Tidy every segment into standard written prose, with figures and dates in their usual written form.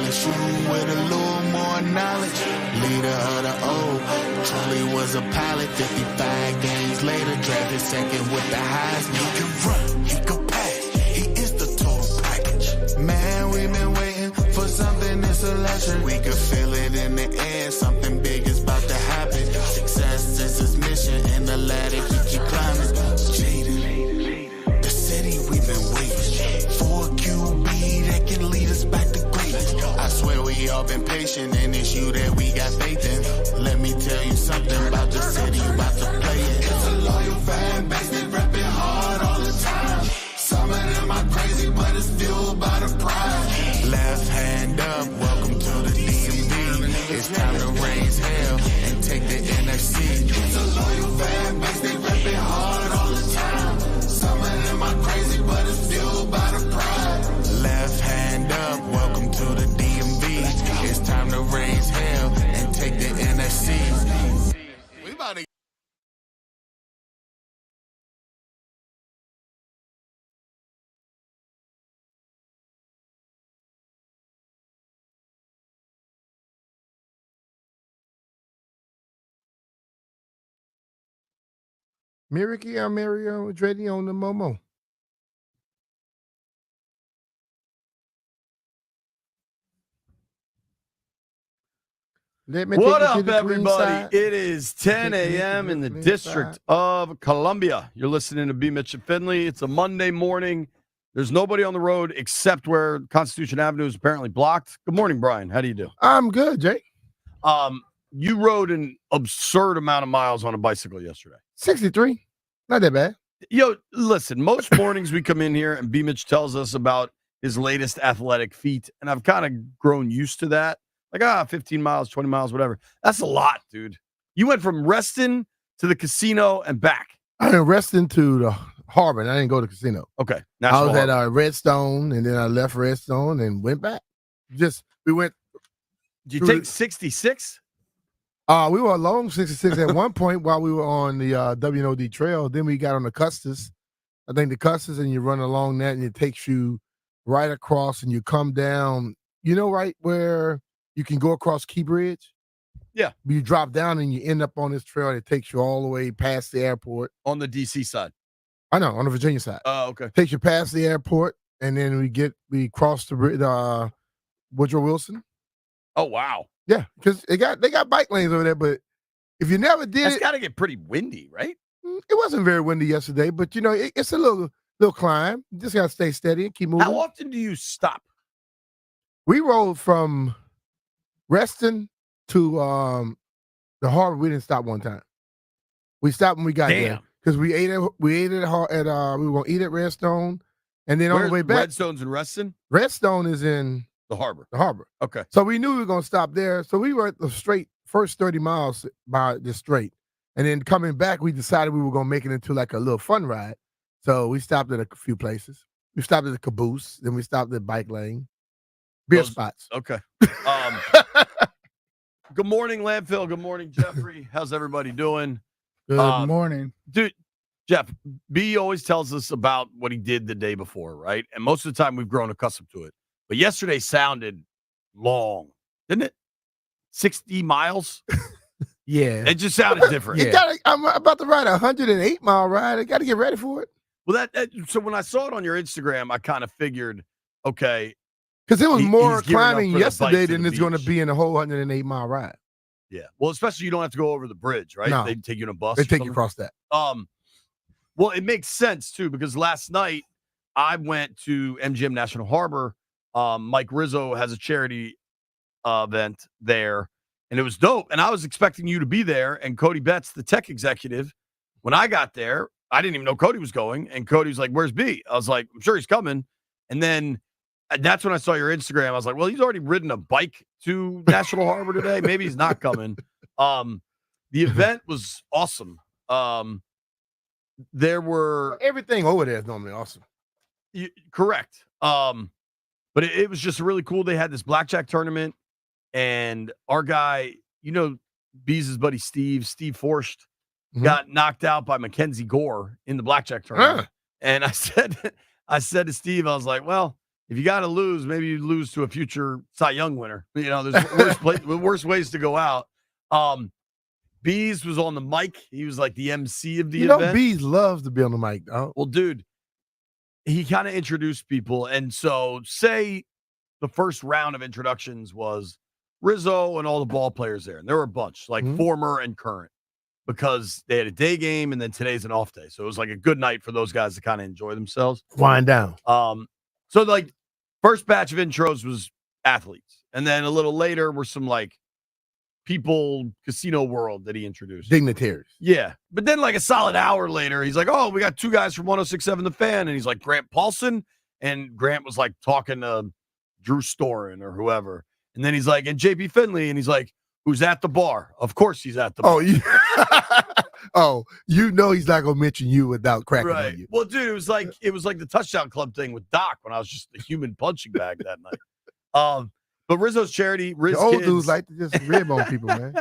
a shooter with a little more knowledge. Leader of the old, truly was a pilot. 55 games later, drafted second with the Heisman. He can run, he can pass, he is the total package. Man, we've been waiting for something that's electric. We could feel it in the air, something big is about to happen. Success is his mission, and the ladder he keep climbing. Jaden, the city we've been waiting for a QB that can lead us back to greatness. I swear we all been patient, and it's you that we got faith in. Let me tell you something about the city you about to play in. It's a loyal fan base, they reppin' hard all the time. Some of them are crazy, but it's fueled by the pride. Left hand up, welcome to the DMV. It's time to raise hell and take the NFC. It's a loyal fan base, they reppin' hard all the time. Some of them are crazy, but it's fueled by the pride. Left hand up, welcome to the DMV. It's time to raise hell and take the NFC. We about to Miriki Mario Andretti on the Momo. What up, everybody? It is 10 a.m. in the District of Columbia. You're listening to B. Mitch and Finley. It's a Monday morning. There's nobody on the road except where Constitution Avenue is apparently blocked. Good morning, Brian. How do you do? I'm good, Jake. You rode an absurd amount of miles on a bicycle yesterday. 63. Not that bad. Yo, listen, most mornings we come in here and B. Mitch tells us about his latest athletic feat, and I've kind of grown used to that. Like, 15 miles, 20 miles, whatever. That's a lot, dude. You went from Reston to the casino and back. I went Reston to the harbor, and I didn't go to the casino. Okay. I was at Redstone, and then I left Redstone and went back. We went. Did you take 66? We were along 66 at one point while we were on the WNOD trail. Then we got on the Custis. I think the Custis, and you run along that, and it takes you right across, and you come down, right where you can go across Key Bridge? Yeah. You drop down, and you end up on this trail, and it takes you all the way past the airport. On the D.C. side? I know, on the Virginia side. Oh, okay. Takes you past the airport, and then we cross the bridge, Woodrow Wilson. Oh, wow. Yeah, because they got bike lanes over there, but if you never did it's got to get pretty windy, right? It wasn't very windy yesterday, but it's a little climb. You just gotta stay steady and keep moving. How often do you stop? We rode from Reston to the harbor. We didn't stop one time. We stopped when we got there because we ate at we were gonna eat at Redstone, and then on the way back. Redstone's in Reston? Redstone is in the harbor. The harbor. Okay. So we knew we were gonna stop there. So we were at the first 30 miles by the straight. And then coming back, we decided we were gonna make it into like a little fun ride. So we stopped at a few places. We stopped at the Caboose, then we stopped at Bike Lane. Beer spots. Okay. Good morning, Landfill. Good morning, Jeffrey. How's everybody doing? Good morning. Dude, Jeff, B always tells us about what he did the day before, right? And most of the time we've grown accustomed to it. But yesterday sounded long, didn't it? 60 miles? Yeah. It just sounded different. I'm about to ride a 108-mile ride. I got to get ready for it. Well, so when I saw it on your Instagram, I kind of figured, okay. Because it was more climbing yesterday than it's going to be in a whole 108-mile ride. Yeah. Well, especially you don't have to go over the bridge, right? No. They take you in a bus. They take you across that. Well, it makes sense, too, because last night I went to MGM National Harbor. Mike Rizzo has a charity event there, and it was dope. And I was expecting you to be there. And Cody Betts, the tech executive, when I got there, I didn't even know Cody was going. And Cody was like, "Where's B?" I was like, "I'm sure he's coming." And then that's when I saw your Instagram. I was like, "Well, he's already ridden a bike to National Harbor today. Maybe he's not coming." The event was awesome. There were everything over there is normally awesome. Correct. But it was just really cool. They had this blackjack tournament, and our guy, Bees' buddy Steve Forst, got knocked out by Mackenzie Gore in the blackjack tournament. And I said to Steve, I was like, well, if you got to lose, maybe you lose to a future Cy Young winner. There's worse ways to go out. Bees was on the mic. He was like the MC of the event. Bees loves to be on the mic, dog. Well, dude, he kind of introduced people. And so say the first round of introductions was Rizzo and all the ball players there. And there were a bunch, like former and current, because they had a day game and then today's an off day. So it was like a good night for those guys to kind of enjoy themselves. Wind down. So like first batch of intros was athletes. And then a little later were some like people, casino world that he introduced. Dignitaries. Yeah. But then like a solid hour later, he's like, oh, we got two guys from 106.7 The Fan. And he's like, Grant Paulson. And Grant was like talking to Drew Storen or whoever. And then he's like, and JP Finley. And he's like, who's at the bar? Of course he's at the bar. He's not going to mention you without cracking on you. Well, dude, it was like the Touchdown Club thing with Doc when I was just the human punching bag that night. But Rizzo's charity, Riz old Kids, dudes like to just rib on people, man.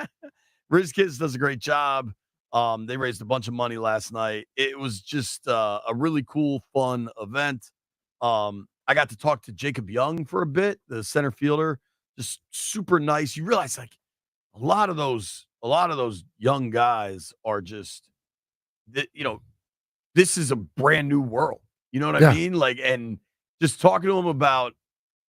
Riz Kids does a great job. They raised a bunch of money last night. It was just a really cool, fun event. I got to talk to Jacob Young for a bit, the center fielder, just super nice. You realize like a lot of those young guys are just, this is a brand new world. You know what I mean? Like, and just talking to him about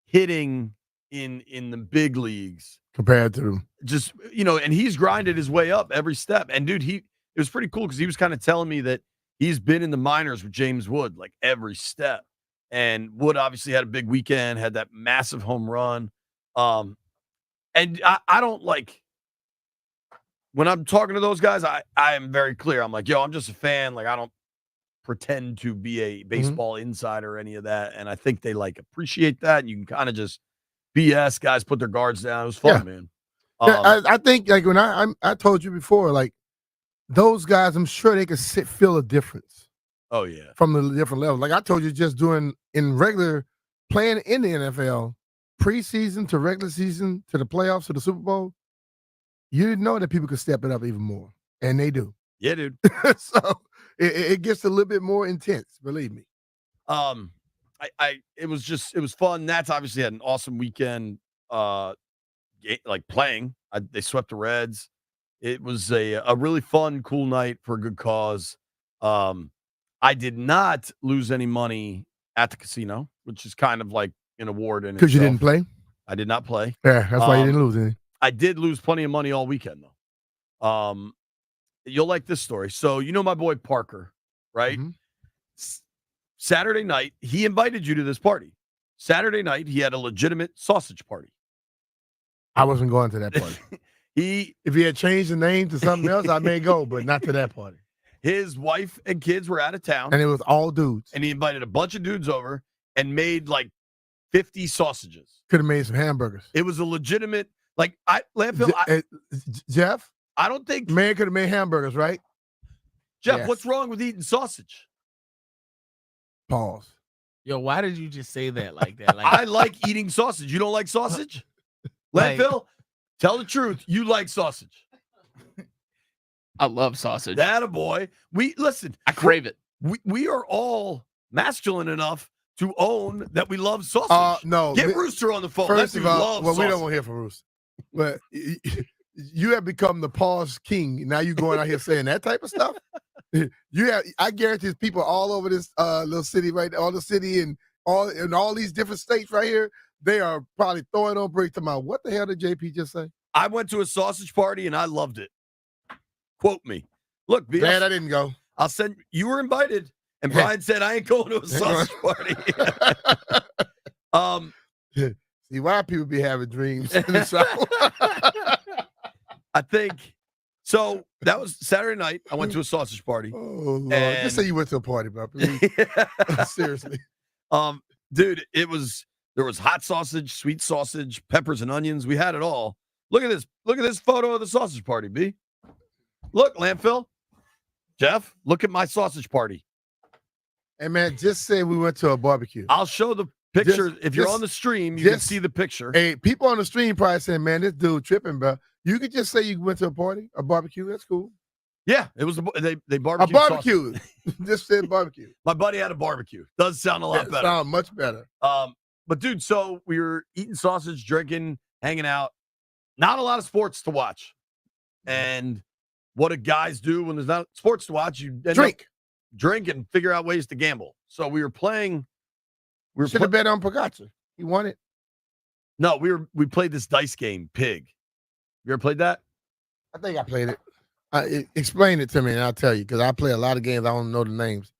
hitting in the big leagues compared to them, just, and he's grinded his way up every step. And dude, it was pretty cool because he was kind of telling me that he's been in the minors with James Wood, like every step. And Wood obviously had a big weekend, had that massive home run. And I don't like, when I'm talking to those guys, I am very clear. I'm like, yo, I'm just a fan. Like, I don't pretend to be a baseball insider or any of that. And I think they like appreciate that. And you can kind of just BS, guys put their guards down. It was fun, man. I think like when I told you before, like those guys, I'm sure they could feel a difference. Oh yeah, from the different levels. Like I told you, just doing in regular playing in the NFL, preseason to regular season to the playoffs to the Super Bowl, you didn't know that people could step it up even more, and they do. Yeah, dude. So it gets a little bit more intense. Believe me. It was fun. Nats obviously had an awesome weekend, like playing. They swept the Reds. It was a really fun, cool night for a good cause. I did not lose any money at the casino, which is kind of like an award in because you didn't play. I did not play. Yeah, that's why you didn't lose any. I did lose plenty of money all weekend though. You'll like this story. So my boy Parker, right? Mm-hmm. Saturday night, he invited you to this party. Saturday night, he had a legitimate sausage party. I wasn't going to that party. If he had changed the name to something else, I may go, but not to that party. His wife and kids were out of town. And it was all dudes. And he invited a bunch of dudes over and made like 50 sausages. Could have made some hamburgers. It was a legitimate, like, Jeff? I don't think. Man could have made hamburgers, right? Jeff, yes. What's wrong with eating sausage? Pause. Yo, why did you just say that like that? Like, I like eating sausage. You don't like sausage? Landfill, tell the truth. You like sausage. I love sausage. That a boy. Listen. I crave it. We are all masculine enough to own that we love sausage. No. Get Rooster on the phone. First of all, we don't want to hear from Rooster. But you have become the pause king. Now you're going out here saying that type of stuff. I guarantee there's people all over this little city right now, all the city and all these different states right here. They are probably throwing on break to my. What the hell did JP just say? I went to a sausage party and I loved it. Quote me. Look, B, glad I didn't go. I'll send. You were invited, and Brian said I ain't going to a sausage party. See why people be having dreams in the South. I think so. That was Saturday night. I went to a sausage party. Oh Lord! Just say you went to a party, bro. Seriously. Dude, there was hot sausage, sweet sausage, peppers and onions. We had it all. Look at this. Look at this photo of the sausage party, B. Look, Landfill. Jeff, look at my sausage party. Hey, man, just say we went to a barbecue. I'll show the picture. If you're on the stream, you can see the picture. Hey, people on the stream probably saying, man, this dude tripping, bro. You could just say you went to a party, a barbecue. That's cool. Yeah, it was they barbecued. A barbecue. Just said barbecue. My buddy had a barbecue. Does sound a lot better. Sound much better. But dude, so we were eating sausage, drinking, hanging out. Not a lot of sports to watch. And what do guys do when there's not sports to watch? You drink and figure out ways to gamble. So we were playing. Should have bet on Pogacar. He won it. No, we played this dice game, Pig. You ever played that? I think I played it. Explain it to me, and I'll tell you, because I play a lot of games. I don't know the names.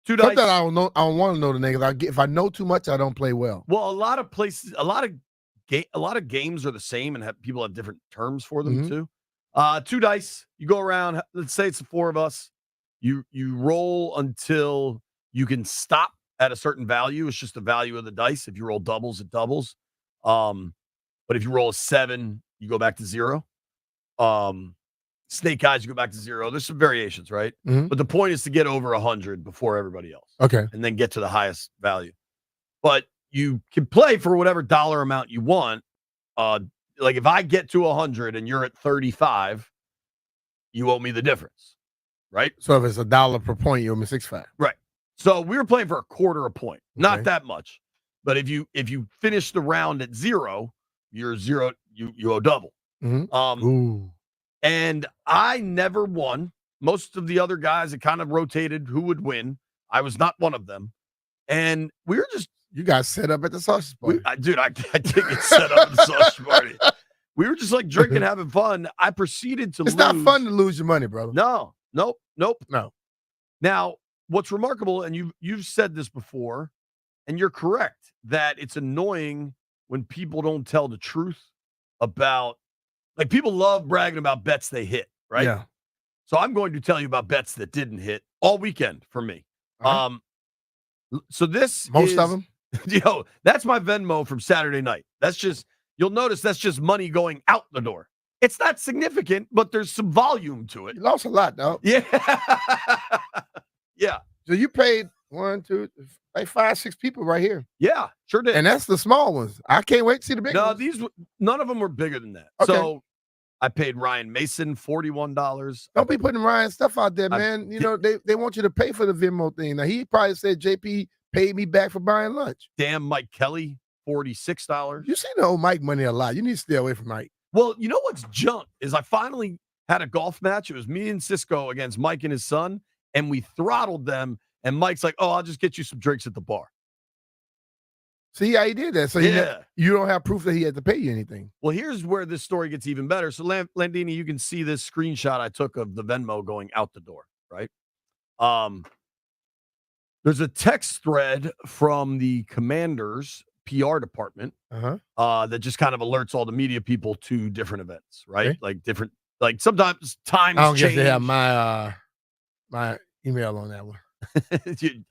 Two dice. Sometimes I don't know. I don't want to know the names. If I know too much, I don't play well. Well, a lot of places, a lot of games are the same, and people have different terms for them too. Two dice. You go around. Let's say it's the four of us. You roll until you can stop at a certain value. It's just the value of the dice. If you roll doubles, it doubles. But if you roll a 7, you go back to 0. Snake eyes, you go back to 0. There's some variations, right? Mm-hmm. But the point is to get over 100 before everybody else. Okay. And then get to the highest value. But you can play for whatever dollar amount you want. Like if I get to 100 and you're at 35, you owe me the difference, right? So if it's $1 per point, you owe me 6.5. Right. So we were playing for a quarter a point, not that much. But if you finish the round at 0, you're 0. You owe double. Mm-hmm. And I never won. Most of the other guys, it kind of rotated who would win. I was not one of them. And we were just. You guys set up at the sausage party. I did get set up at the sausage party. We were just like drinking, having fun. I proceeded to lose. It's not fun to lose your money, brother. No. Nope. No. Now, what's remarkable, and you've said this before, and you're correct, that it's annoying when people don't tell the truth about. Like, people love bragging about bets they hit, right? Yeah. So I'm going to tell you about bets that didn't hit all weekend for me. Uh-huh. So this most of them. That's my Venmo from Saturday night. That's just, you'll notice that's just money going out the door. It's not significant, but there's some volume to it. You lost a lot, dog. Yeah. Yeah. So you paid 1, 2, like 5, 6 people right here. Yeah, sure did. And that's the small ones. I can't wait to see the big ones. None of them were bigger than that. Okay. So I paid Ryan Mason $41. Don't be putting Ryan's stuff out there, man. They want you to pay for the Venmo thing. Now, he probably said JP paid me back for buying lunch. Damn Mike Kelly, $46. You see the old Mike money a lot. You need to stay away from Mike. Well, you know what's junk is I finally had a golf match. It was me and Cisco against Mike and his son, and we throttled them. And Mike's like, "Oh, I'll just get you some drinks at the bar." See how he did that. So you don't have proof that he had to pay you anything. Well, here's where this story gets even better. So, Landini, you can see this screenshot I took of the Venmo going out the door, right? There's a text thread from the Commander's PR department that just kind of alerts all the media people to different events, right? Okay. Like sometimes times I don't change. guess they have my email on that one.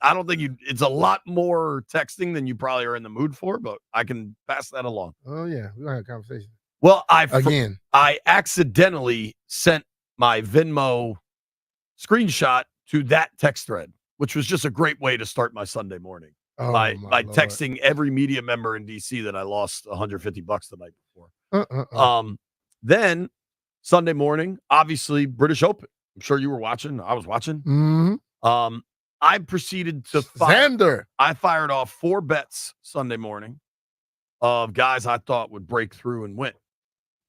I don't think it's a lot more texting than you probably are in the mood for, but I can pass that along. Oh yeah, we're gonna have a conversation. Well, I accidentally sent my Venmo screenshot to that text thread, which was just a great way to start my Sunday morning by texting every media member in DC that I lost $150 the night before. Then Sunday morning, obviously British Open. I'm sure you were watching. I was watching. Mm-hmm. I proceeded to I fired off 4 bets Sunday morning of guys I thought would break through and win.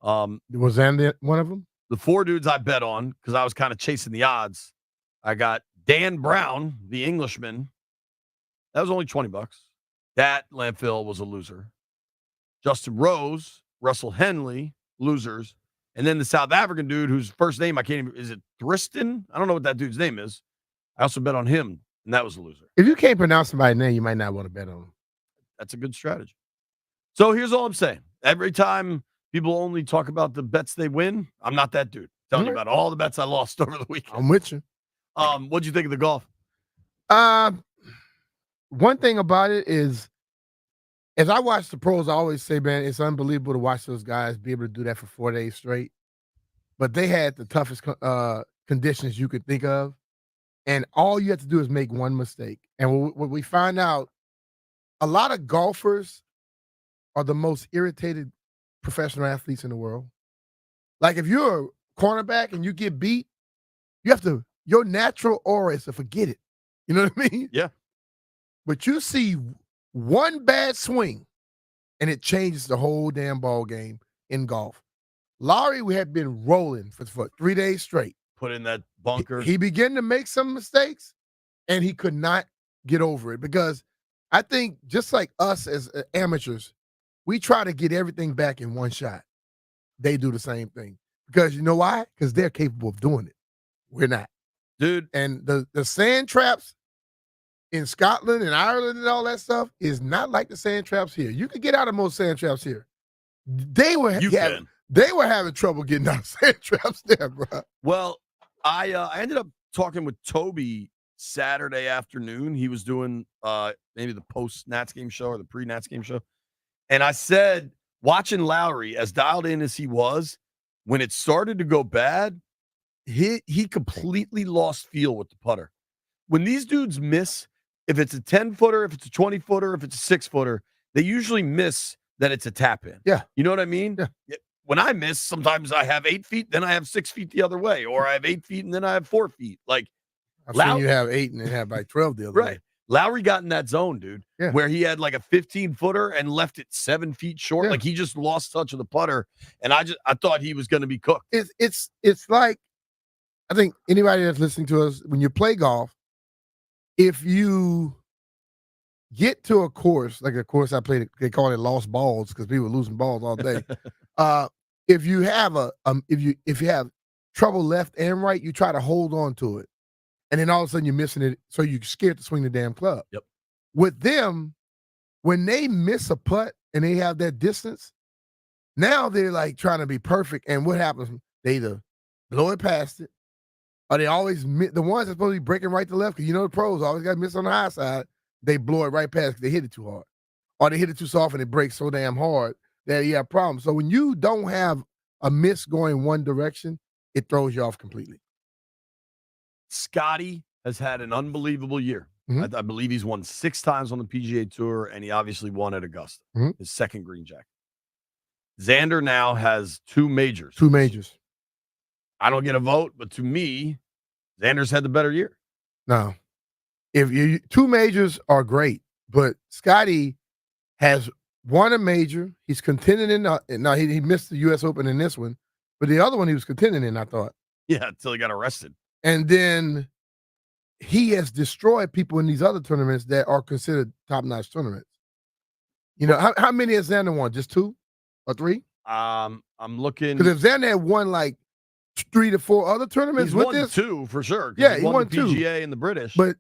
Was Xander one of them? The 4 dudes I bet on because I was kind of chasing the odds. I got Dan Brown, the Englishman. That was only $20. That landfill was a loser. Justin Rose, Russell Henley, losers. And then the South African dude whose first name I can't even, is it Thriston? I don't know what that dude's name is. I also bet on him, and that was a loser. If you can't pronounce somebody's name, you might not want to bet on him. That's a good strategy. So here's all I'm saying. Every time people only talk about the bets they win, I'm not that dude. Telling you about all the bets I lost over the weekend. I'm with you. What'd you think of the golf? One thing about it is, as I watch the pros, I always say, man, it's unbelievable to watch those guys be able to do that for 4 days straight. But they had the toughest conditions you could think of. And all you have to do is make one mistake. And what we find out, a lot of golfers are the most irritated professional athletes in the world. Like if you're a cornerback and you get beat, your natural aura is to forget it. You know what I mean? Yeah. But you see one bad swing, and it changes the whole damn ball game in golf. Lowry, we had been rolling for 3 days straight. Put in that bunker. He began to make some mistakes, and he could not get over it because I think just like us as amateurs, we try to get everything back in one shot. They do the same thing. Because you know why? Because they're capable of doing it. We're not. Dude. And the sand traps in Scotland and Ireland and all that stuff is not like the sand traps here. You could get out of most sand traps here. They were having trouble getting out of sand traps there, bro. Well, I ended up talking with Toby Saturday afternoon. He was doing maybe the post-Nats game show or the pre-Nats game show. And I said, watching Lowry, as dialed in as he was, when it started to go bad, he completely lost feel with the putter. When these dudes miss, if it's a 10-footer, if it's a 20-footer, if it's a 6-footer, they usually miss that it's a tap-in. Yeah. You know what I mean? Yeah. When I miss, sometimes I have 8 feet, then I have 6 feet the other way, or I have 8 feet and then I have 4 feet. Like, I've seen you have 8 and then have like 12 the other way. Right. Lowry got in that zone, dude, where he had like a 15-footer and left it 7 feet short. Like he just lost touch of the putter, and I thought he was going to be cooked. It's like, I think anybody that's listening to us, when you play golf, if you get to a course, like a course I played, they call it lost balls because people were losing balls all day. If you have if you have trouble left and right, you try to hold on to it. And then all of a sudden you're missing it, so you're scared to swing the damn club. Yep. With them, when they miss a putt and they have that distance, now they're like trying to be perfect. And what happens? They either blow it past it, or they always the ones that's supposed to be breaking right to left, because you know the pros always got to miss on the high side. They blow it right past because they hit it too hard, or they hit it too soft and it breaks so damn hard that you have problems. So when you don't have a miss going one direction, it throws you off completely. Scotty has had an unbelievable year. Mm-hmm. I believe he's won 6 times on the PGA Tour, and he obviously won at Augusta, his second green jacket. Xander now has 2 majors. 2 majors. I don't get a vote, but to me, Xander's had the better year. No. If you 2 majors are great, but Scotty has won a major. He's contending in now he missed the US Open in this one, but the other one he was contending in, I thought. Yeah, until he got arrested. And then he has destroyed people in these other tournaments that are considered top-notch tournaments. You know, how many has Xander won? Just 2 or 3? I'm looking. Because if Xander had won like 3 to 4 other tournaments he's with won 2 for sure. Yeah, he won the 2. PGA and the British. But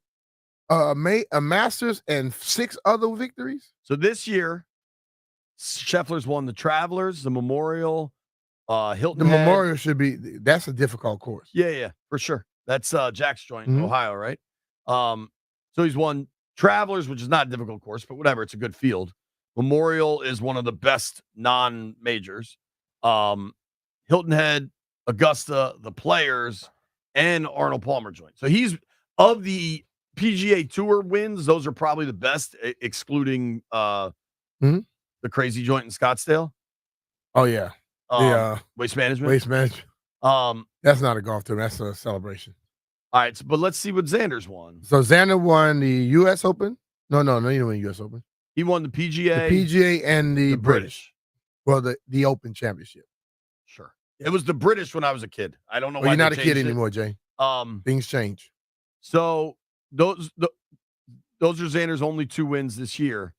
a Masters and 6 other victories. So this year, Scheffler's won the Travelers, the Memorial, Hilton The Head. Memorial should be. That's a difficult course. Yeah, for sure. That's Jack's joint in Ohio, right? So he's won Travelers, which is not a difficult course, but whatever. It's a good field. Memorial is one of the best non-majors. Hilton Head, Augusta, the Players, and Arnold Palmer joint. So he's, of the PGA Tour wins, those are probably the best, excluding the crazy joint in Scottsdale. Oh, yeah. Waste Management. Waste Management. That's not a golf tournament. That's a celebration. All right, but let's see what Xander's won. So Xander won the U.S. Open. No, he didn't win the U.S. Open. He won the PGA. The PGA and the British. Well, the Open Championship. Sure. It was the British when I was a kid. I don't know why you're not a kid it anymore, Jay. Things change. So those are Xander's only 2 wins this year.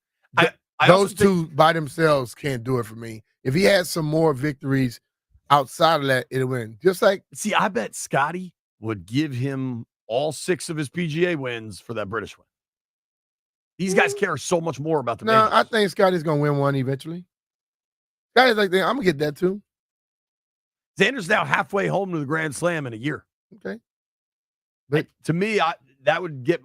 Those 2 by themselves can't do it for me. If he had some more victories outside of that, it'll win. Just like, see, I bet Scotty would give him all 6 of his PGA wins for that British win. These guys care so much more about the majors. I think Scotty's gonna win one eventually. Scotty's like, I'm gonna get that too. Xander's now halfway home to the Grand Slam in a year. Okay. But to me, that would get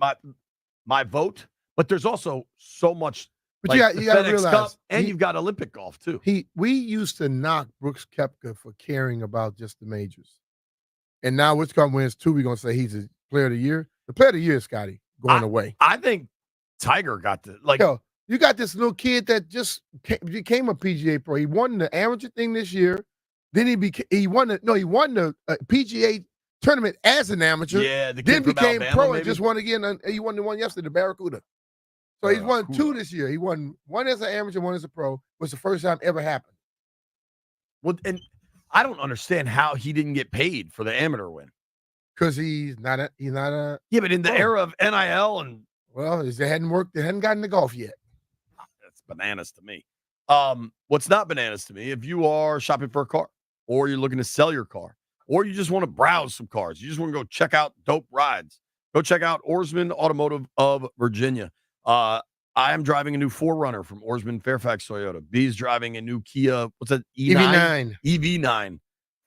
my vote. But there's also so much. But you got to realize, Cup, and you've got Olympic golf too. We used to knock Brooks Koepka for caring about just the majors, and now Whitcomb wins 2. We're gonna say he's a player of the year. The player of the year is Scotty going away. I think Tiger got the Yo, you got this little kid that just became a PGA pro. He won the amateur thing this year. Then he won the PGA tournament as an amateur. Yeah, then became Alabama, pro maybe? and just won again. He won the one yesterday, the Barracuda. So he's won 2 kudos. this year. He won one as an amateur, one as a pro. It was the first time ever happened. Well, and I don't understand how he didn't get paid for the amateur win. Because he's not a Yeah, but in the pro. era of NIL and Well, they hadn't worked, they hadn't gotten to golf yet. that's bananas to me. What's not bananas to me, if you are shopping for a car or you're looking to sell your car or you just want to browse some cars, you just want to go check out dope rides, go check out Oarsman Automotive of Virginia. I am driving a new 4Runner from Oarsman Fairfax Toyota. B's driving a new Kia, what's that? EV9. EV9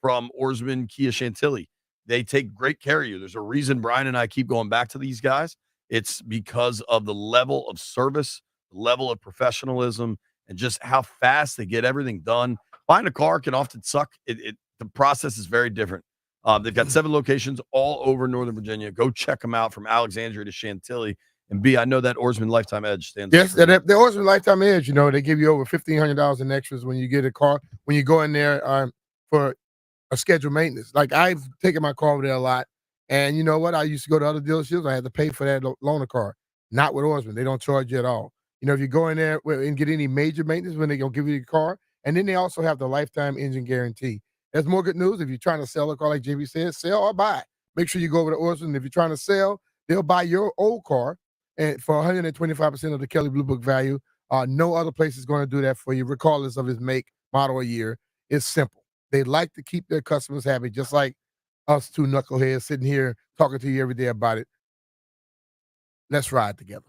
from Oarsman Kia Chantilly. They take great care of you. There's a reason Brian and I keep going back to these guys. It's because of the level of service, the level of professionalism, and just how fast they get everything done. Buying a car can often suck. The process is very different. They've got 7 locations all over Northern Virginia. Go check them out from Alexandria to Chantilly. And B, I know that Oarsman Lifetime Edge stands. Yes, the Oarsman Lifetime Edge, they give you over $1,500 in extras when you get a car, when you go in there for a scheduled maintenance. Like, I've taken my car over there a lot. And you know what? I used to go to other dealerships. I had to pay for that loaner car. Not with Oarsman. They don't charge you at all. If you go in there and get any major maintenance, when they're going to give you your car. And then they also have the lifetime engine guarantee. There's more good news. If you're trying to sell a car, like JB said, sell or buy. Make sure you go over to Oarsman. If you're trying to sell, they'll buy your old car and for 125% of the Kelley Blue Book value. No other place is going to do that for you, regardless of its make, model, or year. It's simple. They like to keep their customers happy, just like us two knuckleheads sitting here talking to you every day about it. Let's ride together.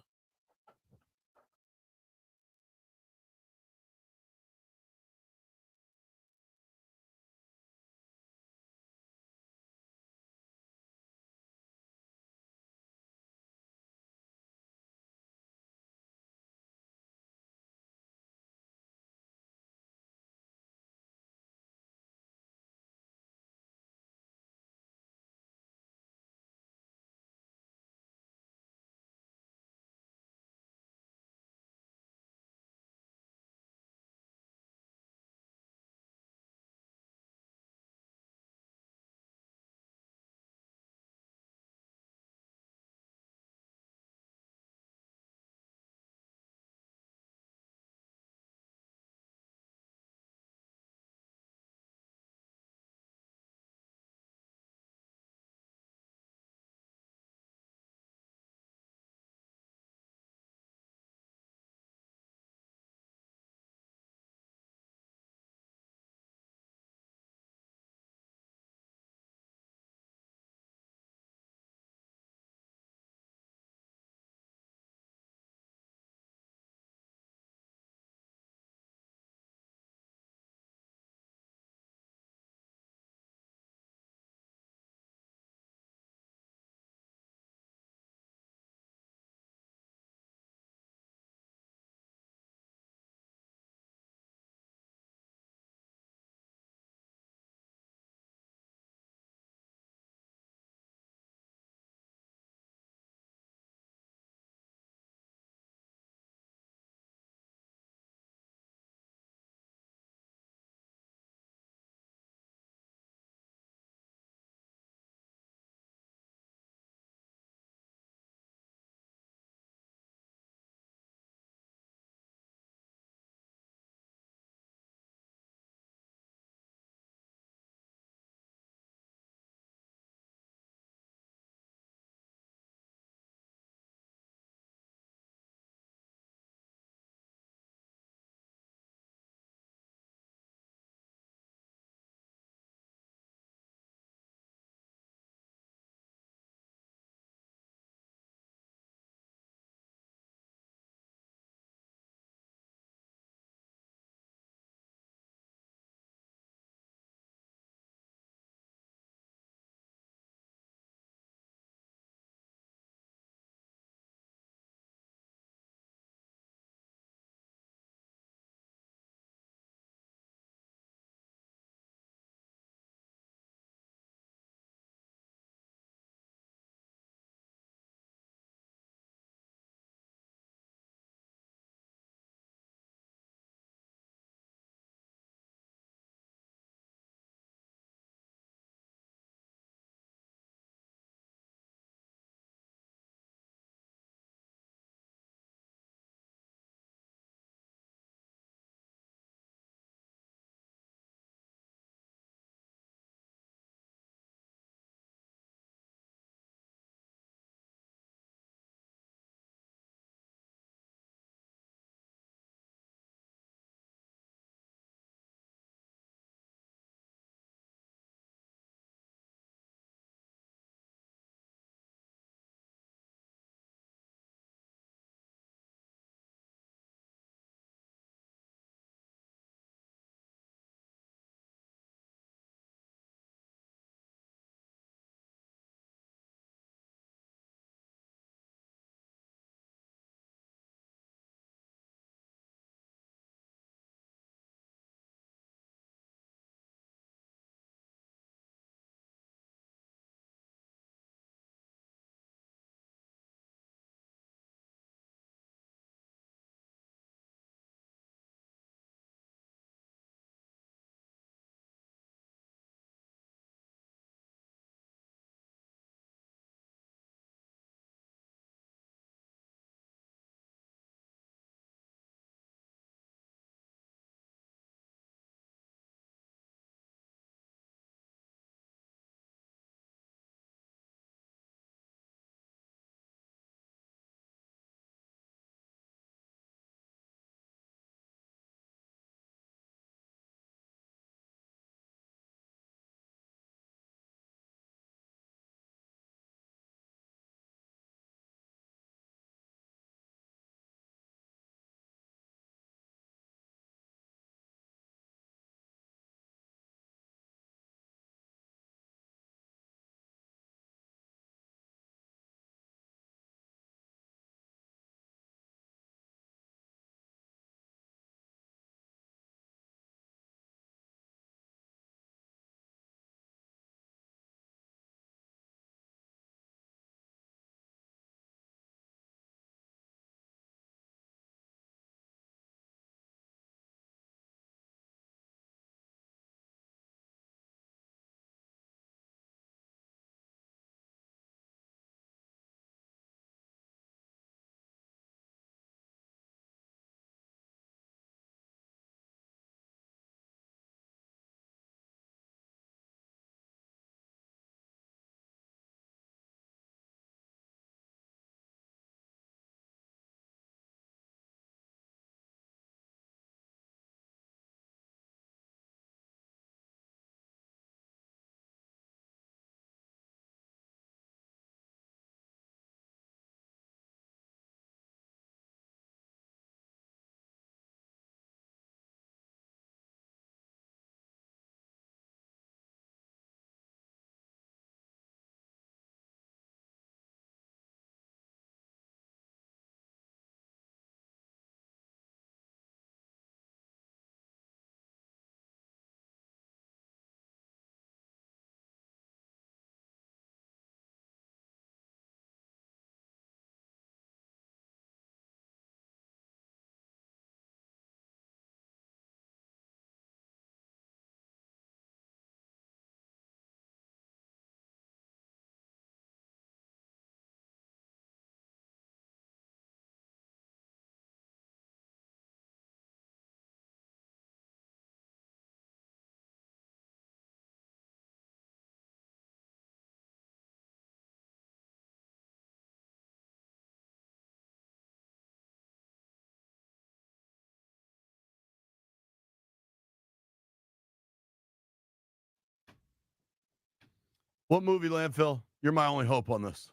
What movie, Landfill? You're my only hope on this.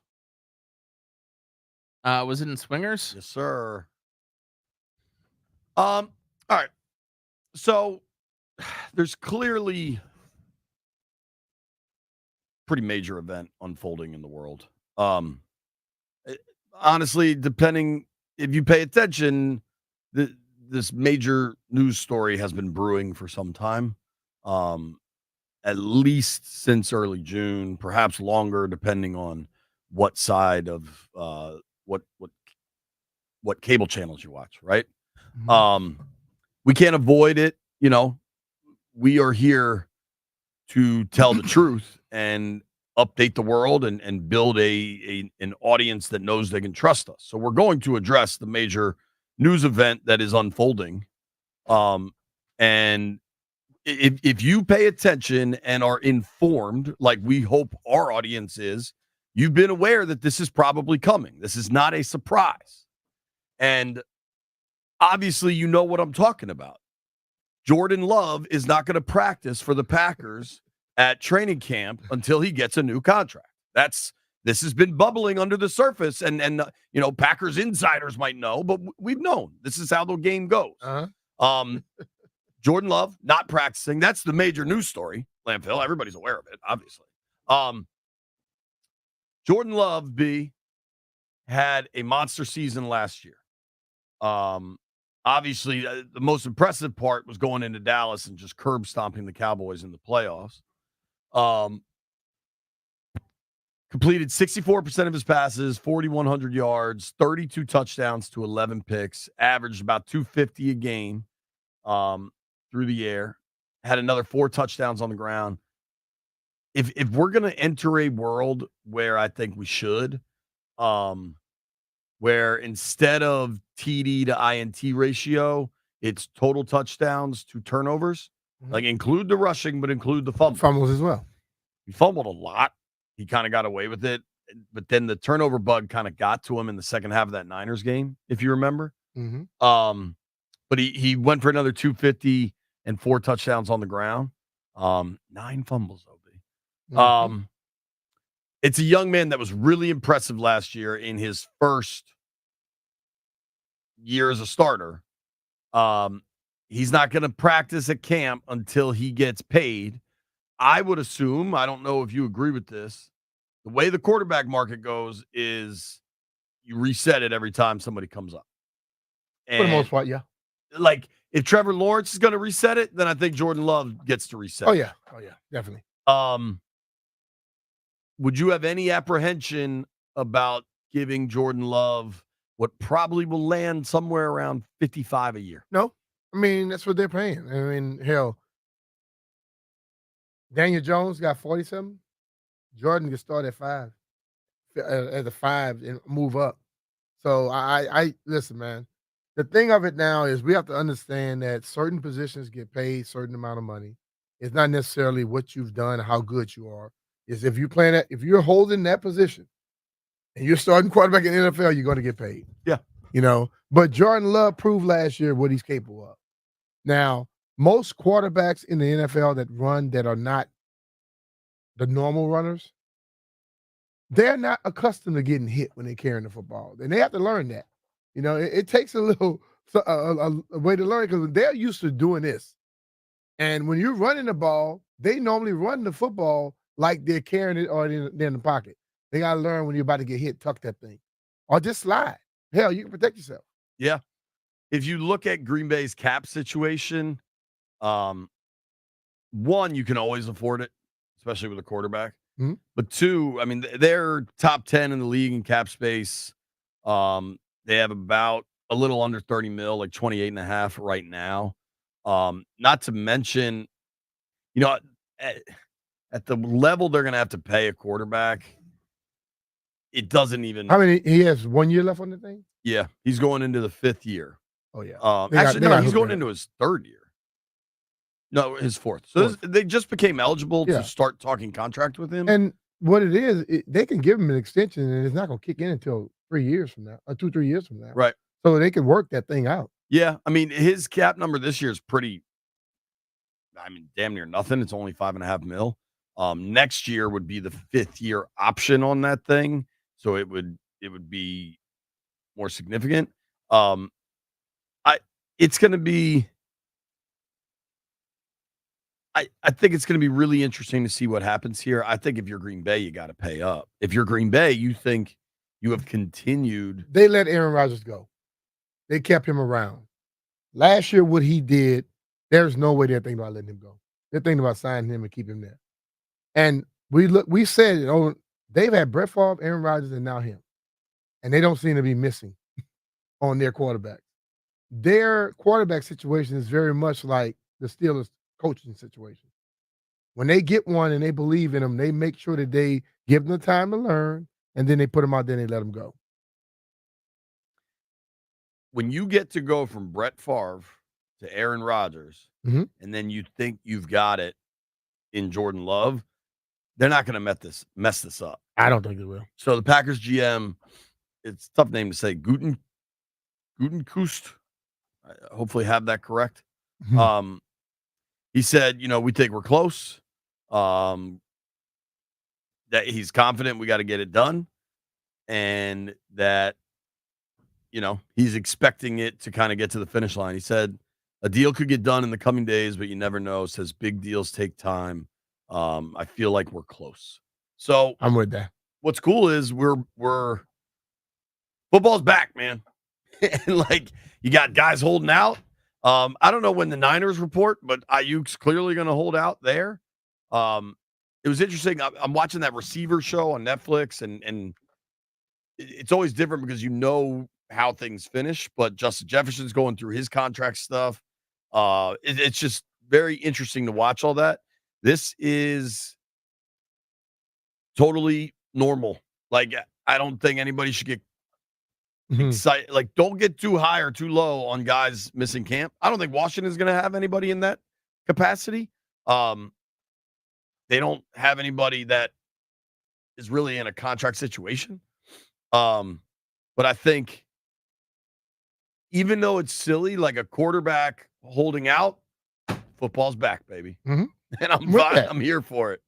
Was it in Swingers? Yes, sir. All right. So there's clearly pretty major event unfolding in the world. Honestly, depending if you pay attention, this major news story has been brewing for some time. At least since early June, perhaps longer, depending on what side of what cable channels you watch, right? Mhm. We can't avoid it. We are here to tell the truth and update the world and build an audience that knows they can trust us. So we're going to address the major news event that is unfolding. And if you pay attention and are informed, like we hope our audience is, you've been aware that this is probably coming. This is not a surprise. And obviously, you know what I'm talking about. Jordan Love is not going to practice for the Packers at training camp until he gets a new contract. This has been bubbling under the surface, and Packers insiders might know, but we've known this is how the game goes. Jordan Love not practicing. That's the major news story, Landfill. Everybody's aware of it, obviously. Jordan Love, had a monster season last year. Obviously, the most impressive part was going into Dallas and just curb stomping the Cowboys in the playoffs. Completed 64% of his passes, 4,100 yards, 32 touchdowns to 11 picks, averaged about 250 a game through the air, had another 4 touchdowns on the ground. If we're going to enter a world where I think we should, where instead of TD to INT ratio, it's total touchdowns to turnovers, like include the rushing, but include the Fumbles as well. He fumbled a lot. He kind of got away with it, but then the turnover bug kind of got to him in the second half of that Niners game, if you remember. But he went for another 250 and 4 touchdowns on the ground. 9 fumbles, OB. It's a young man that was really impressive last year in his first year as a starter. He's not going to practice at camp until he gets paid. I would assume, I don't know if you agree with this, the way the quarterback market goes is you reset it every time somebody comes up. For the most part, yeah. Like, if Trevor Lawrence is going to reset it, then I think Jordan Love gets to reset it. Oh, yeah, definitely. Would you have any apprehension about giving Jordan Love what probably will land somewhere around 55 a year? No. I mean, that's what they're paying. I mean, hell, Daniel Jones got 47. Jordan can start at 5, as a 5 and move up. So I listen, man. The thing of it now is we have to understand that certain positions get paid certain amount of money. It's not necessarily what you've done, how good you are. Is if you're playing if you're holding that position and you're starting quarterback in the NFL, you're going to get paid. Yeah. But Jordan Love proved last year what he's capable of. Now, most quarterbacks in the NFL that are not the normal runners, they're not accustomed to getting hit when they're carrying the football. And they have to learn that. It takes a little a way to learn because they're used to doing this. And when you're running the ball, they normally run the football like they're carrying it or they're in the pocket. They got to learn when you're about to get hit, tuck that thing. Or just slide. Hell, you can protect yourself. Yeah. If you look at Green Bay's cap situation, one, you can always afford it, especially with a quarterback. But 2, I mean, they're top 10 in the league in cap space. They have about a little under 30 mil, like 28.5 right now. Not to mention, at the level they're going to have to pay a quarterback, it doesn't even. I mean, he has 1 year left on the thing? Yeah, he's going into the 5th year. Oh, yeah. He's going into his 3rd year. No, his 4th. So they just became eligible to start talking contract with him. And what it is, they can give him an extension, and it's not going to kick in until 3 years from now, or 2-3 years from now. Right. So they can work that thing out. Yeah. I mean, his cap number this year is pretty, damn near nothing. It's only 5.5 mil. Next year would be the 5th-year option on that thing, so it would be more significant. It's going to be. I think it's going to be really interesting to see what happens here. I think if you're Green Bay, you got to pay up. If you're Green Bay, you think you have continued. They let Aaron Rodgers go. They kept him around. Last year, what he did, there's no way they're thinking about letting him go. They're thinking about signing him and keeping him there. And we said, they've had Brett Favre, Aaron Rodgers, and now him. And they don't seem to be missing on their quarterback. Their quarterback situation is very much like the Steelers coaching situation. When they get one and they believe in them, they make sure that they give them the time to learn, and then they put them out there and they let them go. When you get to go from Brett Favre to Aaron Rodgers, mm-hmm. and then you think you've got it in Jordan Love, they're not going to mess this up. I don't think they will. So the Packers GM, it's a tough name to say, Gutekunst. I hopefully have that correct. Mm-hmm. He said, we think we're close. That he's confident we got to get it done, and that he's expecting it to kind of get to the finish line. He said a deal could get done in the coming days, but you never know. Says big deals take time. I feel like we're close. So I'm with that. What's cool is we're football's back, man. And you got guys holding out. I don't know when the Niners report, but Ayuk's clearly going to hold out there. It was interesting. I'm watching that receiver show on Netflix, and it's always different because how things finish. But Justin Jefferson's going through his contract stuff. It's just very interesting to watch all that. This is totally normal. I don't think anybody should get excited. Don't get too high or too low on guys missing camp. I don't think Washington's going to have anybody in that capacity. They don't have anybody that is really in a contract situation. But I think even though it's silly, like a quarterback holding out, football's back, baby. Mm-hmm. And I'm fine. I'm here for it.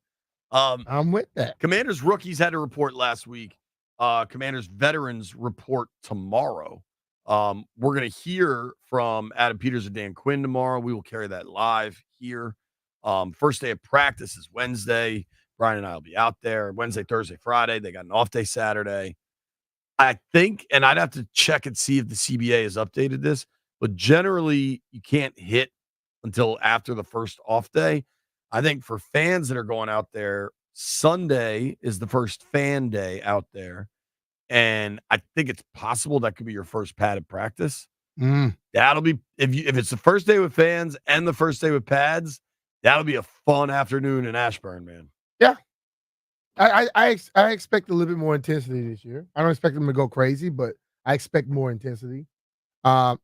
I'm with that. Commanders rookies had a report last week. Commanders veterans report tomorrow. We're going to hear from Adam Peters and Dan Quinn tomorrow. We will carry that live here. First day of practice is Wednesday. Brian and I will be out there Wednesday, Thursday, Friday. They got an off day Saturday. I think, and I'd have to check and see if the CBA has updated this, but generally you can't hit until after the first off day. I think for fans that are going out there, Sunday is the first fan day out there. And I think it's possible that could be your first padded practice. That'll be, if it's the first day with fans and the first day with pads, that'll be a fun afternoon in Ashburn, man. Yeah. I expect a little bit more intensity this year. I don't expect them to go crazy, but I expect more intensity. But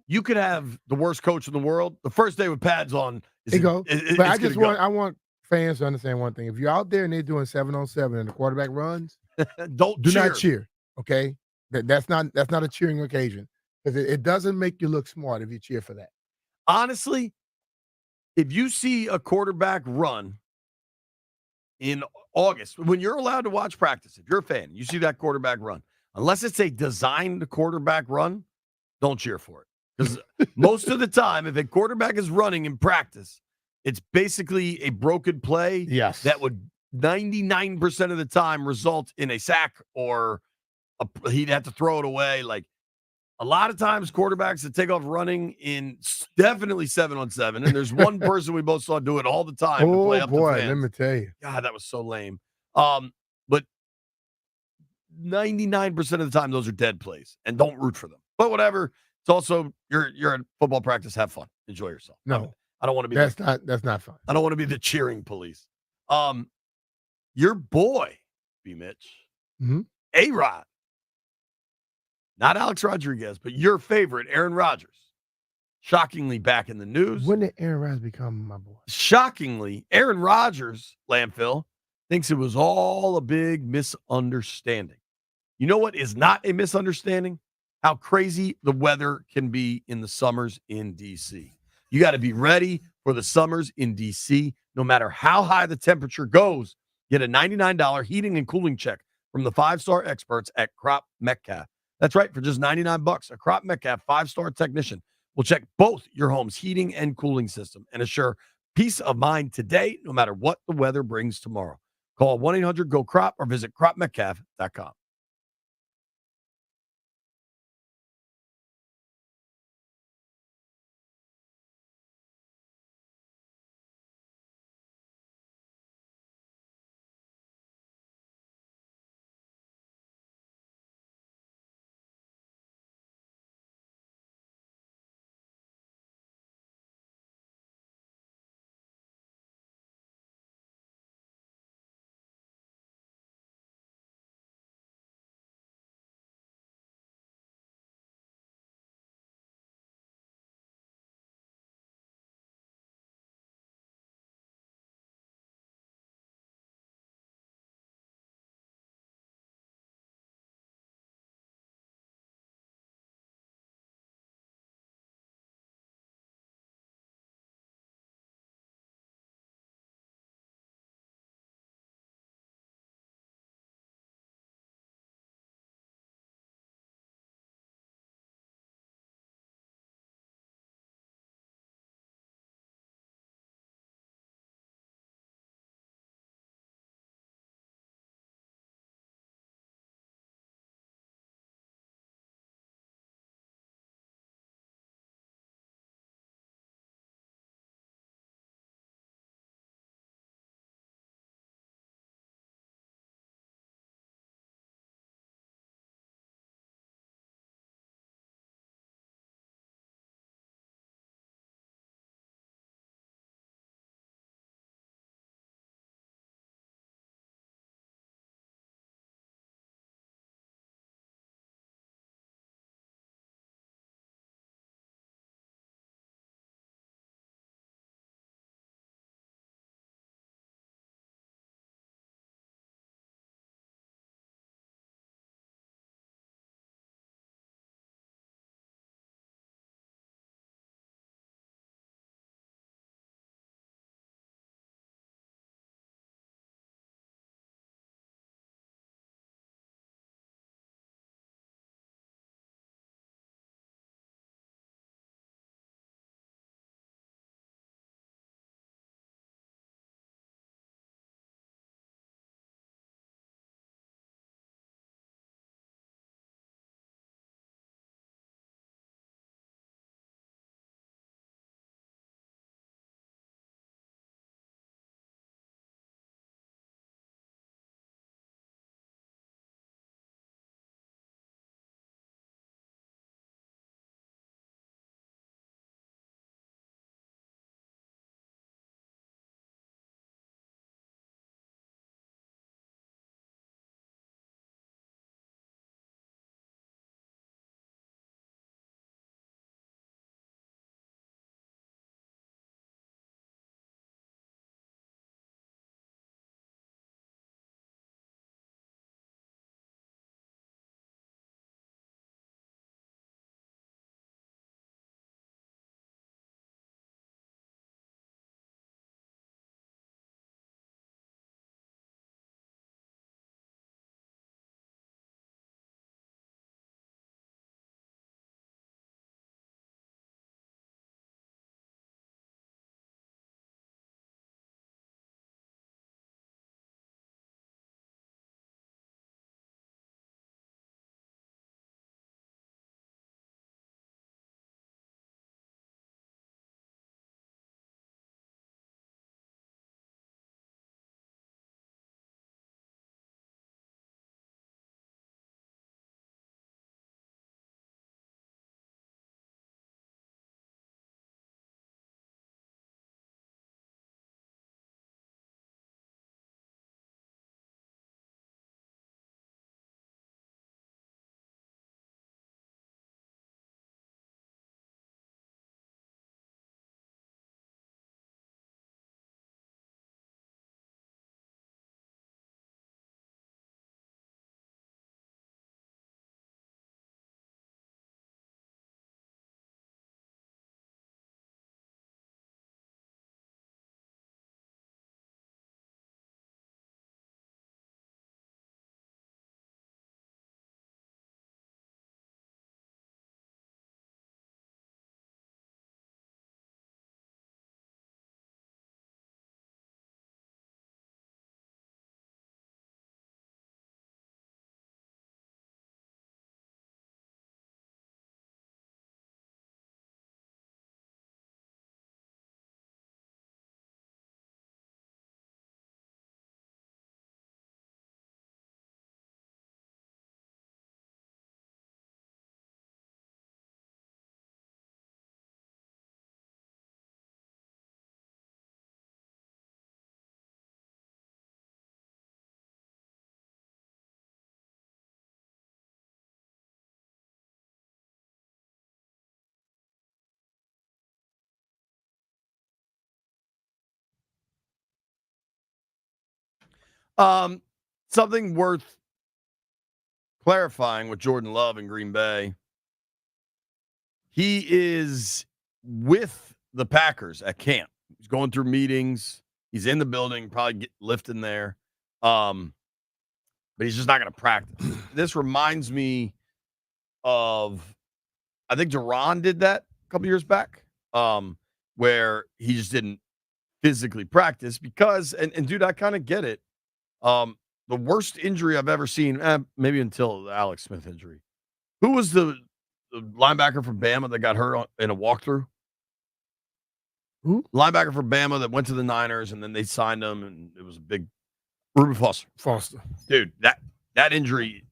you could have the worst coach in the world. The first day with pads on. I want fans to understand one thing. If you're out there and they're doing 7-on-7 and the quarterback runs, do not cheer. Okay, that's not a cheering occasion because it doesn't make you look smart if you cheer for that. Honestly, if you see a quarterback run in August, when you're allowed to watch practice, if you're a fan, you see that quarterback run, unless it's a designed quarterback run, don't cheer for it. Because most of the time, if a quarterback is running in practice, it's basically a broken play that would 99% of the time result in a sack or he'd have to throw it away. Like a lot of times quarterbacks that take off running in definitely 7-on-7. And there's one person we both saw do it all the time. Oh, to play up boy, the fans. let me tell you. God, that was so lame. But 99% of the time, those are dead plays and don't root for them. But whatever. It's also you're at football practice. Have fun. Enjoy yourself. No, I don't want to be. That's not fun. I don't want to be the cheering police. Your boy, B. Mitch, A-Rod, not Alex Rodriguez, but your favorite, Aaron Rodgers, shockingly back in the news. When did Aaron Rodgers become my boy? Shockingly, Aaron Rodgers, Landfill, thinks it was all a big misunderstanding. You know what is not a misunderstanding? How crazy the weather can be in the summers in D.C. You got to be ready for the summers in DC. No matter how high the temperature goes, get a $99 heating and cooling check from the 5-star experts at Crop Metcalf. That's right, for just $99, a Crop Metcalf 5-star technician will check both your home's heating and cooling system and assure peace of mind today, no matter what the weather brings tomorrow. Call 1-800-GO-CROP or visit cropmetcalf.com. Something worth clarifying with Jordan Love in Green Bay. He is with the Packers at camp. He's going through meetings. He's in the building, probably lifting there. But he's just not going to practice. This reminds me of, I think Duran did that a couple years back, where he just didn't physically practice because, and dude, I kind of get it. The worst injury I've ever seen, maybe until the Alex Smith injury. Who was the linebacker from Bama that got hurt in a walkthrough? Who? Linebacker from Bama that went to the Niners, and then they signed him, and it was a big Reuben Foster. Dude, that injury,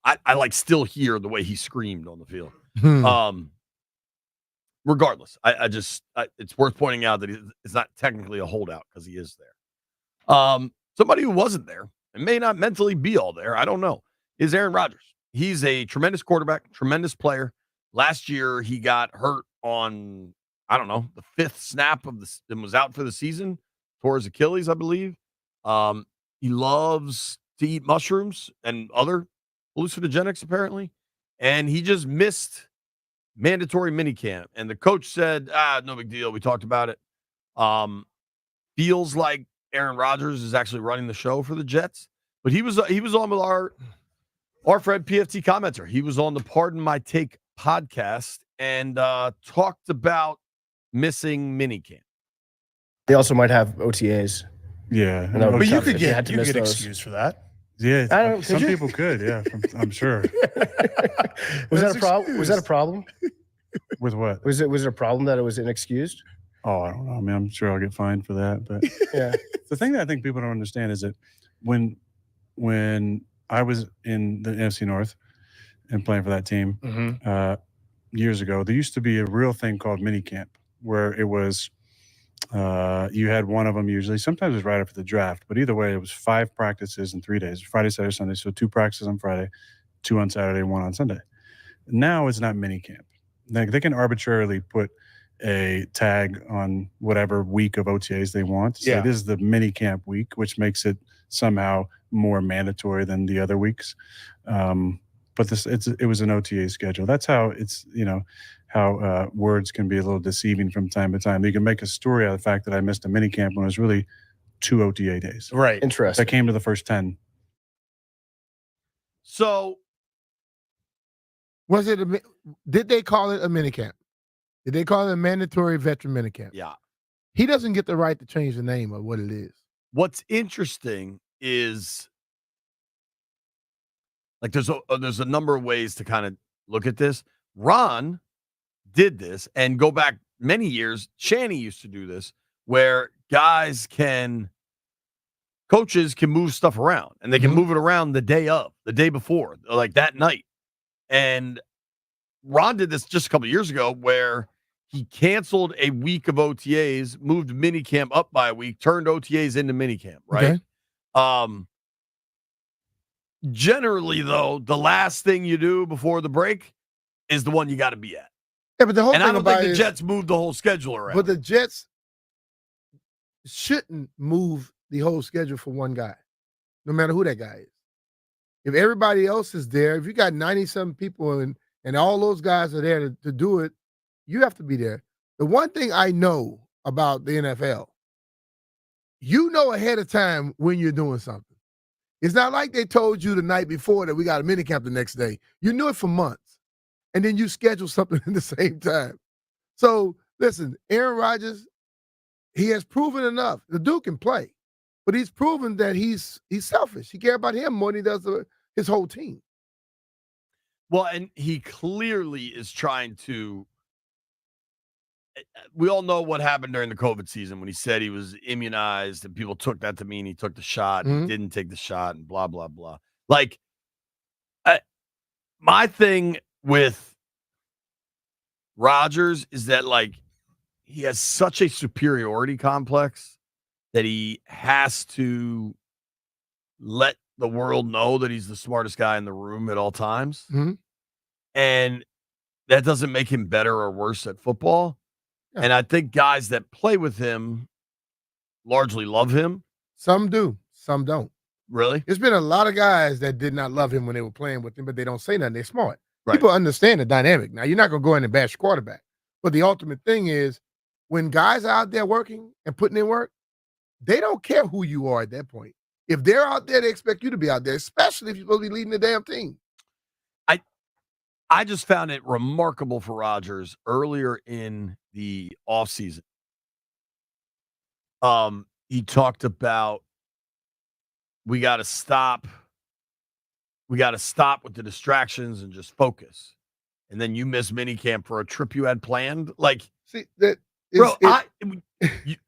I like still hear the way he screamed on the field. Regardless, I just it's worth pointing out that it's not technically a holdout because he is there. Somebody who wasn't there and may not mentally be all there, I don't know, is Aaron Rodgers. He's a tremendous quarterback, tremendous player. Last year, he got hurt on, I don't know, the fifth snap of and was out for the season, tore his Achilles, I believe. He loves to eat mushrooms and other hallucinogenics, apparently. And he just missed mandatory minicamp. And the coach said, no big deal. We talked about it. Feels like Aaron Rodgers is actually running the show for the Jets. But he was on with our friend PFT commenter. He was on the Pardon My Take podcast and talked about missing minicamp. They also might have OTAs. Yeah. But you could get excused for that. Yeah, some people could. Yeah, I'm sure. Was that a problem? Was that a problem? With what? Was it a problem that it was inexcused? Oh, I don't know. I mean, I'm sure I'll get fined for that. But yeah, the thing that I think people don't understand is that when I was in the NFC North and playing for that team years ago, there used to be a real thing called minicamp where it was you had one of them usually. Sometimes it was right after the draft, but either way, it was 5 practices in 3 days: Friday, Saturday, Sunday. So 2 practices on Friday, 2 on Saturday, 1 on Sunday. Now it's not minicamp. Like they can arbitrarily put a tag on whatever week of OTAs they want. So this is the minicamp week, which makes it somehow more mandatory than the other weeks. But it was an OTA schedule. That's how it's, how words can be a little deceiving from time to time. You can make a story out of the fact that I missed a minicamp when it was really 2 OTA days. Right. Interesting. That came to the first 10. So did they call it a minicamp? Did they call it a mandatory veteran minicamp? Yeah. He doesn't get the right to change the name of what it is. What's interesting is, like, there's a number of ways to kind of look at this. Ron did this, and go back many years, Shanny used to do this, where coaches can move stuff around, and they can move it around the day before, like that night. And Ron did this just a couple of years ago where he canceled a week of OTAs, moved minicamp up by a week, turned OTAs into minicamp, right? Okay. Generally, though, the last thing you do before the break is the one you got to be at. Yeah, but the whole and thing I don't about think the Jets moved the whole schedule around. But the Jets shouldn't move the whole schedule for one guy, no matter who that guy is. If everybody else is there, if you got 90-something people and all those guys are there to do it, you have to be there. The one thing I know about the NFL, you know ahead of time when you're doing something. It's not like they told you the night before that we got a minicamp the next day. You knew it for months, and then you schedule something at the same time. So, listen, Aaron Rodgers, he has proven enough. The dude can play, but he's proven that he's selfish. He cares about him more than he does his whole team. Well, and he clearly is trying to. We all know what happened during the COVID season when he said he was immunized, and people took that to mean he took the shot and he didn't take the shot, and blah, blah, blah. Like, my thing with Rodgers is that, like, he has such a superiority complex that he has to let the world know that he's the smartest guy in the room at all times. And that doesn't make him better or worse at football. Yeah. And I think guys that play with him largely love him. Some do, some don't. Really? There's been a lot of guys that did not love him when they were playing with him, but they don't say nothing. They're smart. Right. People understand the dynamic. Now, you're not going to go in and bash quarterback. But the ultimate thing is when guys are out there working and putting in work, they don't care who you are at that point. If they're out there, they expect you to be out there, especially if you're supposed to be leading the damn team. I just found it remarkable for Rodgers earlier in the offseason. He talked about we got to stop with the distractions and just focus. And then you miss minicamp for a trip you had planned. Like, see that,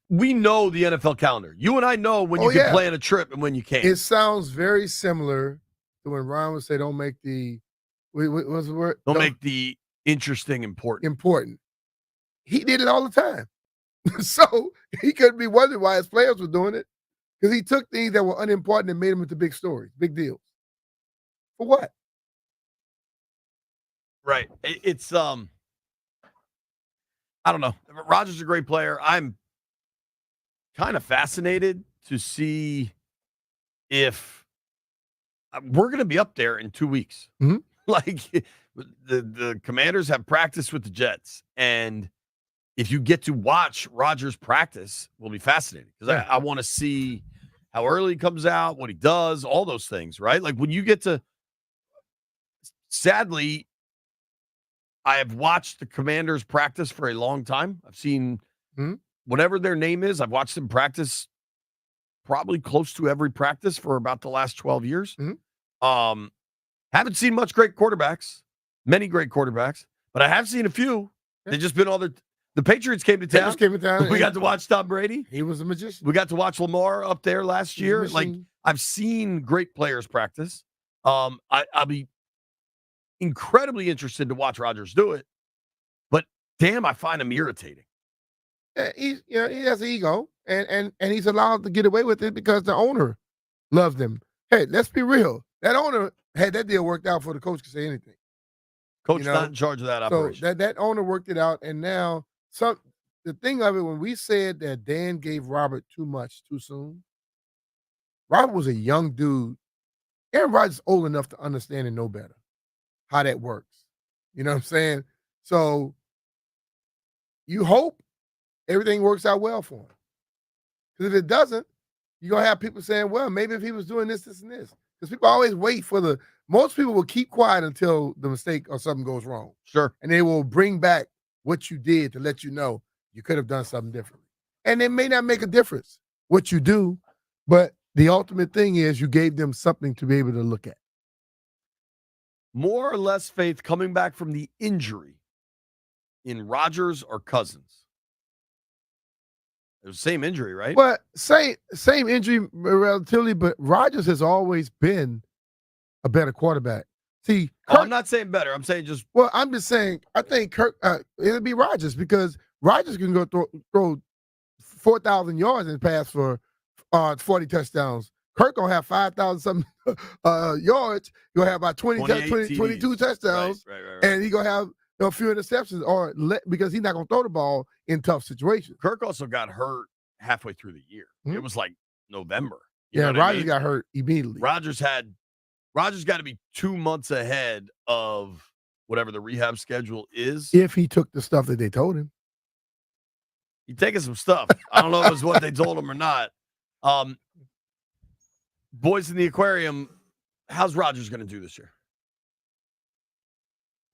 we know the NFL calendar. You and I know when you can plan a trip and when you can't. It sounds very similar to when Ryan would say, "Don't make the what's the word? Don't make the interesting important." Important. He did it all the time, so he couldn't be wondering why his players were doing it because he took things that were unimportant and made them into big stories, big deals. For what? Right. It's I don't know. Rodgers is a great player. I'm kind of fascinated to see if we're going to be up there in 2 weeks. Mm-hmm. Like the Commanders have practice with the Jets, and if you get to watch Rodgers practice, will be fascinating because I want to see how early he comes out, what he does, all those things. Right? Like when you get to. Sadly, I have watched the Commanders practice for a long time. I've seen whatever their name is. I've watched them practice probably close to every practice for about the last 12 years. Haven't seen many great quarterbacks, but I have seen a few. They've just been the Patriots came to town. We got to watch Tom Brady. He was a magician. We got to watch Lamar up there last year. Like I've seen great players practice. I'll be incredibly interested to watch Rodgers do it, but damn, I find him irritating. He has an ego, and he's allowed to get away with it because the owner loved him. Hey, let's be real. That owner had that deal worked out before the coach could say anything. Coach not in charge of that operation. So that owner worked it out, and now the thing of it, when we said that Dan gave Robert too much too soon, Robert was a young dude. Aaron Rodgers is old enough to understand and know better how that works. You know what I'm saying? So you hope everything works out well for him. Because if it doesn't, you're going to have people saying, well, maybe if he was doing this, this, and this. Because people always wait for most people will keep quiet until the mistake or something goes wrong. Sure. And they will bring back what you did to let you know you could have done something differently. And it may not make a difference what you do, but the ultimate thing is you gave them something to be able to look at. More or less faith coming back from the injury in Rodgers or Cousins? It was the same injury, right? Well, same injury relatively, but Rodgers has always been a better quarterback. See, I'm not saying better. I'm saying just. Well, I'm just saying I think it'll be Rodgers because Rodgers can go throw 4,000 yards and pass for 40 touchdowns. Kirk gonna have 5,000 something yards. He'll have about 22 touchdowns, right. and he gonna have a few interceptions because he's not gonna throw the ball in tough situations. Kirk also got hurt halfway through the year. It was like November. Rodgers got hurt immediately. Rodgers got to be 2 months ahead of whatever the rehab schedule is. If he took the stuff that they told him. He's taking some stuff. I don't know if it was what they told him or not. Boys in the aquarium, how's Rodgers going to do this year?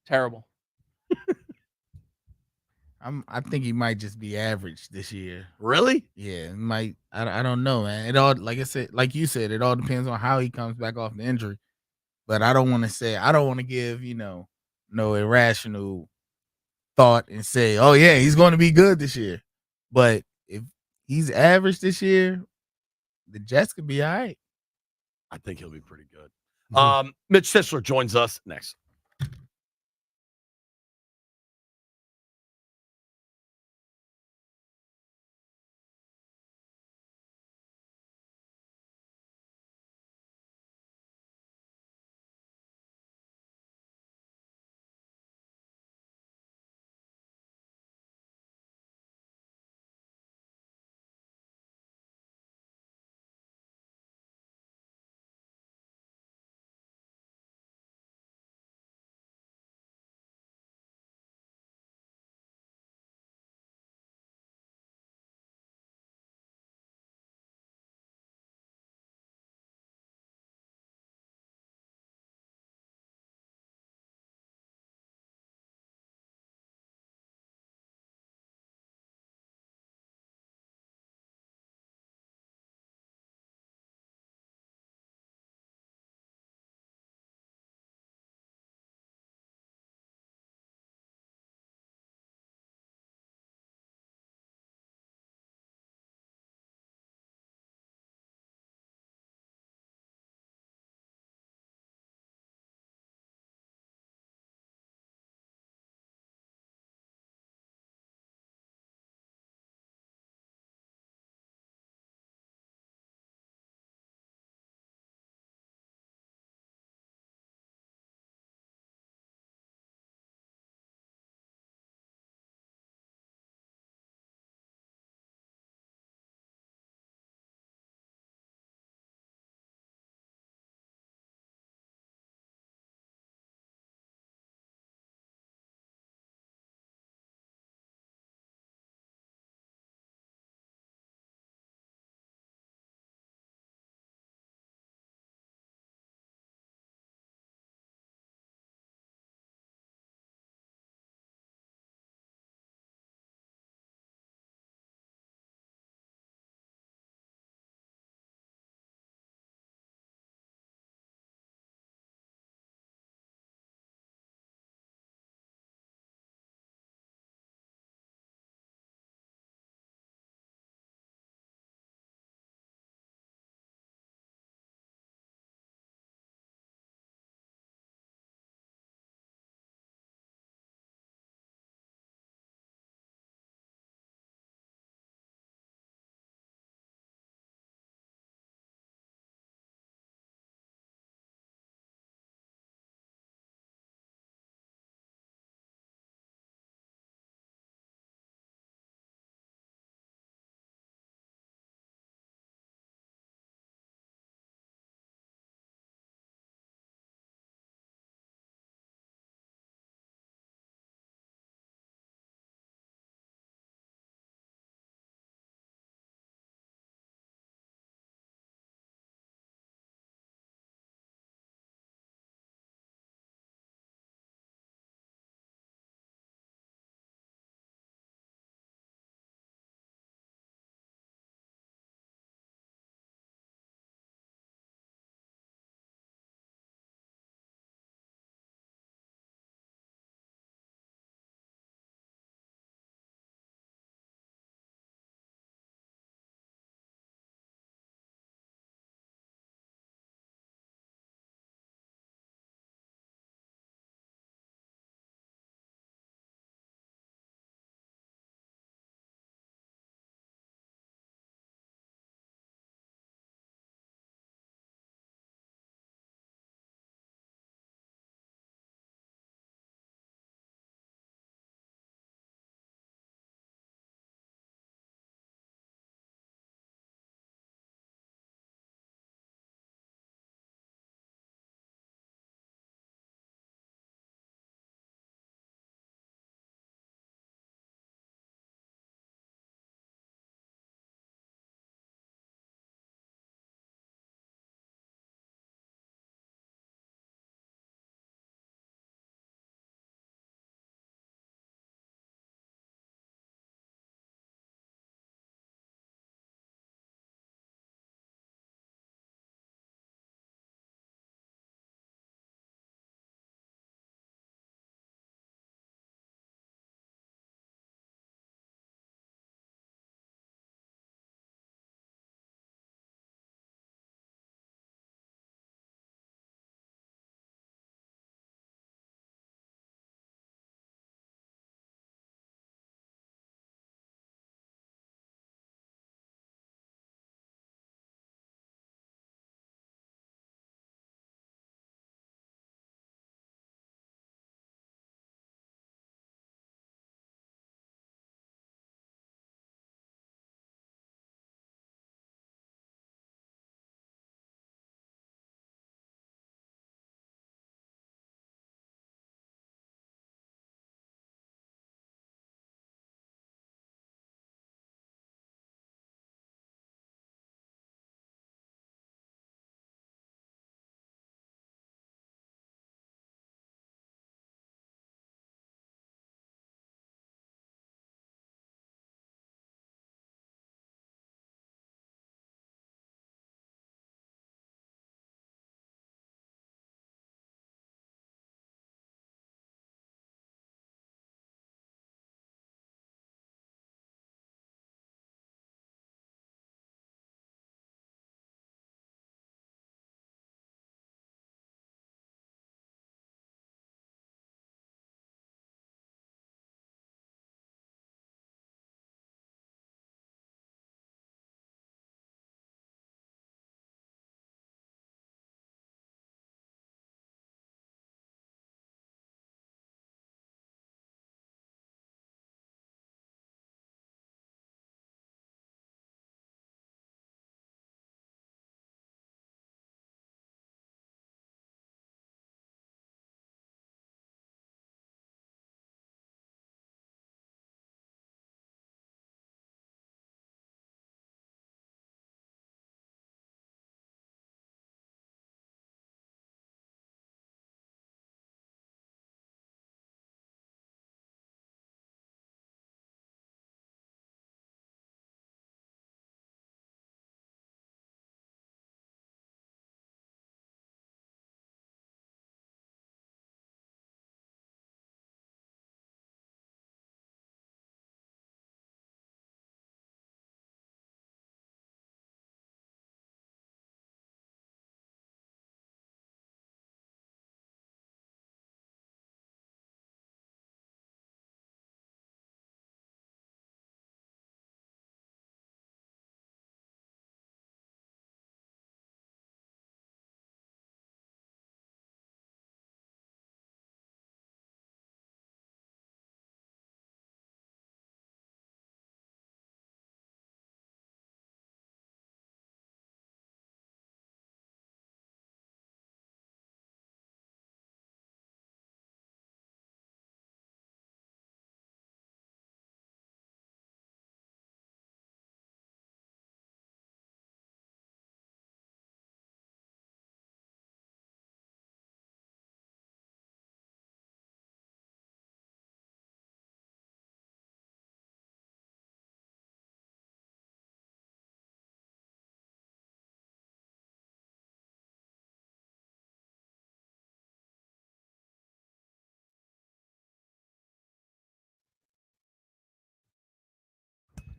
Terrible. I think he might just be average this year. Really? Yeah, it might. I don't know, man. It all, like you said, it all depends on how he comes back off the injury. But I don't want to give, no irrational thought and say, oh yeah, he's going to be good this year. But if he's average this year, the Jets could be all right. I think he'll be pretty good. Mitch Tishler joins us next.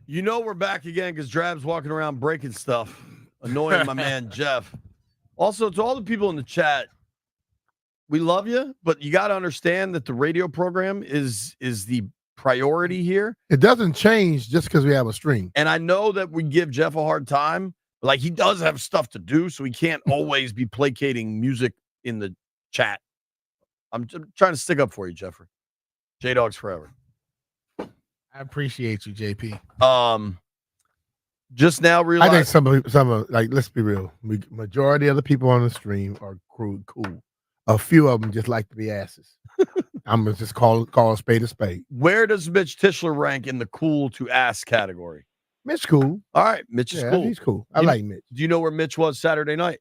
You know we're back again because Drab's walking around breaking stuff, annoying my man Jeff. Also, to all the people in the chat, we love you, but you got to understand that the radio program is the priority here. It doesn't change just because we have a stream. And I know that we give Jeff a hard time. Like, he does have stuff to do, so he can't always be placating music in the chat. I'm trying to stick up for you, Jeffrey. J-Dogs forever. I appreciate you, JP. Just now realized. I think some like, let's be real. Majority of the people on the stream are cool. A few of them just like to be asses. I'm gonna just call a spade a spade. Where does Mitch Tishler rank in the cool to ass category? Mitch cool. All right, Mitch is cool. He's cool. I like Mitch. Do you know where Mitch was Saturday night?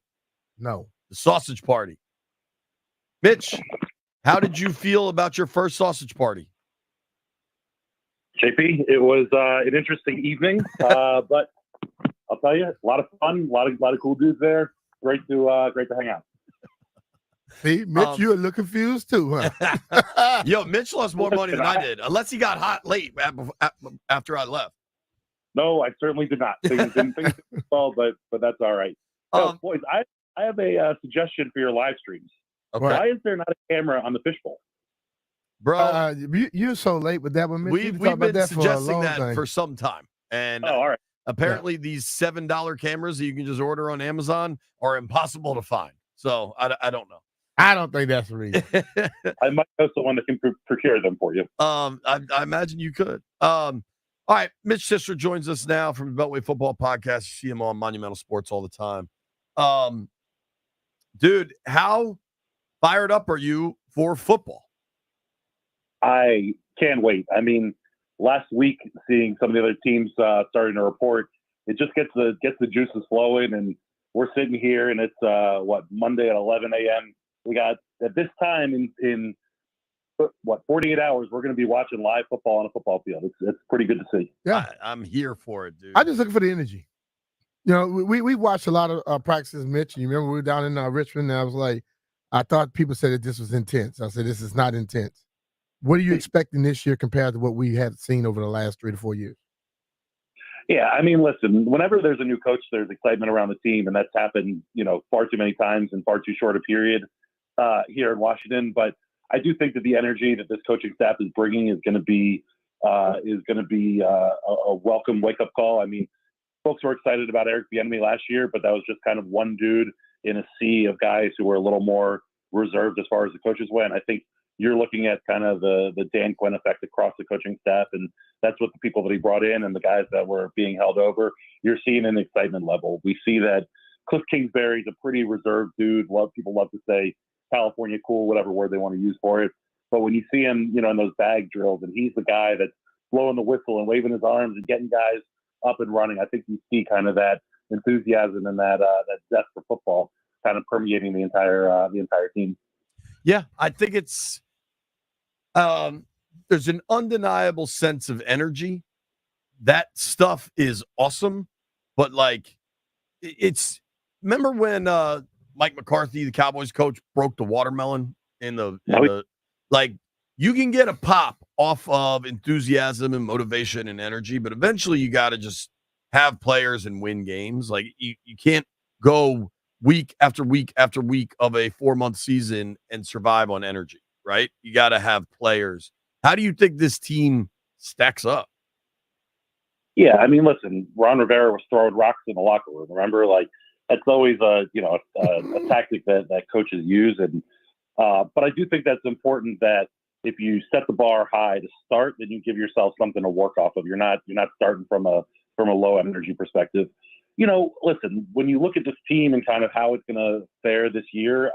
No. The sausage party. Mitch, how did you feel about your first sausage party? JP, it was an interesting evening, but I'll tell you, a lot of fun, a lot of cool dudes there. Great to hang out. See, Mitch, you're a little confused too, huh? Yo, Mitch lost more money than I did, unless he got hot late after I left. No, I certainly did not. Things didn't well, but that's all right. So, boys, I have a suggestion for your live streams. Okay. Why is there not a camera on the fishbowl? Bro, you're so late with that one, Mitch. We've been suggesting that for some time. And all right. Apparently these $7 cameras that you can just order on Amazon are impossible to find. So I don't know. I don't think that's the reason. I might know someone that can procure them for you. I imagine you could. All right, Mitch Tishler joins us now from the Beltway Football Podcast. You see him on Monumental Sports all the time. Dude, how fired up are you for football? I can't wait. I mean, last week seeing some of the other teams starting to report, it just gets the juices flowing, and we're sitting here, and it's Monday at 11 a.m. We got at this time in 48 hours, we're going to be watching live football on a football field. It's pretty good to see. Yeah, I'm here for it, dude. I'm just looking for the energy. You know, we watched a lot of practices, Mitch. You remember we were down in Richmond, and I was like, I thought people said that this was intense. I said, this is not intense. What are you expecting this year compared to what we have seen over the last 3 to 4 years? Yeah, I mean, listen, whenever there's a new coach, there's excitement around the team, and that's happened, far too many times in far too short a period here in Washington. But I do think that the energy that this coaching staff is bringing is going to be a welcome wake-up call. I mean, folks were excited about Eric Bieniemy last year, but that was just kind of one dude in a sea of guys who were a little more reserved as far as the coaches went. I think you're looking at kind of the Dan Quinn effect across the coaching staff, and that's what the people that he brought in and the guys that were being held over, you're seeing an excitement level. We see that Cliff Kingsbury's a pretty reserved dude. People love to say California cool, whatever word they want to use for it. But when you see him, in those bag drills, and he's the guy that's blowing the whistle and waving his arms and getting guys up and running, I think you see kind of that enthusiasm and that zest for football kind of permeating the entire team. Yeah, I think it's there's an undeniable sense of energy. That stuff is awesome, but it's remember when Mike McCarthy, the Cowboys coach, broke the watermelon in the you can get a pop off of enthusiasm and motivation and energy, but eventually you got to just have players and win games. Like you can't go week after week after week of a 4-month season and survive on energy, right? You got to have players. How do you think this team stacks up? Yeah, I mean, listen, Ron Rivera was throwing rocks in the locker room. Remember, that's always a tactic that coaches use, and but I do think that's important that if you set the bar high to start, then you give yourself something to work off of. You're not starting from a low energy perspective. Listen, when you look at this team and kind of how it's going to fare this year,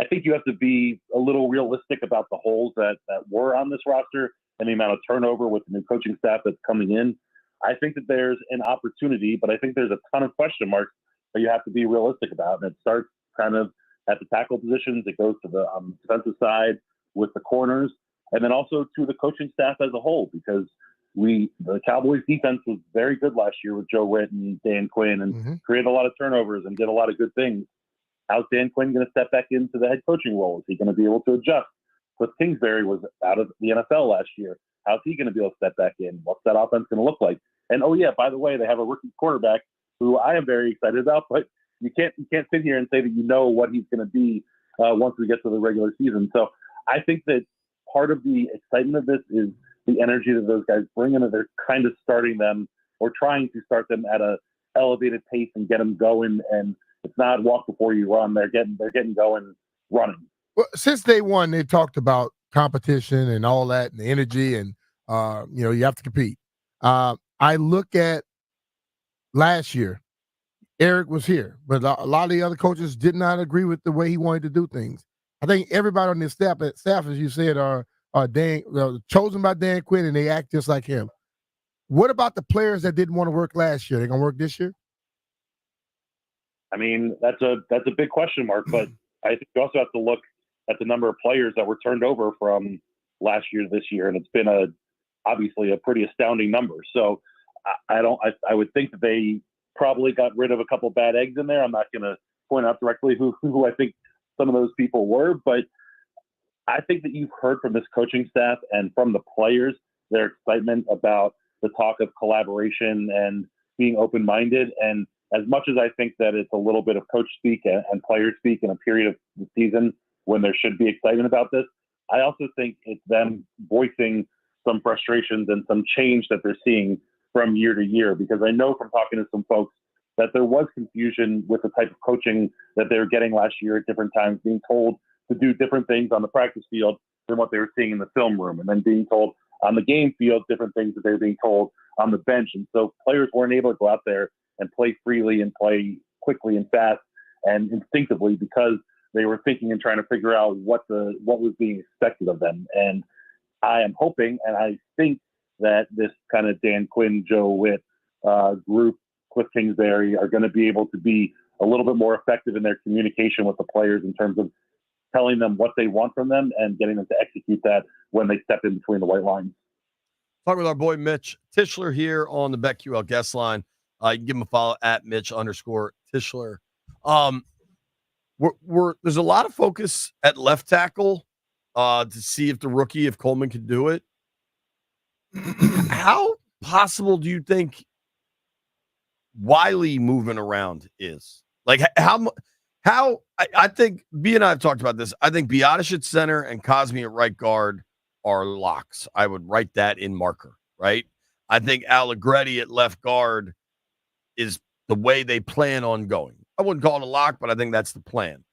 I think you have to be a little realistic about the holes that were on this roster and the amount of turnover with the new coaching staff that's coming in. I think that there's an opportunity, but I think there's a ton of question marks that you have to be realistic about. And it starts kind of at the tackle positions. It goes to the defensive side with the corners, and then also to the coaching staff as a whole, because the Cowboys defense was very good last year with Joe Witt and Dan Quinn and created a lot of turnovers and did a lot of good things. How's Dan Quinn going to step back into the head coaching role? Is he going to be able to adjust? Cliff Kingsbury was out of the NFL last year. How's he going to be able to step back in? What's that offense going to look like? And oh yeah, by the way, they have a rookie quarterback who I am very excited about. But you can't sit here and say that you know what he's going to be once we get to the regular season. So I think that part of the excitement of this is the energy that those guys bring, and that they're kind of starting them or trying to start them at a elevated pace and get them going. And it's not walk before you run. They're getting going running. Well, since day one, they've talked about competition and all that, and the energy, and you have to compete. I look at last year. Eric was here, but a lot of the other coaches did not agree with the way he wanted to do things. I think everybody on this staff, as you said, are chosen by Dan Quinn, and they act just like him. What about the players that didn't want to work last year? They gonna work this year? I mean, that's a big question mark, but I think you also have to look at the number of players that were turned over from last year to this year, and it's been obviously a pretty astounding number. So I would think that they probably got rid of a couple bad eggs in there. I'm not going to point out directly who I think some of those people were, but I think that you've heard from this coaching staff and from the players their excitement about the talk of collaboration and being open-minded. And as much as I think that it's a little bit of coach speak and player speak in a period of the season when there should be excitement about this, I also think it's them voicing some frustrations and some change that they're seeing from year to year, because I know from talking to some folks that there was confusion with the type of coaching that they were getting last year at different times, being told to do different things on the practice field than what they were seeing in the film room, and then being told on the game field different things that they were being told on the bench. And so players weren't able to go out there and play freely and play quickly and fast and instinctively, because they were thinking and trying to figure out what was being expected of them. And I am hoping, and I think, that this kind of Dan Quinn, Joe Witt group, Cliff Kingsbury, are going to be able to be a little bit more effective in their communication with the players in terms of telling them what they want from them and getting them to execute that when they step in between the white lines. Talking with our boy Mitch Tishler here on the BetQL guest line. You can give him a follow at Mitch_Tishler. There's a lot of focus at left tackle to see if the rookie, if Coleman can do it. How possible do you think Wiley moving around is? Like how I think B and I have talked about this. I think Biotish at center and Cosme at right guard are locks. I would write that in marker, right? I think Allegretti at left guard is the way they plan on going. I wouldn't call it a lock, but I think that's the plan.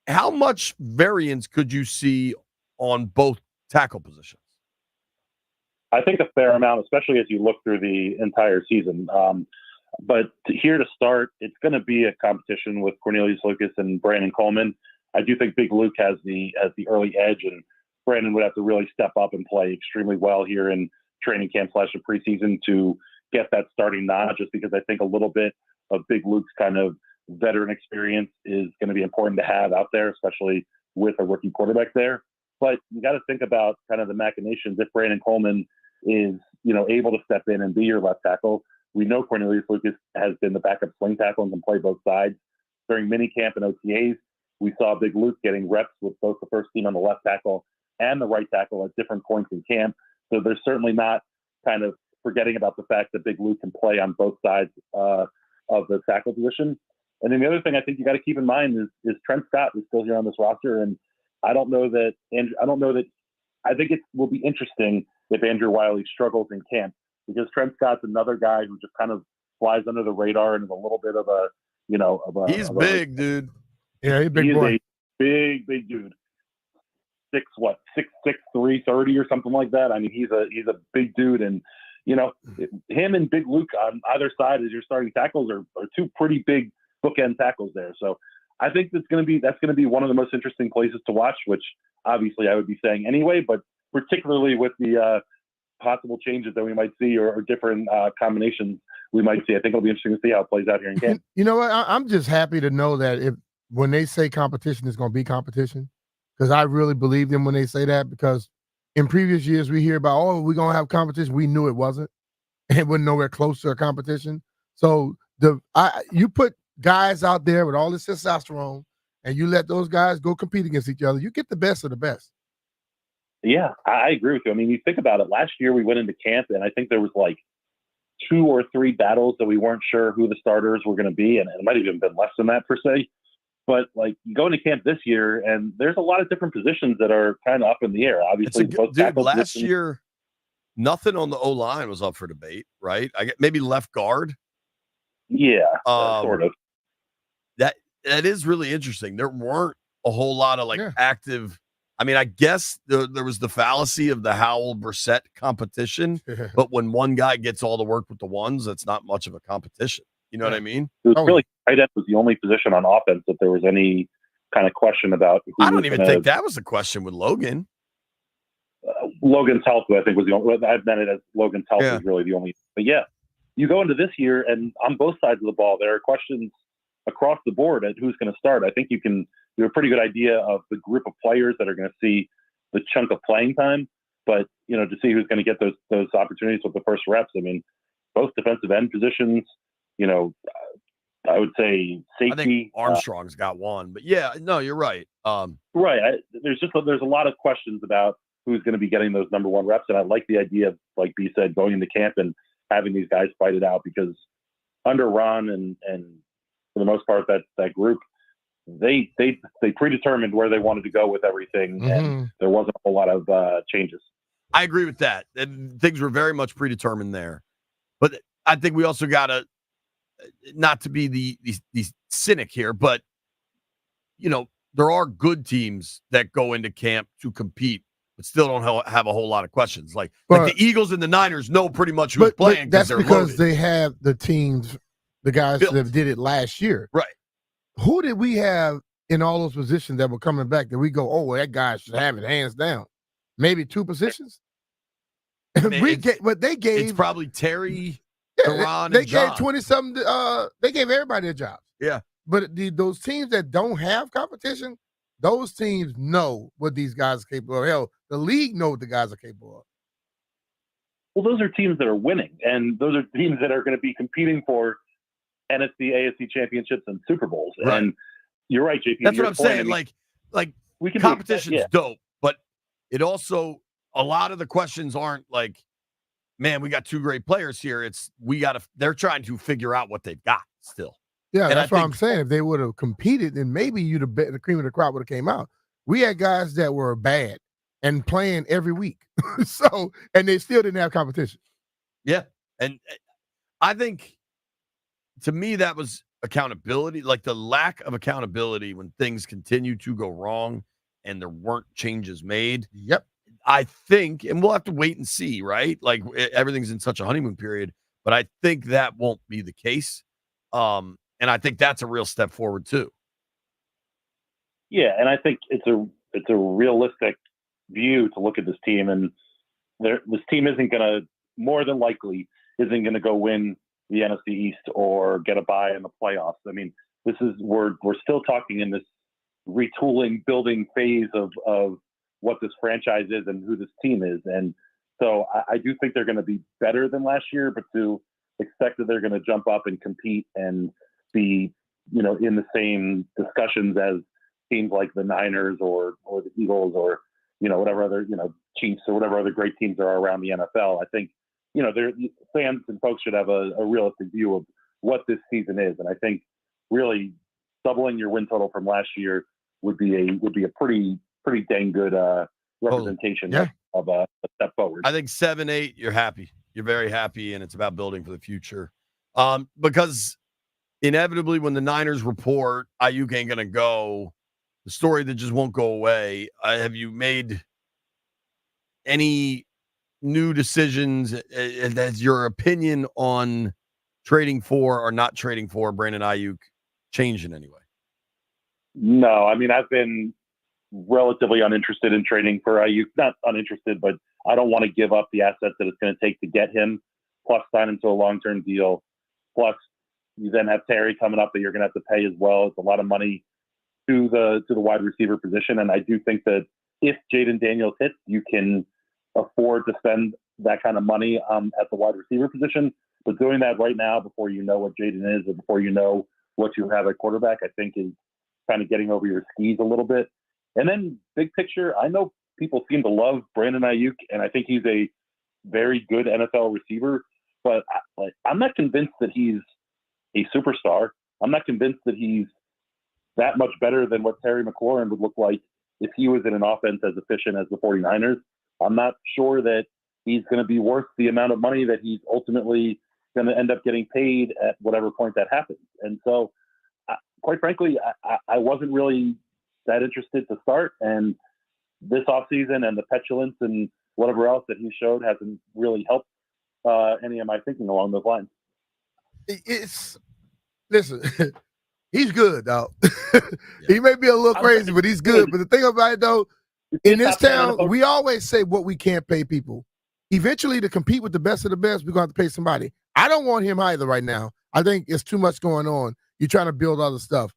How much variance could you see on both tackle positions? I think a fair amount, especially as you look through the entire season. But here to start, it's going to be a competition with Cornelius Lucas and Brandon Coleman. I do think Big Luke has the early edge, and Brandon would have to really step up and play extremely well here in training camp / the preseason to get that starting nod, just because I think a little bit of Big Luke's kind of veteran experience is going to be important to have out there, especially with a rookie quarterback there. But you got to think about kind of the machinations. If Brandon Coleman is, able to step in and be your left tackle, we know Cornelius Lucas has been the backup swing tackle and can play both sides. During minicamp and OTAs, we saw Big Luke getting reps with both the first team on the left tackle and the right tackle at different points in camp. So there's certainly not kind of forgetting about the fact that Big Luke can play on both sides of the tackle position. And then the other thing I think you got to keep in mind is Trent Scott is still here on this roster, and I think it will be interesting if Andrew Wiley struggles in camp, because Trent Scott's another guy who just kind of flies under the radar and is a little bit of a, he's big, dude. Yeah, he's a big boy. A big dude. 6'6", 330 or something like that. I mean, he's a big dude, and him and Big Luke on either side as your starting tackles are two pretty big bookend tackles there. So I think that's going to be one of the most interesting places to watch, which obviously I would be saying anyway, but particularly with the possible changes that we might see or different combinations we might see. I think it'll be interesting to see how it plays out here in camp. You know what? I'm just happy to know that when they say competition, it's going to be competition, because I really believe them when they say that, because in previous years we hear about, we're going to have competition. We knew it wasn't. It wasn't nowhere close to a competition. So you put guys out there with all this testosterone and you let those guys go compete against each other, you get the best of the best. Yeah, I agree with you. I mean, you think about it. Last year we went into camp and I think there was like 2 or 3 battles that we weren't sure who the starters were going to be, and it might have even been less than that per se. But like going to camp this year, and there's a lot of different positions that are kind of up in the air. Obviously, last year, nothing on the O line was up for debate, right? I get maybe left guard. Yeah, sort of. That is really interesting. There weren't a whole lot of active. I mean, I guess there was the fallacy of the Howell-Brissett competition, but when one guy gets all the work with the ones, that's not much of a competition. You know what I mean? It was really tight end was the only position on offense that there was any kind of question about. I don't even think that was the question with Logan. Logan's health, I think, was the only. I've meant it as Logan's health was really the only. But yeah, you go into this year, and on both sides of the ball, there are questions across the board at who's going to start. I think you have a pretty good idea of the group of players that are going to see the chunk of playing time. But to see who's going to get those opportunities with the first reps. I mean, both defensive end positions. I would say safety. I think Armstrong's got one, but yeah, no, you're right. Right. There's a lot of questions about who's going to be getting those number one reps, and I like the idea of, like B said, going into camp and having these guys fight it out, because under Ron and for the most part that group, they predetermined where they wanted to go with everything, and there wasn't a whole lot of changes. I agree with that. And things were very much predetermined there, but I think we also got to. Not to be the cynic here, but there are good teams that go into camp to compete, but still don't have a whole lot of questions. Like the Eagles and the Niners know pretty much who's playing. That's they're because loaded. they have the teams, the guys that did it last year. Right. Who did we have in all those positions that were coming back that we go, oh, that guy should have it hands down? Maybe 2 positions. I mean, but they gave. It's probably Terry. Yeah, they gave 20-something. They gave everybody a job. Yeah, but those teams that don't have competition, those teams know what these guys are capable of. Hell, the league knows what the guys are capable of. Well, those are teams that are winning, and those are teams that are going to be competing for NFC, AFC championships, and Super Bowls. Right. And you're right, JP. That's what I'm saying. Like we can competition's dope, but it also a lot of the questions aren't like, man, we got 2 great players here. They're trying to figure out what they've got still. Yeah, and that's what I'm saying. If they would have competed, then maybe you'd have bet the cream of the crop would have came out. We had guys that were bad and playing every week. And they still didn't have competition. Yeah. And I think to me, that was accountability, like the lack of accountability when things continue to go wrong and there weren't changes made. Yep. I think, and we'll have to wait and see, right? Like everything's in such a honeymoon period, but I think that won't be the case. And I think that's a real step forward too. Yeah, and I think it's a realistic view to look at this team, and this team isn't going to, more than likely, isn't going to go win the NFC East or get a bye in the playoffs. I mean, we're still talking in this retooling, building phase of what this franchise is and who this team is. And so I do think they're going to be better than last year, but to expect that they're going to jump up and compete and be, in the same discussions as teams like the Niners or the Eagles or, whatever other, Chiefs or whatever other great teams there are around the NFL. I think, fans and folks should have a realistic view of what this season is. And I think really doubling your win total from last year would be a pretty dang good representation of a step forward. I think 7-8, you're happy. You're very happy, and it's about building for the future. Because inevitably when the Niners report Ayuk ain't going to go, the story that just won't go away, have you made any new decisions? Has your opinion on trading for or not trading for Brandon Ayuk changed in any way? No, I mean, I've been relatively uninterested in trading for Ayuk. Not uninterested, but I don't want to give up the assets that it's going to take to get him, plus sign him to a long-term deal. Plus, you then have Terry coming up that you're going to have to pay as well. It's a lot of money to the wide receiver position, and I do think that if Jaden Daniels hits, you can afford to spend that kind of money at the wide receiver position. But doing that right now, before you know what Jaden is, or before you know what you have at quarterback, I think is kind of getting over your skis a little bit. And then big picture, I know people seem to love Brandon Ayuk, and I think he's a very good NFL receiver. But Like, I'm not convinced that he's a superstar. I'm not convinced that he's that much better than what Terry McLaurin would look like if he was in an offense as efficient as the 49ers. I'm not sure that he's going to be worth the amount of money that he's ultimately going to end up getting paid at whatever point that happens. And so, quite frankly, I wasn't really that interested to start. And this offseason and the petulance and whatever else that he showed hasn't really helped any of my thinking along those lines. Listen, he's good, though. He may be a little crazy, but he's good. But the thing about it, though, in this town, we always say what we can't pay people. Eventually, to compete with the best of the best, we're going to have to pay somebody. I don't want him either right now. I think it's too much going on. You're trying to build other stuff.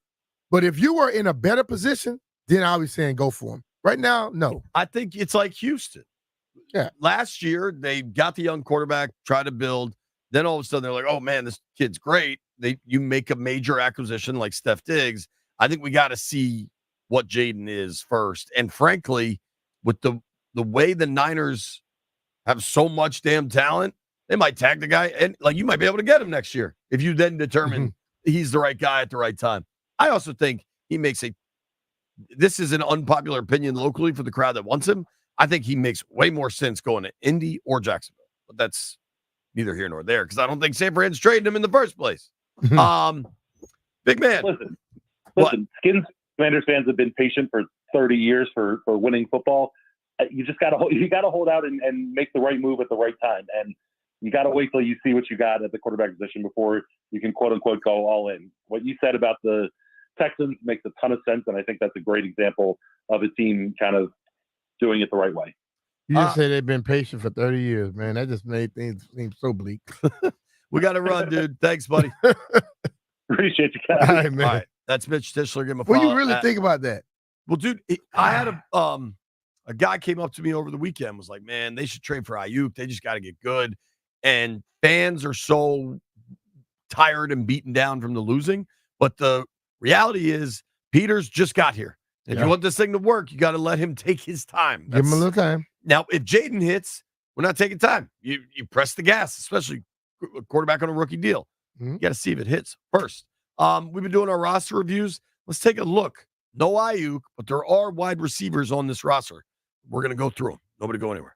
But if you were in a better position, then I'll be saying go for him. Right now, no. I think it's like Houston. Yeah. Last year, they got the young quarterback, tried to build. Then all of a sudden, they're like, oh, man, this kid's great. You make a major acquisition like Steph Diggs. I think we got to see what Jaden is first. And frankly, with the way the Niners have so much damn talent, they might tag the guy. And like, you might be able to get him next year if you then determine he's the right guy at the right time. I also think he makes this is an unpopular opinion locally for the crowd that wants him. I think he makes way more sense going to Indy or Jacksonville. But that's neither here nor there because I don't think San Fran's trading him in the first place. Big man. Listen, Skins Commanders fans have been patient for 30 years for winning football. You just gotta hold out and make the right move at the right time. And you gotta wait till you see what you got at the quarterback position before you can quote unquote go all in. What you said about the Texans makes a ton of sense, and I think that's a great example of a team kind of doing it the right way. You just say they've been patient for 30 years, man. That just made things seem so bleak. We got to run, dude. Thanks, buddy. Appreciate you, guys. All right, man. All right. That's Mitch Tishler. Give him a What do follow. you really think about that? Well, dude, I had a guy came up to me over the weekend, was like, man, they should trade for Ayuk. They just got to get good. And fans are so tired and beaten down from the losing. But the reality is Peters just got here. If you want this thing to work, you got to let him take his time. Give him a little time. Now, if Jaden hits, we're not taking time. You press the gas, especially a quarterback on a rookie deal. You got to see if it hits first. We've been doing our roster reviews. Let's take a look. No Ayuk, but there are wide receivers on this roster. We're going to go through them. Nobody go anywhere.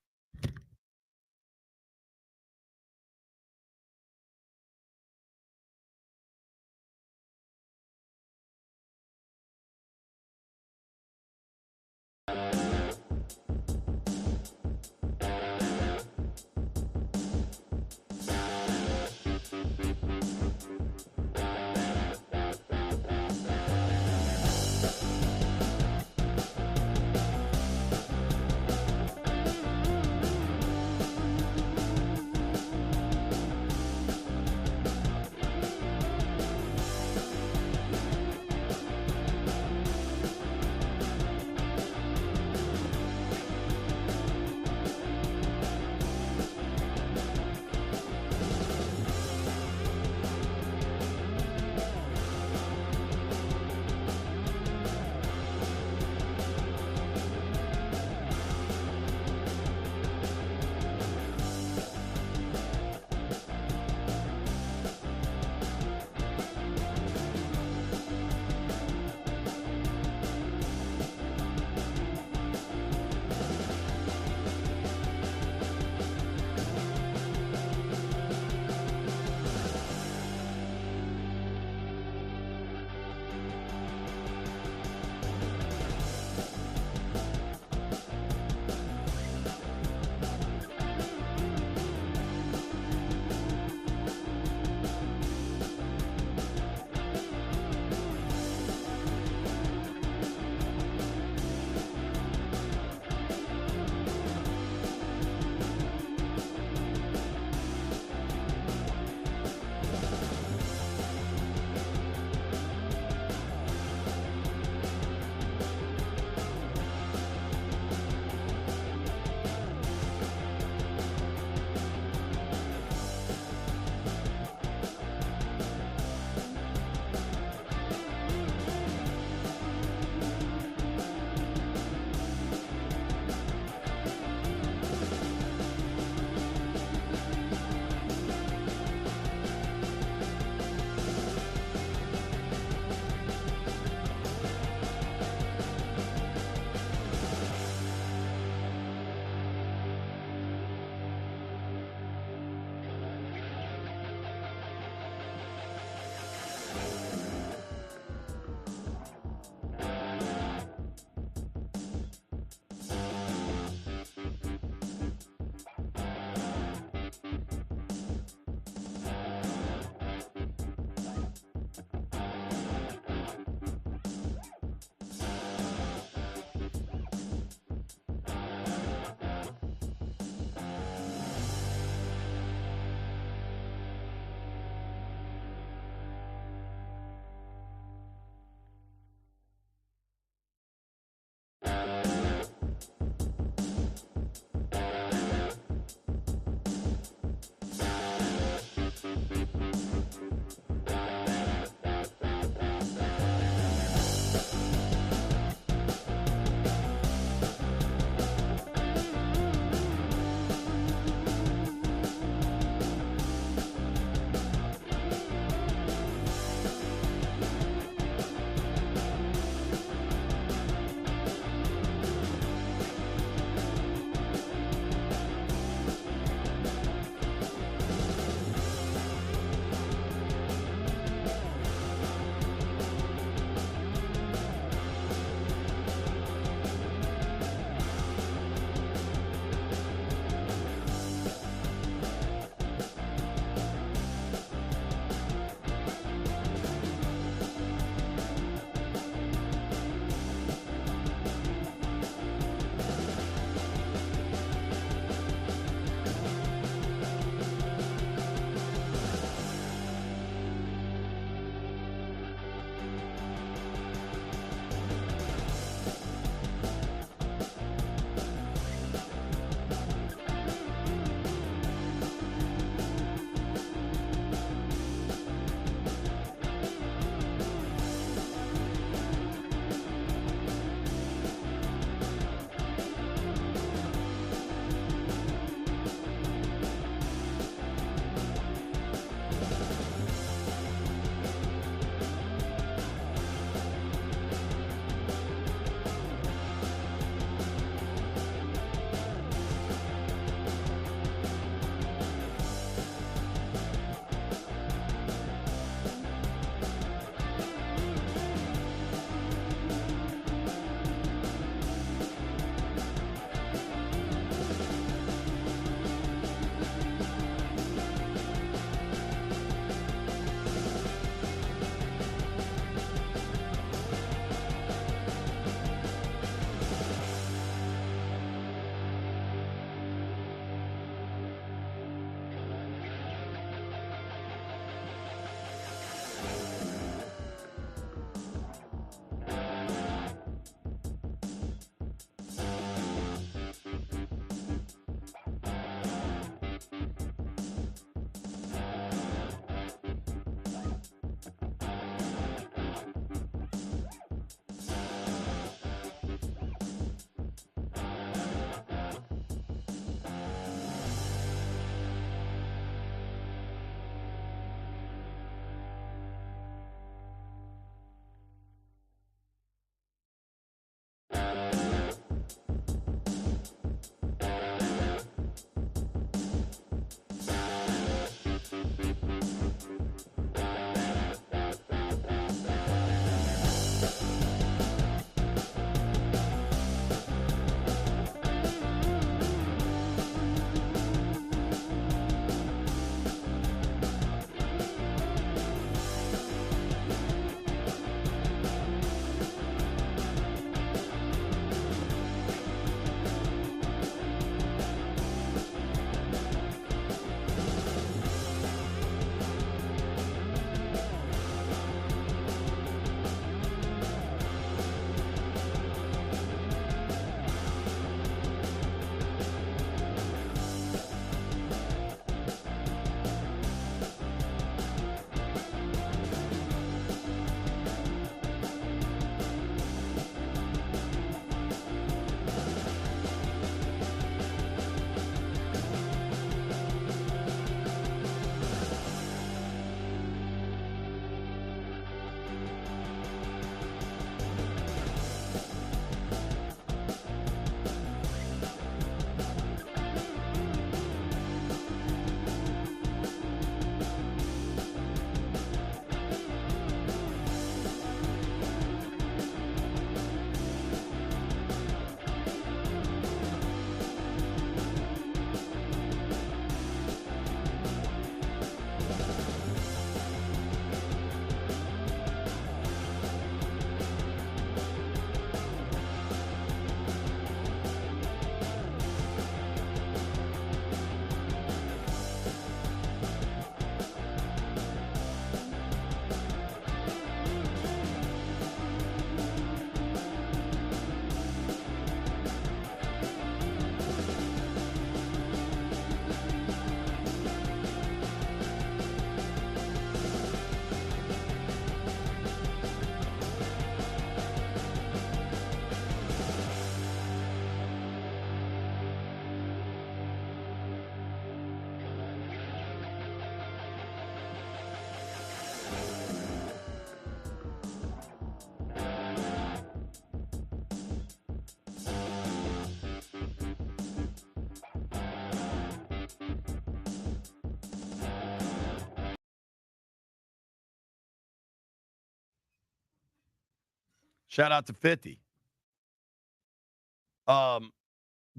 Shout out to 50.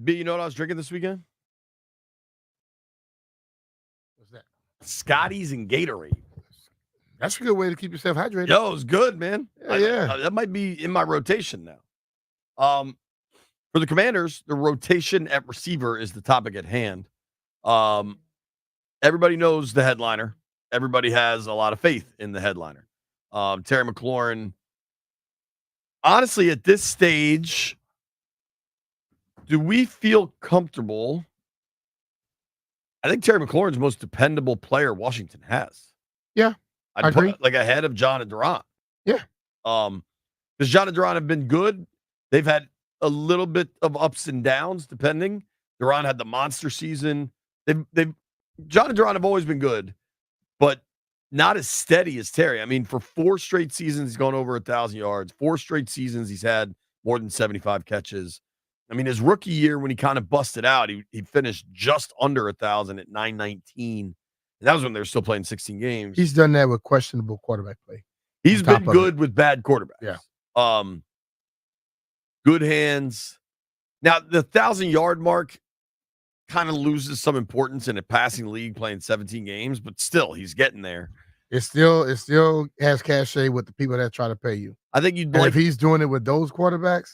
B, you know what I was drinking this weekend? What's that? Scotties and Gatorade. That's a good way to keep yourself hydrated. Yo, it's good, man. Yeah. That might be in my rotation now. For the Commanders, the rotation at receiver is the topic at hand. Everybody knows the headliner. Everybody has a lot of faith in the headliner. Terry McLaurin. Honestly, at this stage, do we feel comfortable? I think Terry McLaurin's the most dependable player Washington has. Yeah, I'd agree. put like ahead of John and Durant. Yeah. Because John and Durant have been good. They've had a little bit of ups and downs, depending. Durant had the monster season. John and Durant have always been good, but not as steady as Terry. I mean, for 4 straight seasons, he's gone over 1,000 yards. 4 straight seasons, he's had more than 75 catches. I mean, his rookie year, when he kind of busted out, he finished just under 1,000 at 919. And that was when they were still playing 16 games. He's done that with questionable quarterback play. He's been good with bad quarterbacks. Yeah. Good hands. Now, the 1,000-yard mark kind of loses some importance in a passing league playing 17 games, but still, he's getting there. It still has cachet with the people that try to pay you. I think you'd if he's doing it with those quarterbacks,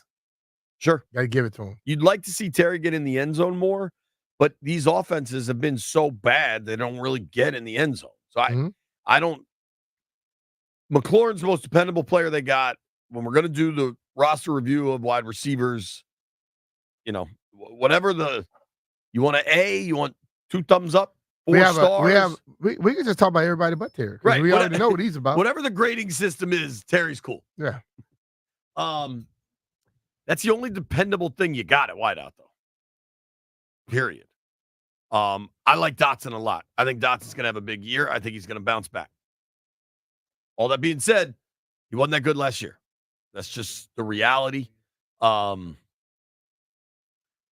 sure, gotta give it to him. You'd like to see Terry get in the end zone more, but these offenses have been so bad they don't really get in the end zone. So I don't. McLaurin's the most dependable player they got. When we're going to do the roster review of wide receivers, whatever you want you want 2 thumbs up, 4 stars. We can just talk about everybody but Terry. Right. We already know what he's about. Whatever the grading system is, Terry's cool. Yeah. That's the only dependable thing you got at wideout, though. Period. I like Dotson a lot. I think Dotson's going to have a big year. I think he's going to bounce back. All that being said, he wasn't that good last year. That's just the reality. The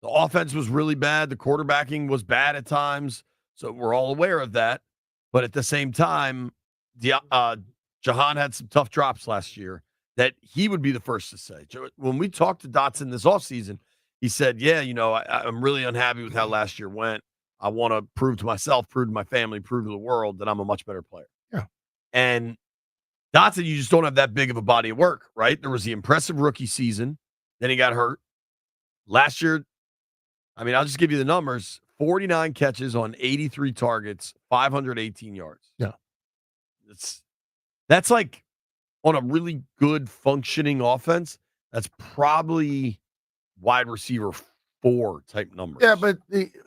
offense was really bad. The quarterbacking was bad at times. So we're all aware of that. But at the same time, Jahan had some tough drops last year that he would be the first to say. When we talked to Dotson this offseason, he said, I'm really unhappy with how last year went. I want to prove to myself, prove to my family, prove to the world that I'm a much better player. Yeah. And Dotson, you just don't have that big of a body of work, right? There was the impressive rookie season. Then he got hurt. Last year, I'll just give you the numbers. 49 catches on 83 targets, 518 yards. Yeah. That's like on a really good functioning offense. That's probably wide receiver 4 type numbers. Yeah, but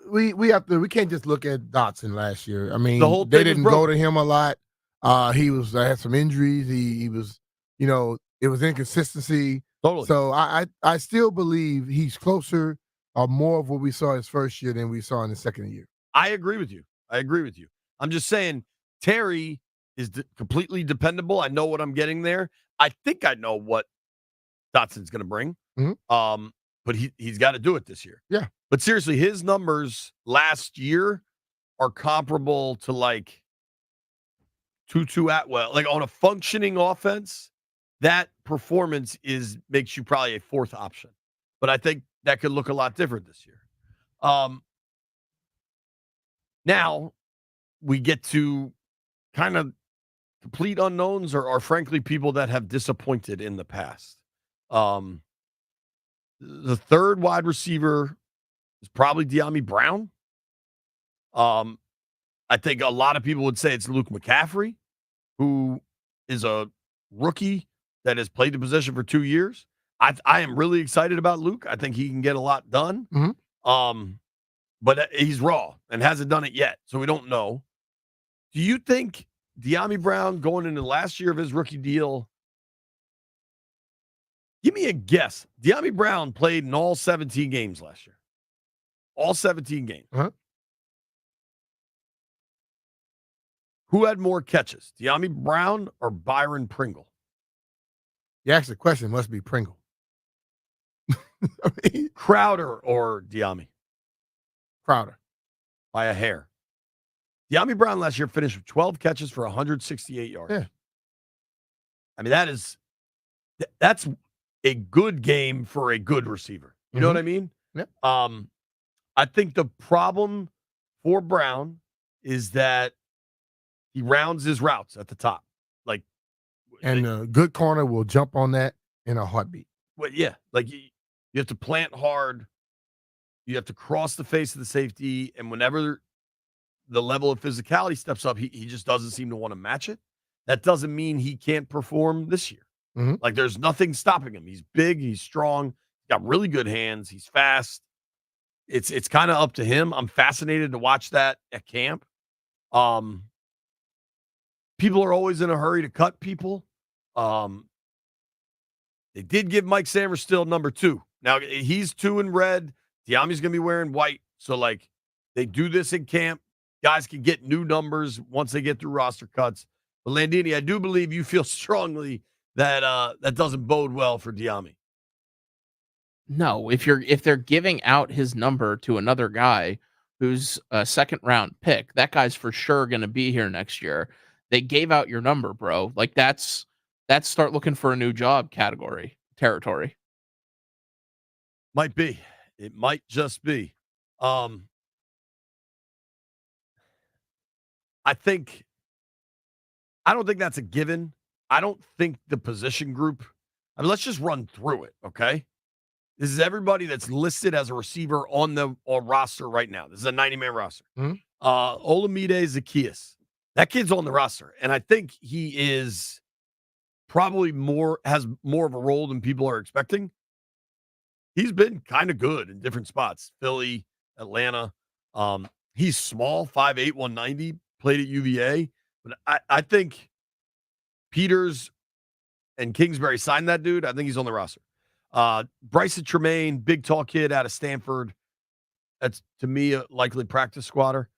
we can't just look at Dotson last year. I mean, they didn't go to him a lot. He had some injuries. He was, it was inconsistency. Totally. So I still believe he's closer or more of what we saw his first year than we saw in the second year. I agree with you. I'm just saying Terry is completely dependable. I know what I'm getting there. I think I know what Dotson's going to bring. Mm-hmm. But he's got to do it this year. Yeah. But seriously, his numbers last year are comparable to like Tutu Atwell. Like on a functioning offense, that performance makes you probably a 4th option. But I think that could look a lot different this year. Now we get to kind of complete unknowns or frankly people that have disappointed in the past. The 3rd wide receiver is probably De'Ami Brown. I think a lot of people would say it's Luke McCaffrey, who is a rookie that has played the position for 2 years. I am really excited about Luke. I think he can get a lot done. Mm-hmm. But he's raw and hasn't done it yet, so we don't know. Do you think De'Ami Brown going into the last year of his rookie deal? Give me a guess. De'Ami Brown played in all 17 games last year. All 17 games. Uh-huh. Who had more catches, De'Ami Brown or Byron Pringle? You asked the question, must be Pringle. Crowder or De'Ami? Crowder. By a hair. De'Ami Brown last year finished with 12 catches for 168 yards. Yeah. I mean, that's a good game for a good receiver. You know what I mean? Yep. I think the problem for Brown is that he rounds his routes at the top. Like, And a good corner will jump on that in a heartbeat. well, yeah, like you have to plant hard. You have to cross the face of the safety, and whenever the level of physicality steps up, he just doesn't seem to want to match it. That doesn't mean he can't perform this year. Like, there's nothing stopping him. He's big, he's strong, got really good hands, he's fast. It's kind of up to him. I'm fascinated to watch that at camp. People are always in a hurry to cut people. They did give Mike Sanders still number 2. Now he's 2 in red. Diami's going to be wearing white. So, like, they do this in camp. Guys can get new numbers once they get through roster cuts. But Landini, I do believe you feel strongly that that doesn't bode well for Diami. No, if they're giving out his number to another guy who's a second round pick, that guy's for sure going to be here next year. They gave out your number, bro. Like, that's start looking for a new job territory. Might be. It might just be. I don't think that's a given. I don't think the position group. I mean, let's just run through it, okay? This is everybody that's listed as a receiver on the roster right now. This is a 90-man roster. Olamide Zaccheaus. That kid's on the roster, and I think he is probably has more of a role than people are expecting. He's been kind of good in different spots. Philly, Atlanta. He's small, 5'8", 190, played at UVA. But I think Peters and Kingsbury signed that dude. I think he's on the roster. Bryson Tremaine, big tall kid out of Stanford. That's, to me, a likely practice squatter.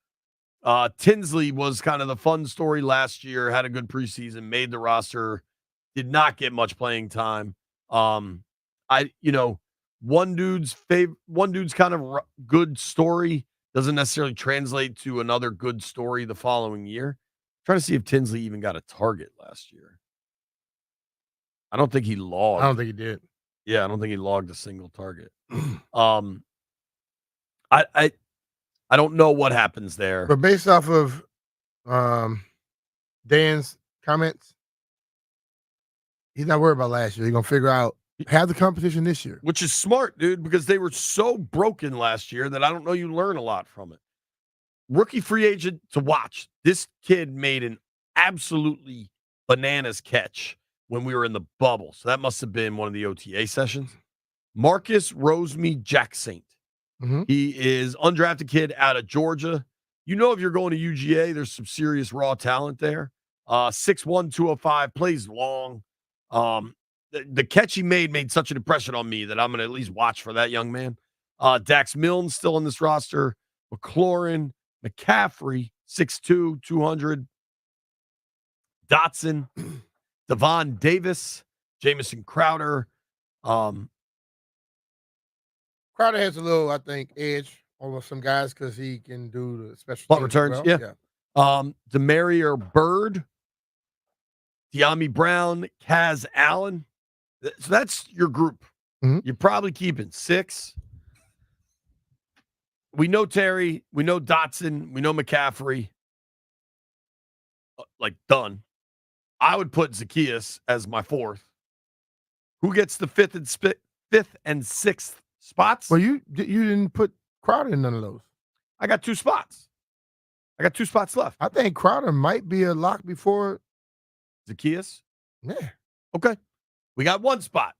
Tinsley was kind of the fun story last year, had a good preseason, made the roster, did not get much playing time. One dude's kind of good story doesn't necessarily translate to another good story the following year. Trying to see if Tinsley even got a target last year. I don't think he logged. I don't think he did. Yeah, I don't think he logged a single target. I don't know what happens there. But based off of Dan's comments, he's not worried about last year. He's gonna figure out have the competition this year, which is smart, dude, because they were so broken last year that I don't know you learn a lot from it. Rookie free agent to watch. This kid made an absolutely bananas catch when we were in the bubble. So that must have been one of the OTA sessions. Marcus Roseme Jacksaint. He is undrafted kid out of Georgia. You know, if you're going to UGA, there's some serious raw talent there. 6'1", 205, plays long. The catch he made such an impression on me that I'm going to at least watch for that young man. Dax Milne still on this roster. McLaurin, McCaffrey, 6'2", 200. Dotson, Devon Davis, Jamison Crowder. Crowder has a little, I think, edge over some guys because he can do the special punt returns. Well. Yeah. Demarier Bird, Diami Brown, Kaz Allen. So that's your group. You're probably keeping 6. We know Terry. We know Dotson. We know McCaffrey. Done. I would put Zaccheaus as my 4th. Who gets the 5th and 6th spots? Well, you didn't put Crowder in none of those. I got 2 spots. I got 2 spots left. I think Crowder might be a lock before Zaccheaus. Yeah. Okay. We got 1 spot.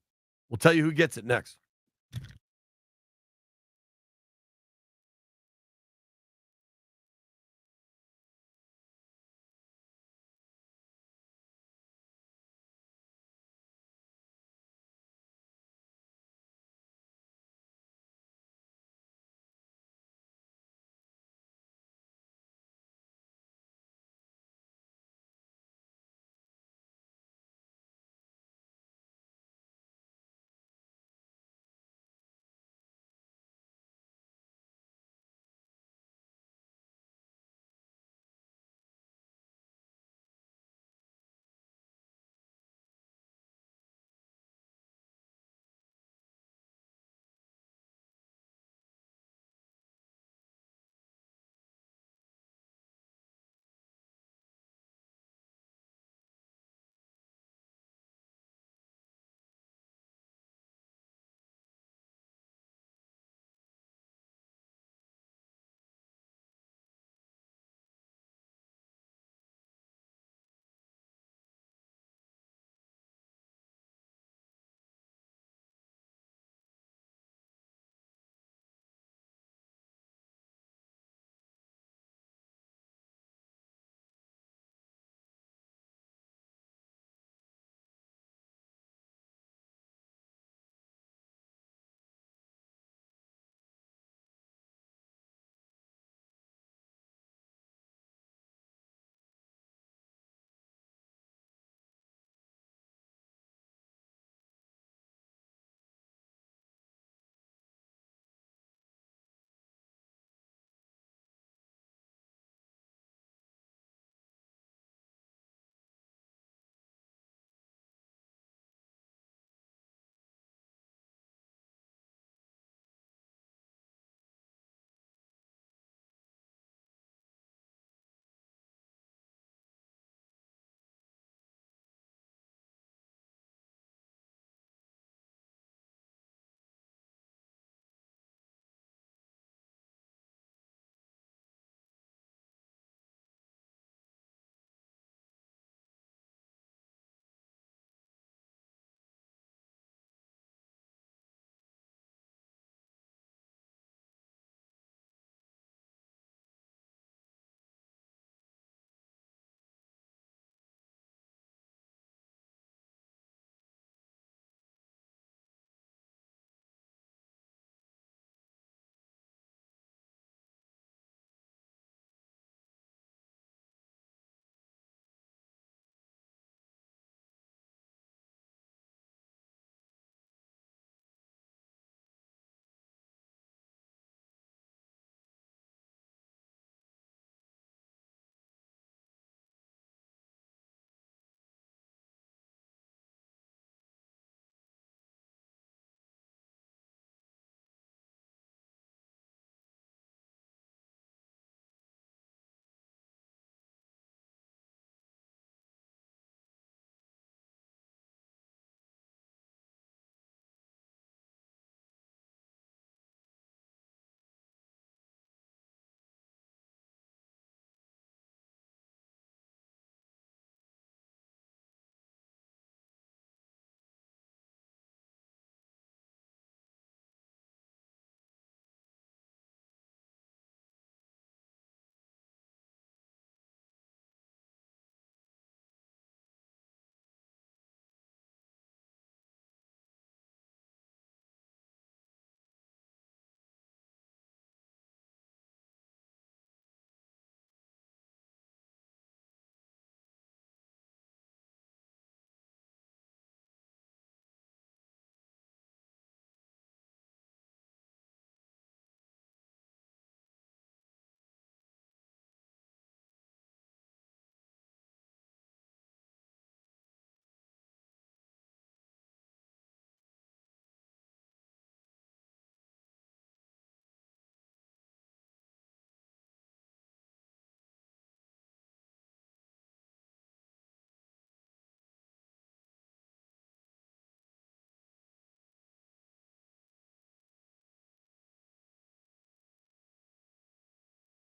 We'll tell you who gets it next.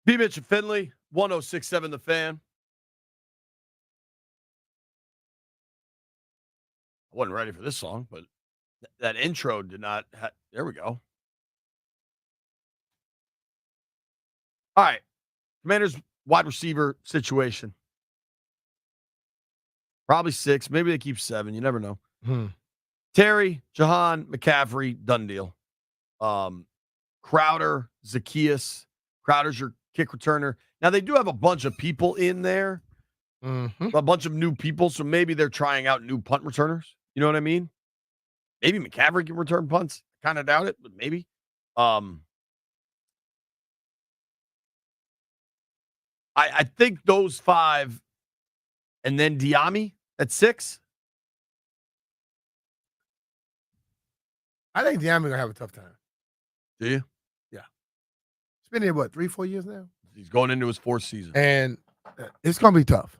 B. Mitch and Finley, 106.7 The Fan. I wasn't ready for this song, but that intro did not. There we go. All right. Commanders wide receiver situation. Probably 6. Maybe they keep 7. You never know. Terry, Jahan, McCaffrey, done deal. Crowder, Zacchaeus. Crowder's your kick returner. Now, they do have a bunch of people in there, a bunch of new people, so maybe they're trying out new punt returners. You know what I mean? Maybe McCaffrey can return punts. Kind of doubt it, but maybe. I think those 5, and then Diami at 6. I think Diami going to have a tough time. Do you? Yeah. He's been here, 3-4 years now? He's going into his 4th season. And it's going to be tough.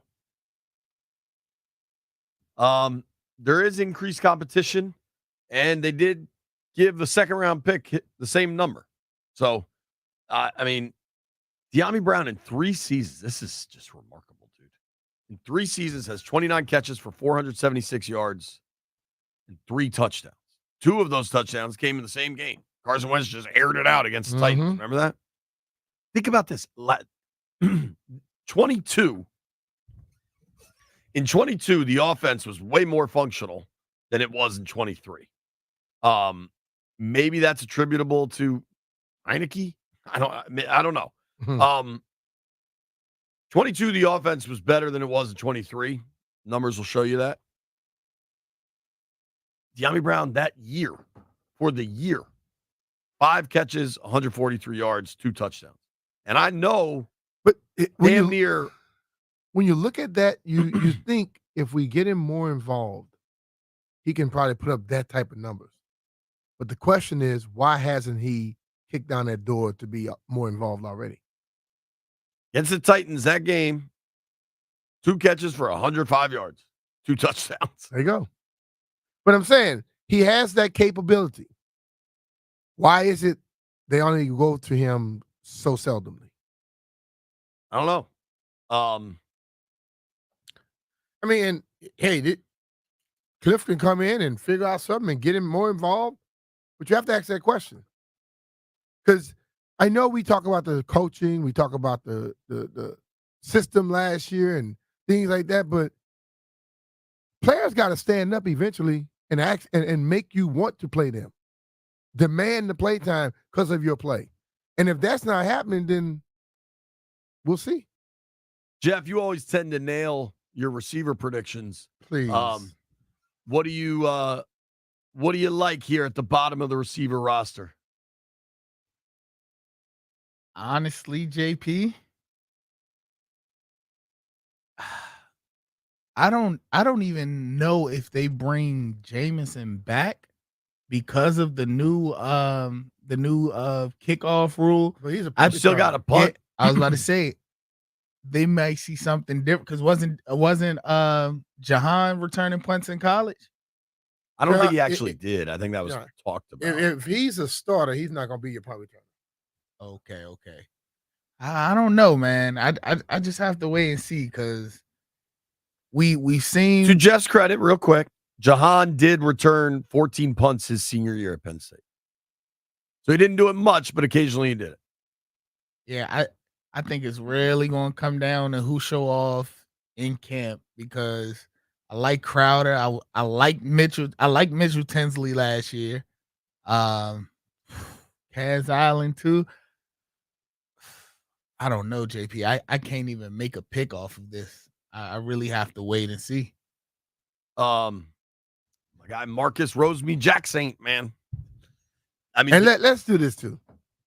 There is increased competition, and they did give the second-round pick the same number. So, Diami Brown in 3 seasons, this is just remarkable, dude. In 3 seasons, has 29 catches for 476 yards and 3 touchdowns. 2 of those touchdowns came in the same game. Carson Wentz just aired it out against the Titans. Remember that? Think about this. 22. In 22, the offense was way more functional than it was in 23. Maybe that's attributable to Heineke. I don't know. 22, the offense was better than it was in 23. Numbers will show you that. Diami Brown that year, for the year, 5 catches, 143 yards, 2 touchdowns. And I know, but damn near. When you look at that, you think if we get him more involved, he can probably put up that type of numbers. But the question is, why hasn't he kicked down that door to be more involved already? Against the Titans, that game, 2 catches for 105 yards, 2 touchdowns. There you go. But I'm saying he has that capability. Why is it they only go to him so seldomly? I don't know. Hey, Cliff can come in and figure out something and get him more involved, but you have to ask that question. Because I know we talk about the coaching, we talk about the system last year and things like that, but players got to stand up eventually and act and make you want to play them. Demand the play time because of your play. And if that's not happening, then we'll see. Jeff, you always tend to nail your receiver predictions. Please. What do you like here at the bottom of the receiver roster? Honestly, JP, I don't even know if they bring Jameson back because of the new kickoff rule. But I've still got a punt. I was about to say they might see something different because wasn't Jahan returning punts in college? I don't think he actually did. I think that was talked about. If he's a starter, he's not going to be your punt returner. Okay. I don't know, man. I just have to wait and see because we've seen. To Jeff's credit, real quick, Jahan did return 14 punts his senior year at Penn State. So he didn't do it much, but occasionally he did it. Yeah, I think it's really going to come down to who show off in camp because I like Crowder. I like Mitchell. I like Mitchell Tinsley last year. Kaz Island too. I don't know, JP. I can't even make a pick off of this. I really have to wait and see. My guy Marcus Rosemy Jackson, man. And let's do this too.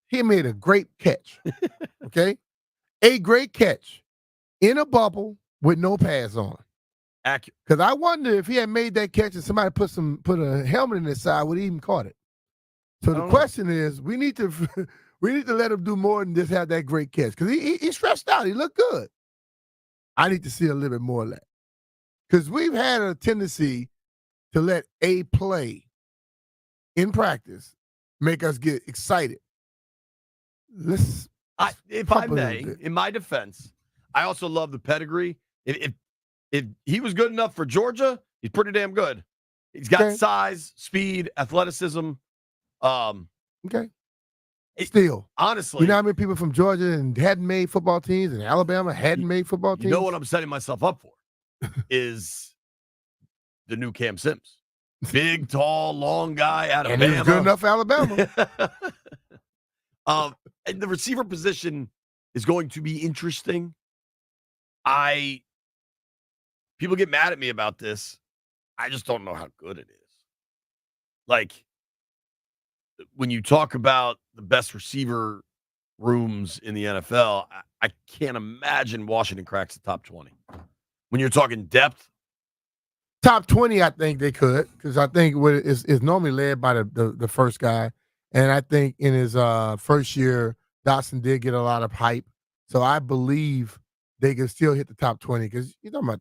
He made a great catch. Okay? A great catch in a bubble with no pads on. Accurate. Because I wonder if he had made that catch and somebody put a helmet in his side, would he even caught it? So the question is, we need to let him do more than just have that great catch. Because he stretched out. He looked good. I need to see a little bit more of that. Because we've had a tendency to let a play in practice make us get excited. If I may, in my defense, I also love the pedigree. If he was good enough for Georgia, he's pretty damn good. He's got size, speed, athleticism. Okay. Still, honestly, you know how many people from Georgia and hadn't made football teams, and Alabama hadn't made football teams? You know what I'm setting myself up for is the new Cam Sims. Big, tall, long guy out of Alabama. And he was good enough for Alabama. And the receiver position is going to be interesting. People get mad at me about this. I just don't know how good it is. Like, when you talk about the best receiver rooms in the NFL, I can't imagine Washington cracks the top 20. When you're talking depth, top 20, I think they could, because I think is normally led by the first guy. And I think in his first year, Dotson did get a lot of hype. So I believe they can still hit the top 20, because you're talking about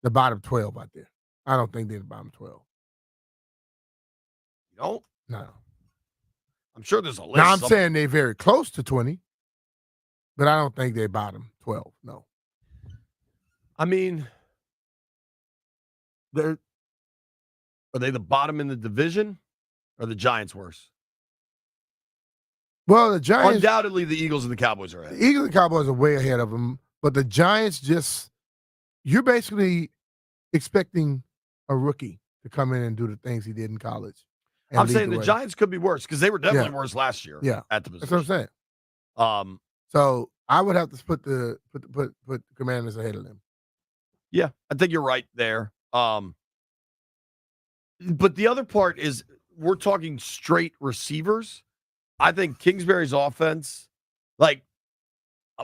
the bottom 12 out there. I don't think they're the bottom 12. You don't? No. I'm sure there's a list. Now, I'm saying they're very close to 20, but I don't think they're bottom 12. No. I mean, are they the bottom in the division, or the Giants worse? Well, the Giants. Undoubtedly, the Eagles and the Cowboys are ahead. The Eagles and Cowboys are way ahead of them, but the Giants you're basically expecting a rookie to come in and do the things he did in college. I'm saying the Giants could be worse, because they were definitely worse last year. Yeah, at the position. That's what I'm saying. So I would have to put the Commanders ahead of them. Yeah, I think you're right there. But the other part is we're talking straight receivers. I think Kingsbury's offense, like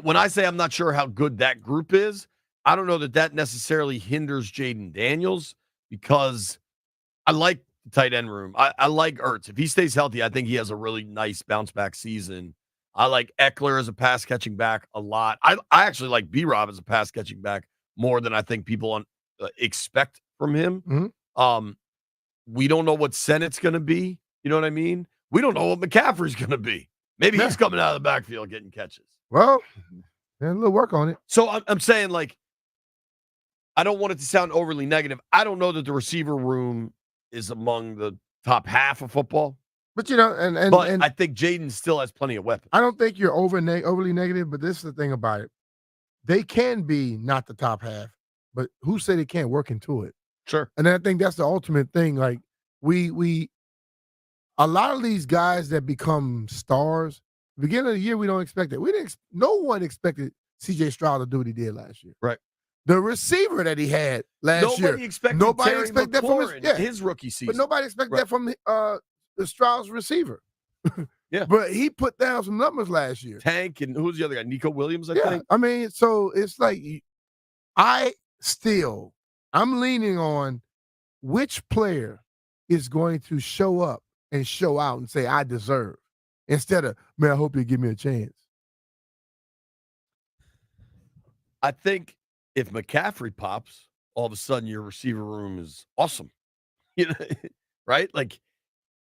when I say I'm not sure how good that group is, I don't know that necessarily hinders Jaden Daniels, because I like the tight end room. I like Ertz. If he stays healthy, I think he has a really nice bounce back season. I like Eckler as a pass catching back a lot. I actually like B-Rob as a pass catching back more than I think people expect from him. Mm-hmm. We don't know what Sennett's going to be. You know what I mean? We don't know what McCaffrey's going to be. Maybe he's coming out of the backfield getting catches. Well, there's a little work on it. So I'm saying, like, I don't want it to sound overly negative. I don't know that the receiver room is among the top half of football. But, you know, but I think Jaden still has plenty of weapons. I don't think you're overly negative, but this is the thing about it. They can be not the top half, but who said they can't work into it? Sure. And I think that's the ultimate thing. Like, a lot of these guys that become stars, beginning of the year, we don't expect it. No one expected C.J. Stroud to do what he did last year. Right. The receiver that he had last year. Nobody expected that from his rookie season. But nobody expected that from the Stroud's receiver. Yeah. But he put down some numbers last year. Tank, and who's the other guy? Nico Williams, I think. I mean, so it's like I'm leaning on which player is going to show up and show out and say, I deserve, instead of, man, I hope you give me a chance. I think if McCaffrey pops, all of a sudden your receiver room is awesome. You know, right? Like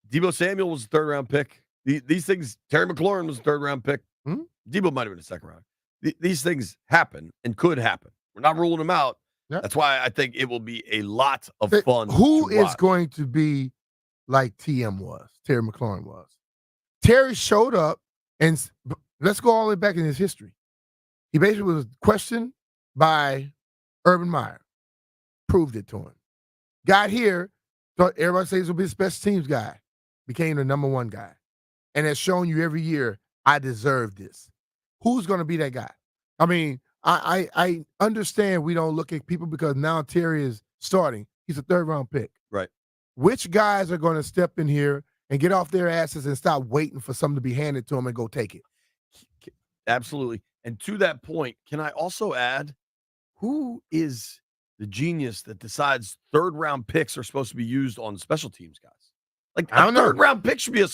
Deebo Samuel was a third-round pick. These things, Terry McLaurin was a third-round pick. Mm-hmm. Deebo might have been a second round. These things happen and could happen. We're not ruling them out. Yep. That's why I think it will be a lot of fun. Who is going to be like Terry McLaurin was? Terry showed up, and let's go all the way back in his history. He basically was questioned by Urban Meyer. Proved it to him. Got here, thought everybody says he'll be the special teams guy. Became the number one guy. And has shown you every year, I deserve this. Who's going to be that guy? I mean, I understand we don't look at people because now Terry is starting. He's a third-round pick. Right. Which guys are going to step in here and get off their asses and stop waiting for something to be handed to them and go take it? Absolutely. And to that point, can I also add, who is the genius that decides third-round picks are supposed to be used on special teams guys? Like, a third-round pick should be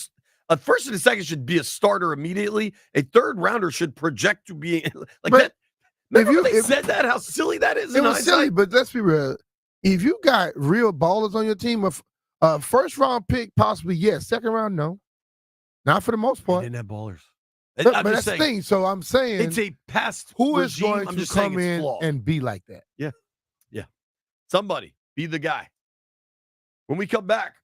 a first and a second should be a starter immediately. A third-rounder should project to be like that. Remember they said that, how silly that is? It was silly, but let's be real. If you got real ballers on your team, a first-round pick, possibly, yes. Second round, no. Not for the most part. They didn't have ballers. But I'm that's just the saying, thing. So I'm saying, it's a past who is regime. going I'm to just saying come it's in flawed. and be like that? Somebody be the guy. When we come back,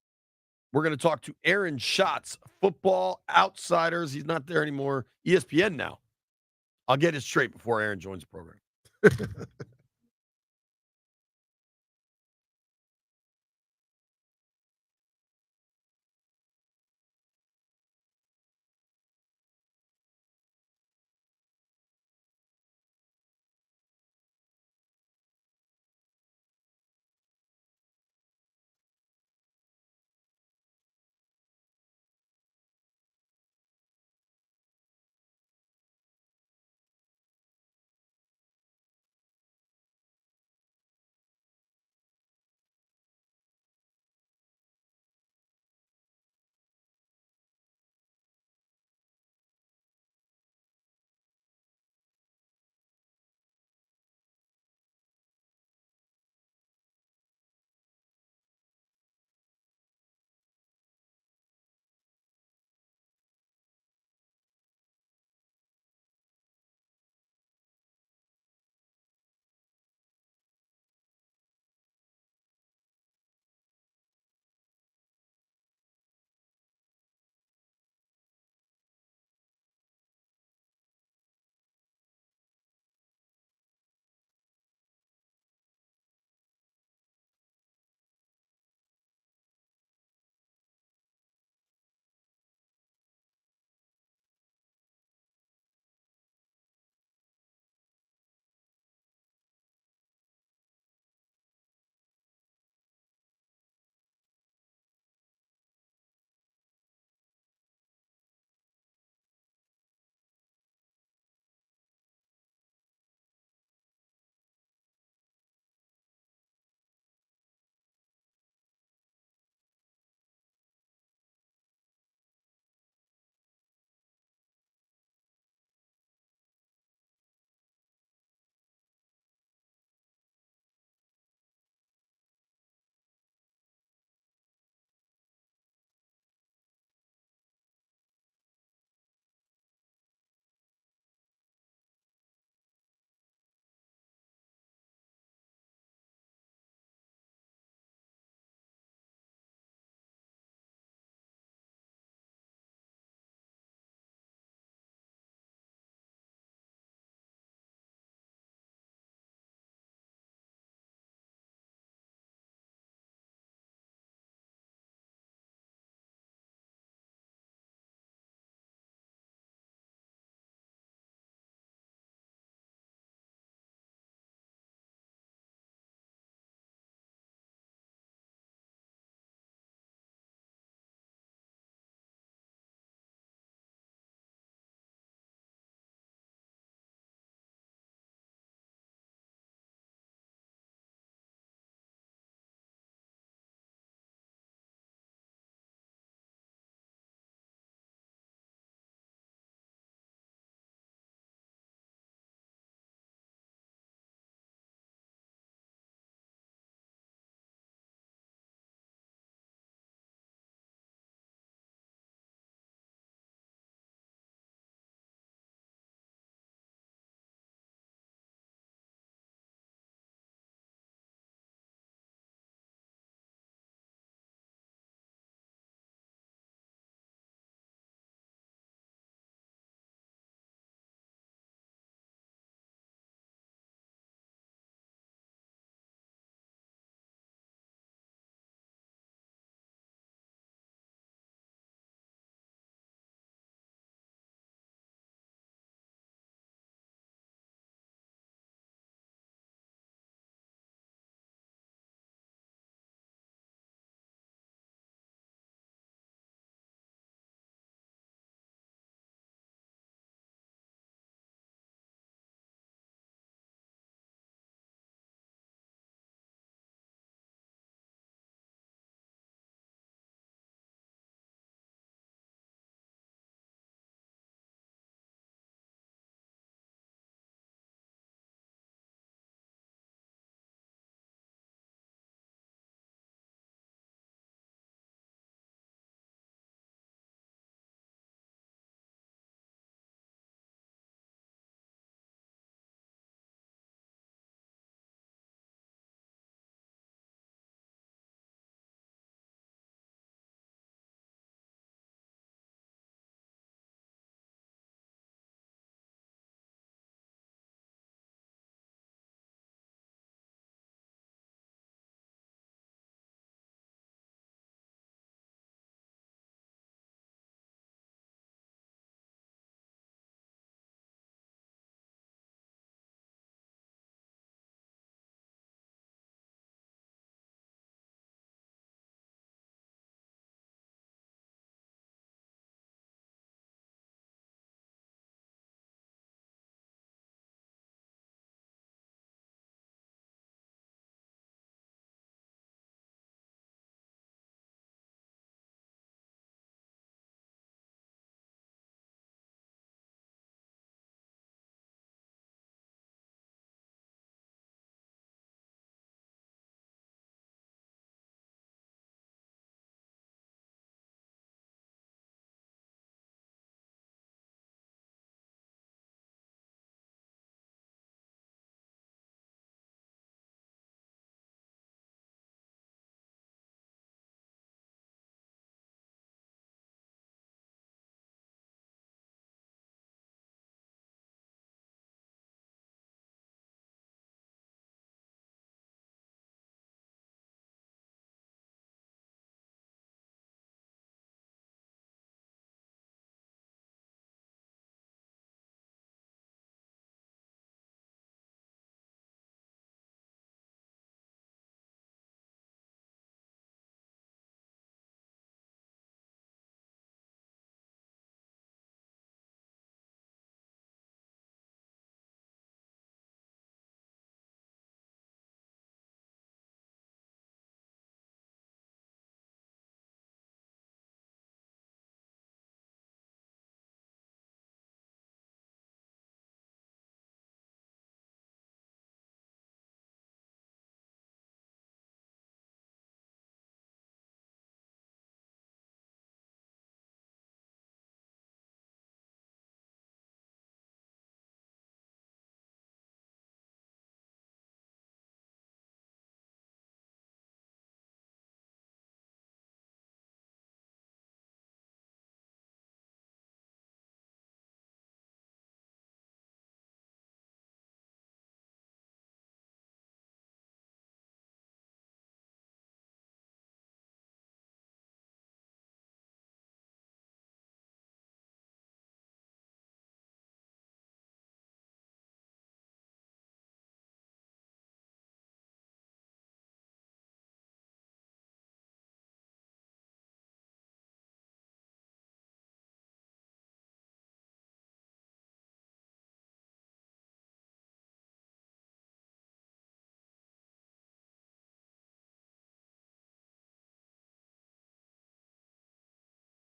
we're going to talk to Aaron Schatz, Football Outsiders. He's not there anymore. ESPN now. I'll get it straight before Aaron joins the program.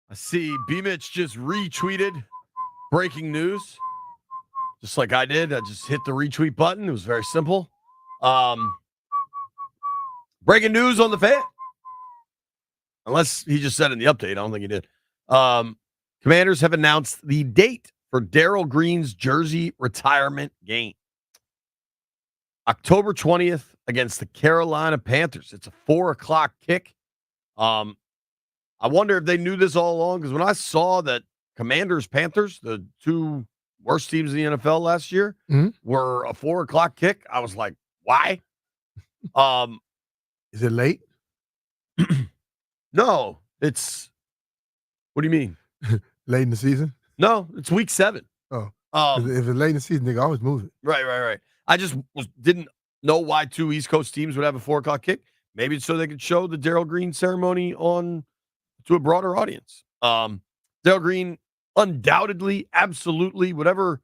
I see B-Mitch just retweeted breaking news. Just like I did. I just hit the retweet button. It was very simple. Breaking news on the Fan. Unless he just said in the update. I don't think he did. Commanders have announced the date for Daryl Green's jersey retirement game. October 20th against the Carolina Panthers. It's a 4:00 kick. I wonder if they knew this all along, because when I saw that Commanders-Panthers, the two worst teams in the NFL last year, were a 4:00 kick, I was like, why? Is it late? No, it's – what do you mean? Late in the season? No, it's week 7. Oh. If it's late in the season, they can always move it. Right. I just didn't know why two East Coast teams would have a 4:00 kick. Maybe it's so they could show the Daryl Green ceremony to a broader audience. Daryl Green, undoubtedly, absolutely, whatever,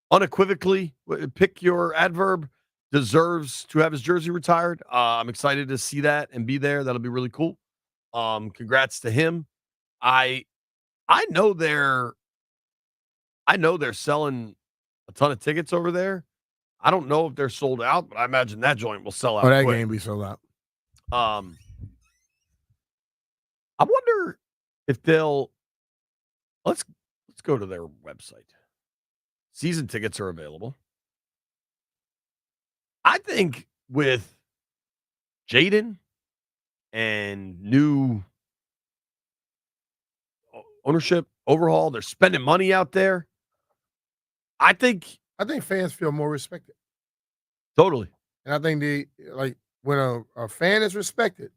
unequivocally, pick your adverb, deserves to have his jersey retired. I'm excited to see that and be there. That'll be really cool. Congrats to him. I know they're selling a ton of tickets over there. I don't know if they're sold out, but I imagine that joint will sell out. Oh, that quick. game be sold out. I wonder if they'll let's go to their website. Season tickets are available. I think with Jaden and new ownership overhaul, they're spending money out there. I think fans feel more respected. Totally. And I think when a fan is respected,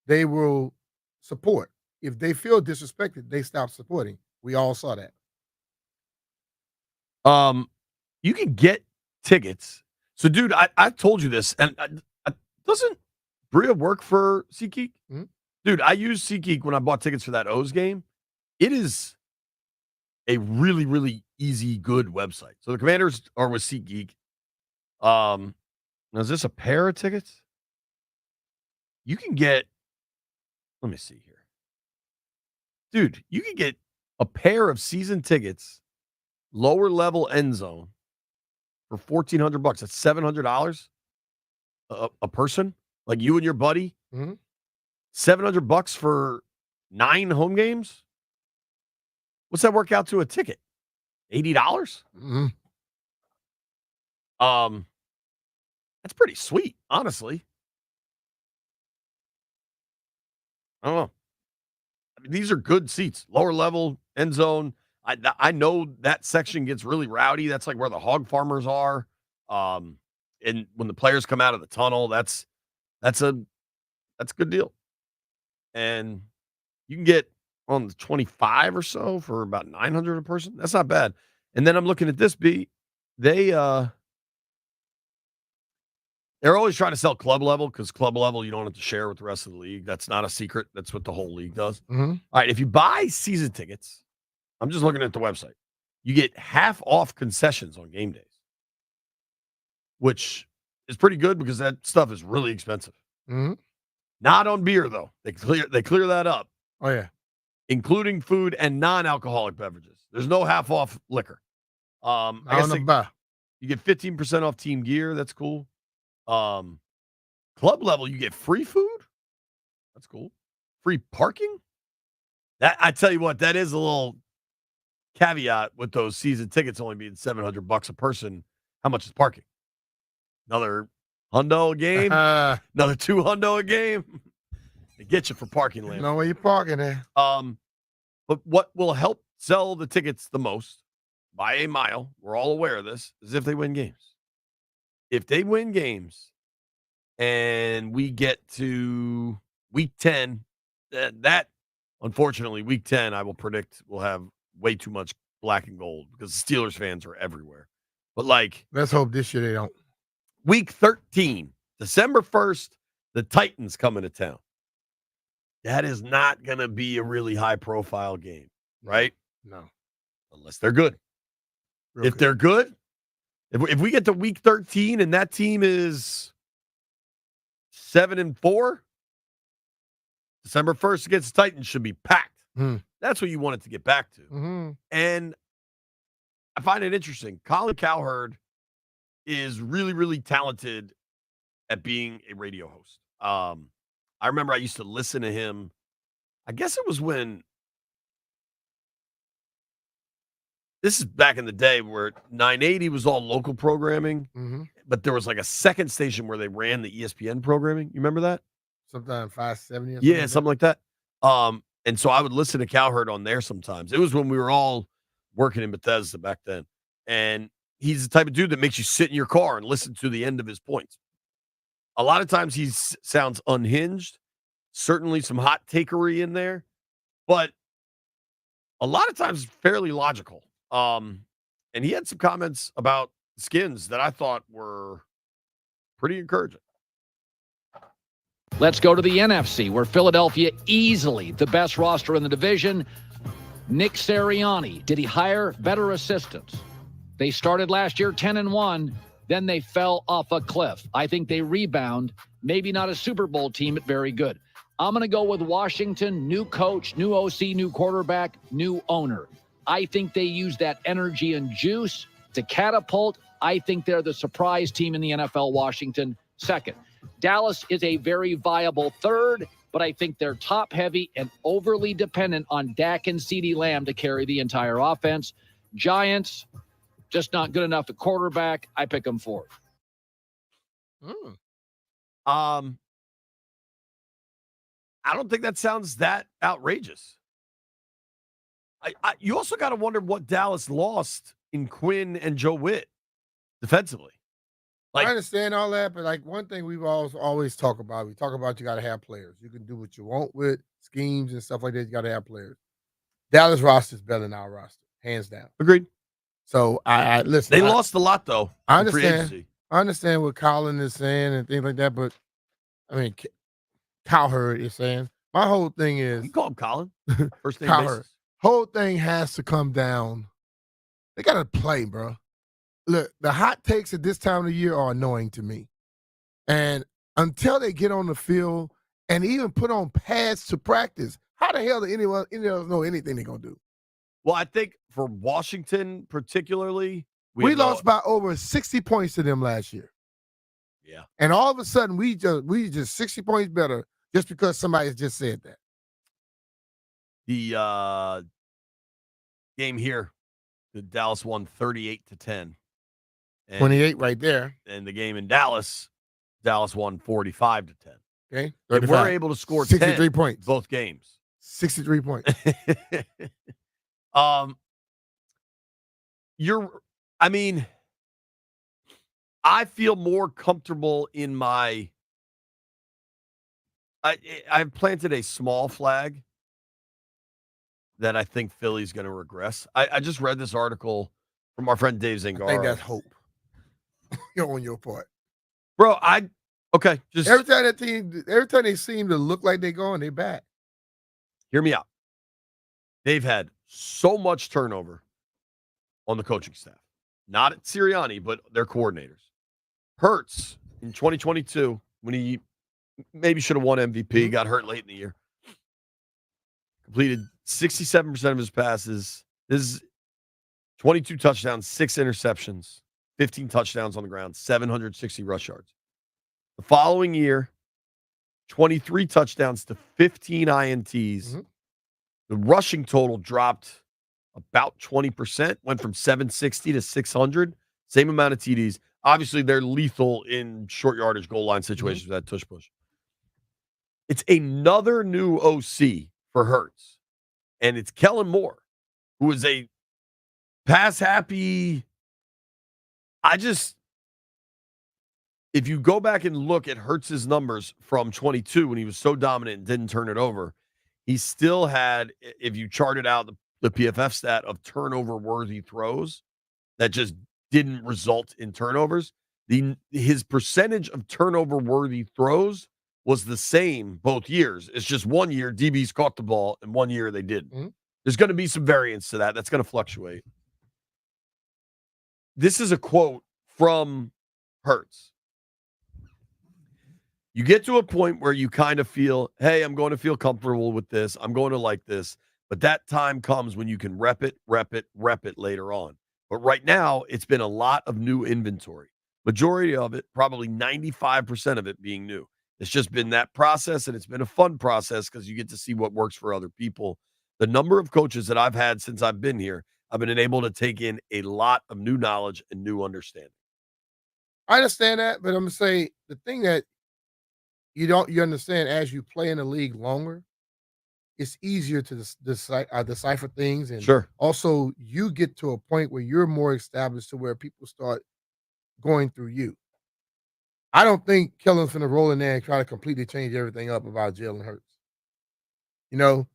they will support. If they feel disrespected, they stop supporting. We all saw that. You can get tickets. So, dude, I told you this, and doesn't Bria work for SeatGeek? Mm-hmm. Dude, I used SeatGeek when I bought tickets for that O's game. It is a really, really easy, good website. So the Commanders are with SeatGeek. Now, is this a pair of tickets? You can get, let me see here. Dude, you can get a pair of season tickets, lower level end zone, for $1,400. That's $700 a person. Like you and your buddy. Mm-hmm. $700 for 9 home games. What's that work out to a ticket? $80? Mm-hmm. That's pretty sweet, honestly. I don't know. I mean, these are good seats. Lower level, end zone. I know that section gets really rowdy. That's like where the hog farmers are. And when the players come out of the tunnel, that's a good deal. And you can get on the 25 or so for about $900 a person. That's not bad. And then I'm looking at this B. They're always trying to sell club level, because club level you don't have to share with the rest of the league. That's not a secret. That's what the whole league does. Mm-hmm. All right, if you buy season tickets, I'm just looking at the website, you get half off concessions on game days, which is pretty good because that stuff is really expensive. Mm-hmm. Not on beer though. They clear that up. Oh yeah, including food and non-alcoholic beverages. There's no half off liquor. I guess you get 15% off team gear. That's cool. Club level, you get free food. That's cool. Free parking. That, I tell you what, that is a little caveat with those season tickets only being $700 a person. How much is parking? Another $100 a game. Another $200 a game. They get you for parking land. Know where you're parking there. But what will help sell the tickets the most by a mile, we're all aware of this, is if they win games. If they win games and we get to week 10, that unfortunately, week 10, I will predict will have way too much black and gold because the Steelers fans are everywhere. But let's hope this year they don't. Week 13, December 1st, the Titans come into town. That is not going to be a really high-profile game, right? No. Unless they're good. If they're good, if we get to week 13 and that team is 7-4, December 1st against the Titans should be packed. That's what you want it to get back to. Mm-hmm. And I find it interesting. Colin Cowherd is really, really talented at being a radio host. I remember I used to listen to him. I guess it was when this is back in the day where 980 was all local programming, but there was like a second station where they ran the ESPN programming. You remember that? Sometime 570 or something. Yeah, something like that. And so I would listen to Cowherd on there sometimes. It was when we were all working in Bethesda back then. And he's the type of dude that makes you sit in your car and listen to the end of his points. A lot of times he sounds unhinged, certainly some hot takery in there, but a lot of times fairly logical. And he had some comments about Skins that I thought were pretty encouraging. Let's go to the NFC, where Philadelphia easily the best roster in the division. Nick Sirianni, did he hire better assistants? They started last year 10-1, then they fell off a cliff. I think they rebound. Maybe not a Super Bowl team, but very good. I'm going to go with Washington, new coach, new OC, new quarterback, new owner. I think they use that energy and juice to catapult. I think they're the surprise team in the NFL, Washington. Second, Dallas is a very viable third, but I think they're top-heavy and overly dependent on Dak and CeeDee Lamb to carry the entire offense. Giants, just not good enough at quarterback. I pick them fourth. I don't think that sounds that outrageous. You also got to wonder what Dallas lost in Quinn and Joe Witt defensively. I understand all that, but like one thing we've always talk about, you got to have players. You can do what you want with schemes and stuff like that. You got to have players. Dallas roster is better than our roster, hands down. Agreed. So I listen. They lost a lot though. I understand. I understand what Colin is saying and things like that, but I mean, Cowherd is saying. My whole thing is you call him Colin. First name Cowherd. Whole thing has to come down. They got to play, bro. Look, the hot takes at this time of the year are annoying to me. And until they get on the field and even put on pads to practice, how the hell do anyone know anything they're going to do? Well, I think for Washington particularly, we lost by over 60 points to them last year. Yeah. And all of a sudden, we just 60 points better just because somebody just said that. The game here, the Dallas won 38-10. 28 right there. And the game in Dallas won 45-10. Okay. If we're able to score 63 points. Both games. 63 points. I feel more comfortable in my I've planted a small flag that I think Philly's going to regress. I just read this article from our friend Dave Zingaro. I think that's hope. On your part. Bro, just every time they seem to look like they're going, they're back. Hear me out. They've had so much turnover on the coaching staff. Not at Sirianni, but their coordinators. Hurts in 2022, when he maybe should have won MVP, got hurt late in the year. Completed 67% of his passes. This is 22 touchdowns, 6 interceptions, 15 touchdowns on the ground, 760 rush yards. The following year, 23 touchdowns to 15 INTs. The rushing total dropped about 20%, went from 760 to 600. Same amount of TDs. Obviously, they're lethal in short yardage goal line situations with that tush push. It's another new OC for Hurts, and it's Kellen Moore, who is a pass-happy. If you go back and look at Hurts's numbers from 22 when he was so dominant and didn't turn it over, he still had, if you charted out the PFF stat of turnover-worthy throws that just didn't result in turnovers, his percentage of turnover-worthy throws was the same both years. It's just 1 year DBs caught the ball and 1 year they didn't. There's going to be some variance to that. That's going to fluctuate. This is a quote from Hurts. You get to a point where you kind of feel, hey, I'm going to feel comfortable with this. I'm going to like this. But that time comes when you can rep it later on. But right now, it's been a lot of new inventory. Majority of it, probably 95% of it being new. It's just been that process, and it's been a fun process because you get to see what works for other people. The number of coaches that I've had since I've been here, I've been able to take in a lot of new knowledge and new understanding. I understand that, but I'm going to say the thing that you understand as you play in the league longer, it's easier to decipher things. And Sure. Also, you get to a point where you're more established to where people start going through you. I don't think Kellen's going to roll in there and try to completely change everything up about Jalen Hurts.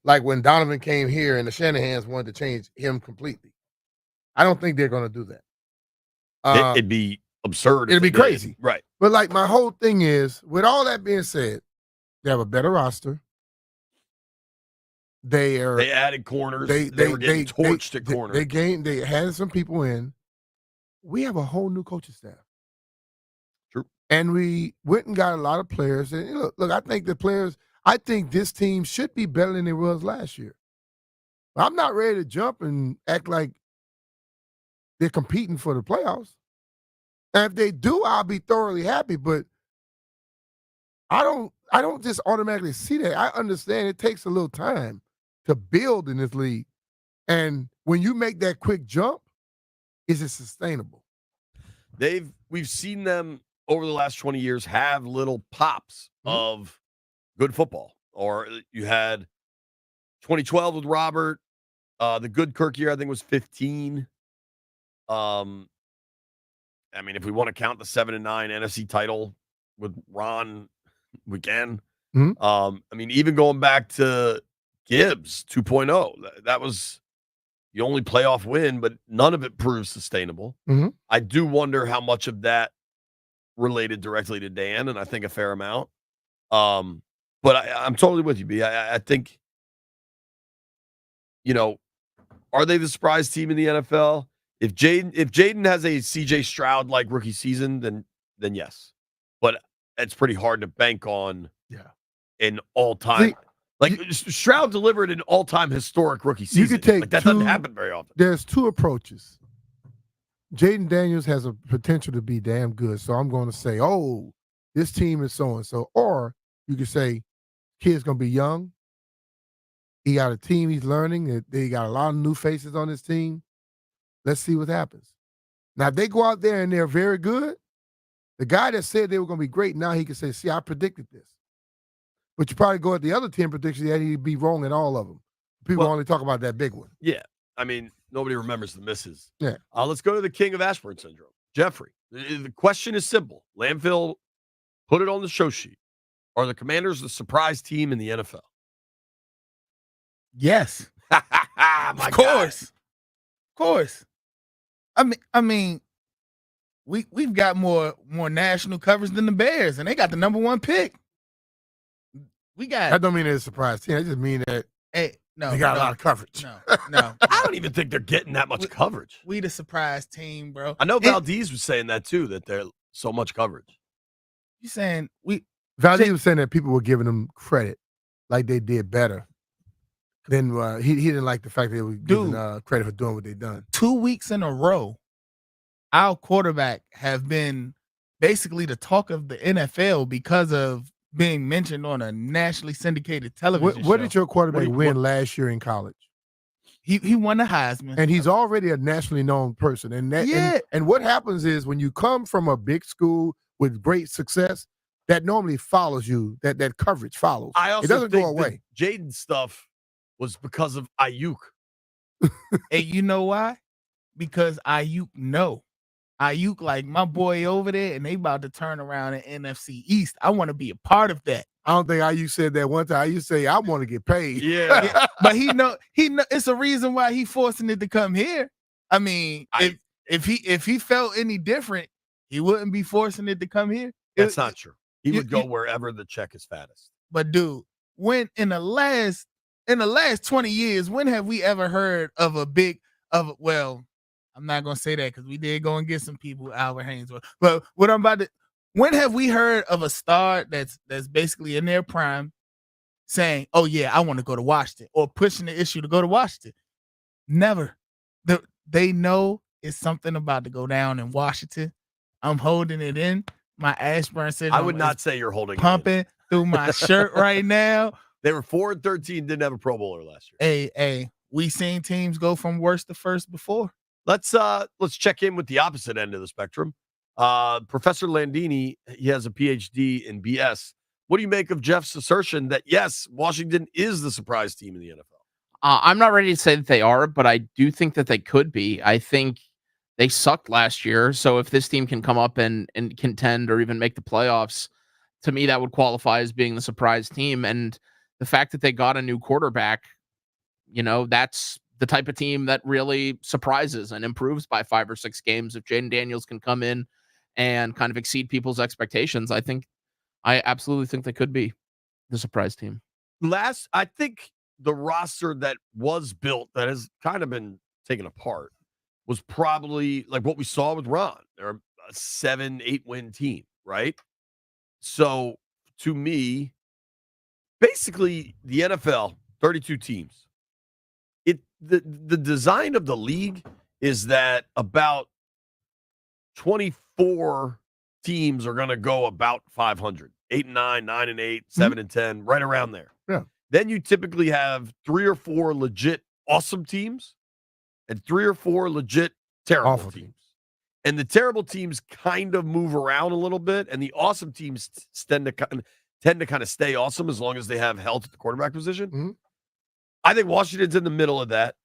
Like when Donovan came here and the Shanahans wanted to change him completely. I don't think they're going to do that. It'd be absurd. It'd be crazy. Right. But like my whole thing is, with all that being said, they have a better roster. They added corners. They were getting torched at corner. They had some people in. We have a whole new coaching staff. True. And we went and got a lot of players. And look, I think this team should be better than it was last year. I'm not ready to jump and act like they're competing for the playoffs. And if they do, I'll be thoroughly happy. But I don't just automatically see that. I understand it takes a little time to build in this league. And when you make that quick jump, is it sustainable? We've seen them over the last 20 years have little pops of good football. Or you had 2012 with Robert. The good Kirk year, I think, was 15. I mean, if we want to count the 7-9 NFC title with Ron, we can. I mean, even going back to Gibbs 2.0, that was the only playoff win, but none of it proves sustainable. I do wonder how much of that related directly to Dan, and I think a fair amount. But I'm totally with you, B. I think, are they the surprise team in the NFL? If Jaden has a CJ Stroud like rookie season, then yes. But it's pretty hard to bank on an all-time. Stroud delivered an all-time historic rookie season. You could take that doesn't happen very often. There's two approaches. Jaden Daniels has a potential to be damn good. So I'm going to say, this team is so-and-so. Or you could say, kid's going to be young. He got a team he's learning. They got a lot of new faces on his team. Let's see what happens. Now, if they go out there and they're very good, the guy that said they were going to be great, now he can say, see, I predicted this. But you probably go at the other 10 predictions, and he'd be wrong in all of them. People only talk about that big one. Yeah. I mean, nobody remembers the misses. Yeah. Let's go to the king of Ashburn syndrome, Jeffrey. The question is simple. Landfill, put it on the show sheet. Are the Commanders the surprise team in the NFL? Yes. Of course. Of course. I mean, we've got more national coverage than the Bears, and they got the number 1 pick. That don't mean they're a surprise team. I just mean that they got a lot of coverage. No. I don't even think they're getting that much coverage. We the surprise team, bro. I know Valdez was saying that too, that they're so much coverage. You saying Valdez was saying that people were giving them credit, like they did better. Then he didn't like the fact that they were giving credit for doing what they done. 2 weeks in a row, our quarterback have been basically the talk of the NFL because of being mentioned on a nationally syndicated television show. What did your quarterback win last year in college? He won the Heisman. And he's already a nationally known person. And what happens is when you come from a big school with great success, that normally follows you, that coverage follows. It doesn't go away. Jaden stuff was because of Ayuk. And you know why? Because Ayuk Ayuk, like my boy over there, and they about to turn around in NFC East. I want to be a part of that. I don't think Ayuk said that one time. Ayuk say, I want to get paid. Yeah. But he know it's a reason why he forcing it to come here. I mean, if he felt any different, he wouldn't be forcing it to come here. That's not true. He would go wherever the check is fattest. But dude, when in the last 20 years, when have we ever heard of I'm not gonna say that because we did go and get some people, Albert Haynesworth. But when have we heard of a star that's basically in their prime saying, "Oh yeah, I want to go to Washington," or pushing the issue to go to Washington. Never. They know it's something about to go down in Washington. I'm holding it in. My Ashburn syndrome. I would not say you're holding pumping it through my shirt right now. They were 4-13, didn't have a Pro Bowler last year. Hey, we seen teams go from worst to first before. Let's check in with the opposite end of the spectrum. Professor Landini, he has a PhD in BS. What do you make of Jeff's assertion that yes, Washington is the surprise team in the NFL? I'm not ready to say that they are, but I do think that they could be. I think they sucked last year, so if this team can come up and contend or even make the playoffs, to me that would qualify as being the surprise team. And the fact that they got a new quarterback, that's the type of team that really surprises and improves by 5 or 6 games. If Jaden Daniels can come in and kind of exceed people's expectations, I absolutely think they could be the surprise team. I think the roster that was built that has kind of been taken apart was probably like what we saw with Ron. They're a 7-8 win team, right? So to me, basically the NFL, 32 teams. The design of the league is that about 24 teams are going to go about 500, 8-9, 9-8, 7-10, right around there. Yeah. Then you typically have 3 or 4 legit awesome teams and 3 or 4 legit terrible Awful teams. And the terrible teams kind of move around a little bit, and the awesome teams tend to kind of stay awesome as long as they have health at the quarterback position. Mm-hmm. I think Washington's in the middle of that.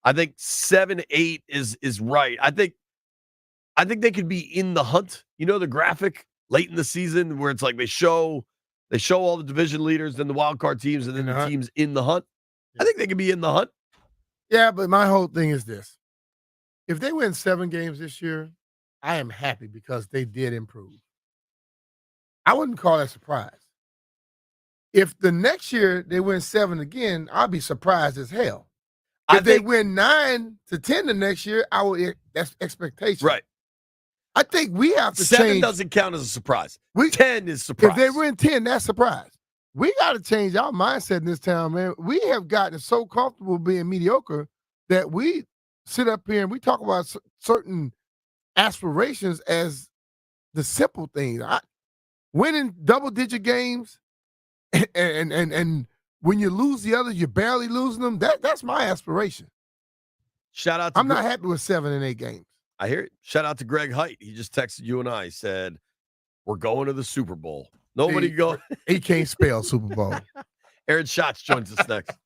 I think 7-8 is right. I think they could be in the hunt. You know the graphic late in the season where it's like they show all the division leaders, then the wild card teams, and then the teams in the hunt. I think they could be in the hunt. Yeah, but my whole thing is this. If they win 7 games this year, I am happy because they did improve. I wouldn't call that surprise. If the next year they win 7 again, I'll be surprised as hell. If they win 9 to 10 the next year, that's expectation. Right. I think we have to 7 change. doesn't count as a surprise. 10 is surprise. If they win 10, that's surprise. We got to change our mindset in this town, man. We have gotten so comfortable being mediocre that we sit up here and we talk about certain aspirations as the simple things. Winning double-digit games and when you lose the others, you're barely losing them. That's my aspiration. Shout out to I'm not happy with 7 and 8 games. I hear it. Shout out to Greg Height. He just texted you and I. He said, we're going to the Super Bowl. Nobody go. He can't spell Super Bowl. Aaron Schatz joins us next.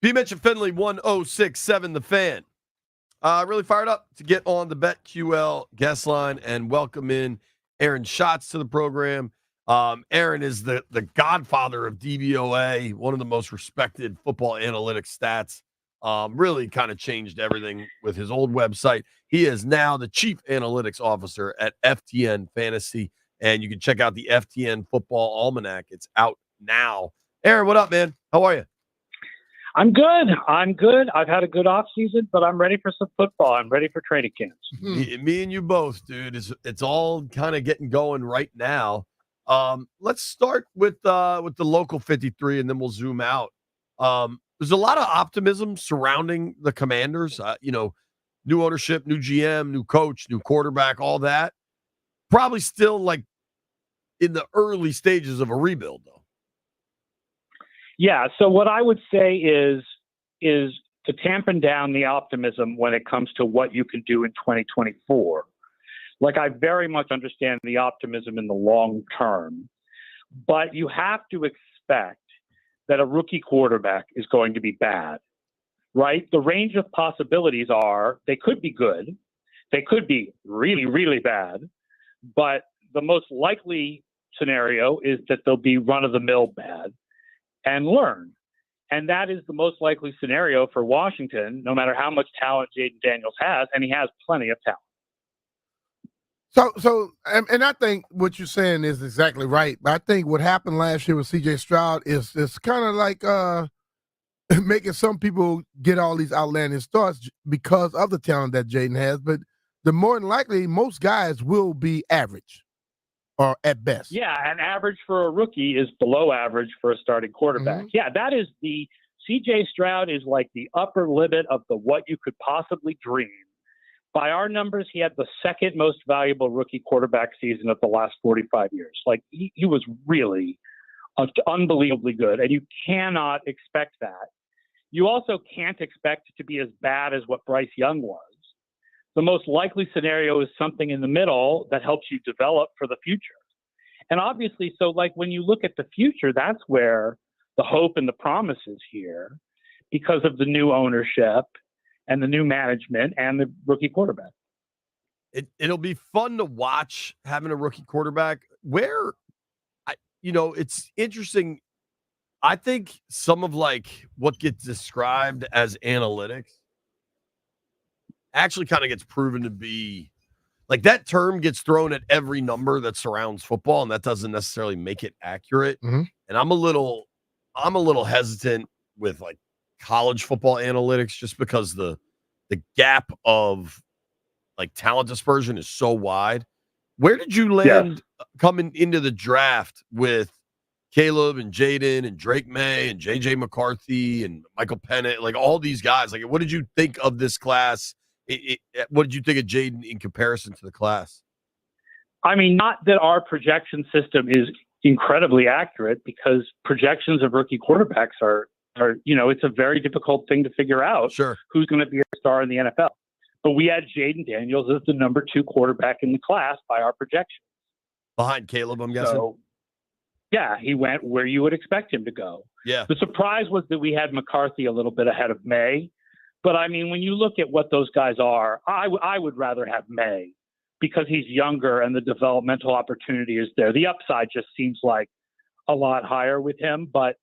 B-Mitch and Finley, 1067 The Fan. Really fired up to get on the BetQL guest line and welcome in Aaron Schatz to the program. Aaron is the godfather of DVOA, one of the most respected football analytics stats. Really kind of changed everything with his old website. He is now the chief analytics officer at FTN Fantasy, and you can check out the FTN Football Almanac. It's out now. Aaron, what up, man? How are you? I'm good. I've had a good off season, but I'm ready for some football. I'm ready for training camps. Me and you both, dude. It's all kind of getting going right now. Let's start with the local 53, and then we'll zoom out. There's a lot of optimism surrounding the Commanders. New ownership, new GM, new coach, new quarterback, all that. Probably still like in the early stages of a rebuild, though. Yeah. So what I would say is to tampen down the optimism when it comes to what you can do in 2024. Like, I very much understand the optimism in the long term, but you have to expect that a rookie quarterback is going to be bad, right? The range of possibilities are they could be good, they could be really, really bad, but the most likely scenario is that they'll be run-of-the-mill bad and learn. And that is the most likely scenario for Washington, no matter how much talent Jaden Daniels has, and he has plenty of talent. So, and I think what you're saying is exactly right. But I think what happened last year with C.J. Stroud is kind of like making some people get all these outlandish thoughts because of the talent that Jaden has. But the more than likely, most guys will be average. Or at best. Yeah, and average for a rookie is below average for a starting quarterback. Mm-hmm. Yeah, that is the C.J. Stroud is like the upper limit of the what you could possibly dream. By our numbers, he had the second most valuable rookie quarterback season of the last 45 years. Like, he was really unbelievably good, and you cannot expect that. You also can't expect it to be as bad as what Bryce Young was. The most likely scenario is something in the middle that helps you develop for the future. And obviously, so like when you look at the future, that's where the hope and the promise is here because of the new ownership and the new management and the rookie quarterback. It'll be fun to watch having a rookie quarterback it's interesting. I think some of like what gets described as analytics actually kind of gets proven to be like that term gets thrown at every number that surrounds football, and that doesn't necessarily make it accurate. Mm-hmm. And I'm a little hesitant with like college football analytics just because the gap of like talent dispersion is so wide. Where did you land coming into the draft with Caleb and Jaden and Drake May and JJ McCarthy and Michael Penix, like all these guys? Like, what did you think of this class? What did you think of Jaden in comparison to the class? I mean, not that our projection system is incredibly accurate, because projections of rookie quarterbacks are it's a very difficult thing to figure out. Sure, who's going to be a star in the NFL. But we had Jaden Daniels as the number 2 quarterback in the class by our projections. Behind Caleb, I'm guessing. So, yeah, he went where you would expect him to go. Yeah. The surprise was that we had McCarthy a little bit ahead of May. But, I mean, when you look at what those guys are, I would rather have May because he's younger and the developmental opportunity is there. The upside just seems like a lot higher with him. But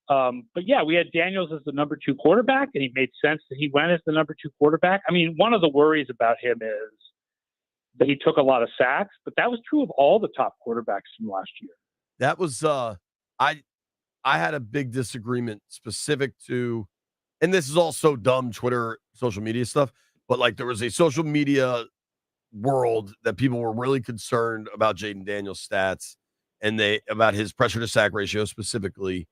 yeah, we had Daniels as the number 2 quarterback, and he made sense that he went as the number 2 quarterback. I mean, one of the worries about him is that he took a lot of sacks, but that was true of all the top quarterbacks from last year. That was I had a big disagreement specific to, and this is all so dumb, Twitter, social media stuff, but like there was a social media world that people were really concerned about Jaden Daniels' stats and about his pressure to sack ratio specifically,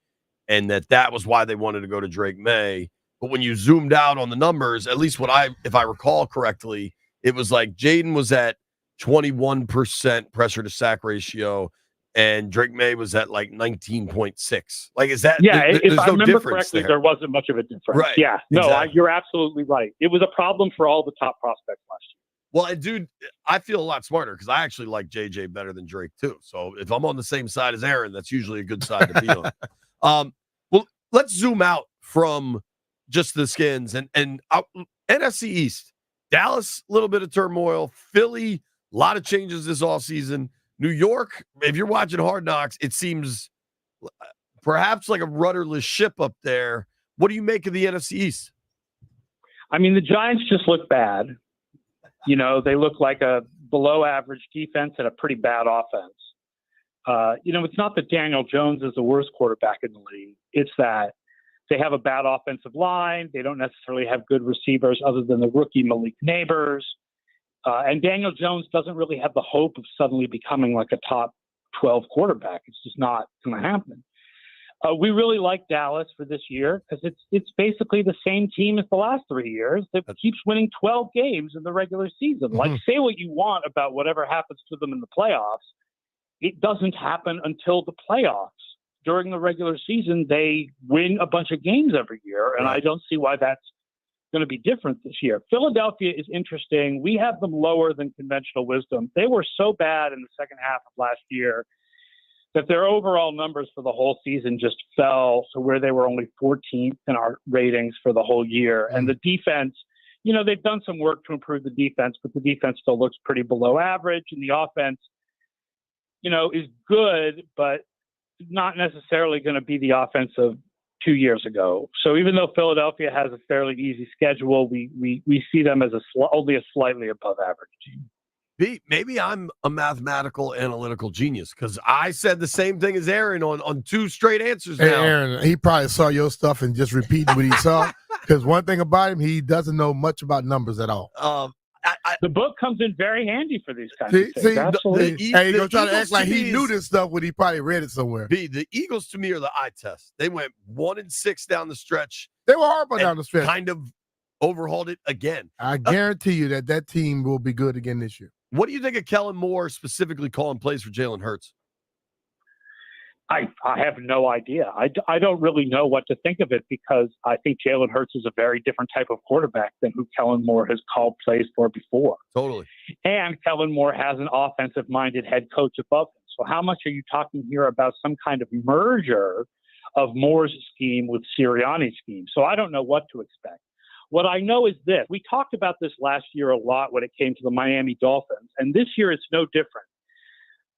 and that was why they wanted to go to Drake May. But when you zoomed out on the numbers, at least if I recall correctly, it was like Jaden was at 21% pressure to sack ratio, and Drake May was at like 19.6. Like, is that? Yeah, if I no remember correctly, there wasn't much of a difference. Right. Yeah. No, exactly. You're absolutely right. It was a problem for all the top prospects last year. Well, dude, I feel a lot smarter because I actually like JJ better than Drake too. So if I'm on the same side as Aaron, that's usually a good side to be on. Well, let's zoom out from just the Skins and NFC East. Dallas, a little bit of turmoil. Philly, a lot of changes this offseason. New York, if you're watching Hard Knocks, it seems perhaps like a rudderless ship up there. What do you make of the NFC East? I mean, the Giants just look bad. You know, they look like a below average defense and a pretty bad offense. It's not that Daniel Jones is the worst quarterback in the league. It's that they have a bad offensive line. They don't necessarily have good receivers other than the rookie Malik Neighbors. And Daniel Jones doesn't really have the hope of suddenly becoming like a top 12 quarterback. It's just not going to happen. We really like Dallas for this year because it's basically the same team as the last 3 years that keeps winning 12 games in the regular season. Mm-hmm. Like, say what you want about whatever happens to them in the playoffs. It doesn't happen until the playoffs. During the regular season, they win a bunch of games every year, and I don't see why that's going to be different this year. Philadelphia is interesting. We have them lower than conventional wisdom. They were so bad in the second half of last year that their overall numbers for the whole season just fell to where they were only 14th in our ratings for the whole year. And the defense, they've done some work to improve the defense, but the defense still looks pretty below average. And the offense, is good, but not necessarily going to be the offense of 2 years ago. So even though Philadelphia has a fairly easy schedule, we see them as only a slightly above average team. Maybe I'm a mathematical analytical genius because I said the same thing as Aaron on 2 straight answers now. Hey, Aaron, he probably saw your stuff and just repeated what he saw. Because one thing about him, he doesn't know much about numbers at all. The book comes in very handy for these kinds of things. Absolutely. He's going to try to act like he knew this stuff when he probably read it somewhere. The Eagles, to me, are the eye test. They went 1-6 down the stretch. They were horrible down the stretch. Kind of overhauled it again. I guarantee you that team will be good again this year. What do you think of Kellen Moore specifically calling plays for Jalen Hurts? I have no idea. I don't really know what to think of it because I think Jalen Hurts is a very different type of quarterback than who Kellen Moore has called plays for before. Totally. And Kellen Moore has an offensive-minded head coach above him. So how much are you talking here about some kind of merger of Moore's scheme with Sirianni's scheme? So I don't know what to expect. What I know is this. We talked about this last year a lot when it came to the Miami Dolphins, and this year it's no different.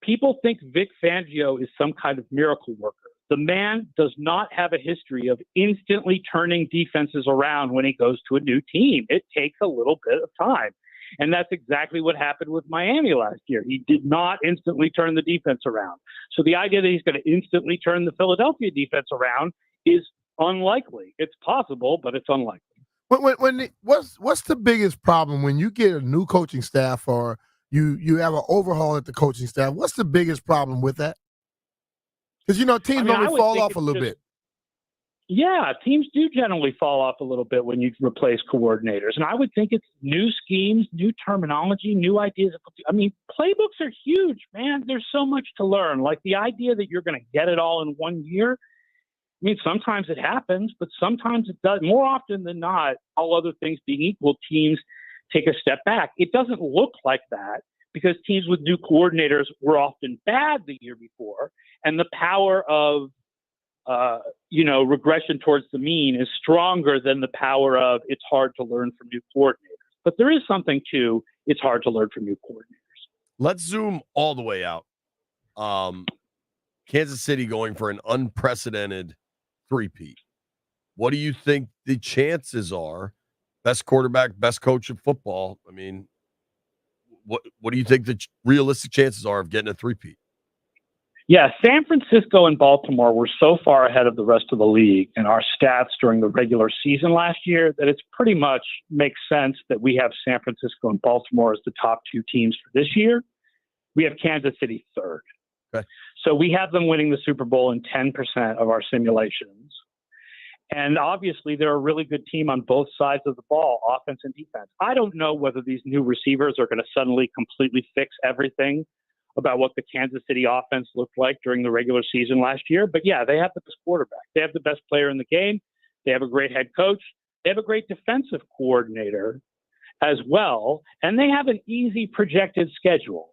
People think Vic Fangio is some kind of miracle worker. The man does not have a history of instantly turning defenses around when he goes to a new team. It takes a little bit of time. And that's exactly what happened with Miami last year. He did not instantly turn the defense around. So the idea that he's going to instantly turn the Philadelphia defense around is unlikely. It's possible, but it's unlikely. What's the biggest problem when you get a new coaching staff or you have an overhaul at the coaching staff? What's the biggest problem with that? Because, teams normally fall off a little bit. Yeah, teams do generally fall off a little bit when you replace coordinators. And I would think it's new schemes, new terminology, new ideas. I mean, playbooks are huge, man. There's so much to learn. Like the idea that you're going to get it all in 1 year. I mean, sometimes it happens, but sometimes it does. More often than not, all other things being equal, teams take a step back. It doesn't look like that because teams with new coordinators were often bad the year before, and the power of regression towards the mean is stronger than the power of it's hard to learn from new coordinators. But there is something to it's hard to learn from new coordinators. Let's zoom all the way out. Kansas City going for an unprecedented three-peat. What do you think the chances are? Best quarterback, best coach of football. I mean, what do you think the realistic chances are of getting a three-peat? Yeah, San Francisco and Baltimore were so far ahead of the rest of the league in our stats during the regular season last year that it's pretty much makes sense that we have San Francisco and Baltimore as the top 2 teams for this year. We have Kansas City third. Okay. So we have them winning the Super Bowl in 10% of our simulations. And obviously, they're a really good team on both sides of the ball, offense and defense. I don't know whether these new receivers are going to suddenly completely fix everything about what the Kansas City offense looked like during the regular season last year. But yeah, they have the best quarterback. They have the best player in the game. They have a great head coach. They have a great defensive coordinator as well. And they have an easy projected schedule.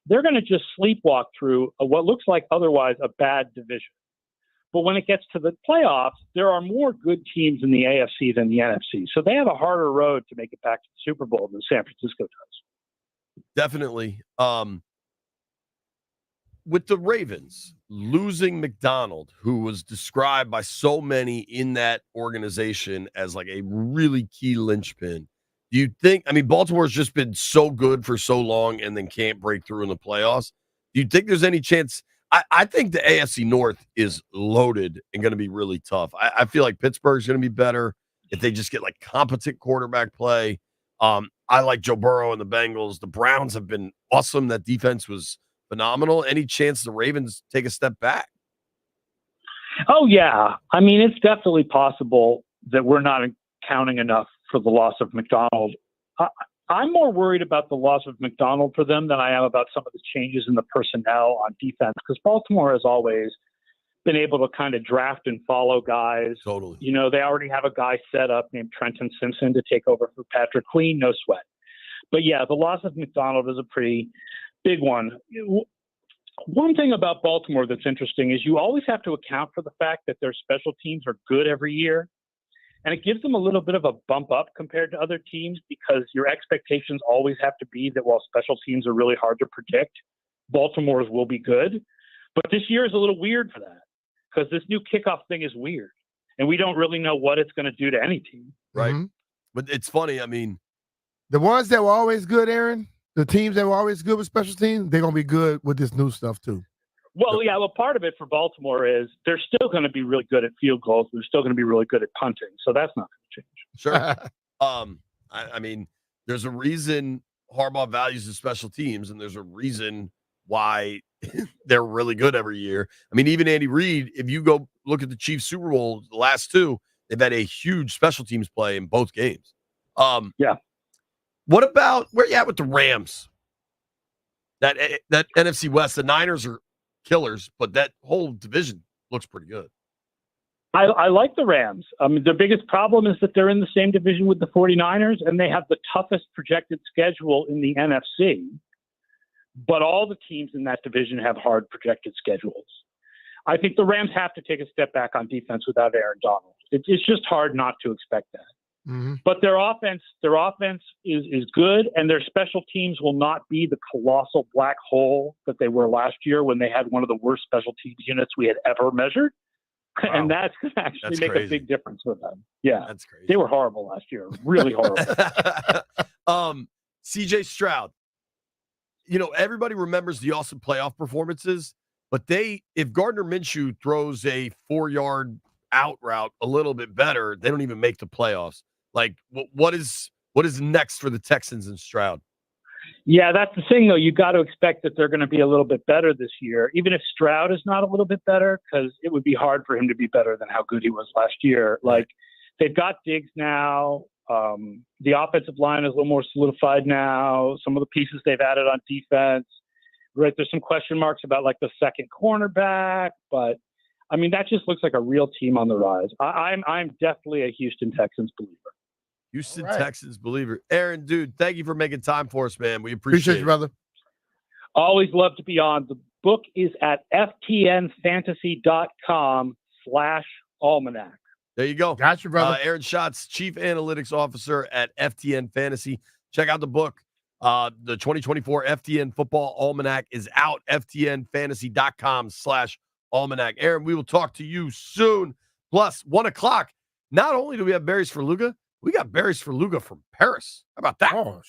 They're going to just sleepwalk through what looks like otherwise a bad division. But when it gets to the playoffs, there are more good teams in the AFC than the NFC. So they have a harder road to make it back to the Super Bowl than San Francisco does. Definitely. With the Ravens losing McDonald, who was described by so many in that organization as like a really key linchpin, do you think, I mean, Baltimore's just been so good for so long and then can't break through in the playoffs. Do you think there's any chance? I think the AFC North is loaded and going to be really tough. I feel like Pittsburgh's going to be better if they just get like competent quarterback play. I like Joe Burrow and the Bengals. The Browns have been awesome. That defense was phenomenal. Any chance the Ravens take a step back? Oh, yeah. I mean, it's definitely possible that we're not counting enough for the loss of McDonald. I'm more worried about the loss of McDonald for them than I am about some of the changes in the personnel on defense, because Baltimore has always been able to kind of draft and follow guys. Totally. You know, they already have a guy set up named Trenton Simpson to take over for Patrick Queen, no sweat. But yeah, the loss of McDonald is a pretty big one. One thing about Baltimore that's interesting is you always have to account for the fact that their special teams are good every year. And it gives them a little bit of a bump up compared to other teams, because your expectations always have to be that while special teams are really hard to predict, Baltimore's will be good. But this year is a little weird for that, because this new kickoff thing is weird. And we don't really know what it's going to do to any team. Right. Mm-hmm. But it's funny. I mean, the ones that were always good, Aaron, the teams that were always good with special teams, they're going to be good with this new stuff too. Well, yeah, well, part of it for Baltimore is they're still going to be really good at field goals. They're still going to be really good at punting. So that's not going to change. Sure. I mean, there's a reason Harbaugh values his special teams, and there's a reason why they're really good every year. I mean, even Andy Reid, if you go look at the Chiefs Super Bowl, the last two, they've had a huge special teams play in both games. Yeah. What about where you at with the Rams? That NFC West, the Niners are killers, but that whole division looks pretty good. I like the Rams. I mean, their biggest problem is that they're in the same division with the 49ers, and they have the toughest projected schedule in the NFC. But all the teams in that division have hard projected schedules. I think the Rams have to take a step back on defense without Aaron Donald. It's just hard not to expect that. Mm-hmm. But their offense is good, and their special teams will not be the colossal black hole that they were last year when they had one of the worst special teams units we had ever measured. Wow. And that's going to actually make a big difference for them. Yeah, that's crazy. They were horrible last year, really horrible. CJ Stroud. You know, everybody remembers the awesome playoff performances, but if Gardner Minshew throws a 4-yard out route a little bit better, they don't even make the playoffs. Like, what is next for the Texans and Stroud? Yeah, that's the thing, though. You got to expect that they're going to be a little bit better this year, even if Stroud is not a little bit better, because it would be hard for him to be better than how good he was last year. Like, they've got Diggs now. The offensive line is a little more solidified now. Some of the pieces they've added on defense, right? There's some question marks about like the second cornerback, but I mean, that just looks like a real team on the rise. I'm definitely a Houston Texans believer. Houston Texans believer. Aaron, dude, thank you for making time for us, man. We appreciate you, brother. Always love to be on. The book is at ftnfantasy.com/almanac. There you go. Got you, brother. Aaron Schatz, Chief Analytics Officer at FTN Fantasy. Check out the book. The 2024 FTN Football Almanac is out. ftnfantasy.com/almanac. Aaron, we will talk to you soon. Plus, 1 o'clock. Not only do we have berries for Luga, we got berries for Luga from Paris. How about that? Oh,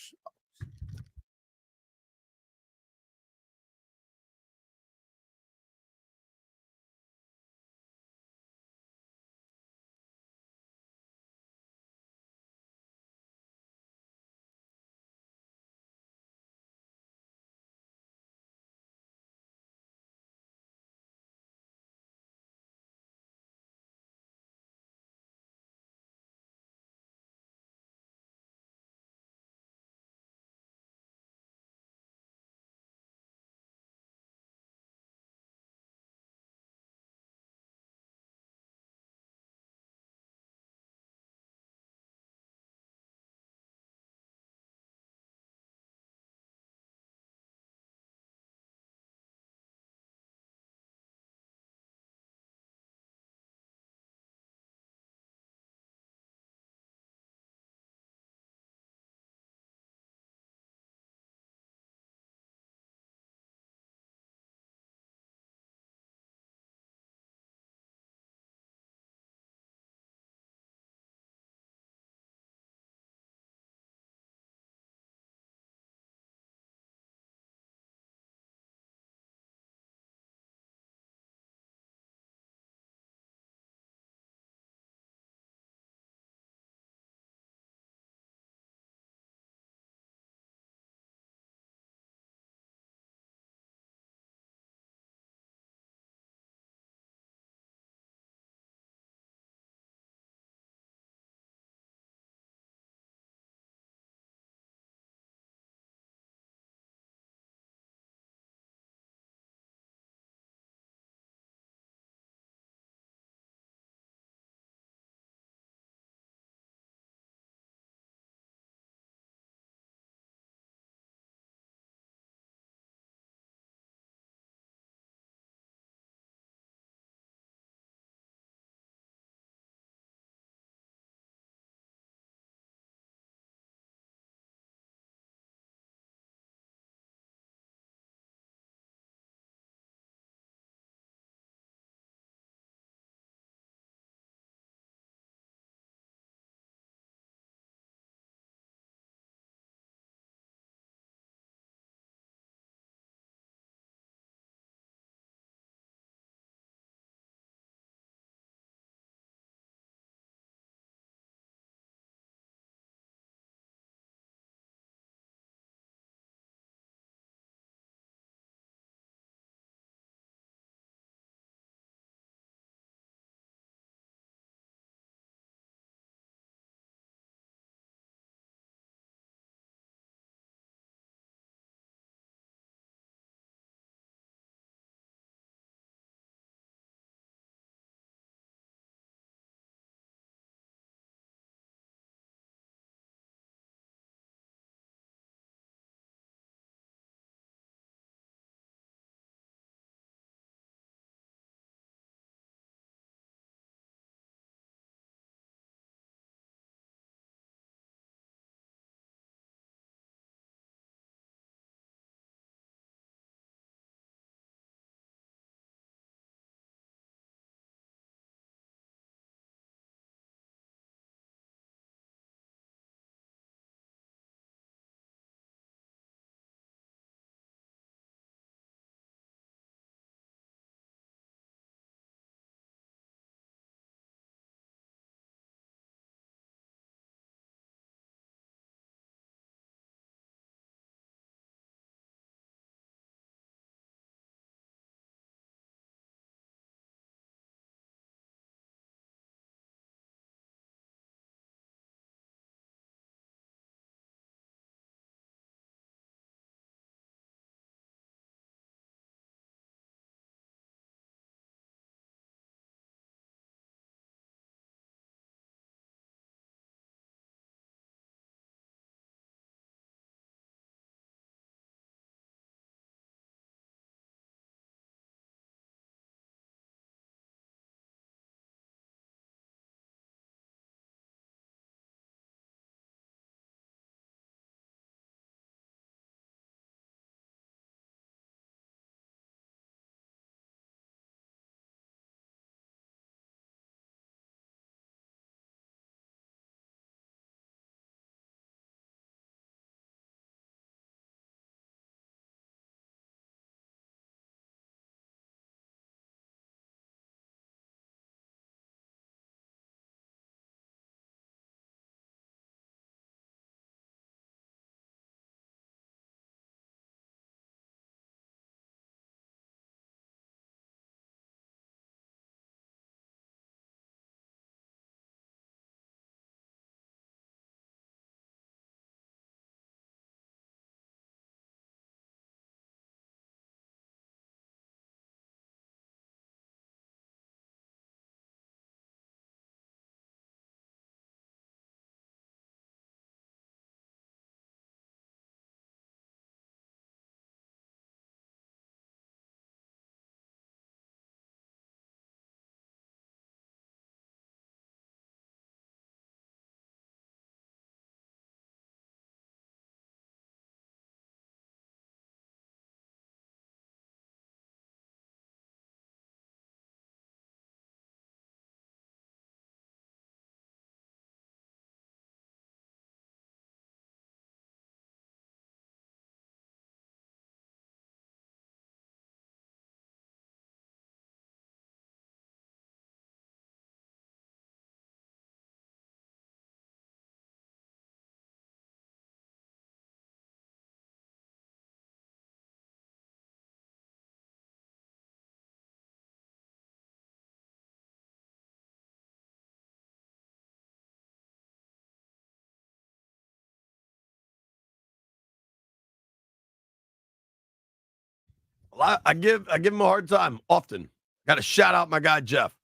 I give him a hard time often. Got to shout out my guy Jeff.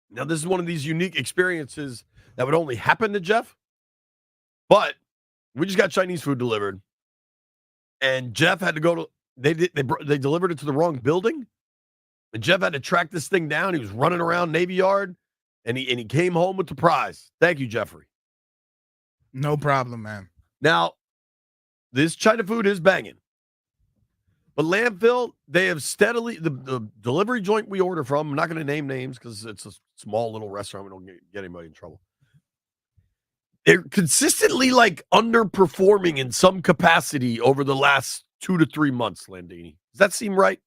Now, this is one of these unique experiences that would only happen to Jeff. But we just got Chinese food delivered, and Jeff had to go to. They delivered it to the wrong building, and Jeff had to track this thing down. He was running around Navy Yard, and he came home with the prize. Thank you, Jeffrey. No problem, man. Now, this China food is banging. But Landfill, they have steadily, the delivery joint we order from, I'm not going to name names because it's a small little restaurant. We don't get anybody in trouble. They're consistently like underperforming in some capacity over the last 2 to 3 months, Landini. Does that seem right?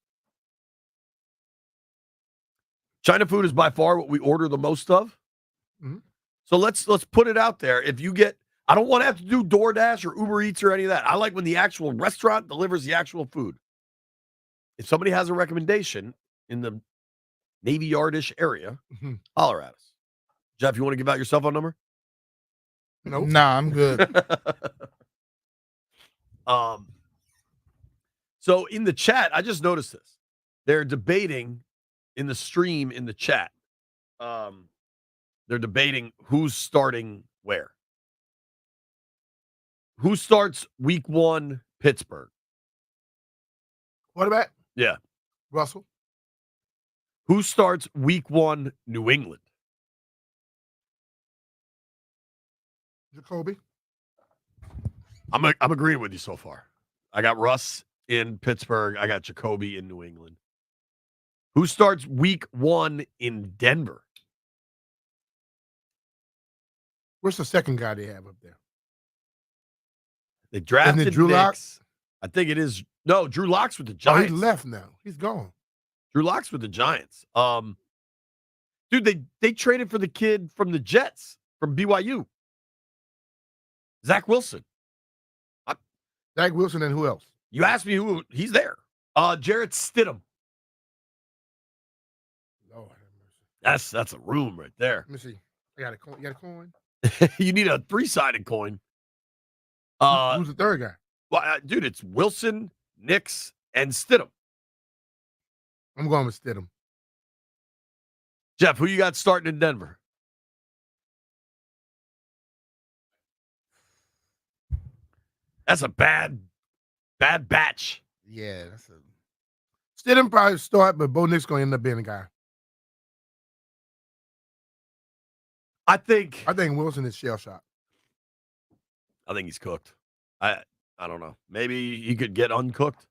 China food is by far what we order the most of. Mm-hmm. So let's put it out there. If you get, I don't want to have to do DoorDash or Uber Eats or any of that. I like when the actual restaurant delivers the actual food. If somebody has a recommendation in the Navy Yard-ish area, holler at us. Jeff, you want to give out your cell phone number? Nope. Nah, I'm good. So in the chat, I just noticed this. They're debating in the stream in the chat. They're debating who's starting where. Who starts week 1 Pittsburgh? Quarterback? Yeah. Russell. Who starts week 1 New England? Jacoby. I'm agreeing with you so far. I got Russ in Pittsburgh. I got Jacoby in New England. Who starts week 1 in Denver? Where's the second guy they have up there? They drafted Isn't it Drew Lock? I think it is. No, Drew Lock's with the Oh, Giants. he left now. He's gone. Drew Lock's with the Giants. Dude, they traded for the kid from the Jets from BYU. Zach Wilson. Zach Wilson and who else? You asked me who he's there. Jarrett Stidham. Lord, That's a room right there. let me see. I got a coin. You got a coin? You need a 3-sided coin. Who's the third guy? Well, dude, it's Wilson, Nix, and Stidham. I'm going with Stidham. Jeff, who you got starting in Denver? That's a bad batch. Yeah, Stidham probably start, but Bo Nix going to end up being the guy. I think Wilson is shell shocked. I think he's cooked. I don't know. Maybe he could get uncooked.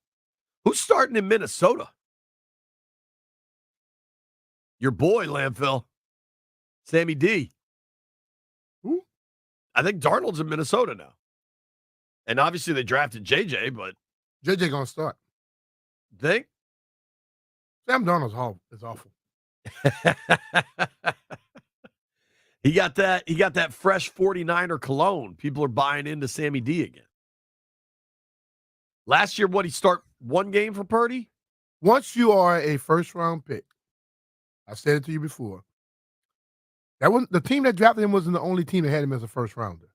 Who's starting in Minnesota? Your boy, Landfill. Sammy D. Who? I think Darnold's in Minnesota now. And obviously they drafted JJ, but JJ going to start. think? Sam Darnold's is awful. He got that fresh 49er cologne. People are buying into Sammy D again. Last year, what, he start one game for Purdy? Once you are a first-round pick, I said it to you before, that was the team that drafted him wasn't the only team that had him as a first-rounder.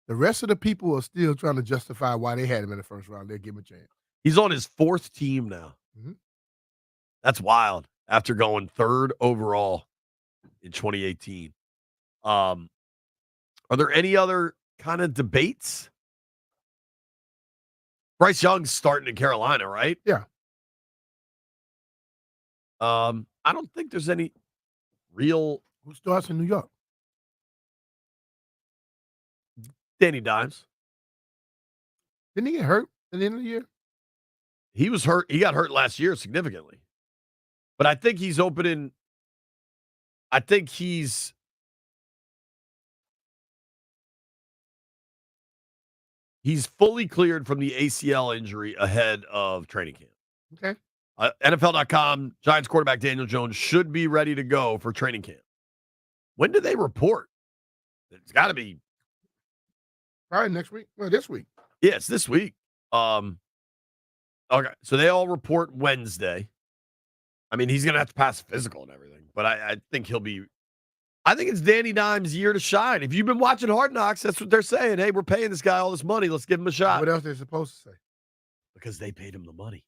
The rest of the people are still trying to justify why they had him in the first round. They'll give him a chance. He's on his 4th team now. Mm-hmm. That's wild. After going 3rd overall in 2018. Are there any other kind of debates? Bryce Young's starting in Carolina, right? Yeah. I don't think there's any real. Who starts in New York? Danny Dimes. Didn't he get hurt at the end of the year? He was hurt. He got hurt last year significantly. But I think he's opening. I think he's. He's fully cleared from the ACL injury ahead of training camp. Okay. NFL.com, Giants quarterback Daniel Jones should be ready to go for training camp. When do they report? It's got to be. Probably next week. Well, this week. Yeah, it's this week. Okay, so they all report Wednesday. I mean, he's going to have to pass physical and everything, but I think he'll be. I think it's Danny Dimes' year to shine. If you've been watching Hard Knocks, that's what they're saying. Hey, we're paying this guy all this money. Let's give him a shot. What else are they supposed to say? Because they paid him the money.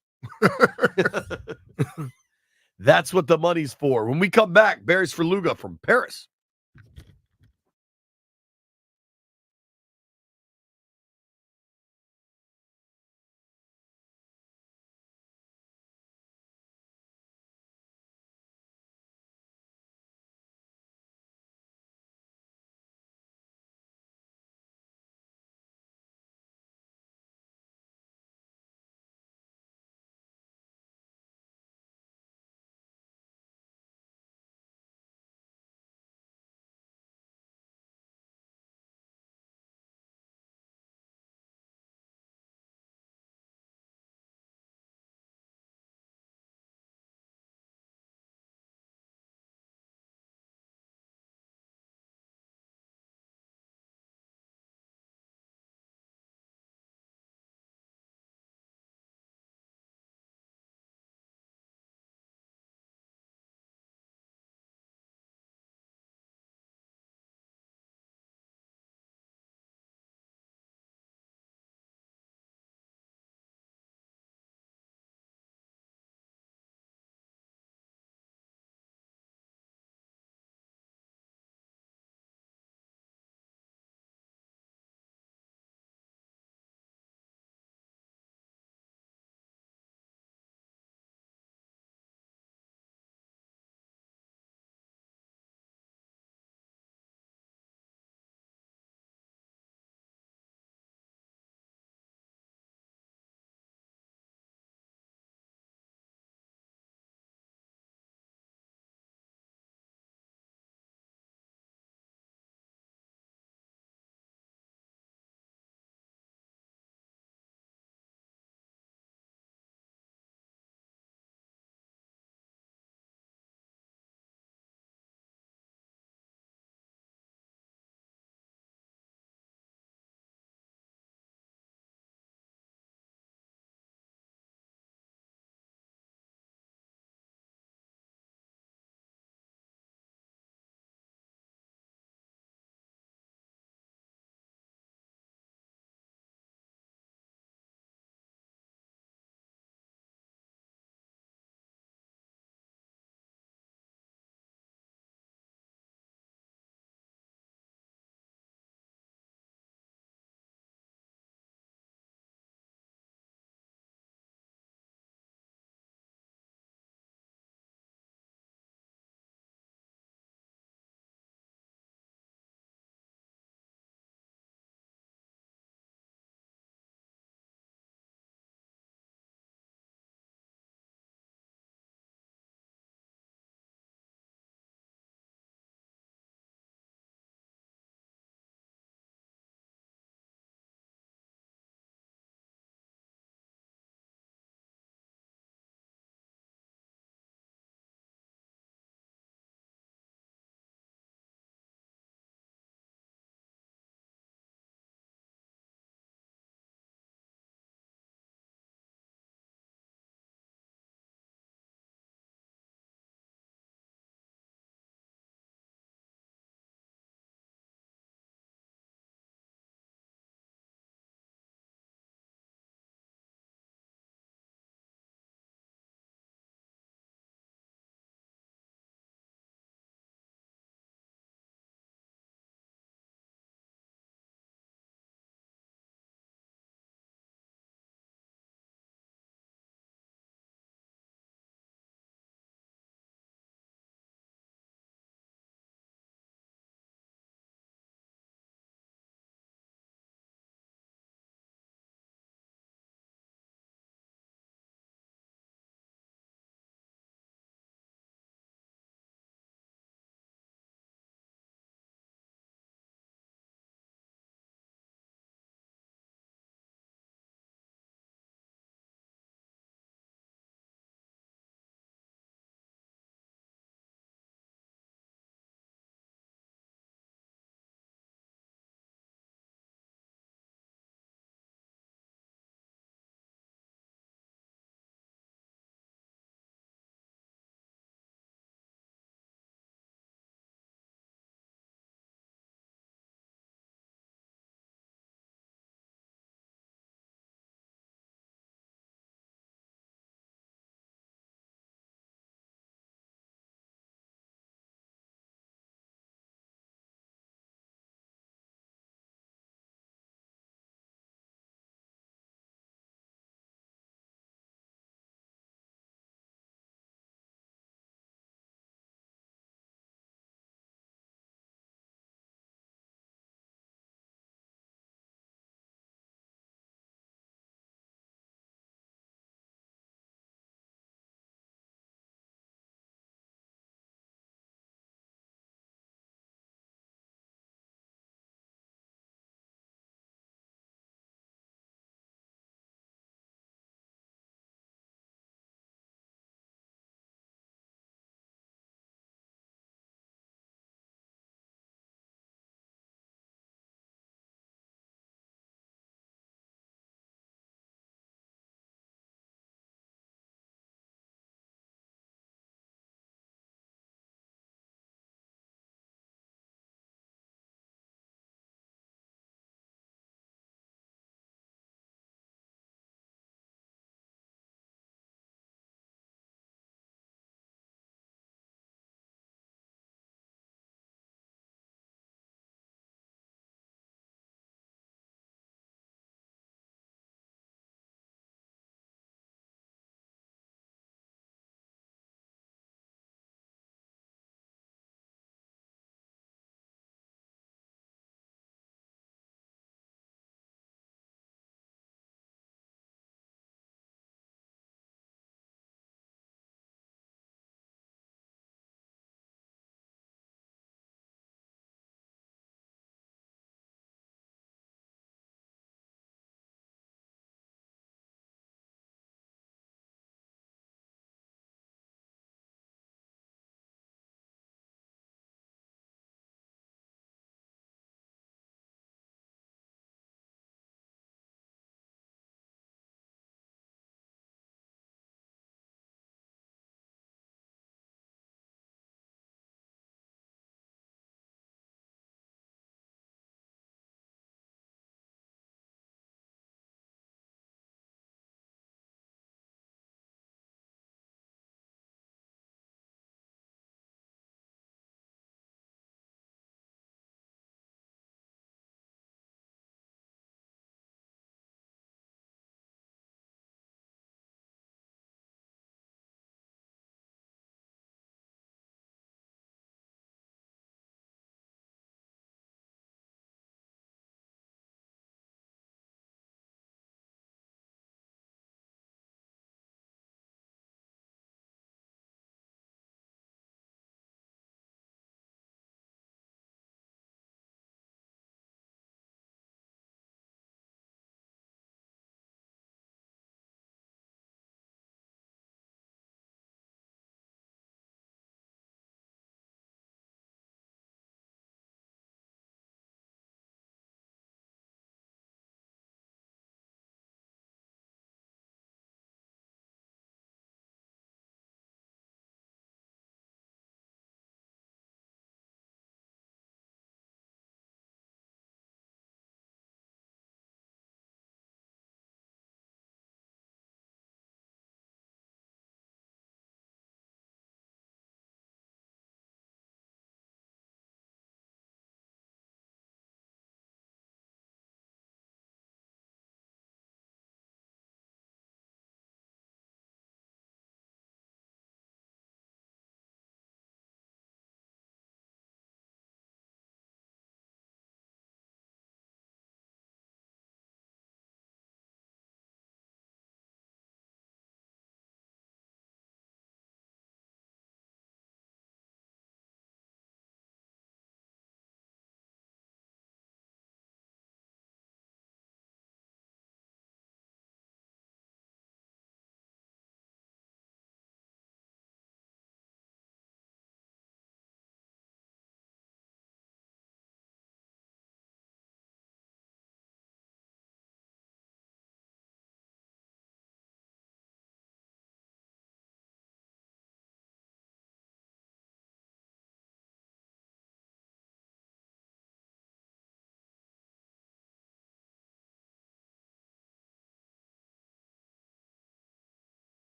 That's what the money's for. When we come back, Berries for Luga from Paris.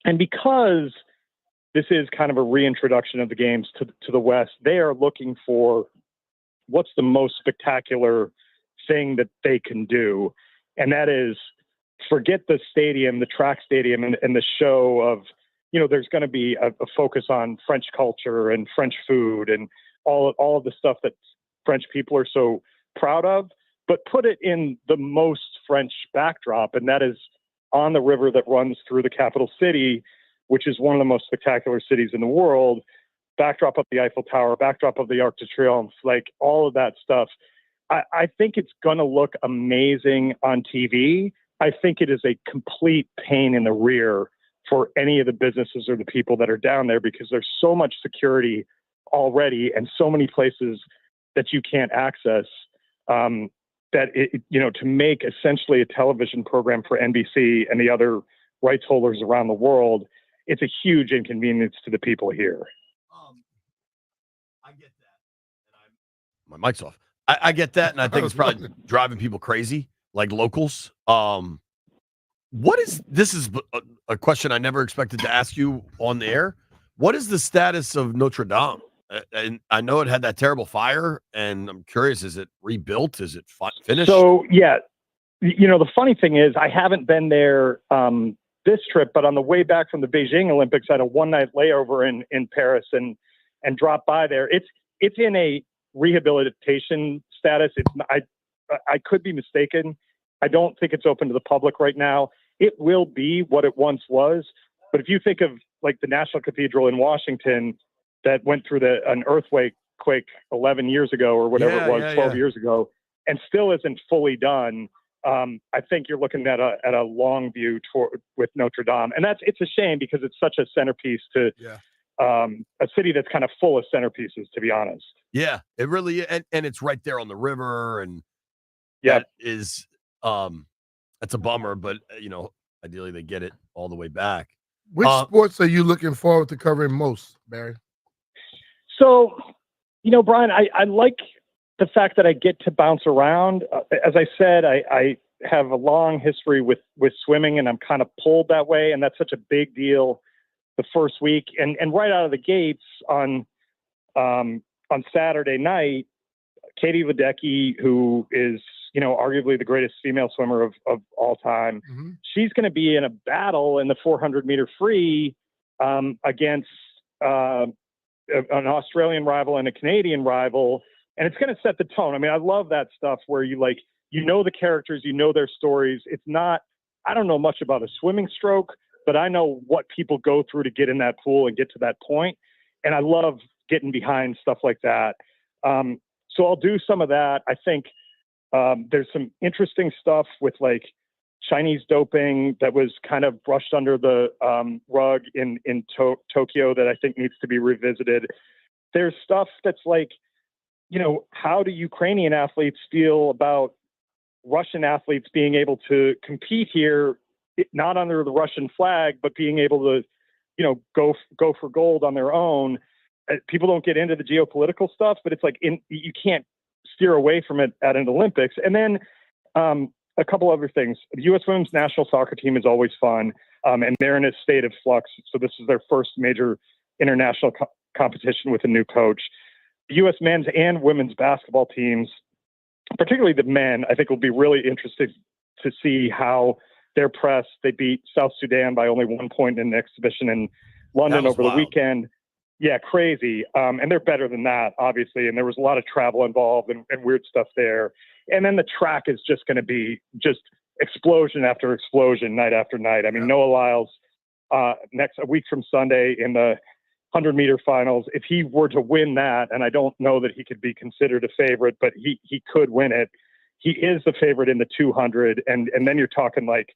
And because this is kind of a reintroduction of the games to the West, they are looking for what's the most spectacular thing that they can do. And that is, forget the stadium, the track stadium, and the show of, there's going to be a focus on French culture and French food and all of the stuff that French people are so proud of, but put it in the most French backdrop. And that is on the river that runs through the capital city, which is one of the most spectacular cities in the world, backdrop of the Eiffel Tower, backdrop of the Arc de Triomphe, like all of that stuff. I think it's going to look amazing on TV. I think it is a complete pain in the rear for any of the businesses or the people that are down there, because there's so much security already and so many places that you can't access, that to make essentially a television program for NBC and the other rights holders around the world, it's a huge inconvenience to the people here. I get that. And my mic's off. I get that, and I think it's probably driving people crazy, like locals. This is a question I never expected to ask you on the air. What is the status of Notre Dame? And I know it had that terrible fire, and I'm curious, is it rebuilt? Is it finished? So, yeah, the funny thing is I haven't been there this trip, but on the way back from the Beijing Olympics, I had a one-night layover in Paris and dropped by there. It's in a rehabilitation status. I could be mistaken. I don't think it's open to the public right now. It will be what it once was. But if you think of like the National Cathedral in Washington that went through an earthquake 11 years ago or whatever it was, 12 years ago, and still isn't fully done, I think you're looking at a long view with Notre Dame. And it's a shame because it's such a centerpiece to a city that's kind of full of centerpieces, to be honest. Yeah, it really is. And it's right there on the river. And yeah, that is, that's a bummer, but ideally they get it all the way back. Which sports are you looking forward to covering most, Barry? So, Brian, I like the fact that I get to bounce around. As I said, I have a long history with swimming, and I'm kind of pulled that way. And that's such a big deal the first week. And right out of the gates on Saturday night, Katie Ledecky, who is, arguably the greatest female swimmer of all time, she's going to be in a battle in the 400-meter free against an Australian rival and a Canadian rival. And it's going to set the tone. I mean, I love that stuff where the characters, their stories. It's not, I don't know much about a swimming stroke, but I know what people go through to get in that pool and get to that point. And I love getting behind stuff like that. So I'll do some of that. I think there's some interesting stuff with like Chinese doping that was kind of brushed under the rug in Tokyo that I think needs to be revisited. There's stuff that's like, how do Ukrainian athletes feel about Russian athletes being able to compete here, not under the Russian flag, but being able to, go for gold on their own. People don't get into the geopolitical stuff, but it's like you can't steer away from it at an Olympics. And then a couple other things. The U.S. women's national soccer team is always fun, and they're in a state of flux. So this is their first major international competition with a new coach. The U.S. men's and women's basketball teams, particularly the men, I think will be really interesting to see how they're pressed. They beat South Sudan by only 1 point in an exhibition in London over the weekend. Yeah, crazy. And they're better than that, obviously. And there was a lot of travel involved and weird stuff there. And then the track is just going to be just explosion after explosion, night after night. I mean, Noah Lyles, a week from Sunday in the 100-meter finals, if he were to win that, and I don't know that he could be considered a favorite, but he could win it. He is the favorite in the 200. And then you're talking like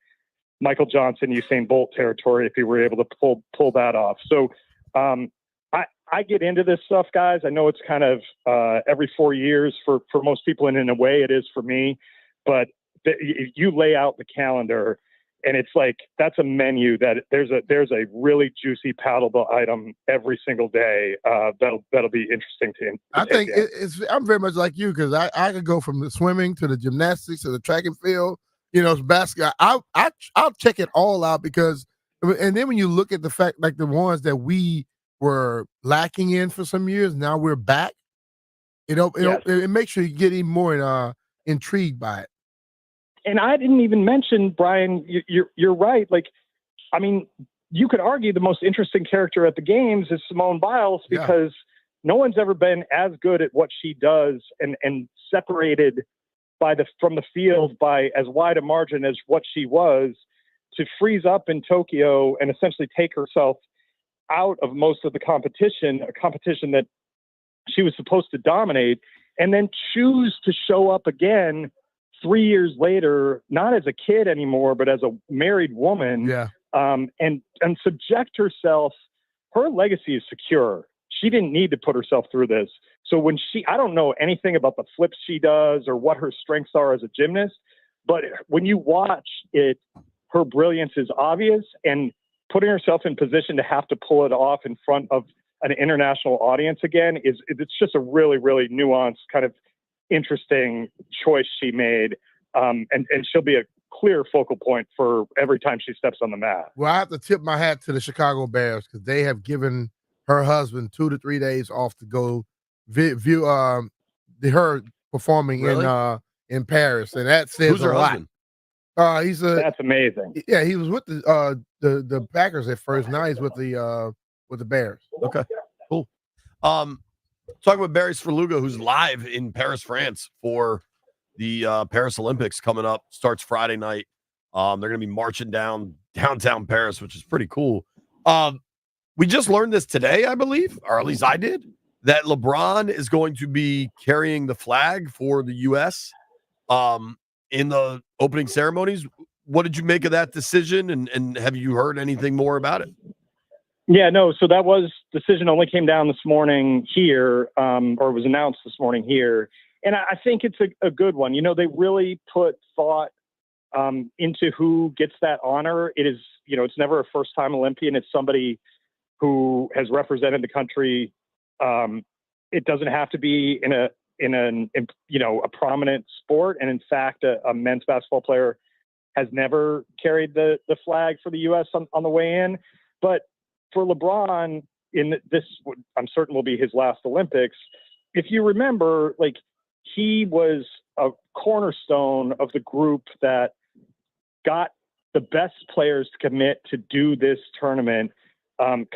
Michael Johnson, Usain Bolt territory if he were able to pull that off. So, I get into this stuff, guys. I know it's kind of every 4 years for most people, and in a way it is for me. But you lay out the calendar, and it's like that's a menu that there's a really juicy palatable item every single day that'll be interesting to. I think I'm very much like you because I could go from the swimming to the gymnastics to the track and field. It's basketball. I'll check it all out because And then when you look at the fact, like the ones that we were lacking in for some years, now we're back. It makes you get even more intrigued by it. And I didn't even mention, Brian, you're right. Like, I mean, you could argue the most interesting character at the games is Simone Biles because no one's ever been as good at what she does and separated from the field by as wide a margin as what she was, to freeze up in Tokyo and essentially take herself out of most of the competition, a competition that she was supposed to dominate, and then choose to show up again 3 years later, not as a kid anymore, but as a married woman, and subject herself. Her legacy is secure. She didn't need to put herself through this. So I don't know anything about the flips she does or what her strengths are as a gymnast, but when you watch it, her brilliance is obvious, and putting herself in position to have to pull it off in front of an international audience again it's just a really, really nuanced, kind of interesting choice she made. And she'll be a clear focal point for every time she steps on the mat. Well, I have to tip my hat to the Chicago Bears because they have given her husband 2 to 3 days off to go view her performing in Paris, and that says a lot. That's amazing. Yeah, he was with the Packers at first. Now he's with the Bears. Okay, cool. Talking with Barry Sverluga, who's live in Paris, France for the Paris Olympics coming up. Starts Friday night. They're going to be marching down downtown Paris, which is pretty cool. We just learned this today, I believe, or at least I did, that LeBron is going to be carrying the flag for the U.S. In the opening ceremonies. What did you make of that decision, and have you heard anything more about it? Yeah, no. So that decision only came down this morning here, or was announced this morning here. And I think it's a good one. You know, they really put thought into who gets that honor. It is, it's never a first-time Olympian. It's somebody who has represented the country. It doesn't have to be in a prominent sport. And in fact, a men's basketball player has never carried the flag for the U.S. on the way in. But for LeBron, I'm certain will be his last Olympics. If you remember, like, he was a cornerstone of the group that got the best players to commit to do this tournament,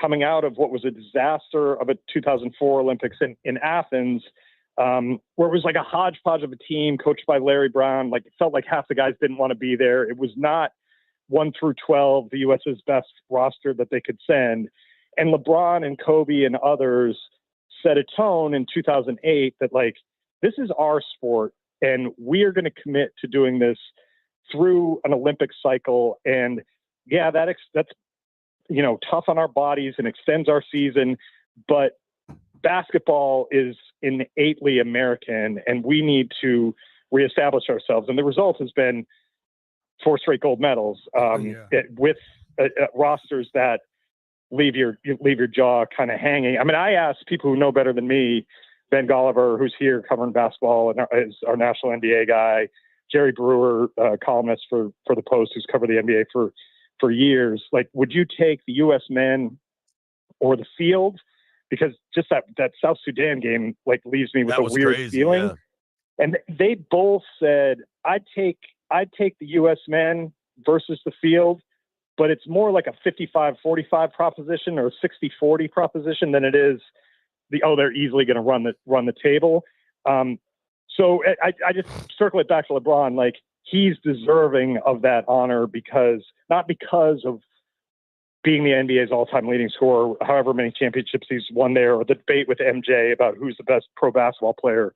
coming out of what was a disaster of a 2004 Olympics in Athens, where it was like a hodgepodge of a team coached by Larry Brown. Like, it felt like half the guys didn't want to be there. It was not 1 through 12, the U.S.'s best roster that they could send. And LeBron and Kobe and others set a tone in 2008 that, like, this is our sport, and we are going to commit to doing this through an Olympic cycle. And yeah, that's tough on our bodies and extends our season, but basketball is innately American, and we need to reestablish ourselves. And the result has been 4 straight gold medals with rosters that leave your jaw kind of hanging. I mean, I asked people who know better than me, Ben Golliver, who's here covering basketball and is our national NBA guy, Jerry Brewer, columnist for the Post, who's covered the NBA for years. Like, would you take the U.S. men or the field? Because just that South Sudan game, like, leaves me with a weird feeling. Yeah. And they both said, I'd take the U.S. men versus the field, but it's more like a 55-45 proposition or a 60-40 proposition than it is they're easily going to run the table. So I just circle it back to LeBron. Like, he's deserving of that honor not because of being the NBA's all-time leading scorer, however many championships he's won there, or the debate with MJ about who's the best pro basketball player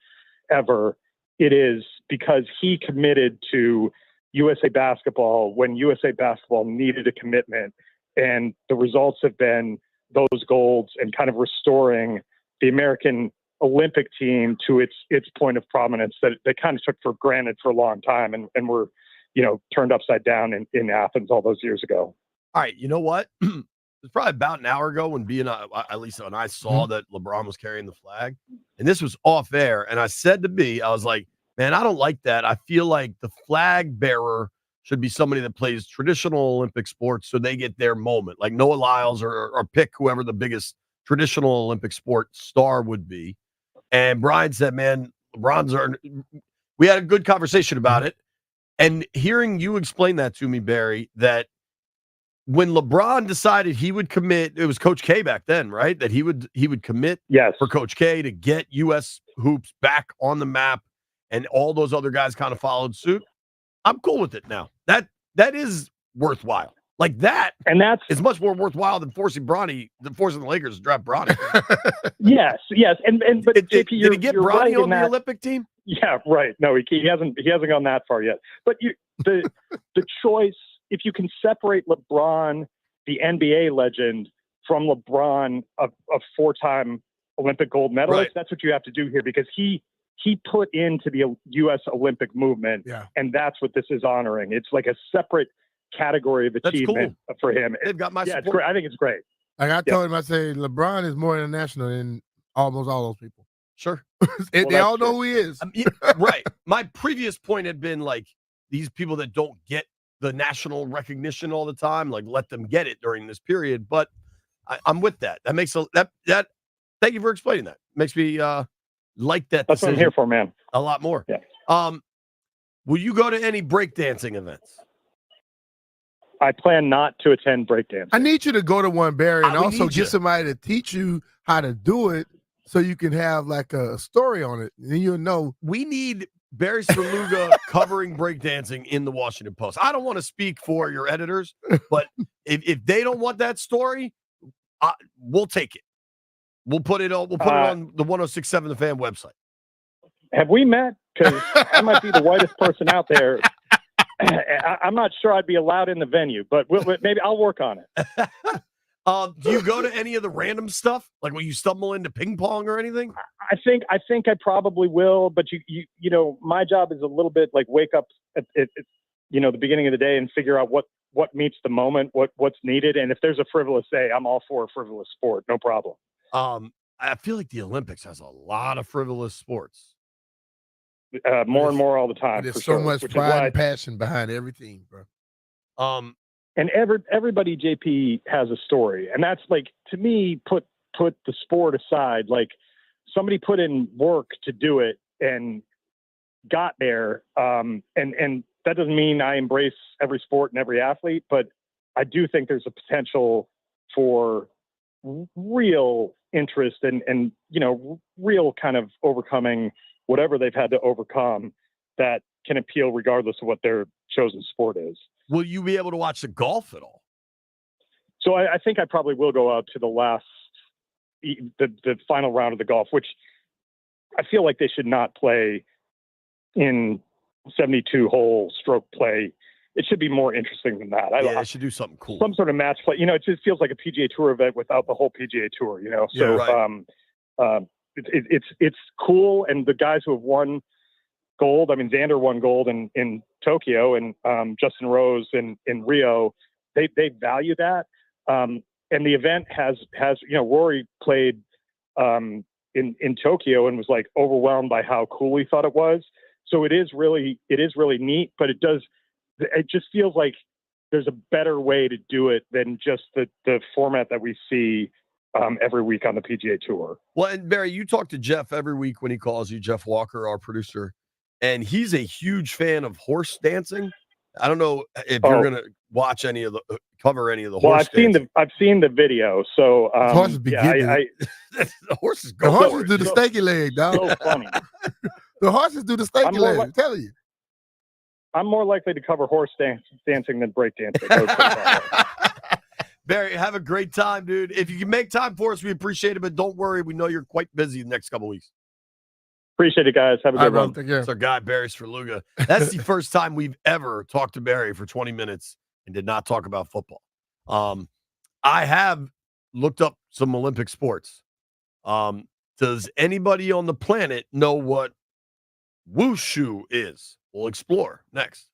ever. It is because he committed to USA Basketball when USA Basketball needed a commitment. And the results have been those golds and kind of restoring the American Olympic team to its point of prominence that they kind of took for granted for a long time and were, turned upside down in Athens all those years ago. All right, you know what? It was probably about an hour ago when at least when I saw that LeBron was carrying the flag, and this was off air, and I said to B, I was like, man, I don't like that. I feel like the flag bearer should be somebody that plays traditional Olympic sports so they get their moment, like Noah Lyles or pick whoever the biggest traditional Olympic sport star would be. And Brian said, man, we had a good conversation about it. And hearing you explain that to me, Barry, that when LeBron decided he would commit, it was Coach K back then, right? That he would commit for Coach K to get U.S. hoops back on the map, and all those other guys kind of followed suit. I'm cool with it now. That is worthwhile. Like that, and that's is much more worthwhile than forcing the Lakers to draft Bronny. yes, but did he get Bronny right on the Olympic team? Yeah, right. No, he hasn't gone that far yet. But the choice, if you can separate LeBron, the NBA legend, from LeBron, a four-time Olympic gold medalist, that's what you have to do here, because he put into the U.S. Olympic movement, and that's what this is honoring. It's like a separate category of achievement for him. They've got my support. It's great. I think it's great. Like I told him, I say LeBron is more international than almost all those people. Sure. They all know who he is. Right. My previous point had been like these people that don't get the national recognition all the time, like let them get it during this period. But I'm with that. That makes that. Thank you for explaining that. Makes me like that. That's what I'm here for, man. A lot more. Yeah. Will you go to any breakdancing events? I plan not to attend breakdancing. I need you to go to one, Barry, and also get somebody to teach you how to do it so you can have like a story on it. And then you'll know. We need Barry Svrluga covering breakdancing in the Washington Post. I don't want to speak for your editors, but if they don't want that story, we'll take it. We'll put it on. We'll put it on the 106.7 The Fan website. Have we met? Because I might be the whitest person out there. I'm not sure I'd be allowed in the venue, but maybe I'll work on it. Do you go to any of the random stuff, like when you stumble into ping pong or anything? I think I probably will, but you know, my job is a little bit like wake up at the beginning of the day and figure out what meets the moment, what's needed, and if there's a frivolous day, I'm all for a frivolous sport, no problem. I feel like the Olympics has a lot of frivolous sports. More and more all the time. There's so much pride and passion behind everything, bro. And everybody, JP, has a story, and that's like, to me, put the sport aside. Like, somebody put in work to do it and got there. And that doesn't mean I embrace every sport and every athlete, but I do think there's a potential for real interest and real kind of overcoming whatever they've had to overcome that can appeal regardless of what their chosen sport is. Will you be able to watch the golf at all? So I think I probably will go out to the final round of the golf, which I feel like they should not play in 72-hole stroke play. It should be more interesting than that. They should do something cool. Some sort of match play. It just feels like a PGA Tour event without the whole PGA Tour, So right. It's cool. And the guys who have won gold, I mean, Xander won gold in Tokyo, and Justin Rose in Rio, they value that. And the event has Rory played in Tokyo and was like overwhelmed by how cool he thought it was. So it is really neat, but it just feels like there's a better way to do it than just the format that we see every week on the PGA Tour. Well, and Barry, you talk to Jeff every week when he calls you, Jeff Walker, our producer, and he's a huge fan of horse dancing. I don't know if you're going to watch cover any of the horse dancing. I've seen the video. So horses be the horses go. The horses do the stanky leg, dog. So funny. The horses do the stanky leg. I'm telling you. I'm more likely to cover horse dancing than break dancing. Barry, have a great time, dude. If you can make time for us, we appreciate it, but don't worry. We know you're quite busy the next couple of weeks. Appreciate it, guys. Have a good one. That's our guy, Barry Svrluga. That's the first time we've ever talked to Barry for 20 minutes and did not talk about football. I have looked up some Olympic sports. Does anybody on the planet know what wushu is? We'll explore next.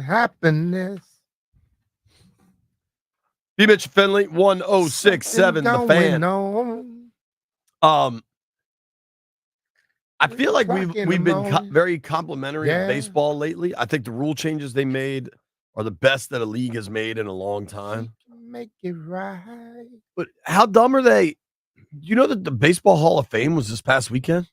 Happiness. B. Mitch Finley, 1067, the Fan. I feel like we've been very complimentary of baseball lately. I think the rule changes they made are the best that a league has made in a long time. Make it right. But how dumb are they? You know that the Baseball Hall of Fame was this past weekend?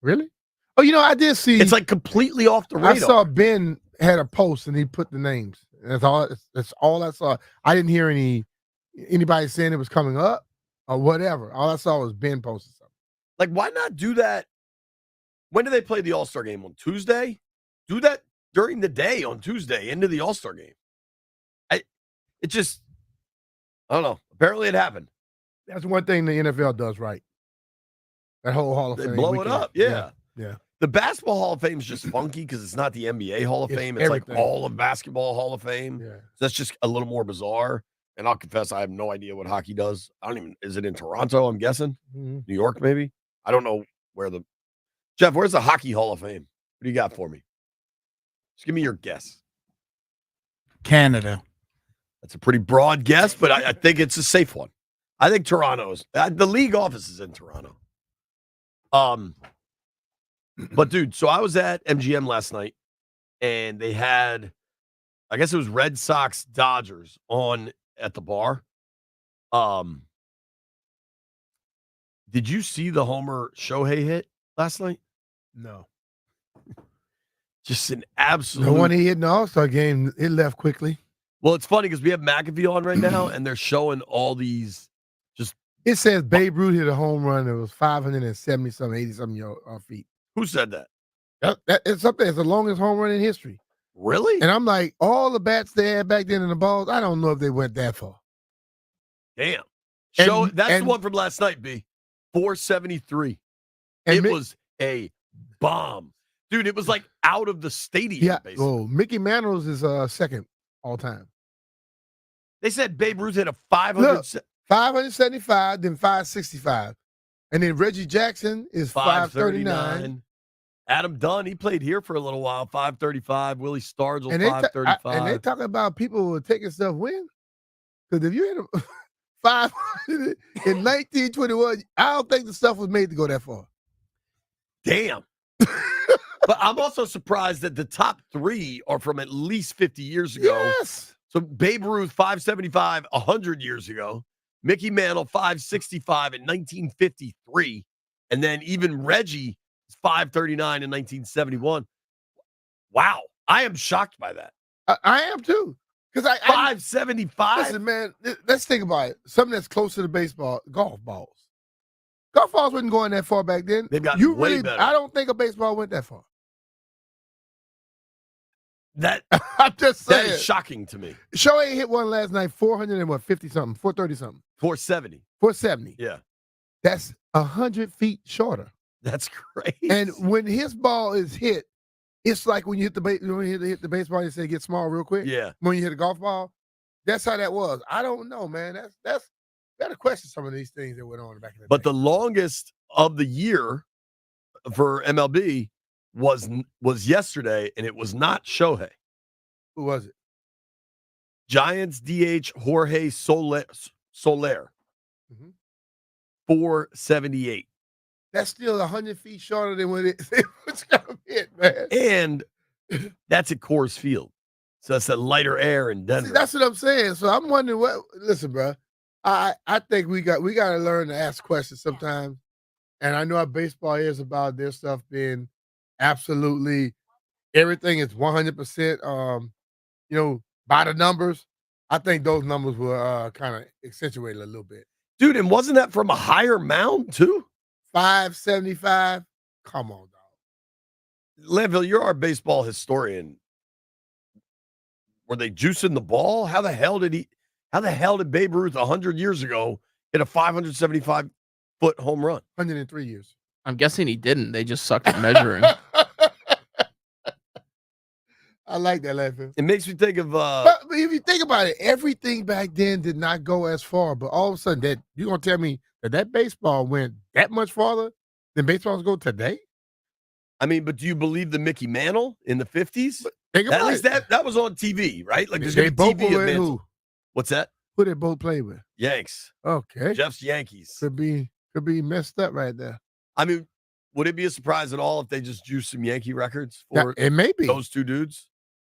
Really? Oh, I did see. It's like completely off the radar. I saw Ben had a post and he put the names. That's all I saw. I didn't hear anybody saying it was coming up or whatever. All I saw was Ben posting something. Like, why not do that? When do they play the All-Star game? On Tuesday? Do that during the day on Tuesday into the All-Star game. I don't know. Apparently it happened. That's one thing the NFL does right. That whole Hall of Fame. They blow it up. Yeah. Yeah. The Basketball Hall of Fame is just funky because it's not the NBA Hall of Fame. It's everything. like all of Basketball Hall of Fame. Yeah. So that's just a little more bizarre. And I'll confess, I have no idea what hockey does. Is it in Toronto, I'm guessing? Mm-hmm. New York, maybe? I don't know Jeff, where's the Hockey Hall of Fame? What do you got for me? Just give me your guess. Canada. That's a pretty broad guess, but I think it's a safe one. I think Toronto's. The league office is in Toronto. But dude, so I was at MGM last night, and they had, I guess it was Red Sox Dodgers on at the bar. Did you see the homer Shohei hit last night? No. Just an absolute. The one he hit in the All-Star game, it left quickly. Well, it's funny because we have McAfee on right now, and they're showing all these just. It says Babe Ruth hit a home run. It was 570-something, 80-something feet. Who said that? It's up there. It's the longest home run in history. Really? And I'm like, all the bats they had back then in the balls, I don't know if they went that far. Damn. That's the one from last night, B. 473. It was a bomb. Dude, it was like out of the stadium, basically. Oh, Mickey Mantle's is second all time. They said Babe Ruth hit a 575, then 565. And then Reggie Jackson is 539. Adam Dunn, he played here for a little while, 535. Willie Stargell, And 535. And they talking about people taking stuff win. Because if you hit a 500 in 1921, I don't think the stuff was made to go that far. Damn. But I'm also surprised that the top three are from at least 50 years ago. Yes. So Babe Ruth, 575, 100 years ago. Mickey Mantle, 565 in 1953. And then even Reggie is 539 in 1971. Wow. I am shocked by that. I am too. Because 575? Listen, man, let's think about it. Something that's close to the baseball, golf balls. Golf balls wasn't going that far back then. They've got way better. I don't think a baseball went that far. I'm just saying. That is shocking to me. Shohei hit one last night, 450 something, 430 something. 470. 470. Yeah. That's 100 feet shorter. That's crazy. And when his ball is hit, it's like when you hit the baseball, you say it gets small real quick. Yeah. When you hit a golf ball, that's how that was. I don't know, man. That's got to question some of these things that went on back in the day. But the longest of the year for MLB was yesterday, and it was not Shohei. Who was it? Giants DH Jorge Soler. 478. That's still 100 feet shorter than what it was going to hit, man. And that's at Coors Field. So that's that lighter air in Denver. See, that's what I'm saying. So I'm wondering listen, bro. I think we got to learn to ask questions sometimes. And I know how baseball is about their stuff being absolutely everything is 100%, by the numbers. I think those numbers were kind of accentuated a little bit. Dude, and wasn't that from a higher mound, too? 575? Come on, dog. Landville, you're our baseball historian. Were they juicing the ball? How the hell did Babe Ruth 100 years ago hit a 575-foot home run? 103 years. I'm guessing he didn't. They just sucked at measuring. I like that laughing. It makes me think of But if you think about it, everything back then did not go as far. But all of a sudden, that you're gonna tell me that baseball went that much farther than baseballs go today? I mean, but do you believe the Mickey Mantle in the 50s? At least that was on TV, right? Like there's they gonna both be TV were at with Mantle. who? What's that? Who they both play with? Yanks. Okay. Jeff's Yankees. Could be messed up right there. I mean, would it be a surprise at all if they just juiced some Yankee records for it may be those two dudes?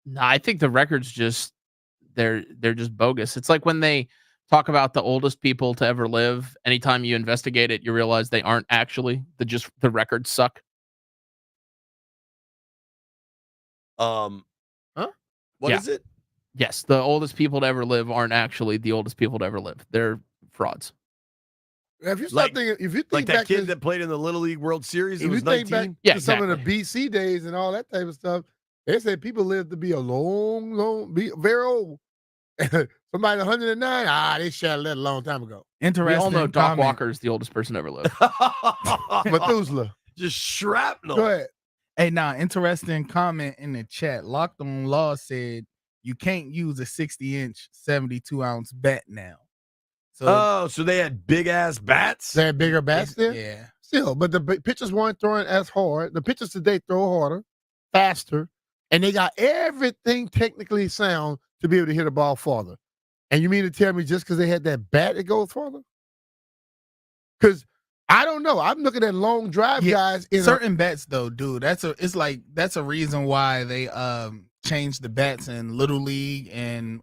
No, I think the records just they're just bogus. It's like when they talk about the oldest people to ever live. Anytime you investigate it, you realize they aren't actually. The records suck. Huh? What is it? Yes, the oldest people to ever live aren't actually the oldest people to ever live. They're frauds. If you start thinking, if you think Like back that kid to, that played in the Little League World Series, it if you was think 19. back to some of the BC days and all that type of stuff, they said people lived to be a be very old. Somebody 109, they shot a long time ago. We all know Doc Walker is the oldest person to ever live. Methuselah. Just shrapnel. Go ahead. Hey, interesting comment in the chat. Locked on Law said you can't use a 60-inch, 72-ounce bat now. So they had big ass bats. They had bigger bats there. Yeah. Still, but the pitchers weren't throwing as hard. The pitchers today throw harder, faster, and they got everything technically sound to be able to hit a ball farther. And you mean to tell me just because they had that bat, it goes farther? Because I don't know. I'm looking at long drive guys in certain bats though, dude. That's a reason why they changed the bats in Little League and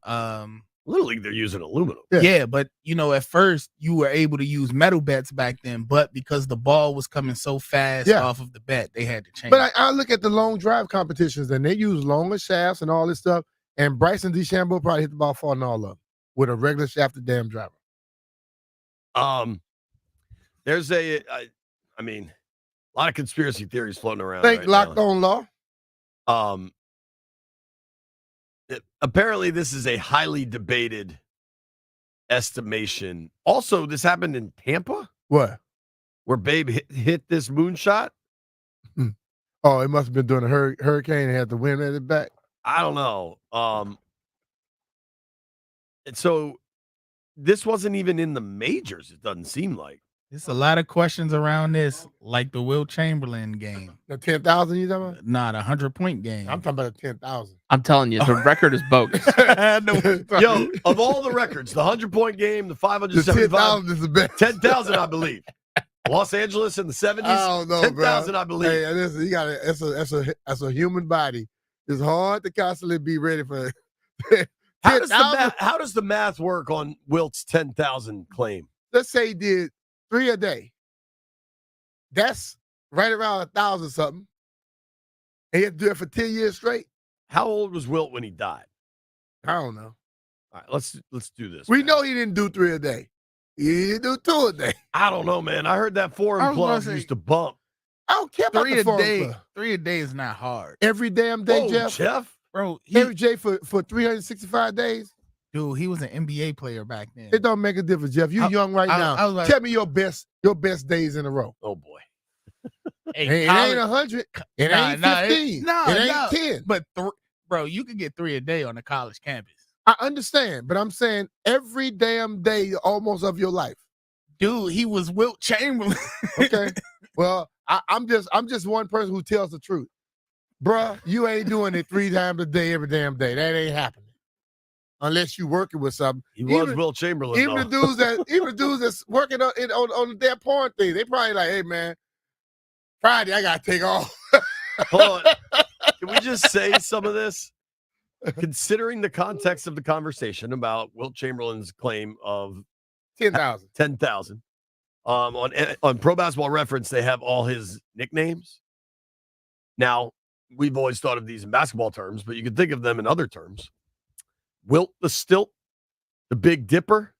Little League, they're using aluminum. Yeah, but at first you were able to use metal bats back then, but because the ball was coming so fast off of the bat, they had to change. But I look at the long drive competitions, and they use longer shafts and all this stuff. And Bryson DeChambeau probably hit the ball far and all up with a regular shafted damn driver. There's a lot of conspiracy theories floating around. Locked on Law. Apparently, this is a highly debated estimation. Also, this happened in Tampa. What? Where Babe hit this moonshot? Oh, it must have been during a hurricane and had the wind at it back. I don't know. And so this wasn't even in the majors, it doesn't seem like. There's a lot of questions around this, like the Wilt Chamberlain game. The 10,000 you talking about? Not a 100-point game. I'm talking about the 10,000. I'm telling you, the record is bogus. Yo, of all the records, the 100-point game, the 575, 10,000 is the best. 10,000, I believe. Los Angeles in the 70s. I don't know, 10,000, bro. I believe. Hey, listen, you got that's a human body. It's hard to constantly be ready for. How does the math work on Wilt's 10,000 claim? Let's say he did 3 a day. That's right around 1,000 something. And he had to do it for 10 years straight. How old was Wilt when he died? I don't know. All right, let's do this. We know he didn't do 3 a day. He didn't do 2 a day. I don't know, man. I heard that Forum Club used to bump. I don't care about 3 the a Forum day. Club. 3 a day is not hard. Every damn day, Whoa, Jeff. Bro, Every day for 365 days. Dude, he was an NBA player back then. It don't make a difference, Jeff. You're young right now. Tell me your best days in a row. Oh boy. Hey, it ain't 100. It ain't 15. It ain't 10. But bro, you could get 3 a day on a college campus. I understand, but I'm saying every damn day almost of your life. Dude, he was Wilt Chamberlain. Okay. Well, I'm just one person who tells the truth. Bruh, you ain't doing it 3 times a day every damn day. That ain't happening. Unless you working with something. He was Wilt Chamberlain. Even the dudes that's working on their porn thing, they probably like, hey man, Friday I gotta take off. Hold on. Can we just say some of this? Considering the context of the conversation about Wilt Chamberlain's claim of 10,000. 10,000. On Pro Basketball Reference, they have all his nicknames. Now, we've always thought of these in basketball terms, but you can think of them in other terms. Wilt the Stilt, the Big Dipper,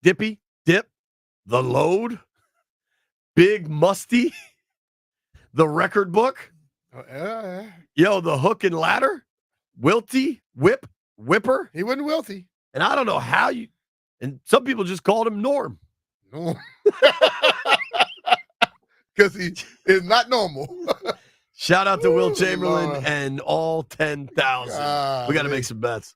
Dippy, Dip, the Load, Big Musty, the Record Book, the Hook and Ladder, Wilty, Whip, Whipper. He wasn't Wilty. And I don't know how and some people just called him Norm. Because he is not normal. Shout out to Wilt Ooh, Chamberlain Lord. and all 10,000. We got to make some bets.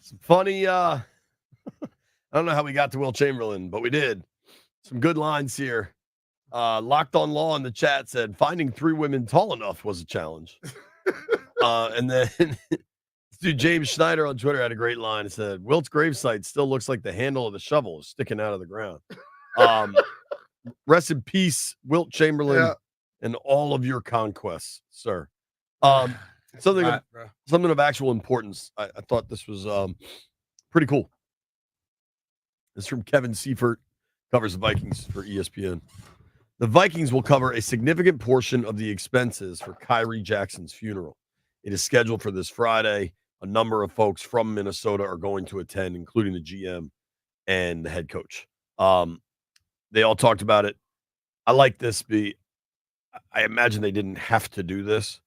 Some funny. I don't know how we got to Wilt Chamberlain, but we did. Some good lines here. Locked on Law in the chat said finding 3 women tall enough was a challenge. And then dude James Schneider on Twitter had a great line. It said Wilt's gravesite still looks like the handle of the shovel is sticking out of the ground. Rest in peace, Wilt Chamberlain, and all of your conquests, sir. Something of actual importance. I thought this was pretty cool. This is from Kevin Seifert, covers the Vikings for ESPN. The Vikings will cover a significant portion of the expenses for Kyrie Jackson's funeral. It is scheduled for this Friday. A number of folks from Minnesota are going to attend, including the GM and the head coach. They all talked about it. I like this. I imagine they didn't have to do this.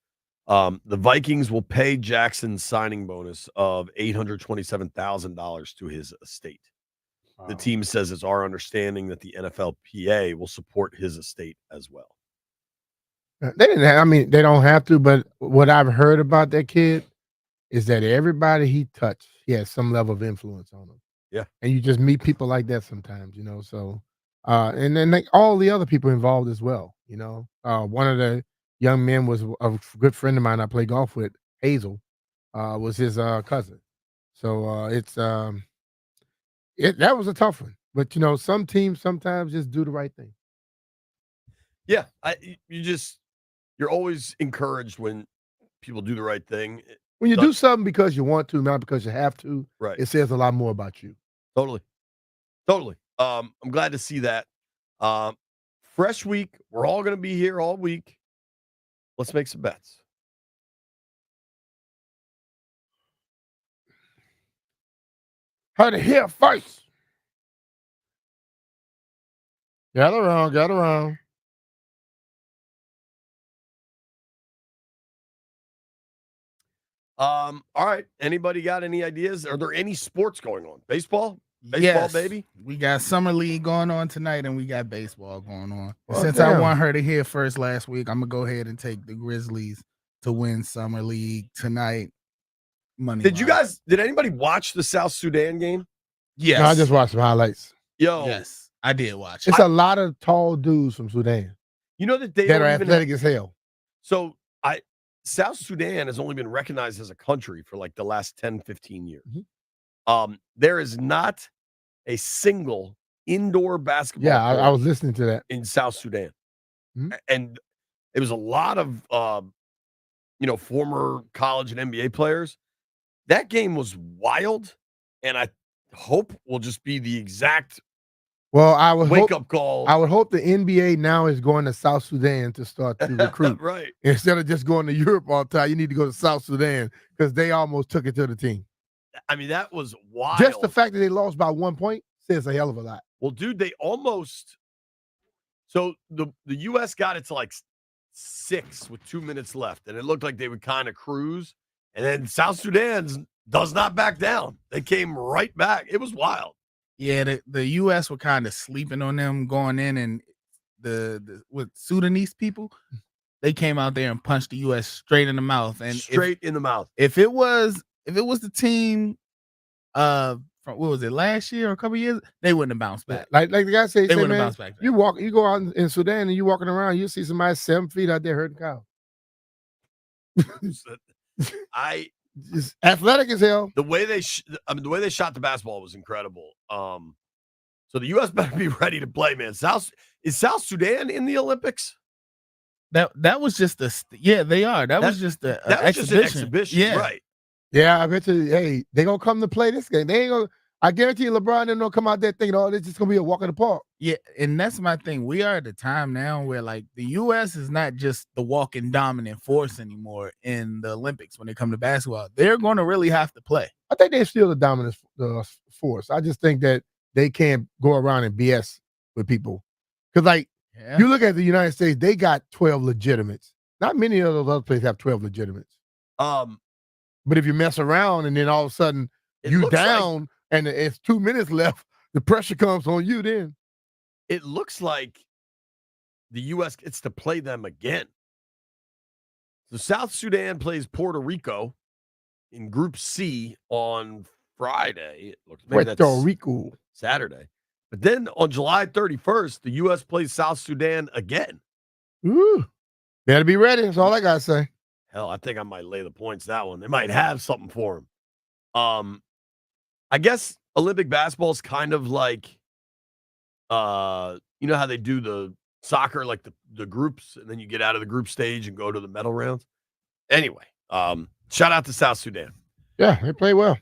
The Vikings will pay Jackson's signing bonus of $827,000 to his estate. The team says it's our understanding that the NFLPA will support his estate as well. They didn't have, I mean, they don't have to, but what I've heard about that kid is that everybody he touched, he has some level of influence on him. Yeah. And you just meet people like that sometimes, you know. So and then like all the other people involved as well, you know. One of the young men was a good friend of mine I play golf with, Hazel, was his cousin. So that was a tough one. But you know, some teams sometimes just do the right thing. Yeah, you're always encouraged when people do the right thing. When you do something because you want to, not because you have to, right? It says a lot more about you. Totally. I'm glad to see that. Fresh week. We're all going to be here all week. Let's make some bets. Heard it here first. Gather around. All right. Anybody got any ideas? Are there any sports going on? Baseball, Yes. baby. We got summer league going on tonight, and we got baseball going on. Well, Since damn. I want her to hear first last week, I'm gonna go ahead and take the Grizzlies to win summer league tonight. Money. Did anybody watch the South Sudan game? Yes. No, I just watched some highlights. Yo, Yes, I did watch. It's a lot of tall dudes from Sudan you know that they that don't are even athletic as hell. So South Sudan has only been recognized as a country for like the last 10, 15 years. Mm-hmm. There is not a single indoor basketball. Yeah, I was listening to that in South Sudan. Mm-hmm. And it was a lot of, former college and NBA players. That game was wild. And I hope will just be the exact I would wake up call. I would hope the NBA now is going to South Sudan to start to recruit. Right. Instead of just going to Europe all the time, you need to go to South Sudan because they almost took it to the team. I mean, that was wild. Just the fact that they lost by 1 point says a hell of a lot. Well, dude, they almost. So the U.S. got it to like 6 with 2 minutes left, and it looked like they would kind of cruise. And then South Sudan does not back down. They came right back. It was wild. Yeah, the U.S. were kind of sleeping on them going in, and the with Sudanese people, they came out there and punched the U.S. straight in the mouth. And in the mouth. If it was the team, from what was it, last year or a couple years, they wouldn't have bounced back. Like the guy said, they wouldn't man, have bounced back. You go out in Sudan and you walking around, you see somebody 7 feet out there herding cows. Just athletic as hell. The way they shot the basketball was incredible. So the U.S. better be ready to play, man. Is South Sudan in the Olympics? That was just they are. That was just an exhibition. Yeah, right. Yeah, I bet you. Hey, they gonna come to play this game. They ain't gonna. I guarantee you, LeBron and don't come out there thinking, "Oh, this is gonna be a walk in the park." Yeah, and that's my thing. We are at a time now where like the U.S. is not just the walking dominant force anymore in the Olympics when it comes to basketball. They're going to really have to play. I think they're still the dominant force. I just think that they can't go around and BS with people because, you look at the United States, they got 12 legitimates. Not many of those other places have 12 legitimates. But if you mess around and then all of a sudden you down and it's 2 minutes left, the pressure comes on you then. It looks like the U.S. gets to play them again. So South Sudan plays Puerto Rico in Group C on Friday. It looks maybe Puerto that's Rico. Saturday. But then on July 31st, the U.S. plays South Sudan again. Ooh. Better be ready. That's all I got to say. Hell, I think I might lay the points that one. They might have something for him. I guess Olympic basketball is kind of like, you know how they do the soccer, like the groups, and then you get out of the group stage and go to the medal rounds. Anyway, shout out to South Sudan. Yeah, they play well.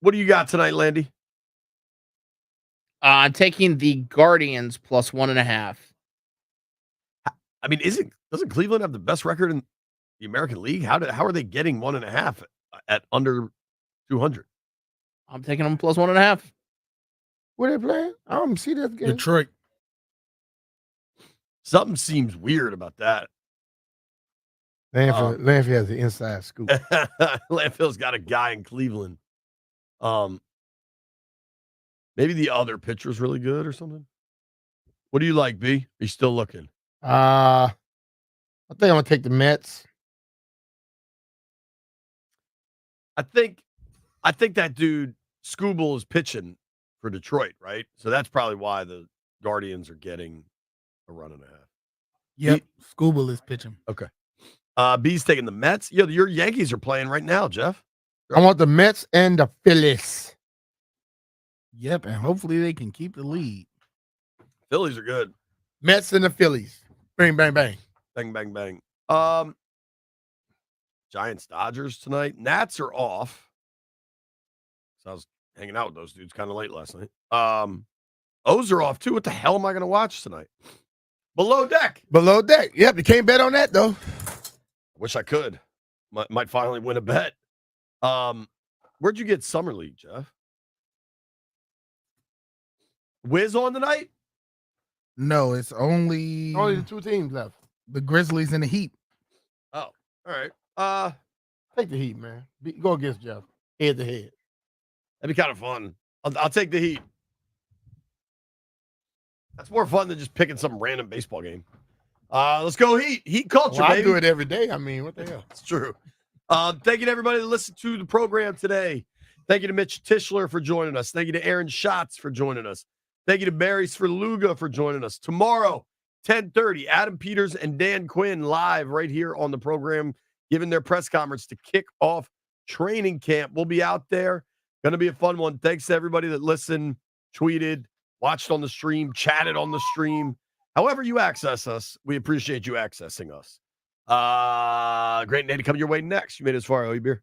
What do you got tonight, Landy? I'm taking the Guardians plus 1.5. I mean, doesn't Cleveland have the best record in the American League? How are they getting 1.5 at under 200? I'm taking them plus 1.5. Where they playing? I don't see that game. Detroit. Something seems weird about that. Landfill has the inside scoop. Landfill's got a guy in Cleveland. Maybe the other pitcher's really good or something. What do you like, B? Are you still looking? I think I'm gonna take the Mets. I think that dude Scooble is pitching for Detroit, right? So that's probably why the Guardians are getting a 1.5. Yep, Scooble is pitching. Okay. B's taking the Mets. Yeah, your Yankees are playing right now, Jeff. I want the Mets and the Phillies. Yep, and hopefully they can keep the lead. Phillies are good. Mets and the Phillies. Bang, bang, bang. Bang, bang, bang. Giants, Dodgers tonight. Nats are off. So I was hanging out with those dudes kind of late last night. O's are off too. What the hell am I going to watch tonight? Below Deck. Below Deck. Yep, you can't bet on that though. Wish I could. Might finally win a bet. Where'd you get Summer League, Jeff? Wiz on tonight? No, it's only the two teams left. The Grizzlies and the Heat. Oh, all right. Take the Heat, man. Go against Jeff. Head to head. That'd be kind of fun. I'll take the Heat. That's more fun than just picking some random baseball game. Let's go Heat. Heat culture, Well, I baby. do it every day. I mean, what the hell? It's true. Thank you to everybody that listened to the program today. Thank you to Mitch Tishler for joining us. Thank you to Aaron Schatz for joining us. Thank you to Barry Sverluga for joining us. Tomorrow, 10:30, Adam Peters and Dan Quinn live right here on the program, giving their press conference to kick off training camp. We'll be out there. Going to be a fun one. Thanks to everybody that listened, tweeted, watched on the stream, chatted on the stream. However you access us, we appreciate you accessing us. Great day to come your way next. You made it as far, OE Beer.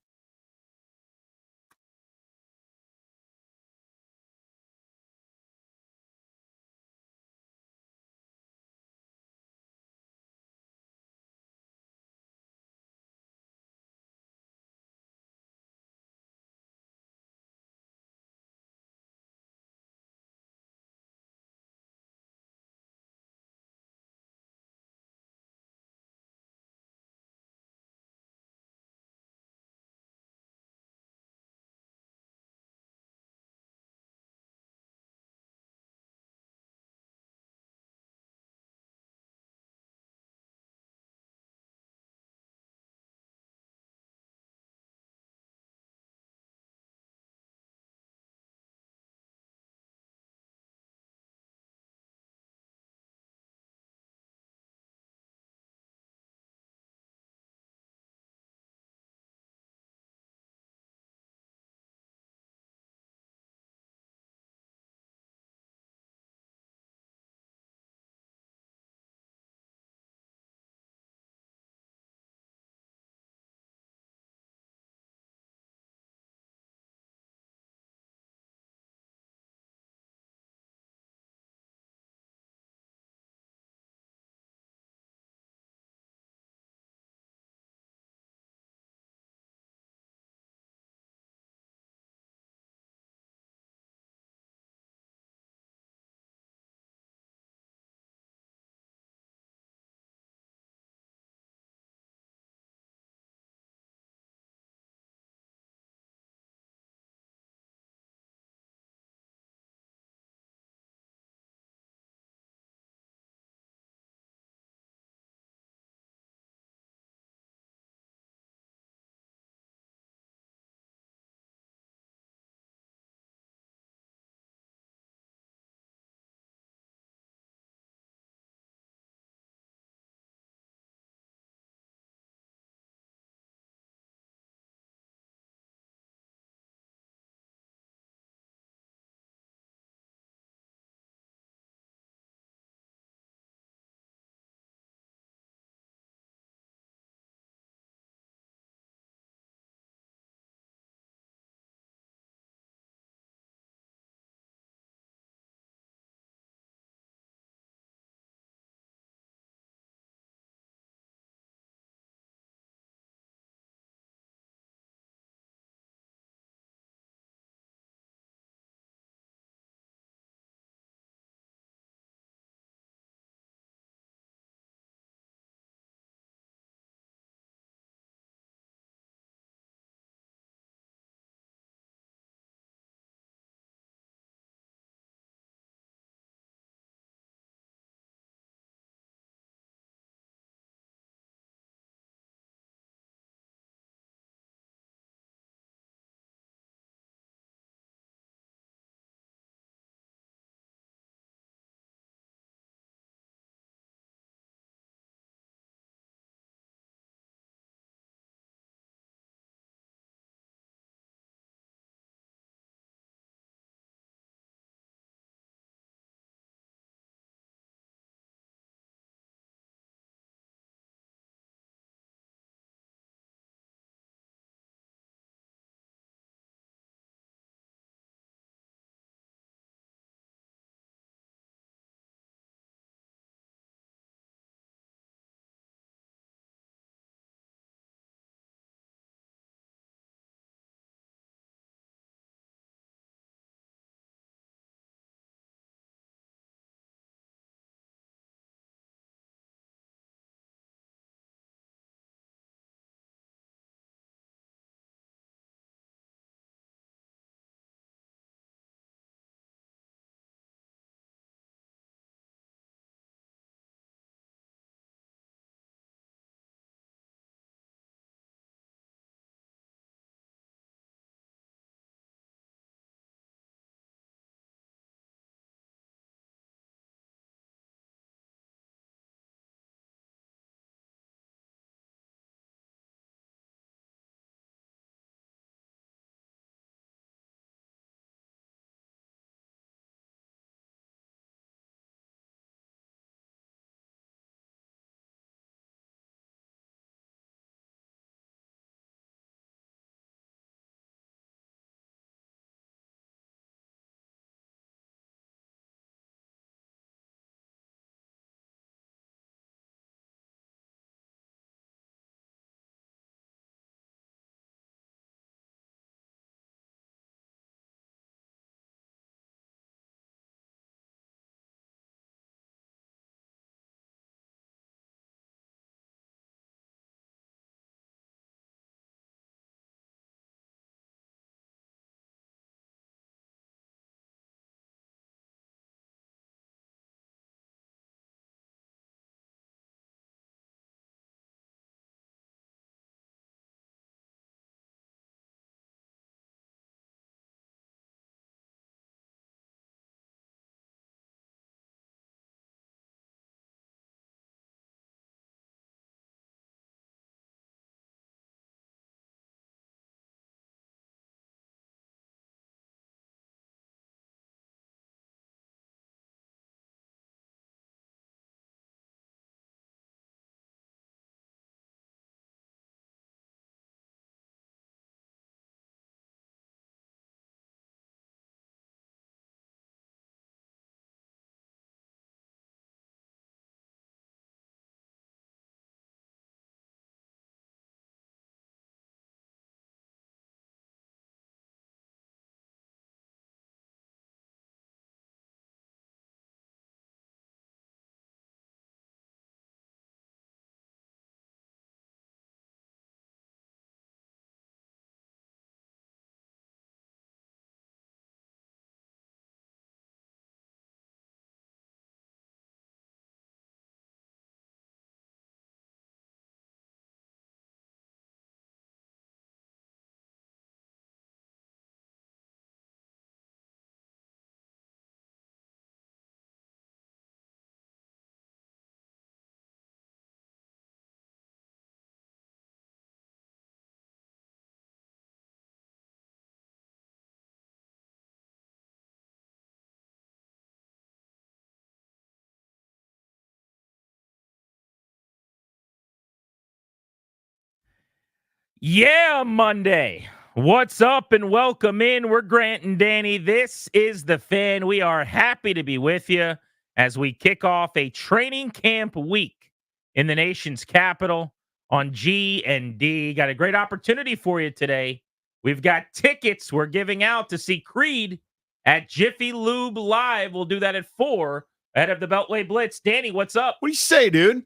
Yeah, Monday. What's up and welcome in. We're Grant and Danny. This is The Fan. We are happy to be with you as we kick off a training camp week in the nation's capital on G&D. Got a great opportunity for you today. We've got tickets we're giving out to see Creed at Jiffy Lube Live. We'll do that at 4 ahead of the Beltway Blitz. Danny, what's up? What do you say, dude?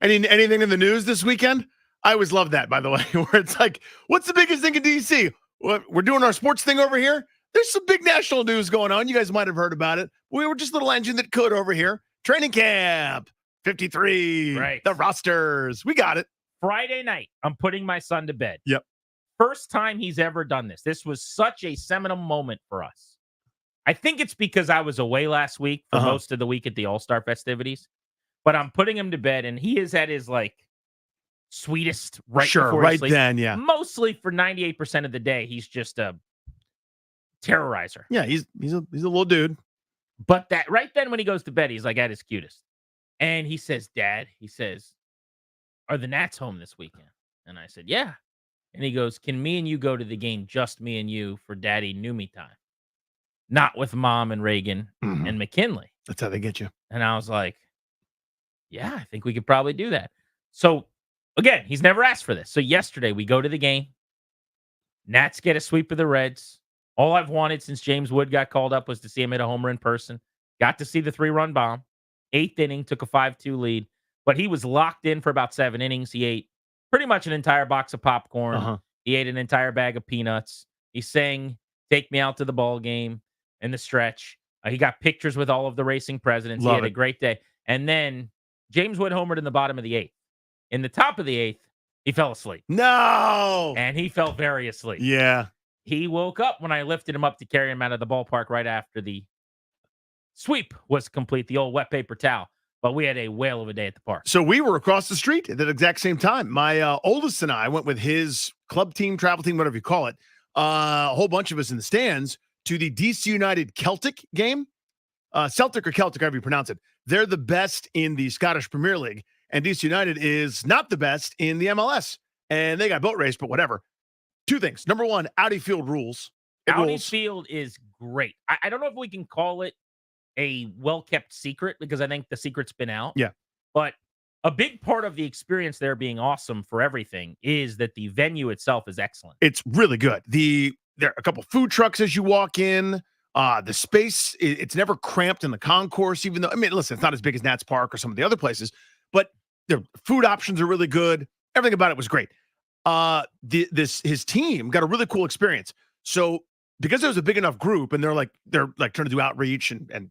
Anything in the news this weekend? I always love that, by the way, where it's like, what's the biggest thing in D.C.? We're doing our sports thing over here. There's some big national news going on. You guys might have heard about it. We were just a little engine that could over here. Training camp, 53, right. The rosters. We got it. Friday night, I'm putting my son to bed. Yep. First time he's ever done this. This was such a seminal moment for us. I think it's because I was away last week for most of the week at the All-Star festivities. But I'm putting him to bed, and he is at his, sweetest before he sleeps. Then, yeah. Mostly for 98% of the day, he's just a terrorizer. Yeah, he's a little dude. But that right then when he goes to bed, he's at his cutest. And he says, Dad, are the Nats home this weekend? And I said, yeah. And he goes, can me and you go to the game, just me and you, for Daddy New Me time? Not with Mom and Reagan and McKinley. That's how they get you. And I was like, yeah, I think we could probably do that. So, again, he's never asked for this. So yesterday we go to the game. Nats get a sweep of the Reds. All I've wanted since James Wood got called up was to see him hit a homer in person. Got to see the 3-run bomb. 8th inning, took a 5-2 lead. But he was locked in for about 7 innings. He ate pretty much an entire box of popcorn. He ate an entire bag of peanuts. He sang "Take Me Out to the Ball Game" in the stretch. He got pictures with all of the racing presidents. He had a great day. And then James Wood homered in the bottom of the 8th. In the top of the 8th, he fell asleep. No! And he fell very asleep. Yeah. He woke up when I lifted him up to carry him out of the ballpark right after the sweep was complete, the old wet paper towel. But we had a whale of a day at the park. So we were across the street at the exact same time. My oldest and I went with his club team, travel team, whatever you call it, a whole bunch of us in the stands to the DC United Celtic game. Celtic or Celtic, however you pronounce it. They're the best in the Scottish Premier League, and DC United is not the best in the MLS. And they got boat race, but whatever. 2 things. Number 1, Audi Field rules. Audi Field is great. I don't know if we can call it a well-kept secret because I think the secret's been out. Yeah. But a big part of the experience there being awesome for everything is that the venue itself is excellent. It's really good. There are a couple food trucks as you walk in. The space, it's never cramped in the concourse, even though, listen, it's not as big as Nats Park or some of the other places, but their food options are really good. Everything about it was great. His team got a really cool experience. So because there was a big enough group and they're trying to do outreach and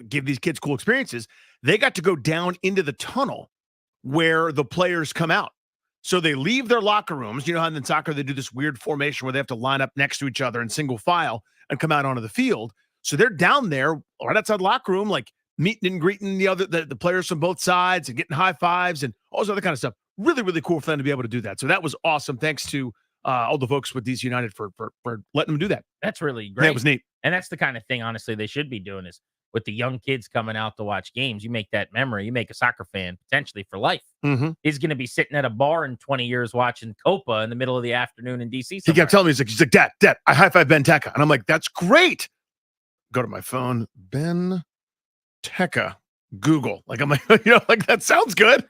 give these kids cool experiences, they got to go down into the tunnel where the players come out. So they leave their locker rooms. You know how in soccer they do this weird formation where they have to line up next to each other in single file and come out onto the field. So they're down there right outside the locker room, meeting and greeting the players from both sides and getting high fives and all this other kind of stuff. Really, really cool for them to be able to do that. So that was awesome. Thanks to all the folks with DC United for letting them do that. That's really great. Yeah, it was neat. And that's the kind of thing, honestly, they should be doing is with the young kids coming out to watch games. You make that memory. You make a soccer fan potentially for life. He's going to be sitting at a bar in 20 years watching Copa in the middle of the afternoon in D.C. He kept telling me, he's like, Dad, I high-five Ben Tecca. And I'm like, that's great. Go to my phone, Ben Tecca, Google. I'm like, that sounds good.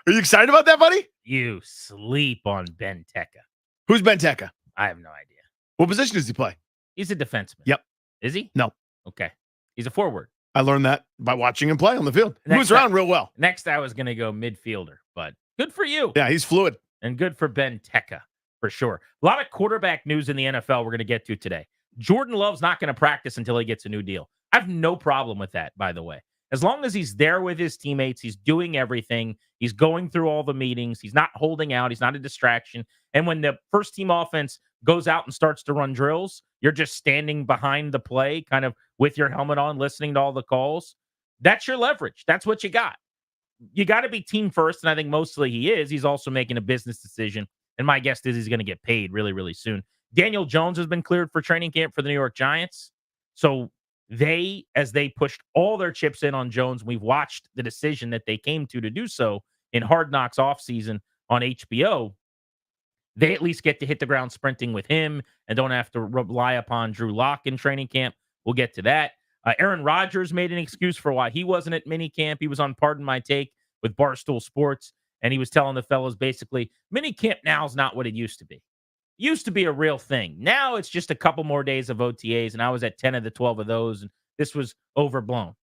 Are you excited about that, buddy? You sleep on Ben Tecca. Who's Ben Tecca? I have no idea. What position does he play? He's a defenseman. Yep. Is he? No. Okay. He's a forward. I learned that by watching him play on the field. He moves around real well. Next, I was going to go midfielder, but good for you. Yeah, he's fluid. And good for Ben Tecca, for sure. A lot of quarterback news in the NFL we're going to get to today. Jordan Love's not going to practice until he gets a new deal. I have no problem with that, by the way. As long as he's there with his teammates, he's doing everything. He's going through all the meetings. He's not holding out. He's not a distraction. And when the first team offense goes out and starts to run drills, you're just standing behind the play, kind of with your helmet on, listening to all the calls. That's your leverage. That's what you got. You got to be team first, and I think mostly he is. He's also making a business decision, and my guess is he's going to get paid really, really soon. Daniel Jones has been cleared for training camp for the New York Giants. So as they pushed all their chips in on Jones, we've watched the decision that they came to do so in Hard Knocks offseason on HBO. They at least get to hit the ground sprinting with him and don't have to rely upon Drew Lock in training camp. We'll get to that. Aaron Rodgers made an excuse for why he wasn't at minicamp. He was on Pardon My Take with Barstool Sports, and he was telling the fellas basically, minicamp now is not what it used to be. It used to be a real thing. Now it's just a couple more days of OTAs, and I was at 10 of the 12 of those, and this was overblown.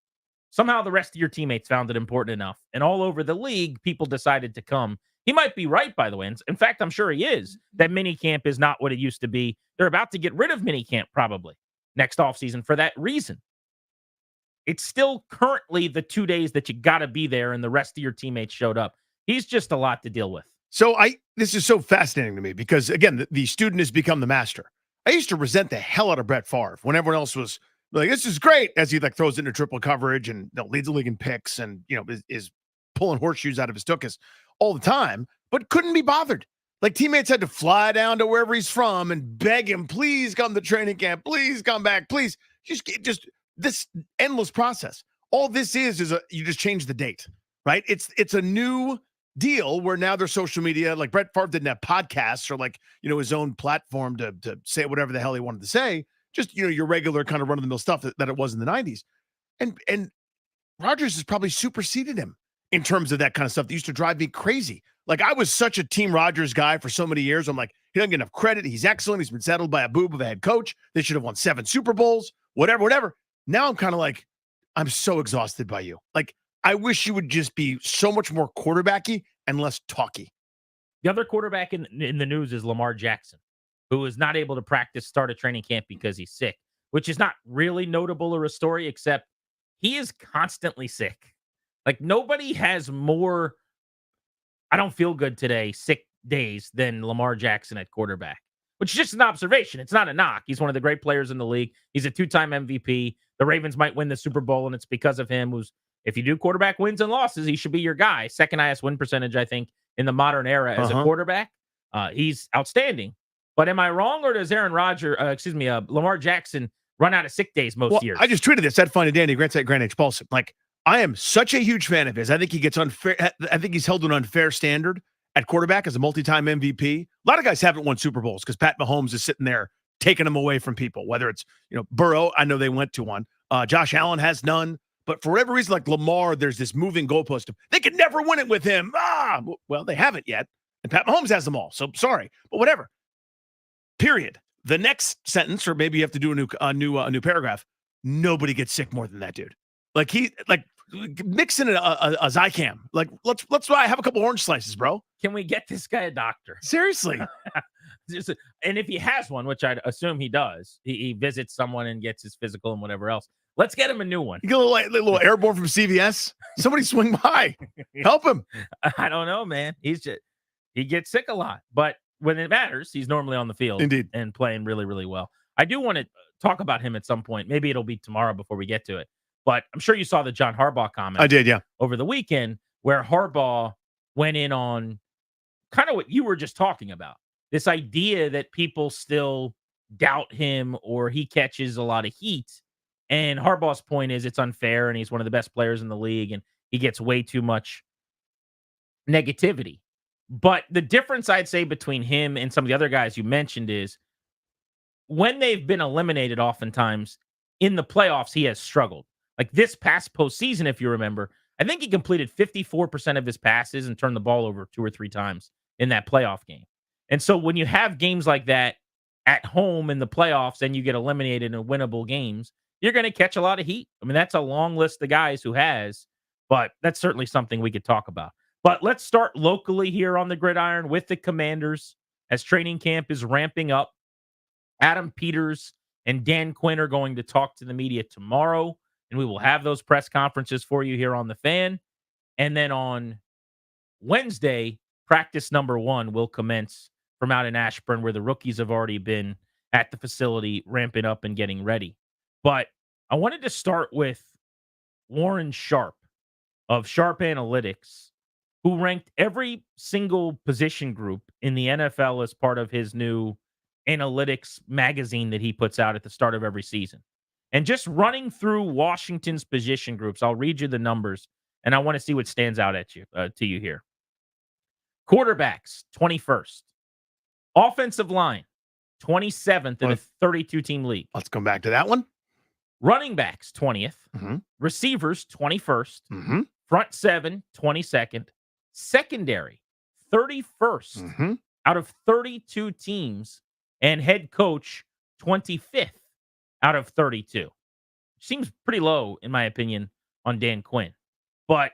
Somehow the rest of your teammates found it important enough, and all over the league, people decided to come. He might be right, by the way. In fact, I'm sure he is, that minicamp is not what it used to be. They're about to get rid of minicamp probably next offseason for that reason. It's still currently the 2 days that you got to be there, and the rest of your teammates showed up. He's just a lot to deal with. So this is so fascinating to me because, again, the student has become the master. I used to resent the hell out of Brett Favre when everyone else was like, this is great, as he throws into triple coverage and leads the league in picks and, is pulling horseshoes out of his tuchus all the time, but couldn't be bothered. Like, teammates had to fly down to wherever he's from and beg him, please come to training camp, please come back, please. Just this endless process. All this is you just change the date, right? It's a new deal where now there's social media. Like, Brett Favre didn't have podcasts or his own platform to say whatever the hell he wanted to say. Just, your regular kind of run-of-the-mill stuff that it was in the 90s. And Rodgers has probably superseded him in terms of that kind of stuff that used to drive me crazy. Like, I was such a Team Rodgers guy for so many years. I'm like, he doesn't get enough credit. He's excellent. He's been settled by a boob of a head coach. They should have won 7 Super Bowls, whatever. Now I'm kind of like, I'm so exhausted by you. Like, I wish you would just be so much more quarterbacky and less talky. The other quarterback in the news is Lamar Jackson, who is not able to start a training camp because he's sick, which is not really notable or a story, except he is constantly sick. Like, nobody has more, I don't feel good today, sick days than Lamar Jackson at quarterback, which is just an observation. It's not a knock. He's one of the great players in the league. He's a 2-time MVP. The Ravens might win the Super Bowl, and it's because of him. If you do quarterback wins and losses, he should be your guy. Second highest win percentage, I think, in the modern era as a quarterback. He's outstanding. But am I wrong, or does Lamar Jackson run out of sick days most years? I just tweeted this. I'd find it Danny Grant Expulsive. Like, I am such a huge fan of his. I think he gets unfair. I think he's held to an unfair standard at quarterback as a multi-time MVP. A lot of guys haven't won Super Bowls because Pat Mahomes is sitting there taking them away from people. Whether it's Burrow, I know they went to one. Josh Allen has none. But for whatever reason, like Lamar, there's this moving goalpost. They could never win it with him. Well, they haven't yet. And Pat Mahomes has them all. So sorry, but whatever. Period. The next sentence, or maybe you have to do a new paragraph. Nobody gets sick more than that dude. Like, mix in a Zycam. Like, let's have a couple orange slices, bro. Can we get this guy a doctor? Seriously. And if he has one, which I'd assume he does, he visits someone and gets his physical and whatever else. Let's get him a new one. You get a little airborne from CVS. Somebody swing by. Help him. I don't know, man. He gets sick a lot, but when it matters, he's normally on the field. Indeed. And playing really, really well. I do want to talk about him at some point. Maybe it'll be tomorrow before we get to it. But I'm sure you saw the John Harbaugh comment. I did, yeah. Over the weekend, where Harbaugh went in on kind of what you were just talking about. This idea that people still doubt him or he catches a lot of heat. And Harbaugh's point is it's unfair and he's one of the best players in the league and he gets way too much negativity. But the difference I'd say between him and some of the other guys you mentioned is when they've been eliminated oftentimes in the playoffs, he has struggled. Like this past postseason, if you remember, I think he completed 54% of his passes and turned the ball over 2 or 3 times in that playoff game. And so when you have games like that at home in the playoffs and you get eliminated in winnable games, you're going to catch a lot of heat. I mean, that's a long list of guys who has, but that's certainly something we could talk about. But let's start locally here on the gridiron with the Commanders as training camp is ramping up. Adam Peters and Dan Quinn are going to talk to the media tomorrow, and we will have those press conferences for you here on the Fan. And then on Wednesday, practice number 1 will commence from out in Ashburn, where the rookies have already been at the facility ramping up and getting ready. But I wanted to start with Warren Sharp of Sharp Analytics, who ranked every single position group in the NFL as part of his new analytics magazine that he puts out at the start of every season. And just running through Washington's position groups, I'll read you the numbers, and I want to see what stands out at you to you here. Quarterbacks, 21st. Offensive line, 27th in a 32-team league. Let's come back to that one. Running backs, 20th. Mm-hmm. Receivers, 21st. Mm-hmm. Front seven, 22nd. Secondary, 31st out of 32 teams. And head coach, 25th out of 32. Seems pretty low, in my opinion, on Dan Quinn. But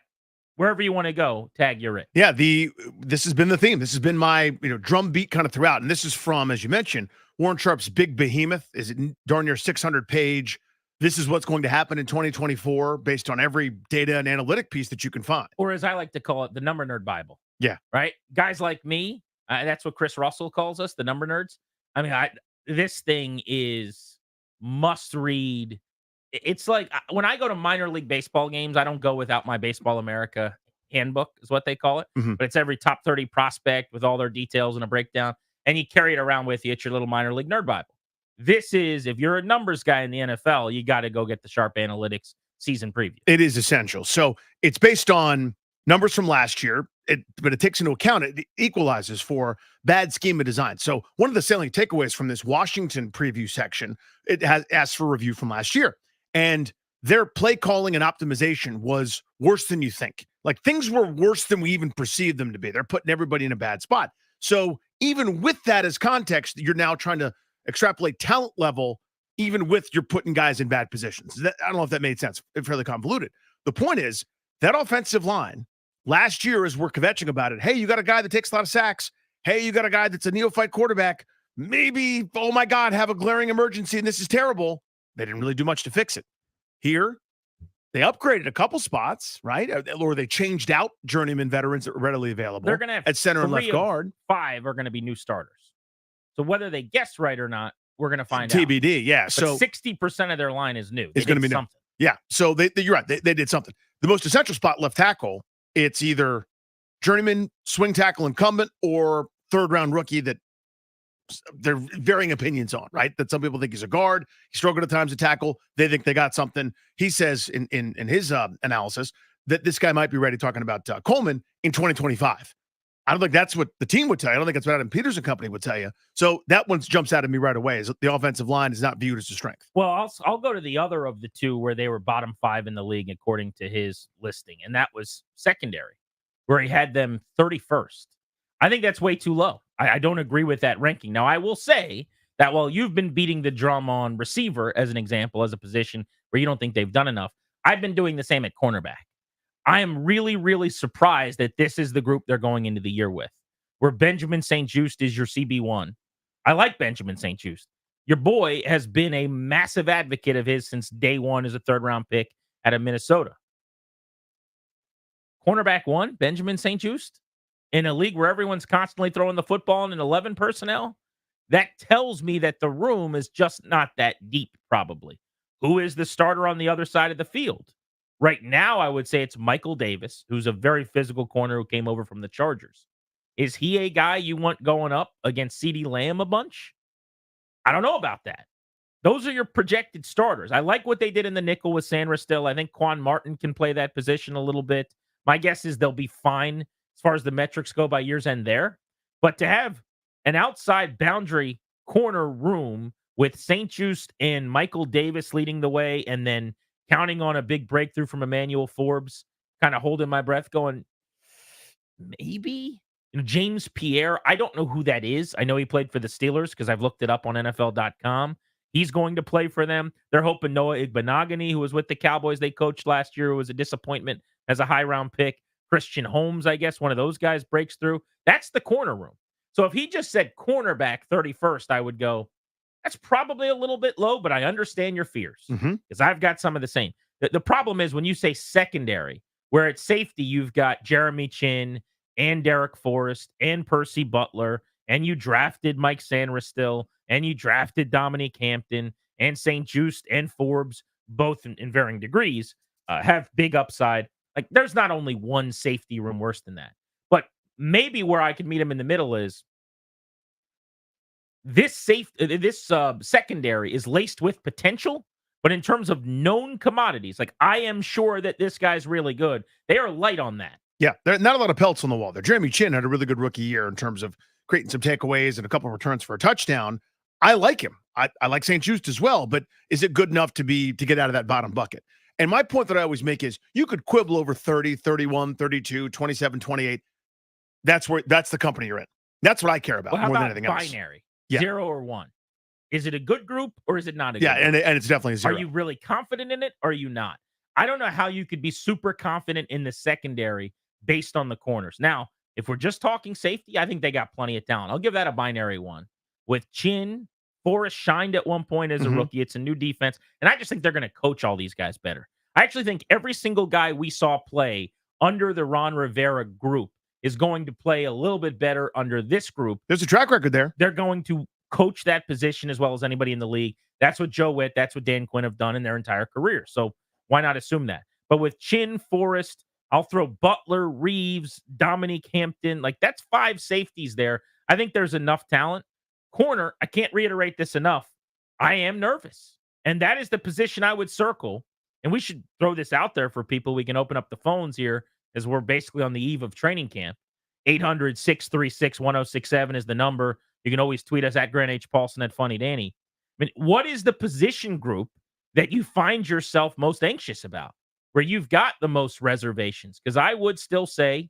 wherever you want to go, Tag, you're it. Yeah, this has been the theme. This has been my drum beat kind of throughout. And this is from, as you mentioned, Warren Sharp's big behemoth. Is it darn near 600-page? This is what's going to happen in 2024 based on every data and analytic piece that you can find. Or as I like to call it, the number nerd Bible. Yeah. Right? Guys like me, that's what Chris Russell calls us, the number nerds. I mean, this thing is must read. It's like when I go to minor league baseball games, I don't go without my Baseball America handbook, is what they call it. But it's every top 30 prospect with all their details and a breakdown. And you carry it around with you. It's your little minor league nerd Bible. This is, if you're a numbers guy in the NFL, you got to go get the Sharp Analytics season preview. It is essential. So it's based on numbers from last year, but it takes into account, it equalizes for bad schema design. So one of the salient takeaways from this Washington preview section, it has asked for review from last year. And their play calling and optimization was worse than you think. Like, things were worse than we even perceived them to be. They're putting everybody in a bad spot. So even with that as context, you're now trying to extrapolate talent level, even with you're putting guys in bad positions. I don't know if that made sense. It's fairly convoluted. The point is that offensive line last year, as we're kvetching about it, hey, you got a guy that takes a lot of sacks. Hey, you got a guy that's a neophyte quarterback. Maybe, oh my God, have a glaring emergency and this is terrible. They didn't really do much to fix it. Here, they upgraded a couple spots, right? Or they changed out journeyman veterans that were readily available. They're going to have at center and left guard. 5 are going to be new starters. So whether they guessed right or not, we're going to find TBD, out. yeah. But so 60% of their line is new. It's going to be something. New. Yeah. So you're right. They did something. The most essential spot, left tackle, it's either journeyman, swing tackle incumbent, or third-round rookie that they're varying opinions on, right? That some people think he's a guard. He struggled at times to tackle. They think they got something. He says in his analysis that this guy might be ready, talking about Coleman in 2025. I don't think that's what the team would tell you. I don't think that's what Adam Peters and company would tell you. So that one jumps out at me right away, is the offensive line is not viewed as a strength. Well, I'll go to the other of the two where they were bottom 5 in the league, according to his listing, and that was secondary, where he had them 31st. I think that's way too low. I don't agree with that ranking. Now, I will say that while you've been beating the drum on receiver, as an example, as a position where you don't think they've done enough, I've been doing the same at cornerback. I am really, really surprised that this is the group they're going into the year with, where Benjamin St-Juste is your CB1. I like Benjamin St-Juste. Your boy has been a massive advocate of his since day one as a third-round pick out of Minnesota. Cornerback 1, Benjamin St-Juste, in a league where everyone's constantly throwing the football in an 11 personnel, that tells me that the room is just not that deep, probably. Who is the starter on the other side of the field? Right now, I would say it's Michael Davis, who's a very physical corner who came over from the Chargers. Is he a guy you want going up against CeeDee Lamb a bunch? I don't know about that. Those are your projected starters. I like what they did in the nickel with Sandra still. I think Quan Martin can play that position a little bit. My guess is they'll be fine as far as the metrics go by year's end there. But to have an outside boundary corner room with St-Juste and Michael Davis leading the way, and then counting on a big breakthrough from Emmanuel Forbes, kind of holding my breath going, maybe? James Pierre, I don't know who that is. I know he played for the Steelers because I've looked it up on NFL.com. He's going to play for them. They're hoping Noah Igbenogany, who was with the Cowboys they coached last year, who was a disappointment as a high-round pick. Christian Holmes, I guess, one of those guys breaks through. That's the corner room. So if he just said cornerback 31st, I would go, that's probably a little bit low, but I understand your fears because I've got some of the same. The problem is when you say secondary, where at safety you've got Jeremy Chin and Derek Forrest and Percy Butler, and you drafted Mike Sandra still, and you drafted Dominique Hampton and St-Juste and Forbes, both in varying degrees, have big upside. Like, there's not only one safety room worse than that. But maybe where I could meet him in the middle is this secondary is laced with potential, but in terms of known commodities, like, I am sure that this guy's really good. They are light on that. Yeah, there are not a lot of pelts on the wall there. Jeremy Chin had a really good rookie year in terms of creating some takeaways and a couple of returns for a touchdown. I like him. I like St. Just as well, but is it good enough to get out of that bottom bucket? And my point that I always make is you could quibble over 30, 31, 32, 27, 28. That's the company you're in. That's what I care about more than anything else. Binary, Yeah. 0 or 1. Is it a good group or is it not a good group? And it's definitely a 0. Are you really confident in it or are you not? I don't know how you could be super confident in the secondary based on the corners. Now, if we're just talking safety, I think they got plenty of talent. I'll give that a binary 1. With Chin, Forrest shined at one point as a rookie. It's a new defense. And I just think they're going to coach all these guys better. I actually think every single guy we saw play under the Ron Rivera group is going to play a little bit better under this group. There's a track record there. They're going to coach that position as well as anybody in the league. That's what Joe Witt, that's what Dan Quinn have done in their entire career. So why not assume that? But with Chin, Forrest, I'll throw Butler, Reeves, Dominique Hampton. Like, that's 5 safeties there. I think there's enough talent. Corner, I can't reiterate this enough. I am nervous. And that is the position I would circle. And we should throw this out there for people. We can open up the phones here as we're basically on the eve of training camp. 800-636-1067 is the number. You can always tweet us at Grant H. Paulson at Funny Danny. I mean, what is the position group that you find yourself most anxious about, where you've got the most reservations? Because I would still say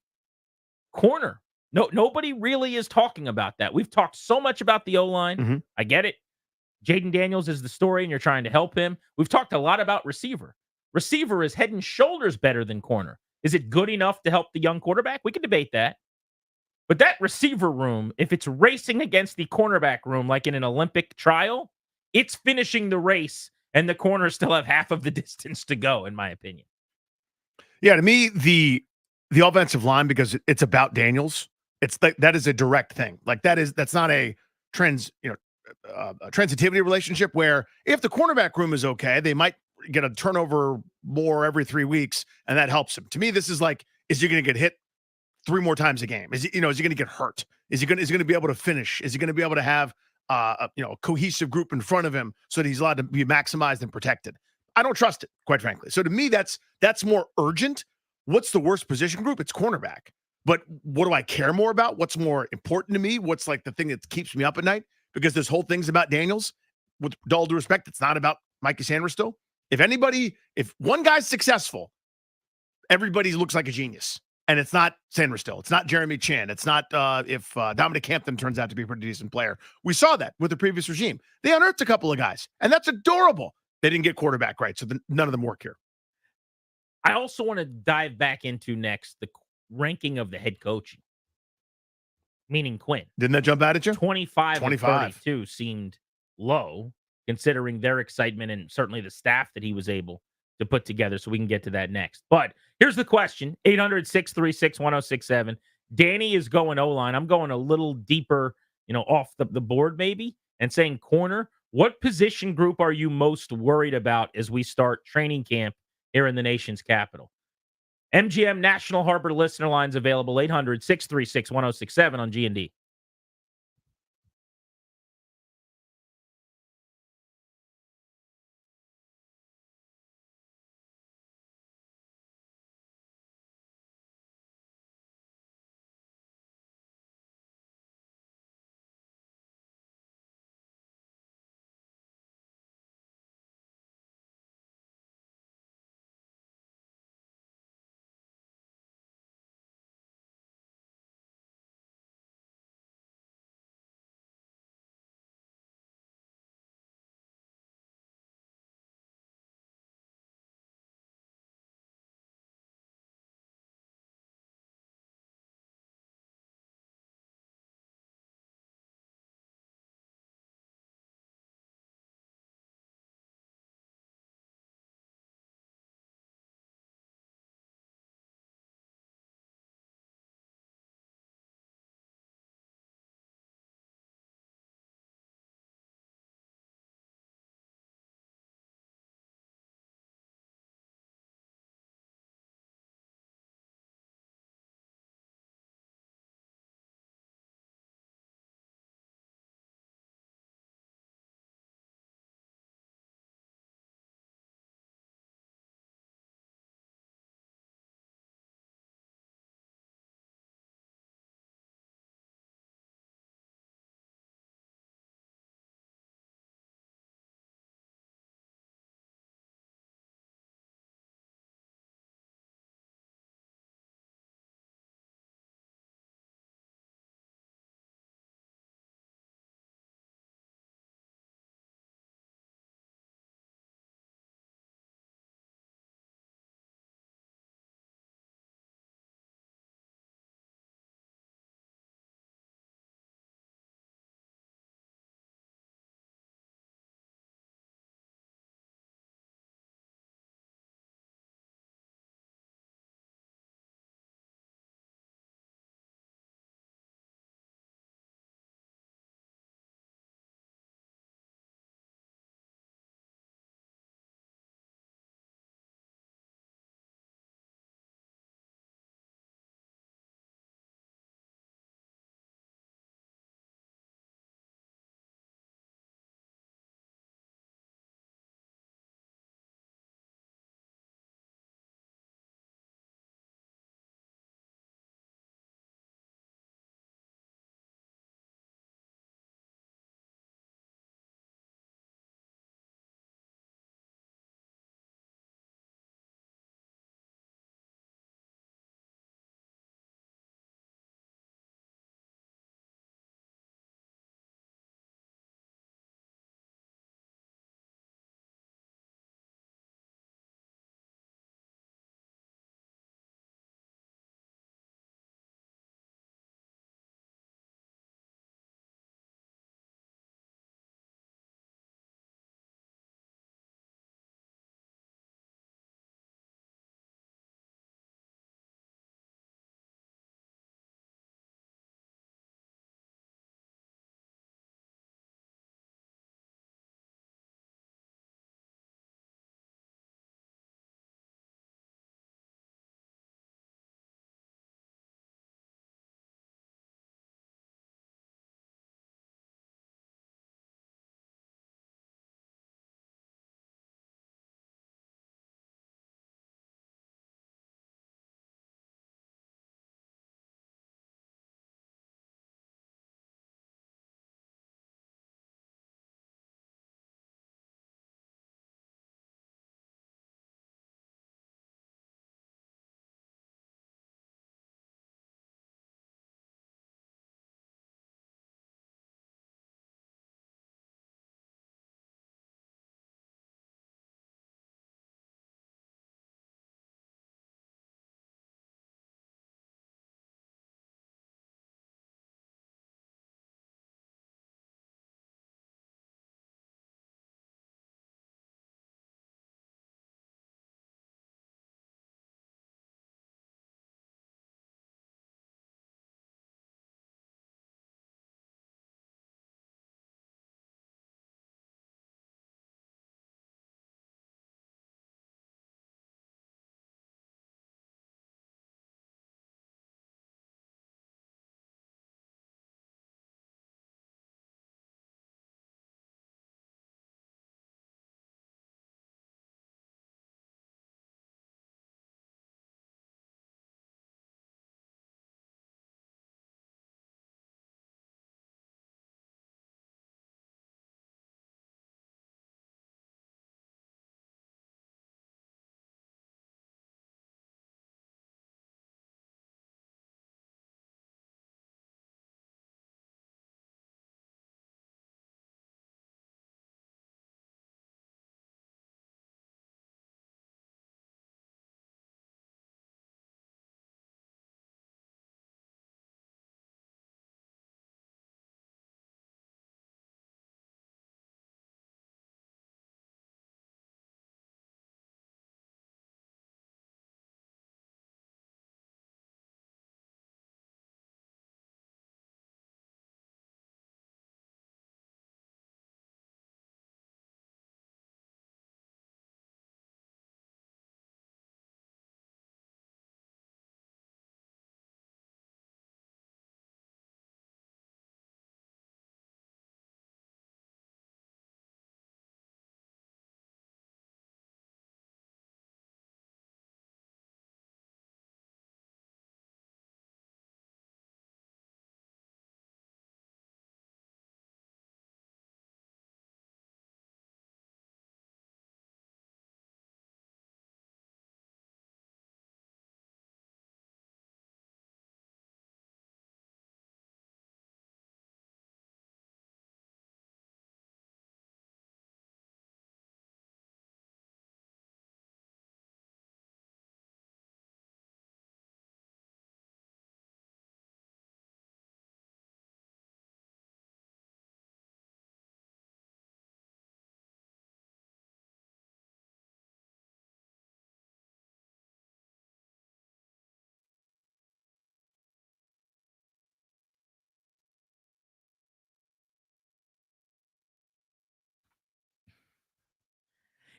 corner. No, nobody really is talking about that. We've talked so much about the O-line. I get it. Jaden Daniels is the story, and you're trying to help him. We've talked a lot about receiver. Receiver is head and shoulders better than corner. Is it good enough to help the young quarterback? We can debate that. But that receiver room, if it's racing against the cornerback room like in an Olympic trial, it's finishing the race, and the corners still have half of the distance to go, in my opinion. Yeah, to me, the offensive line, because it's about Daniels, it's like that is a direct thing. Like that's not a transitivity relationship where if the cornerback room is okay, they might get a turnover more every 3 weeks, and that helps him. To me, this is like, is he going to get hit 3 more times a game? Is he going to get hurt? Is he going to be able to finish? Is he going to be able to have a cohesive group in front of him so that he's allowed to be maximized and protected? I don't trust it, quite frankly. So to me, that's more urgent. What's the worst position group? It's cornerback. But what do I care more about? What's more important to me? What's like the thing that keeps me up at night? Because this whole thing's about Daniels. With all due respect, it's not about Mikey Sanders still. If one guy's successful, everybody looks like a genius. And it's not Sanders still. It's not Jeremy Chin. It's not if Dominic Hampton turns out to be a pretty decent player. We saw that with the previous regime. They unearthed a couple of guys, and that's adorable. They didn't get quarterback right, so none of them work here. I also want to dive back into next the ranking of the head coaching, meaning Quinn. Didn't that jump out at you? 25 and 32 seemed low, considering their excitement and certainly the staff that he was able to put together, so we can get to that next. But here's the question, 800-636-1067. Danny is going O-line. I'm going a little deeper, off the board maybe, and saying corner. What position group are you most worried about as we start training camp here in the nation's capital? MGM National Harbor listener lines available, 800-636-1067 on G&D.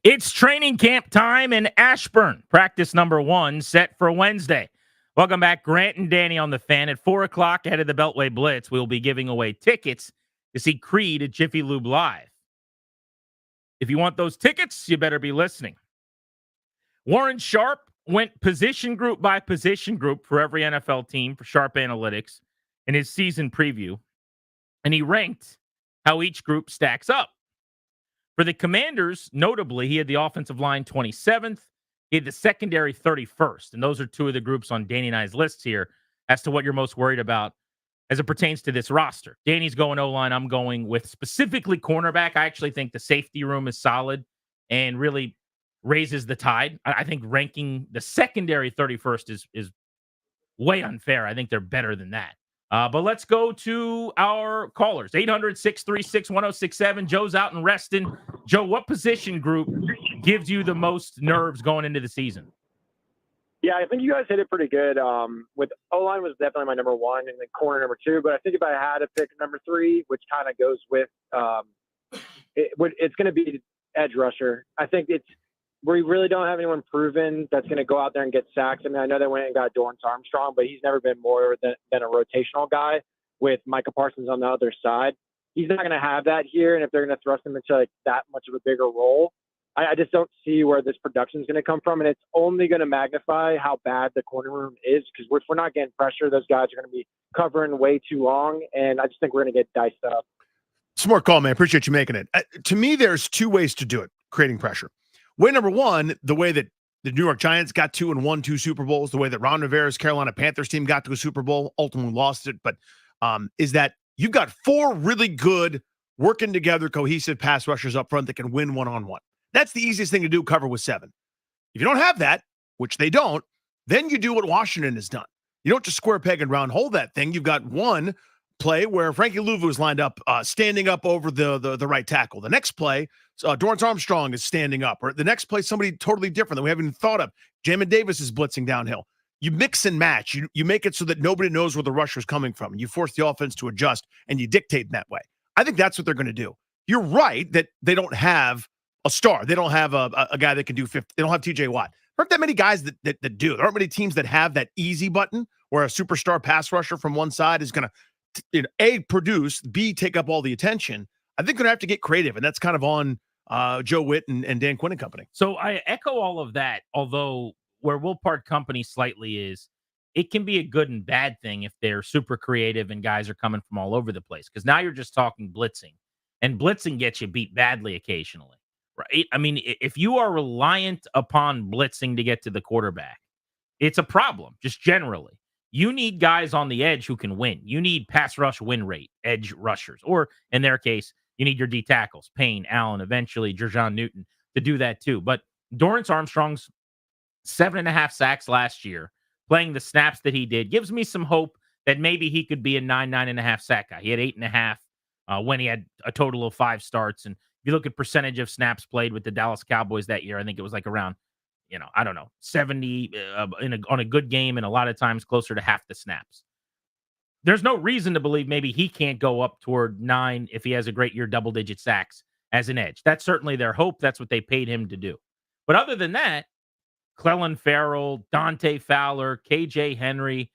It's training camp time in Ashburn. Practice number 1 set for Wednesday. Welcome back, Grant and Danny on the Fan. At 4 o'clock ahead of the Beltway Blitz, we'll be giving away tickets to see Creed at Jiffy Lube Live. If you want those tickets, you better be listening. Warren Sharp went position group by position group for every NFL team for Sharp Analytics in his season preview, and he ranked how each group stacks up. For the Commanders, notably, he had the offensive line 27th. He had the secondary 31st. And those are two of the groups on Danny and I's lists here as to what you're most worried about as it pertains to this roster. Danny's going O-line. I'm going with specifically cornerback. I actually think the safety room is solid and really raises the tide. I think ranking the secondary 31st is way unfair. I think they're better than that. But let's go to our callers. 800-636-1067. Joe's out in Reston. Joe, what position group gives you the most nerves going into the season? Yeah, I think you guys hit it pretty good. With O-line was definitely my number 1 and then corner number 2. But I think if I had to pick number 3, which kind of goes with it's going to be edge rusher. I think we really don't have anyone proven that's going to go out there and get sacks. I mean, I know they went and got Dorrance Armstrong, but he's never been more than a rotational guy with Micah Parsons on the other side. He's not going to have that here, and if they're going to thrust him into like that much of a bigger role, I just don't see where this production is going to come from, and it's only going to magnify how bad the corner room is because if we're not getting pressure, those guys are going to be covering way too long, and I just think we're going to get diced up. Smart call, man. Appreciate you making it. To me, there's 2 ways to do it, creating pressure. Way number 1, the way that the New York Giants got to and won 2 Super Bowls, the way that Ron Rivera's Carolina Panthers team got to a Super Bowl, ultimately lost it, but is that you've got 4 really good, working together, cohesive pass rushers up front that can win one-on-one. That's the easiest thing to do, cover with 7. If you don't have that, which they don't, then you do what Washington has done. You don't just square peg and round hole that thing. You've got one play where Frankie Louvu is lined up, standing up over the right tackle. The next play, Dorrance Armstrong is standing up. Or the next play, somebody totally different that we haven't even thought of. Jamin Davis is blitzing downhill. You mix and match. You make it so that nobody knows where the rusher is coming from. You force the offense to adjust, and you dictate in that way. I think that's what they're going to do. You're right that they don't have a star. They don't have a guy that can do 50. They don't have TJ Watt. There aren't that many guys that do. There aren't many teams that have that easy button where a superstar pass rusher from one side is going to, A, produce, B, take up all the attention. I think they're going to have to get creative, and that's kind of on Joe Witt and Dan Quinn and company. So I echo all of that, although where we'll part company slightly is it can be a good and bad thing if they're super creative and guys are coming from all over the place. Because now you're just talking blitzing, and blitzing gets you beat badly occasionally, right? I mean, if you are reliant upon blitzing to get to the quarterback, it's a problem, just generally. You need guys on the edge who can win. You need pass rush win rate, edge rushers, or in their case, you need your D tackles, Payne, Allen, eventually Jerjon Newton to do that too. But Dorrance Armstrong's 7.5 sacks last year, playing the snaps that he did, gives me some hope that maybe he could be a 9.5 sack guy. He had 8.5 when he had a total of 5 starts. And if you look at percentage of snaps played with the Dallas Cowboys that year, I think it was like around, 70 on a good game, and a lot of times closer to half the snaps. There's no reason to believe maybe he can't go up toward 9 if he has a great year, double-digit sacks as an edge. That's certainly their hope. That's what they paid him to do. But other than that, Clelin Ferrell, Dante Fowler, KJ Henry,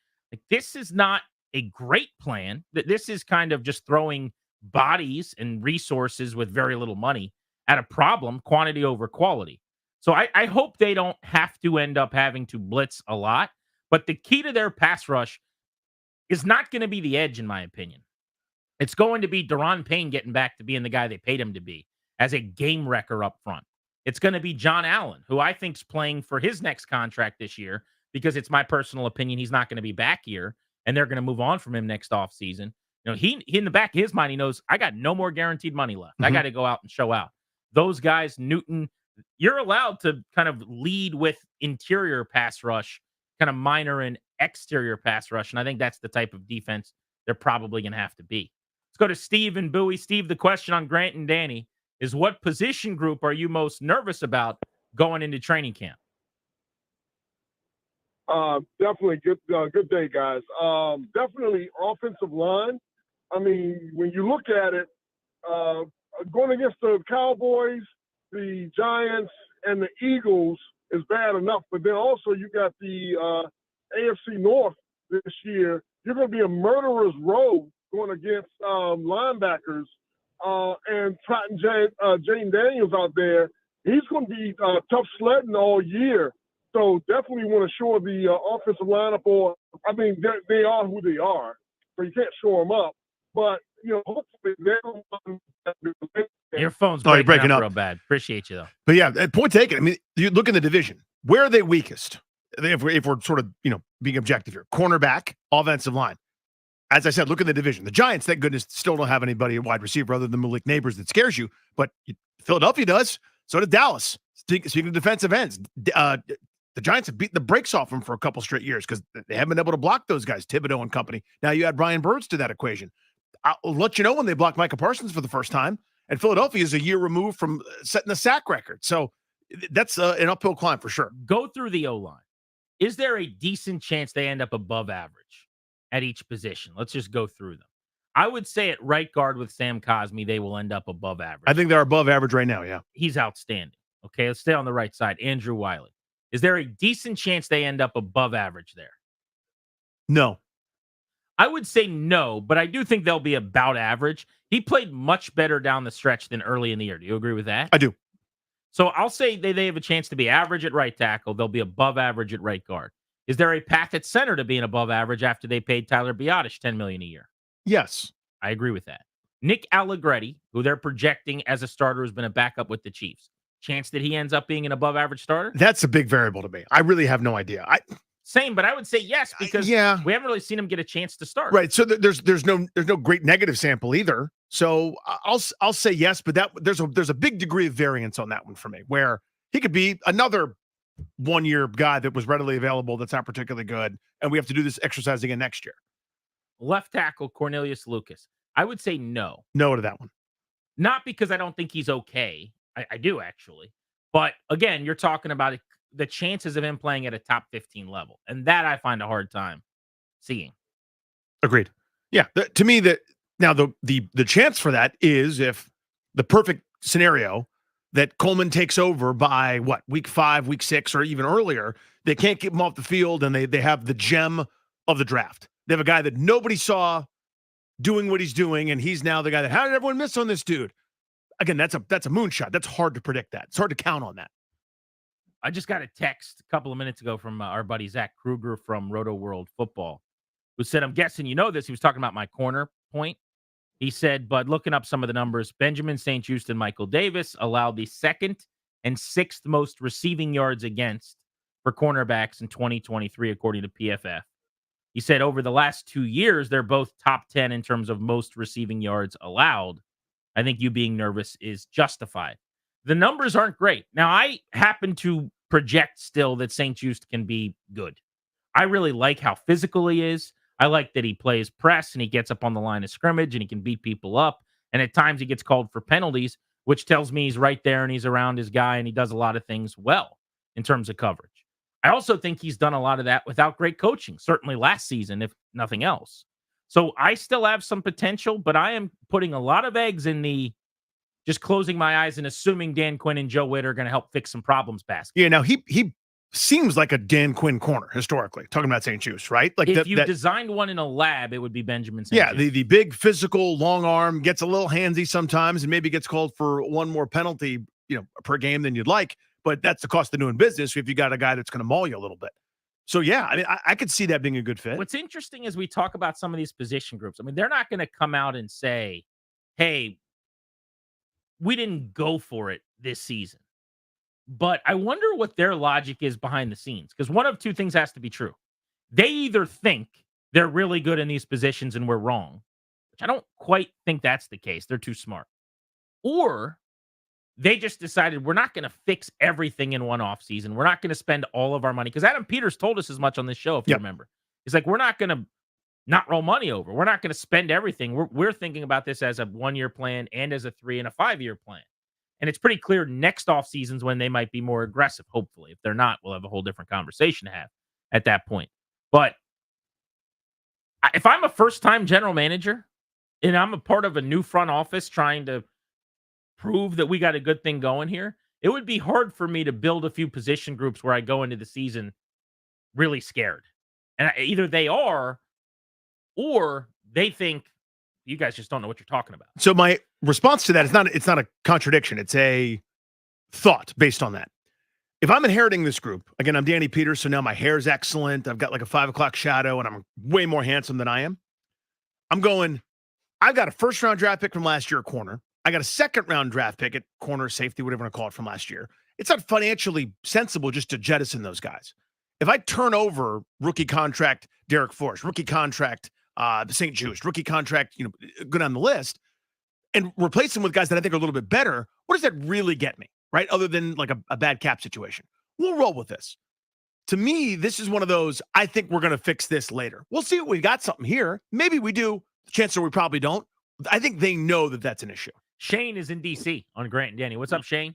this is not a great plan. This is kind of just throwing bodies and resources with very little money at a problem, quantity over quality. So I hope they don't have to end up having to blitz a lot. But the key to their pass rush is not going to be the edge, in my opinion. It's going to be Daron Payne getting back to being the guy they paid him to be as a game wrecker up front. It's going to be John Allen, who I think is playing for his next contract this year, because it's my personal opinion he's not going to be back here, and they're going to move on from him next offseason. He in the back of his mind, he knows, I got no more guaranteed money left. I got to go out and show out. Those guys, Newton, you're allowed to kind of lead with interior pass rush, kind of minor and exterior pass rush, and I think that's the type of defense they're probably going to have to be. Let's go to Steve and Bowie. Steve, the question on Grant and Danny is, what position group are you most nervous about going into training camp? Definitely good day, guys. Definitely offensive line. I mean, when you look at it, going against the Cowboys, the Giants and the Eagles is bad enough, but then also you got the AFC North this year. You're going to be a murderer's row going against linebackers and trotting Jane Daniels out there. He's going to be tough sledding all year. So definitely want to shore the offensive lineup, or I mean, they are who they are, so you can't shore them up. But hopefully Your phone's you're breaking up up real bad. Appreciate you though. But yeah, point taken. I mean, you look in the division. Where are they weakest? If we're sort of being objective here, cornerback, offensive line. As I said, look in the division. The Giants, thank goodness, still don't have anybody at wide receiver other than Malik Neighbors that scares you. But Philadelphia does. So did Dallas. Speaking of defensive ends, the Giants have beaten the brakes off them for a couple straight years because they haven't been able to block those guys, Thibodeau and company. Now you add Brian Burns to that equation. I'll let you know when they block Micah Parsons for the first time. And Philadelphia is a year removed from setting the sack record. So that's an uphill climb for sure. Go through the O-line. Is there a decent chance they end up above average at each position? Let's just go through them. I would say at right guard with Sam Cosmi, they will end up above average. I think they're above average right now, yeah. He's outstanding. Okay, let's stay on the right side. Andrew Wiley. Is there a decent chance they end up above average there? No. I would say no, but I do think they'll be about average. He played much better down the stretch than early in the year. Do you agree with that? I do. So I'll say they have a chance to be average at right tackle. They'll be above average at right guard. Is there a path at center to being above average after they paid Tyler Biadasz $10 million a year? Yes. I agree with that. Nick Allegretti, who they're projecting as a starter, has been a backup with the Chiefs. Chance that he ends up being an above average starter? That's a big variable to me. I really have no idea. Same, but I would say yes because we haven't really seen him get a chance to start. Right. So there's no great negative sample either. So I'll say yes, but there's a big degree of variance on that one for me, where he could be another 1 year guy that was readily available that's not particularly good, and we have to do this exercise again next year. Left tackle Cornelius Lucas. I would say no. No to that one. Not because I don't think he's okay. I do actually. But again, you're talking about the chances of him playing at a top 15 level. And that I find a hard time seeing. Agreed. Yeah. To me, now the chance for that is if the perfect scenario that Coleman takes over by week 5, week 6, or even earlier, they can't keep him off the field and they have the gem of the draft. They have a guy that nobody saw doing what he's doing, and he's now the guy that, how did everyone miss on this dude? Again, that's a moonshot. That's hard to predict that. It's hard to count on that. I just got a text a couple of minutes ago from our buddy Zach Kruger from Roto World Football, who said, I'm guessing you know this. He was talking about my corner point. He said, but looking up some of the numbers, Benjamin St-Juste and Michael Davis allowed the 2nd and 6th most receiving yards against for cornerbacks in 2023, according to PFF. He said over the last 2 years, they're both top 10 in terms of most receiving yards allowed. I think you being nervous is justified. The numbers aren't great. Now, I happen to project still that St-Juste can be good. I really like how physical he is. I like that he plays press and he gets up on the line of scrimmage and he can beat people up. And at times he gets called for penalties, which tells me he's right there and he's around his guy and he does a lot of things well in terms of coverage. I also think he's done a lot of that without great coaching, certainly last season, if nothing else. So I still have some potential, but I am putting a lot of eggs in the just closing my eyes and assuming Dan Quinn and Joe Witt are going to help fix some problems basket. Yeah, now he seems like a Dan Quinn corner historically, talking about St-Juste, right? Like if you designed one in a lab, it would be Benjamin St-Juste. Yeah, the big physical long arm, gets a little handsy sometimes and maybe gets called for one more penalty, per game than you'd like, but that's the cost of doing business if you got a guy that's going to maul you a little bit. So, yeah, I mean, I could see that being a good fit. What's interesting is we talk about some of these position groups. I mean, they're not going to come out and say, hey, we didn't go for it this season. But I wonder what their logic is behind the scenes, because one of two things has to be true. They either think they're really good in these positions and we're wrong, which I don't quite think that's the case. They're too smart. Or they just decided we're not going to fix everything in one offseason. We're not going to spend all of our money. Because Adam Peters told us as much on this show, if you remember. He's like, we're not going to not roll money over. We're not going to spend everything. We're thinking about this as a 1-year plan and as a 3 and a 5-year plan. And it's pretty clear next off seasons when they might be more aggressive, hopefully. If they're not, we'll have a whole different conversation to have at that point. But if I'm a first-time general manager and I'm a part of a new front office trying to prove that we got a good thing going here, it would be hard for me to build a few position groups where I go into the season really scared. And either they are, or they think you guys just don't know what you're talking about. So my response to that is it's not a contradiction. It's a thought based on that. If I'm inheriting this group, again, I'm Danny Peters, so now my hair's excellent. I've got like a 5 o'clock shadow, and I'm way more handsome than I am. I've got a first-round draft pick from last year at corner. I got a second-round draft pick at corner, safety, whatever you want to call it, from last year. It's not financially sensible just to jettison those guys. If I turn over rookie contract Derek Forrest, rookie contract St. Juice, rookie contract, go down the list, and replace them with guys that I think are a little bit better, what does that really get me, right? Other than like a bad cap situation. We'll roll with this. To me, this is one of those, I think we're going to fix this later. We'll see if we got something here. Maybe we do. The chances are we probably don't. I think they know that that's an issue. Shane is in D.C. on Grant and Danny. What's up, Shane?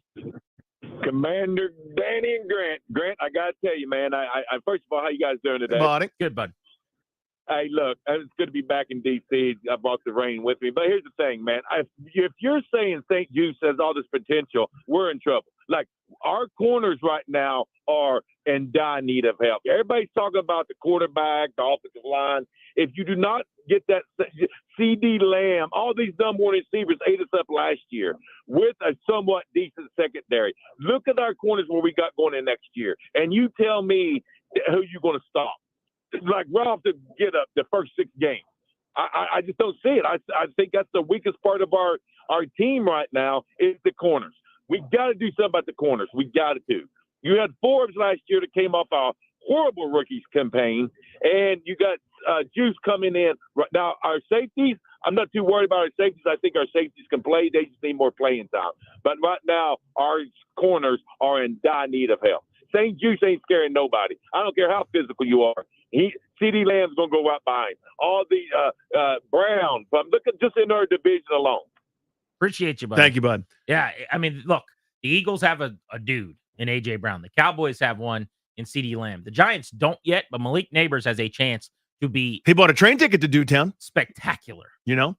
Commander Danny and Grant. Grant, I got to tell you, man, I first of all, how you guys doing today? Good, bud. Hey, look, it's good to be back in D.C. I brought the rain with me. But here's the thing, man. If you're saying St. Juice has all this potential, we're in trouble. Like, our corners right now are in dire need of help. Everybody's talking about the quarterback, the offensive line. If you do not get that CD Lamb, all these number one receivers ate us up last year with a somewhat decent secondary. Look at our corners where we got going in next year. And you tell me who you're going to stop. Like Ralph to get up the first 6 games. I just don't see it. I think that's the weakest part of our team right now is the corners. We got to do something about the corners. We got to. You had Forbes last year that came off a horrible rookies campaign, and you got Juice coming in. Right now, our safeties, I'm not too worried about our safeties. I think our safeties can play. They just need more playing time. But right now, our corners are in dire need of help. St. Juice ain't scaring nobody. I don't care how physical you are. CD Lamb's going to go right behind. All the Brown, but look at just in our division alone. Appreciate you, bud. Thank you, bud. Yeah, I mean, look, the Eagles have a dude in A.J. Brown. The Cowboys have one in CD Lamb. The Giants don't yet, but Malik Neighbors has a chance to be. He bought a train ticket to Dewtown. Spectacular.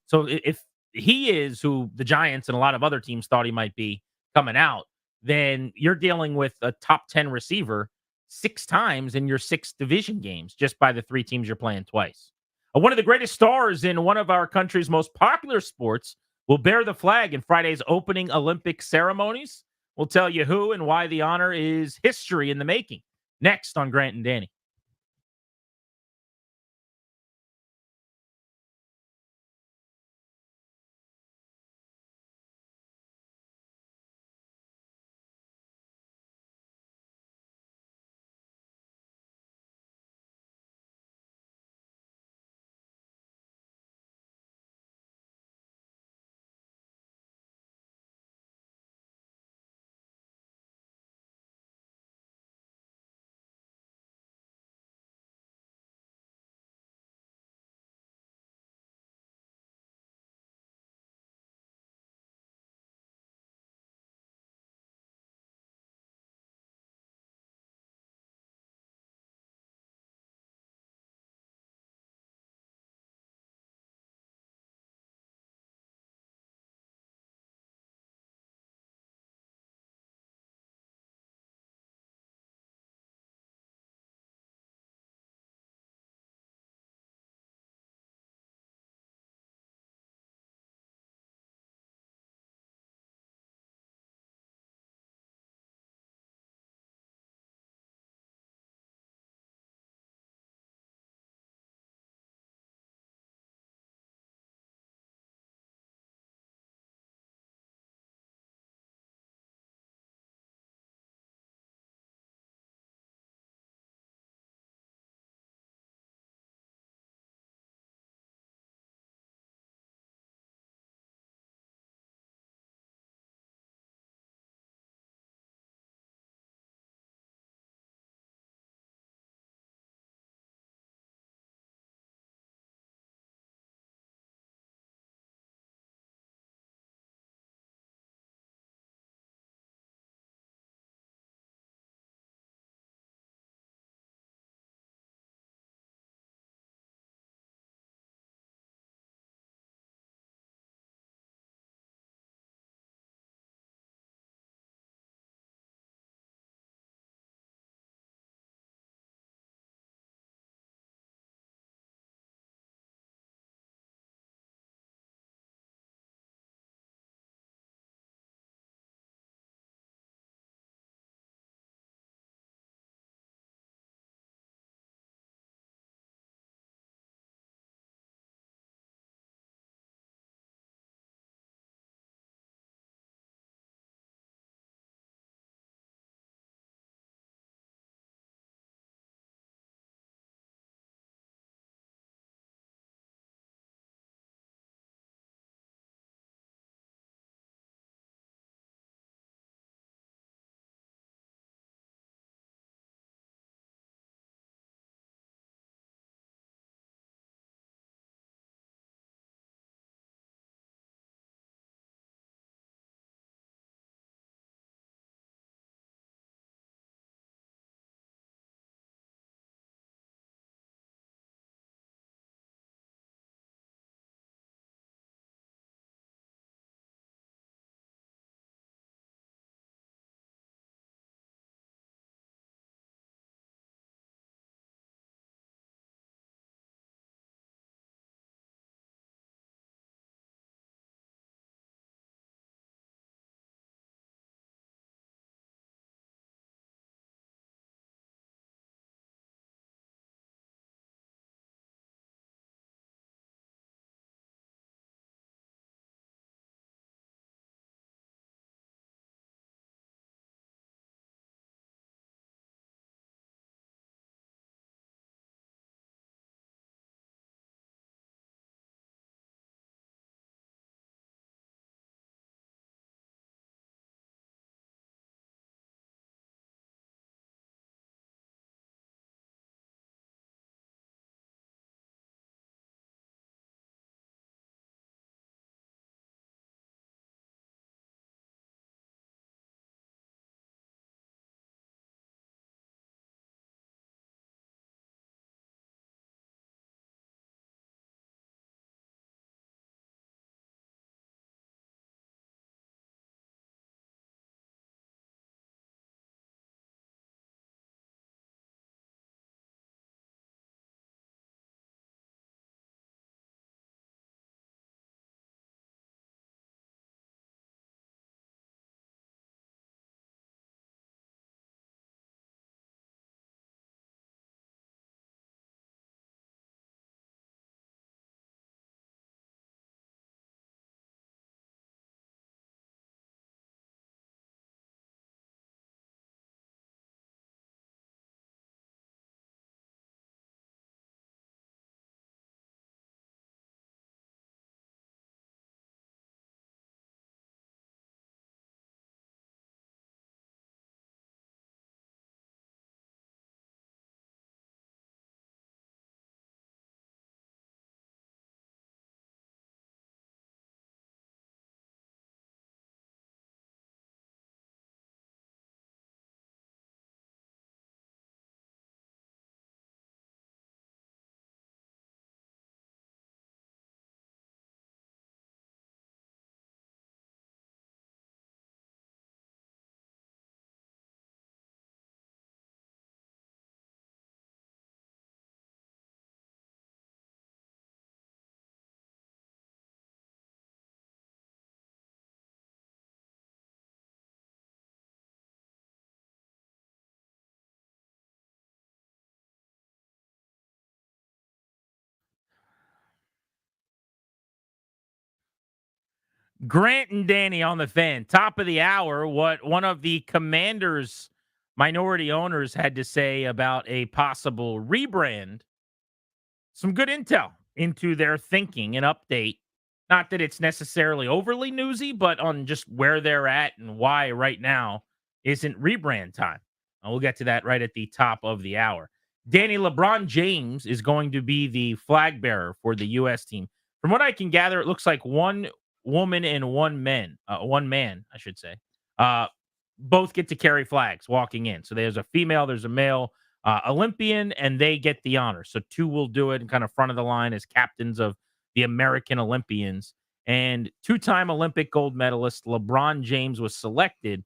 So if he is who the Giants and a lot of other teams thought he might be coming out, then you're dealing with a top 10 receiver 6 times in your 6 division games just by the 3 teams you're playing twice. One of the greatest stars in one of our country's most popular sports will bear the flag in Friday's opening Olympic ceremonies. We'll tell you who and why the honor is history in the making. Next on Grant and Danny. Grant and Danny on the Fan. Top of the hour, what one of the Commanders' minority owners had to say about a possible rebrand. Some good intel into their thinking and update. Not that it's necessarily overly newsy, but on just where they're at and why right now isn't rebrand time. And we'll get to that right at the top of the hour. Danny, LeBron James is going to be the flag bearer for the U.S. team. From what I can gather, it looks like one woman and one man, I should say, both get to carry flags walking in. So there's a female, there's a male Olympian, and they get the honor. So two will do it in kind of front of the line as captains of the American Olympians. And two-time Olympic gold medalist LeBron James was selected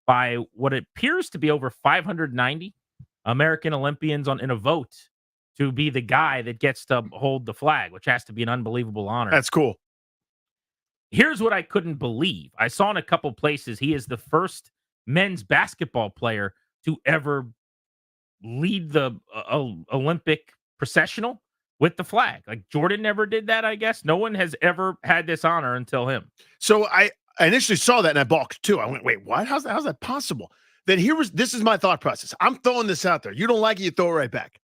by what appears to be over 590 American Olympians in a vote to be the guy that gets to hold the flag, which has to be an unbelievable honor. That's cool. Here's what I couldn't believe. I saw in a couple places he is the first men's basketball player to ever lead the Olympic processional with the flag. Like Jordan never did that, I guess. No one has ever had this honor until him. So I initially saw that and I balked too. I went, wait, what? How's that possible? Then this is my thought process. I'm throwing this out there. You don't like it, you throw it right back.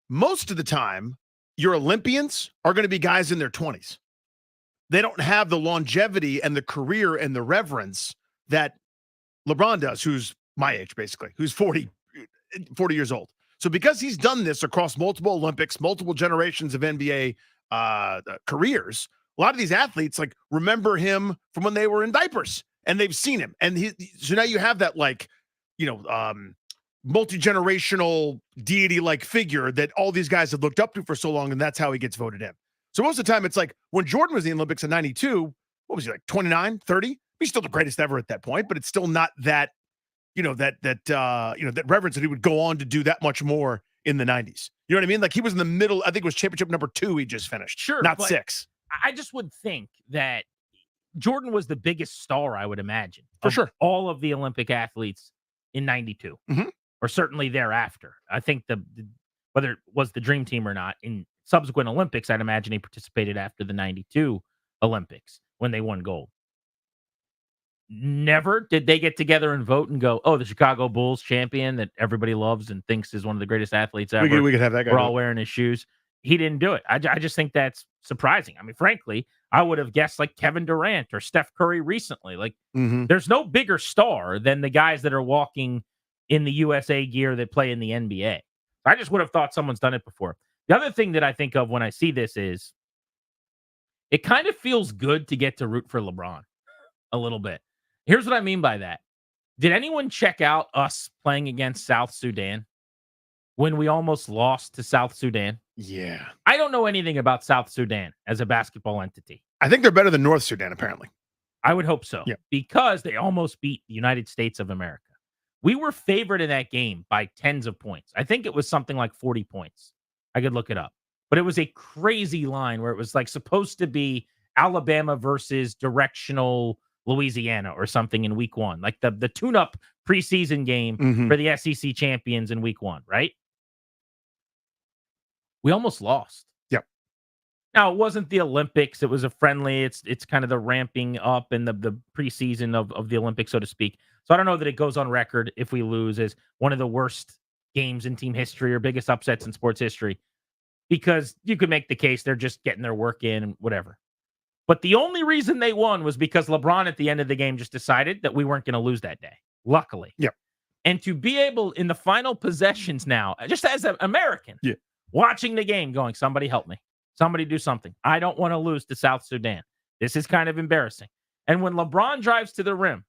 Most of the time, your Olympians are going to be guys in their 20s. They don't have the longevity and the career and the reverence that LeBron does, who's my age, basically, who's 40 years old. So because he's done this across multiple Olympics, multiple generations of NBA careers, a lot of these athletes remember him from when they were in diapers and they've seen him. And so now you have that multi-generational deity-like figure that all these guys have looked up to for so long, and that's how he gets voted in. So most of the time, it's like when Jordan was in the Olympics in 92, what was he, 29, 30? He's still the greatest ever at that point, but it's still not that, that reverence that he would go on to do that much more in the 90s. You know what I mean? Like he was in the middle, I think it was championship number 2 he just finished. Sure. Not 6. I just would think that Jordan was the biggest star, I would imagine. For sure. All of the Olympic athletes in 92. Mm-hmm. Or certainly thereafter. I think whether it was the Dream Team or not, in subsequent Olympics, I'd imagine he participated after the 92 Olympics when they won gold. Never did they get together and vote and go, oh, the Chicago Bulls champion that everybody loves and thinks is one of the greatest athletes ever. We could have that guy. We're all wearing his shoes. He didn't do it. I just think that's surprising. I mean, frankly, I would have guessed Kevin Durant or Steph Curry recently. There's no bigger star than the guys that are walking in the USA gear that play in the NBA. I just would have thought someone's done it before. The other thing that I think of when I see this is it kind of feels good to get to root for LeBron a little bit. Here's what I mean by that. Did anyone check out us playing against South Sudan when we almost lost to South Sudan? Yeah. I don't know anything about South Sudan as a basketball entity. I think they're better than North Sudan, apparently. I would hope so. Yeah. Because they almost beat the United States of America. We were favored in that game by tens of points. I think it was something like 40 points. I could look it up. But it was a crazy line where it was supposed to be Alabama versus directional Louisiana or something in week 1. Like the tune-up preseason game for the SEC champions in week 1, right? We almost lost. Yep. Now, it wasn't the Olympics. It was a friendly. It's kind of the ramping up and the preseason of the Olympics, so to speak. So I don't know that it goes on record if we lose as one of the worst games in team history or biggest upsets in sports history, because you could make the case they're just getting their work in and whatever. But the only reason they won was because LeBron at the end of the game just decided that we weren't going to lose that day, luckily. Yep. And to be able in the final possessions now, just as an American, watching the game going, somebody help me. Somebody do something. I don't want to lose to South Sudan. This is kind of embarrassing. And when LeBron drives to the rim,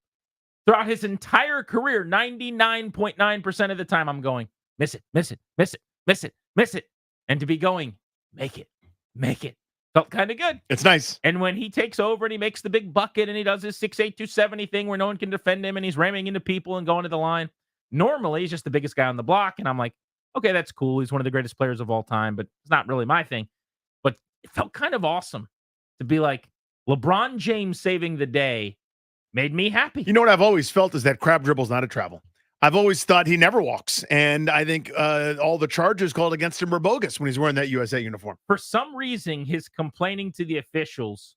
throughout his entire career, 99.9% of the time, I'm going, miss it, miss it, miss it, miss it, miss it. And to be going, make it, make it. Felt kind of good. It's nice. And when he takes over and he makes the big bucket and he does his 6'8", 270 thing where no one can defend him and he's ramming into people and going to the line, normally he's just the biggest guy on the block. And I'm like, okay, that's cool. He's one of the greatest players of all time, but it's not really my thing. But it felt kind of awesome to be like LeBron James saving the day made me happy. You know what I've always felt is that crab dribble's not a travel. I've always thought he never walks. And I think all the charges called against him are bogus when he's wearing that USA uniform. For some reason, his complaining to the officials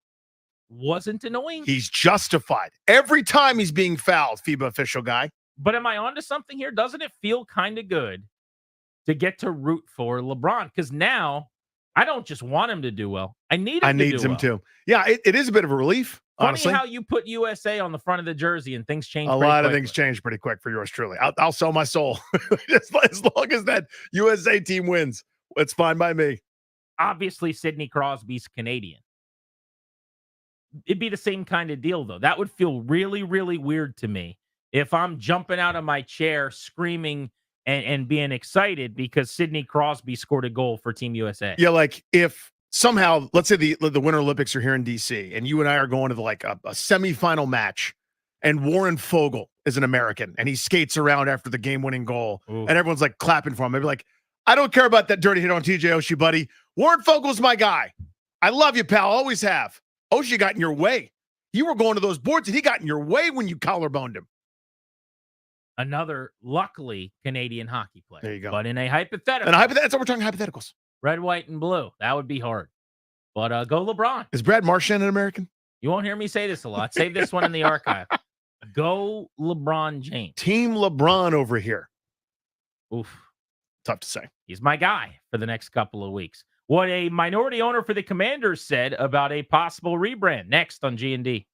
wasn't annoying. He's justified. Every time he's being fouled, FIBA official guy. But am I onto something here? Doesn't it feel kind of good to get to root for LeBron? Because now I don't just want him to do well. I need him to do well. Too. Yeah, it is a bit of a relief, honestly. Funny how you put USA on the front of the jersey and things change. A lot of things change pretty quick for yours truly. I'll sell my soul as long as that USA team wins. It's fine by me. Obviously, Sidney Crosby's Canadian. It'd be the same kind of deal, though. That would feel really, really weird to me if I'm jumping out of my chair, screaming and being excited because Sidney Crosby scored a goal for Team USA. Yeah, like if somehow, let's say the Winter Olympics are here in DC, and you and I are going to like a semifinal match, and Warren Fogle is an American, and he skates around after the game-winning goal, and everyone's like clapping for him. Maybe like, I don't care about that dirty hit on TJ Oshie, buddy. Warren Fogle's my guy. I love you, pal. Always have. Oshie got in your way. You were going to those boards, and he got in your way when you collarboned him. Another, luckily, Canadian hockey player. There you go. But in a hypothetical. That's what we're talking hypotheticals. Red, white, and blue. That would be hard. But go LeBron. Is Brad Marchand an American? You won't hear me say this a lot. Save this one in the archive. Go LeBron James. Team LeBron over here. Oof. Tough to say. He's my guy for the next couple of weeks. What a minority owner for the Commanders said about a possible rebrand. Next on G&D.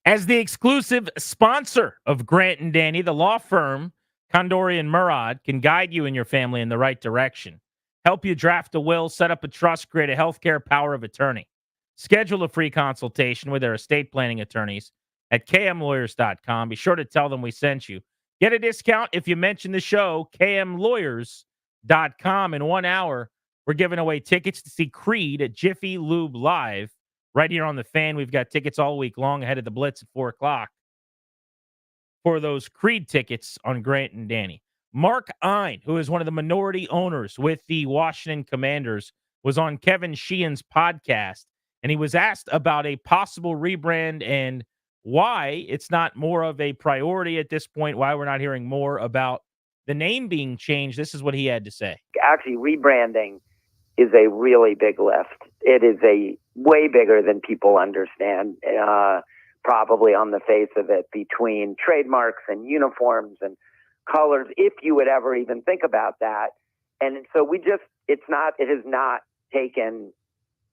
As the exclusive sponsor of Grant and Danny, the law firm Condori and Murad can guide you and your family in the right direction. Help you draft a will, set up a trust, create a healthcare power of attorney. Schedule a free consultation with their estate planning attorneys at kmlawyers.com. Be sure to tell them we sent you. Get a discount if you mention the show, kmlawyers.com. In 1 hour, we're giving away tickets to see Creed at Jiffy Lube Live right here on the Fan. We've got tickets all week long ahead of the Blitz at 4 o'clock for those Creed tickets on Grant and Danny. Mark Ein, who is one of the minority owners with the Washington Commanders, was on Kevin Sheehan's podcast, and he was asked about a possible rebrand and why it's not more of a priority at this point, why we're not hearing more about the name being changed. This is what he had to say. Actually, rebranding is a really big lift. It is a way bigger than people understand, probably on the face of it, between trademarks and uniforms and colors, if you would ever even think about that. And so it has not taken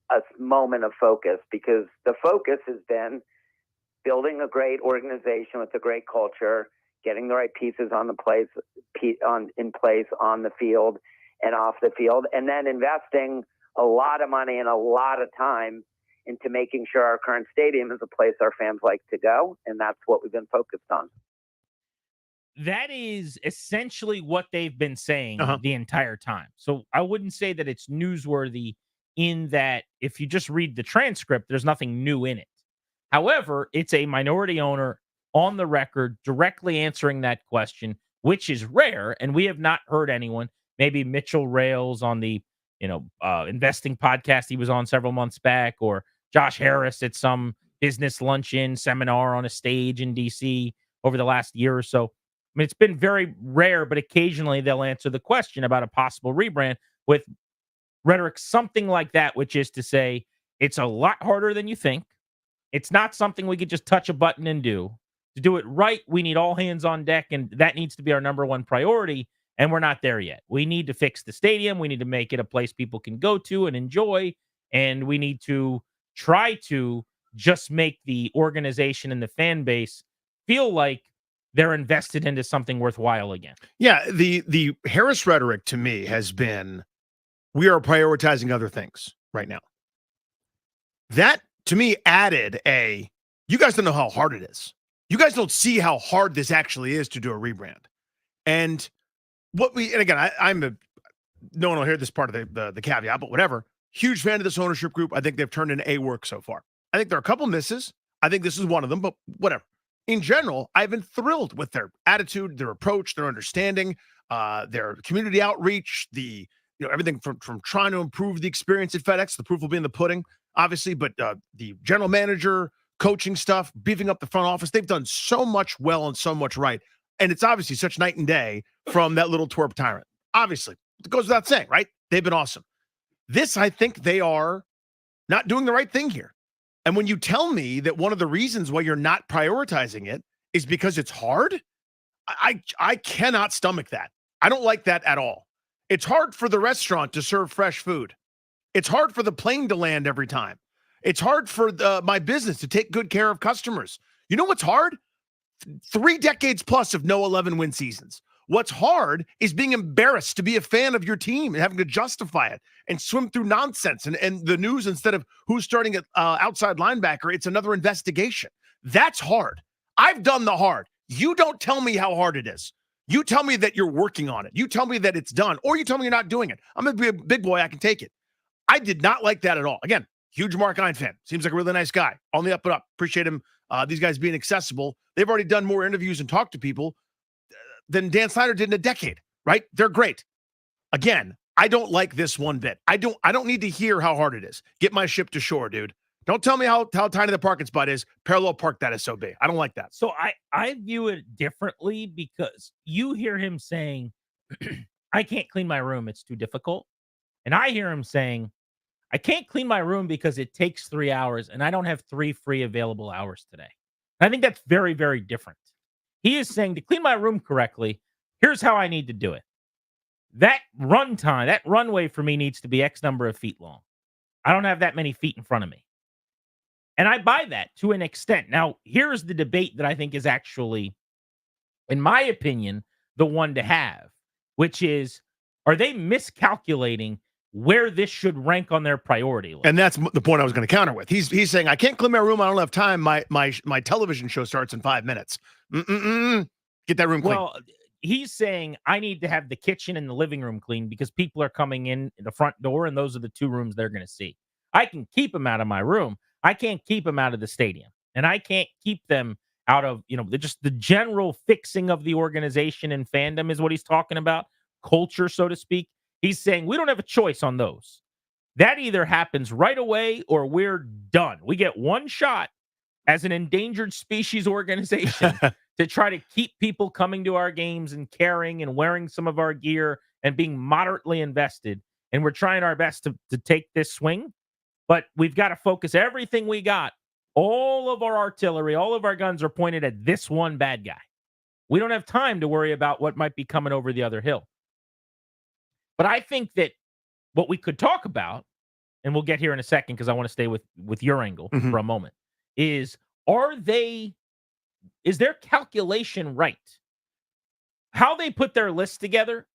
a moment of focus, because the focus has been building a great organization with a great culture, getting the right pieces in place on the field and off the field, and then investing a lot of money and a lot of time into making sure our current stadium is a place our fans like to go. And that's what we've been focused on. That is essentially what they've been saying the entire time. So I wouldn't say that it's newsworthy in that if you just read the transcript, there's nothing new in it. However, it's a minority owner on the record directly answering that question, which is rare. And we have not heard anyone, maybe Mitchell Rails on the investing podcast he was on several months back, or Josh Harris at some business luncheon seminar on a stage in DC over the last year or so. I mean, it's been very rare, but occasionally they'll answer the question about a possible rebrand with rhetoric, something like that, which is to say, it's a lot harder than you think. It's not something we could just touch a button and do. To do it right, we need all hands on deck, and that needs to be our number one priority, and we're not there yet. We need to fix the stadium. We need to make it a place people can go to and enjoy, and we need to try to just make the organization and the fan base feel like they're invested into something worthwhile again. Yeah, the Harris rhetoric to me has been, we are prioritizing other things right now. That, to me, added you guys don't know how hard it is. You guys don't see how hard this actually is to do a rebrand. And again, no one will hear this part of the caveat, but whatever. Huge fan of this ownership group. I think they've turned in A work so far. I think there are a couple misses. I think this is one of them, but whatever. In general, I've been thrilled with their attitude, their approach, their understanding, their community outreach, everything from trying to improve the experience at FedEx. The proof will be in the pudding, obviously, but the general manager, coaching stuff, beefing up the front office. They've done so much well and so much right. And it's obviously such night and day from that little twerp tyrant. Obviously, it goes without saying, right? They've been awesome. This, I think they are not doing the right thing here. And when you tell me that one of the reasons why you're not prioritizing it is because it's hard, I cannot stomach that. I don't like that at all. It's hard for the restaurant to serve fresh food. It's hard for the plane to land every time. It's hard for my business to take good care of customers. You know what's hard? 3 decades plus of no 11-win seasons. What's hard is being embarrassed to be a fan of your team and having to justify it and swim through nonsense and the news, instead of who's starting at outside linebacker, it's another investigation. That's hard. I've done the hard. You don't tell me how hard it is. You tell me that you're working on it. You tell me that it's done, or you tell me you're not doing it. I'm a big boy. I can take it. I did not like that at all. Again, huge Mark Ein fan. Seems like a really nice guy. On the up and up. Appreciate him. These guys being accessible. They've already done more interviews and talked to people than Dan Snyder did in a decade, right? They're great. Again, I don't like this one bit. I don't need to hear how hard it is. Get my ship to shore, dude. Don't tell me how tiny the parking spot is. Parallel park that SOB. I don't like that. So I view it differently, because you hear him saying, I can't clean my room. It's too difficult. And I hear him saying, I can't clean my room because it takes 3 hours and I don't have 3 free available hours today. And I think that's very, very different. He is saying, to clean my room correctly, here's how I need to do it. That run time, that runway for me needs to be X number of feet long. I don't have that many feet in front of me. And I buy that to an extent. Now, here's the debate that I think is actually, in my opinion, the one to have, which is, are they miscalculating where this should rank on their priority list? And that's the point I was going to counter with. He's saying, I can't clean my room. I don't have time. My television show starts in 5 minutes. Get that room clean. Well, he's saying I need to have the kitchen and the living room clean because people are coming in the front door, and those are the 2 rooms they're going to see. I can keep them out of my room. I can't keep them out of the stadium, and I can't keep them out of, just the general fixing of the organization and fandom is what he's talking about, culture, so to speak. He's saying we don't have a choice on those. That either happens right away or we're done. We get one shot as an endangered species organization to try to keep people coming to our games and caring and wearing some of our gear and being moderately invested. And we're trying our best to take this swing. But we've got to focus everything we got. All of our artillery, all of our guns are pointed at this one bad guy. We don't have time to worry about what might be coming over the other hill. But I think that what we could talk about, and we'll get here in a second because I want to stay with your angle for a moment, is their calculation right? How they put their list together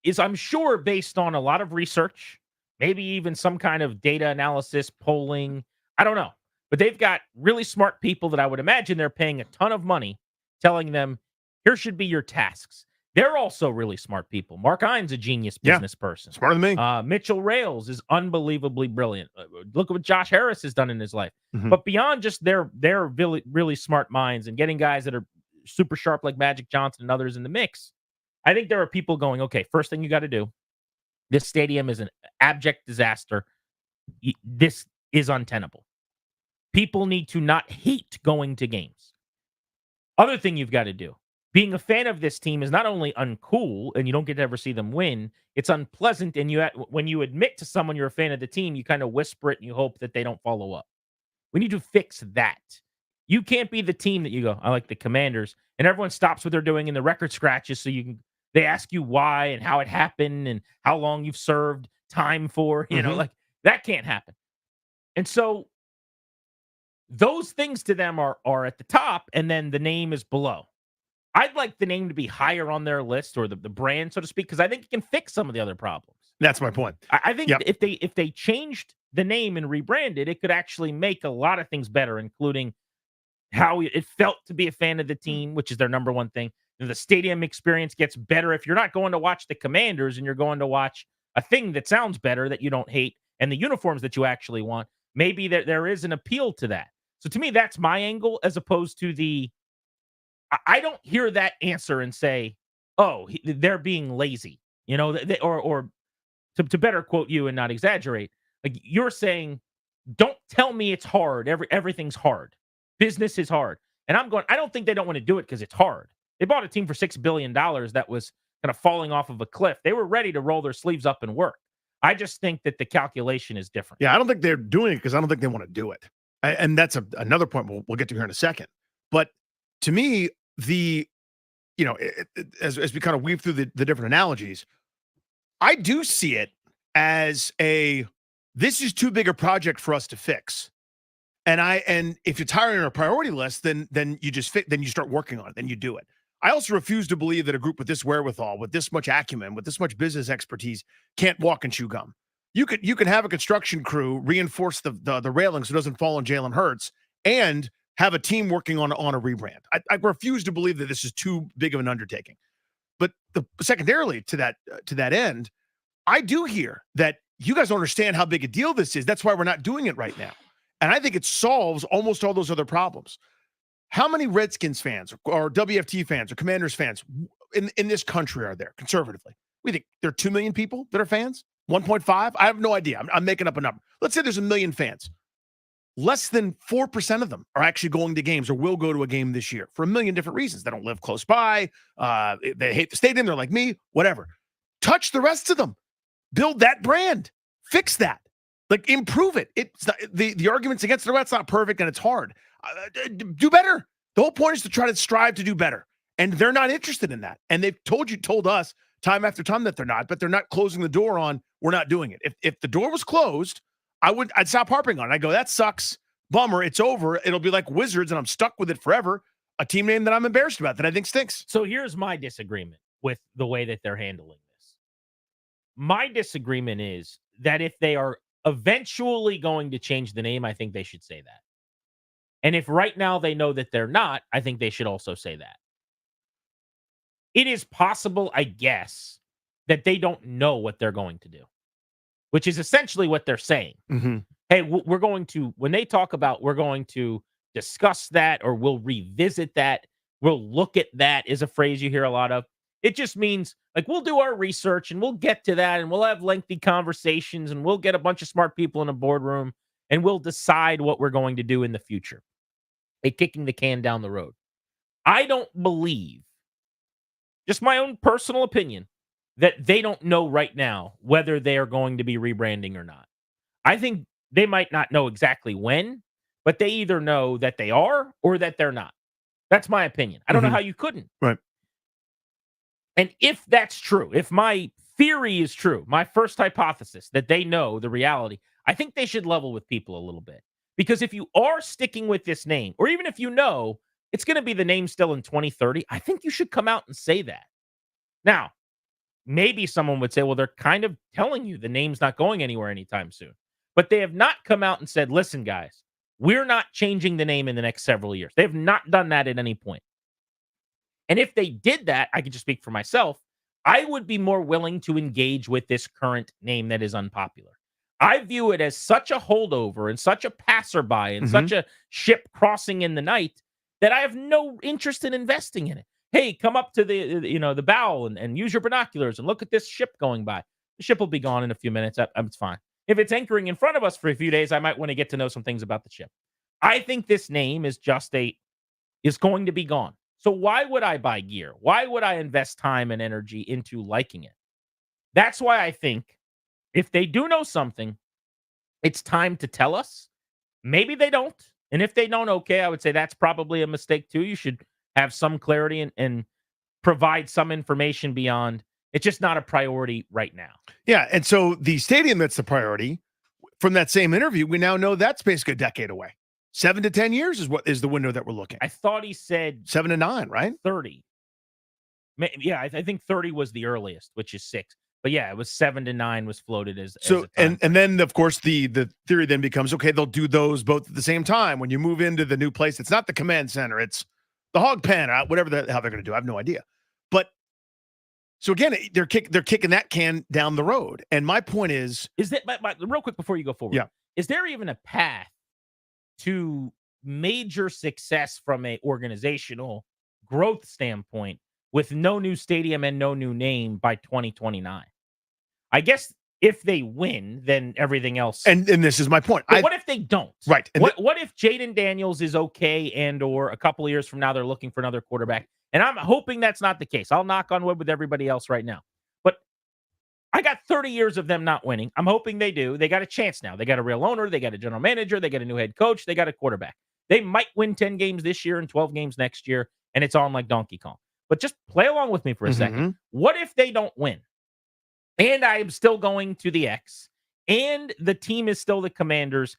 is, I'm sure, based on a lot of research, maybe even some kind of data analysis, polling. I don't know. But they've got really smart people that I would imagine they're paying a ton of money telling them, here should be your tasks. They're also really smart people. Mark Hines, a genius business person. Smarter than me. Mitchell Rails is unbelievably brilliant. Look at what Josh Harris has done in his life. But beyond just their really, really smart minds and getting guys that are super sharp like Magic Johnson and others in the mix, I think there are people going, okay, first thing you got to do, this stadium is an abject disaster. This is untenable. People need to not hate going to games. Other thing you've got to do, being a fan of this team is not only uncool and you don't get to ever see them win, it's unpleasant. And when you admit to someone you're a fan of the team, you kind of whisper it and you hope that they don't follow up. We need to fix that. You can't be the team that you go, I like the Commanders, and everyone stops what they're doing in the record scratches so they ask you why and how it happened and how long you've served time for, like that can't happen. And so those things to them are at the top, and then the name is below. I'd like the name to be higher on their list, or the brand, so to speak, because I think it can fix some of the other problems. That's my point. I think if they changed the name and rebranded, it could actually make a lot of things better, including how it felt to be a fan of the team, which is their number one thing. The stadium experience gets better if you're not going to watch the Commanders and you're going to watch a thing that sounds better that you don't hate and the uniforms that you actually want. Maybe there is an appeal to that. So to me, that's my angle, as opposed to I don't hear that answer and say, oh, they're being lazy, or to better quote you and not exaggerate, like you're saying, don't tell me it's hard. Everything's hard. Business is hard. And I'm going, I don't think they don't want to do it because it's hard. They bought a team for $6 billion that was kind of falling off of a cliff. They were ready to roll their sleeves up and work. I just think that the calculation is different. Yeah, I don't think they're doing it because I don't think they want to do it. And that's another point we'll get to here in a second. But to me, as we kind of weave through the different analogies, I do see it as this is too big a project for us to fix. And if it's higher on our priority list, then you just then you start working on it, then you do it. I also refuse to believe that a group with this wherewithal, with this much acumen, with this much business expertise can't walk and chew gum. You can have a construction crew reinforce the railing so it doesn't fall on Jalen Hurts and have a team working on a rebrand. I refuse to believe that this is too big of an undertaking. But secondarily to that end, I do hear that you guys don't understand how big a deal this is. That's why we're not doing it right now. And I think it solves almost all those other problems. How many Redskins fans or WFT fans or Commanders fans in this country are there conservatively? We think there are 2 million people that are fans? 1.5? I have no idea. I'm making up a number. Let's say there's 1 million fans. Less than 4% of them are actually going to games or will go to a game this year for a million different reasons. They don't live close by. They hate the stadium. They're like me, whatever. Touch the rest of them. Build that brand. Fix that. Like, improve it. It's not, the arguments against it's not perfect and it's hard. Do better. The whole point is to try to strive to do better. And they're not interested in that. And they've told us time after time that they're not, but they're not closing the door on, we're not doing it. If the door was closed, I'd stop harping on it. I go, that sucks. Bummer. It's over. It'll be like Wizards, and I'm stuck with it forever. A team name that I'm embarrassed about that I think stinks. So here's my disagreement with the way that they're handling this. My disagreement is that if they are eventually going to change the name, I think they should say that. And if right now they know that they're not, I think they should also say that. It is possible, I guess, that they don't know what they're going to do, which is essentially what they're saying. Mm-hmm. Hey, we're going to, when they talk about we're going to discuss that or we'll revisit that, we'll look at that is a phrase you hear a lot of. It just means like we'll do our research and we'll get to that and we'll have lengthy conversations and we'll get a bunch of smart people in a boardroom and we'll decide what we're going to do in the future. Kicking the can down the road. I don't believe, just my own personal opinion, that they don't know right now whether they are going to be rebranding or not. I think they might not know exactly when, but they either know that they are or that they're not. That's my opinion. I don't know how you couldn't. Right. And if that's true, if my theory is true, my first hypothesis that they know the reality, I think they should level with people a little bit. Because if you are sticking with this name, or even if you know it's going to be the name still in 2030, I think you should come out and say that. Now, maybe someone would say, well, they're kind of telling you the name's not going anywhere anytime soon. But they have not come out and said, listen, guys, we're not changing the name in the next several years. They have not done that at any point. And if they did that, I can just speak for myself, I would be more willing to engage with this current name that is unpopular. I view it as such a holdover and such a passerby and such a ship crossing in the night that I have no interest in investing in it. Hey, come up to the bow and use your binoculars and look at this ship going by. The ship will be gone in a few minutes. It's fine. If it's anchoring in front of us for a few days, I might want to get to know some things about the ship. I think this name is is going to be gone. So why would I buy gear? Why would I invest time and energy into liking it? That's why I think if they do know something, it's time to tell us. Maybe they don't. And if they don't, okay, I would say that's probably a mistake too. You should have some clarity and provide some information beyond. It's just not a priority right now. Yeah. And so the stadium that's the priority from that same interview, we now know that's basically a decade away. 7 to 10 years is what is the window that we're looking. I thought he said 7 to 9, right? 30. Yeah, I think 30 was the earliest, which is 6. But yeah, it was 7 to 9 was floated as so. And then of course the theory then becomes, okay, they'll do those both at the same time. When you move into the new place, it's not the command center, it's the hog pen, or whatever the hell they're going to do. I have no idea. But so again, they're kicking that can down the road. And my point is that real quick before you go forward? Yeah. Is there even a path to major success from a organizational growth standpoint with no new stadium and no new name by 2029? I guess if they win, then everything else. And this is my point. But what if they don't? Right. What if Jaden Daniels is okay and or a couple of years from now they're looking for another quarterback? And I'm hoping that's not the case. I'll knock on wood with everybody else right now. But I got 30 years of them not winning. I'm hoping they do. They got a chance now. They got a real owner. They got a general manager. They got a new head coach. They got a quarterback. They might win 10 games this year and 12 games next year, and it's on like Donkey Kong. But just play along with me for a second. What if they don't win? And I am still going to the X, and the team is still the Commanders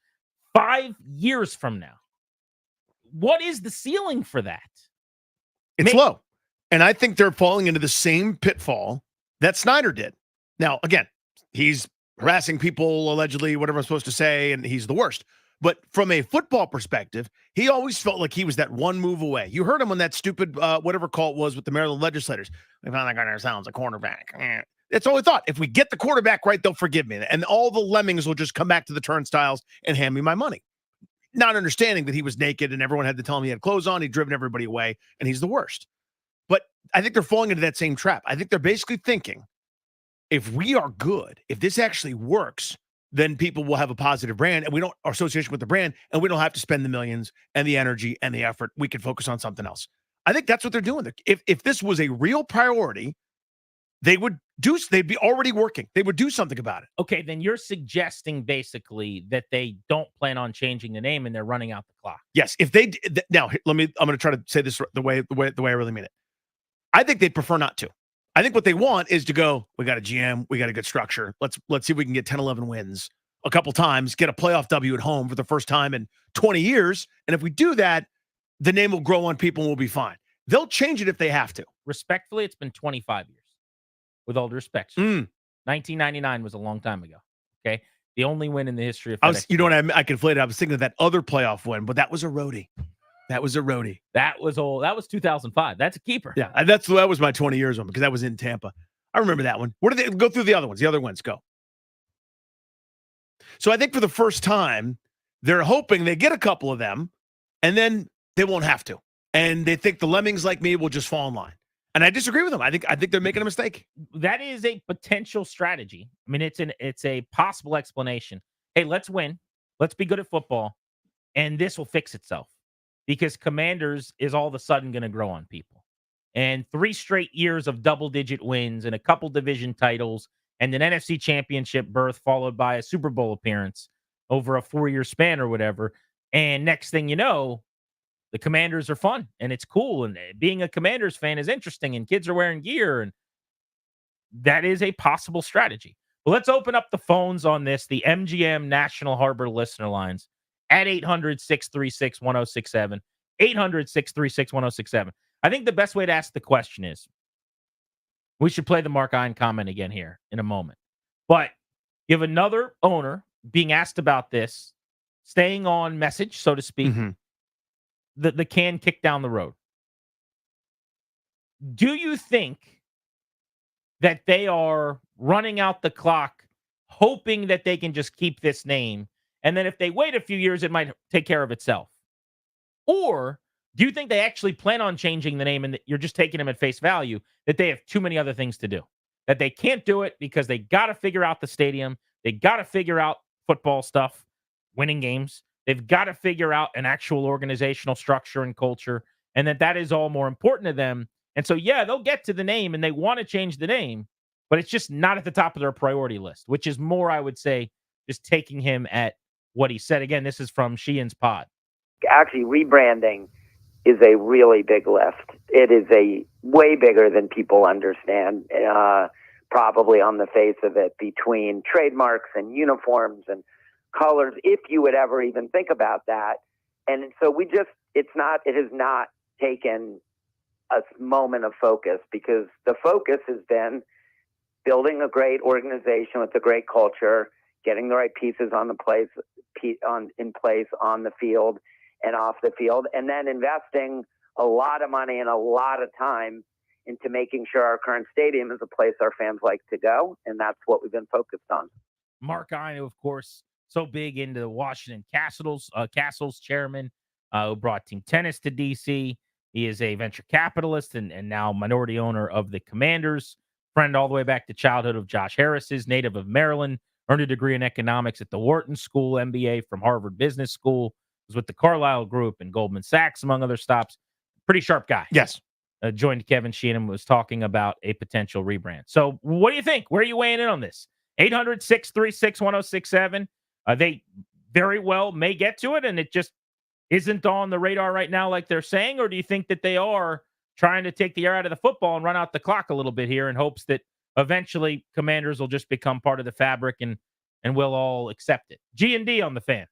5 years from now. What is the ceiling for that? It's low. And I think they're falling into the same pitfall that Snyder did. Now, again, he's harassing people, allegedly, whatever I'm supposed to say, and he's the worst. But from a football perspective, he always felt like he was that one move away. You heard him on that stupid, whatever call it was with the Maryland legislators. We found that guy ourselves, a cornerback. That's all we thought. If we get the quarterback right, they'll forgive me. And all the lemmings will just come back to the turnstiles and hand me my money. Not understanding that he was naked and everyone had to tell him he had clothes on. He'd driven everybody away, and he's the worst. But I think they're falling into that same trap. I think they're basically thinking, if we are good, if this actually works, then people will have a positive brand, and we don't, our association with the brand, and we don't have to spend the millions and the energy and the effort. We can focus on something else. I think that's what they're doing. If this was a real priority, they'd be already working. They would do something about it. Okay, then you're suggesting basically that they don't plan on changing the name and they're running out the clock. Yes. If they now, I'm going to try to say this the way I really mean it. I think they'd prefer not to. I think what they want is to go, we got a GM, we got a good structure. Let's see if we can get 10, 11 wins a couple times, get a playoff W at home for the first time in 20 years. And if we do that, the name will grow on people and we'll be fine. They'll change it if they have to. Respectfully, it's been 25 years. With all due respect. 1999 was a long time ago. Okay. The only win in the history of FedEx. You know what I conflated? I was thinking of that other playoff win, but that was a roadie. That was old. That was 2005. That's a keeper. Yeah, that was my 20 years one because that was in Tampa. I remember that one. What did they go through the other ones? The other ones go. So I think for the first time, they're hoping they get a couple of them, and then they won't have to. And they think the lemmings like me will just fall in line. And I disagree with them. I think they're making a mistake. That is a potential strategy. I mean, it's a possible explanation. Hey, let's win. Let's be good at football, and this will fix itself. Because Commanders is all of a sudden going to grow on people. And 3 straight years of double-digit wins and a couple division titles and an NFC championship berth followed by a Super Bowl appearance over a 4-year span or whatever. And next thing you know, the Commanders are fun and it's cool. And being a Commanders fan is interesting and kids are wearing gear. And that is a possible strategy. Well, let's open up the phones on this, the MGM National Harbor listener lines at 800-636-1067, 800-636-1067. I think the best way to ask the question is, we should play the Mark Ein comment again here in a moment. But you have another owner being asked about this, staying on message, so to speak, the can kick down the road. Do you think that they are running out the clock, hoping that they can just keep this name, and then if they wait a few years, it might take care of itself? Or do you think they actually plan on changing the name and that you're just taking them at face value, that they have too many other things to do, that they can't do it because they got to figure out the stadium, they got to figure out football stuff, winning games, they've got to figure out an actual organizational structure and culture, and that is all more important to them? And so, yeah, they'll get to the name and they want to change the name, but it's just not at the top of their priority list, which is more, I would say, just taking him at what he said. Again, this is from Sheehan's pod. Actually, rebranding is a really big lift. It is a way bigger than people understand, probably on the face of it, between trademarks and uniforms and colors, if you would ever even think about that. And so it has not taken a moment of focus, because the focus has been building a great organization with a great culture, getting the right pieces in place on the field and off the field, and then investing a lot of money and a lot of time into making sure our current stadium is a place our fans like to go, and that's what we've been focused on. Mark Ein, of course, so big into the Washington Castles chairman, who brought team tennis to D.C. He is a venture capitalist and now minority owner of the Commanders, friend all the way back to childhood of Josh Harris's, native of Maryland, earned a degree in economics at the Wharton School, MBA from Harvard Business School, was with the Carlyle Group and Goldman Sachs, among other stops. Pretty sharp guy. Yes. Joined Kevin Sheehan and was talking about a potential rebrand. So what do you think? Where are you weighing in on this? 800-636-1067. They very well may get to it, and it just isn't on the radar right now like they're saying? Or do you think that they are trying to take the air out of the football and run out the clock a little bit here in hopes that eventually Commanders will just become part of the fabric and we'll all accept it? G&D on the Fan.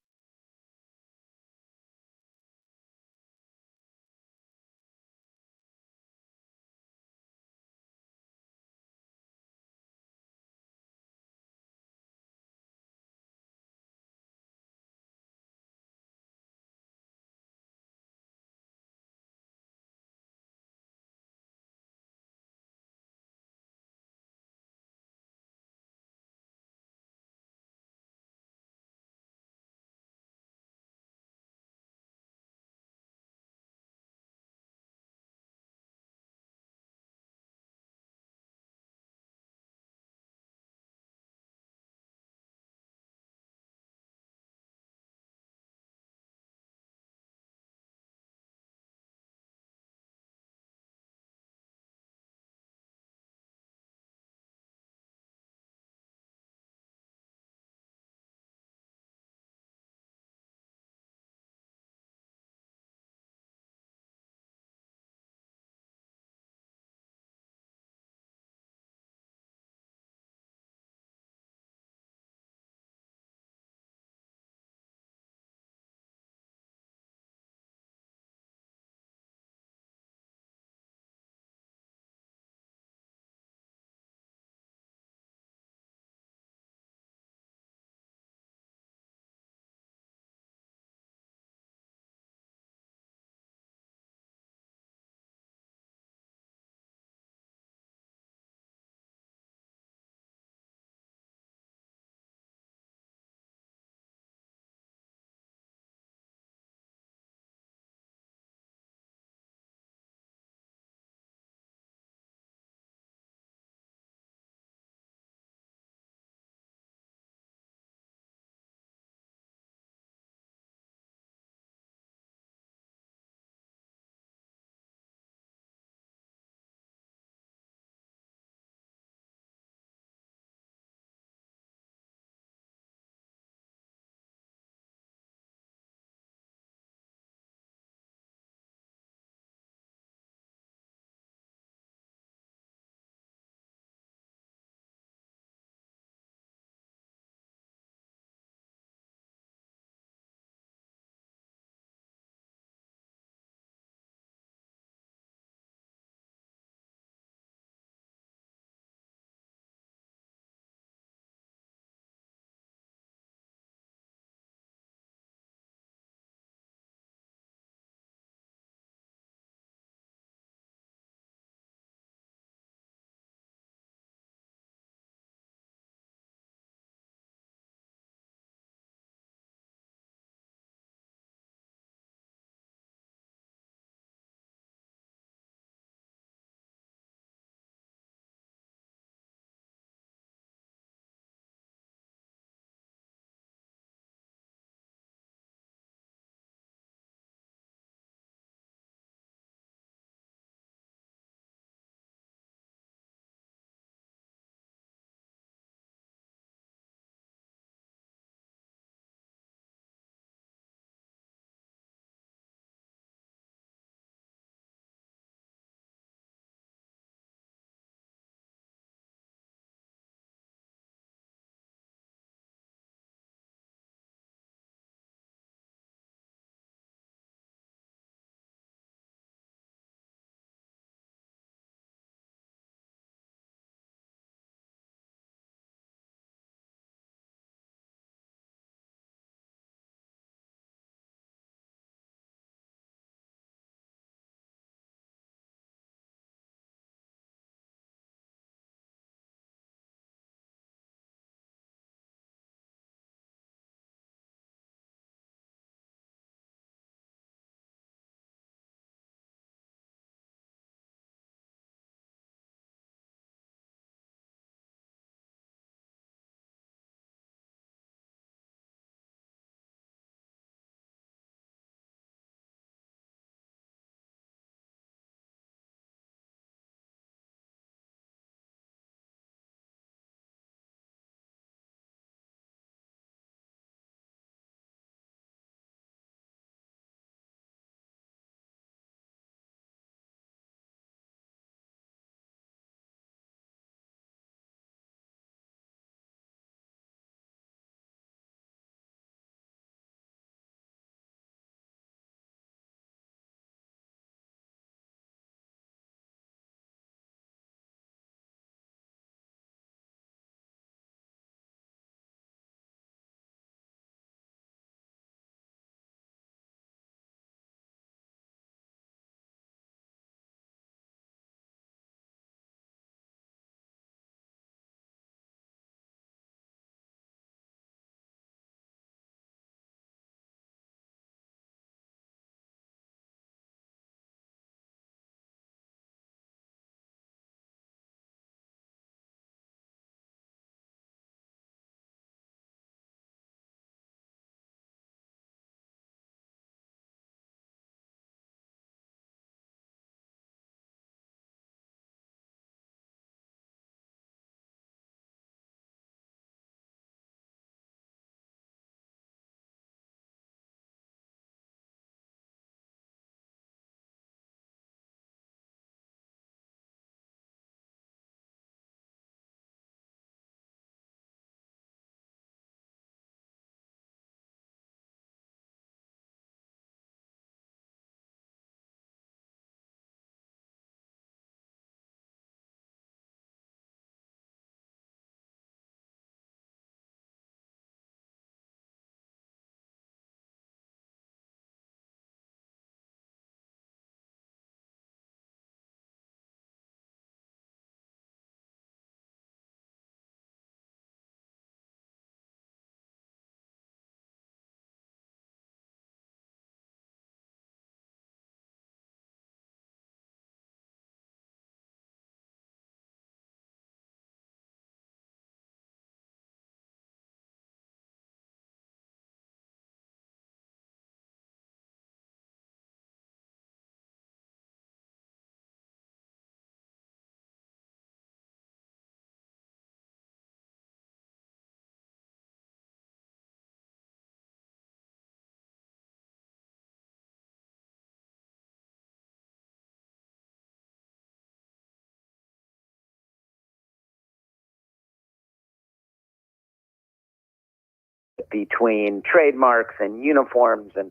between trademarks and uniforms and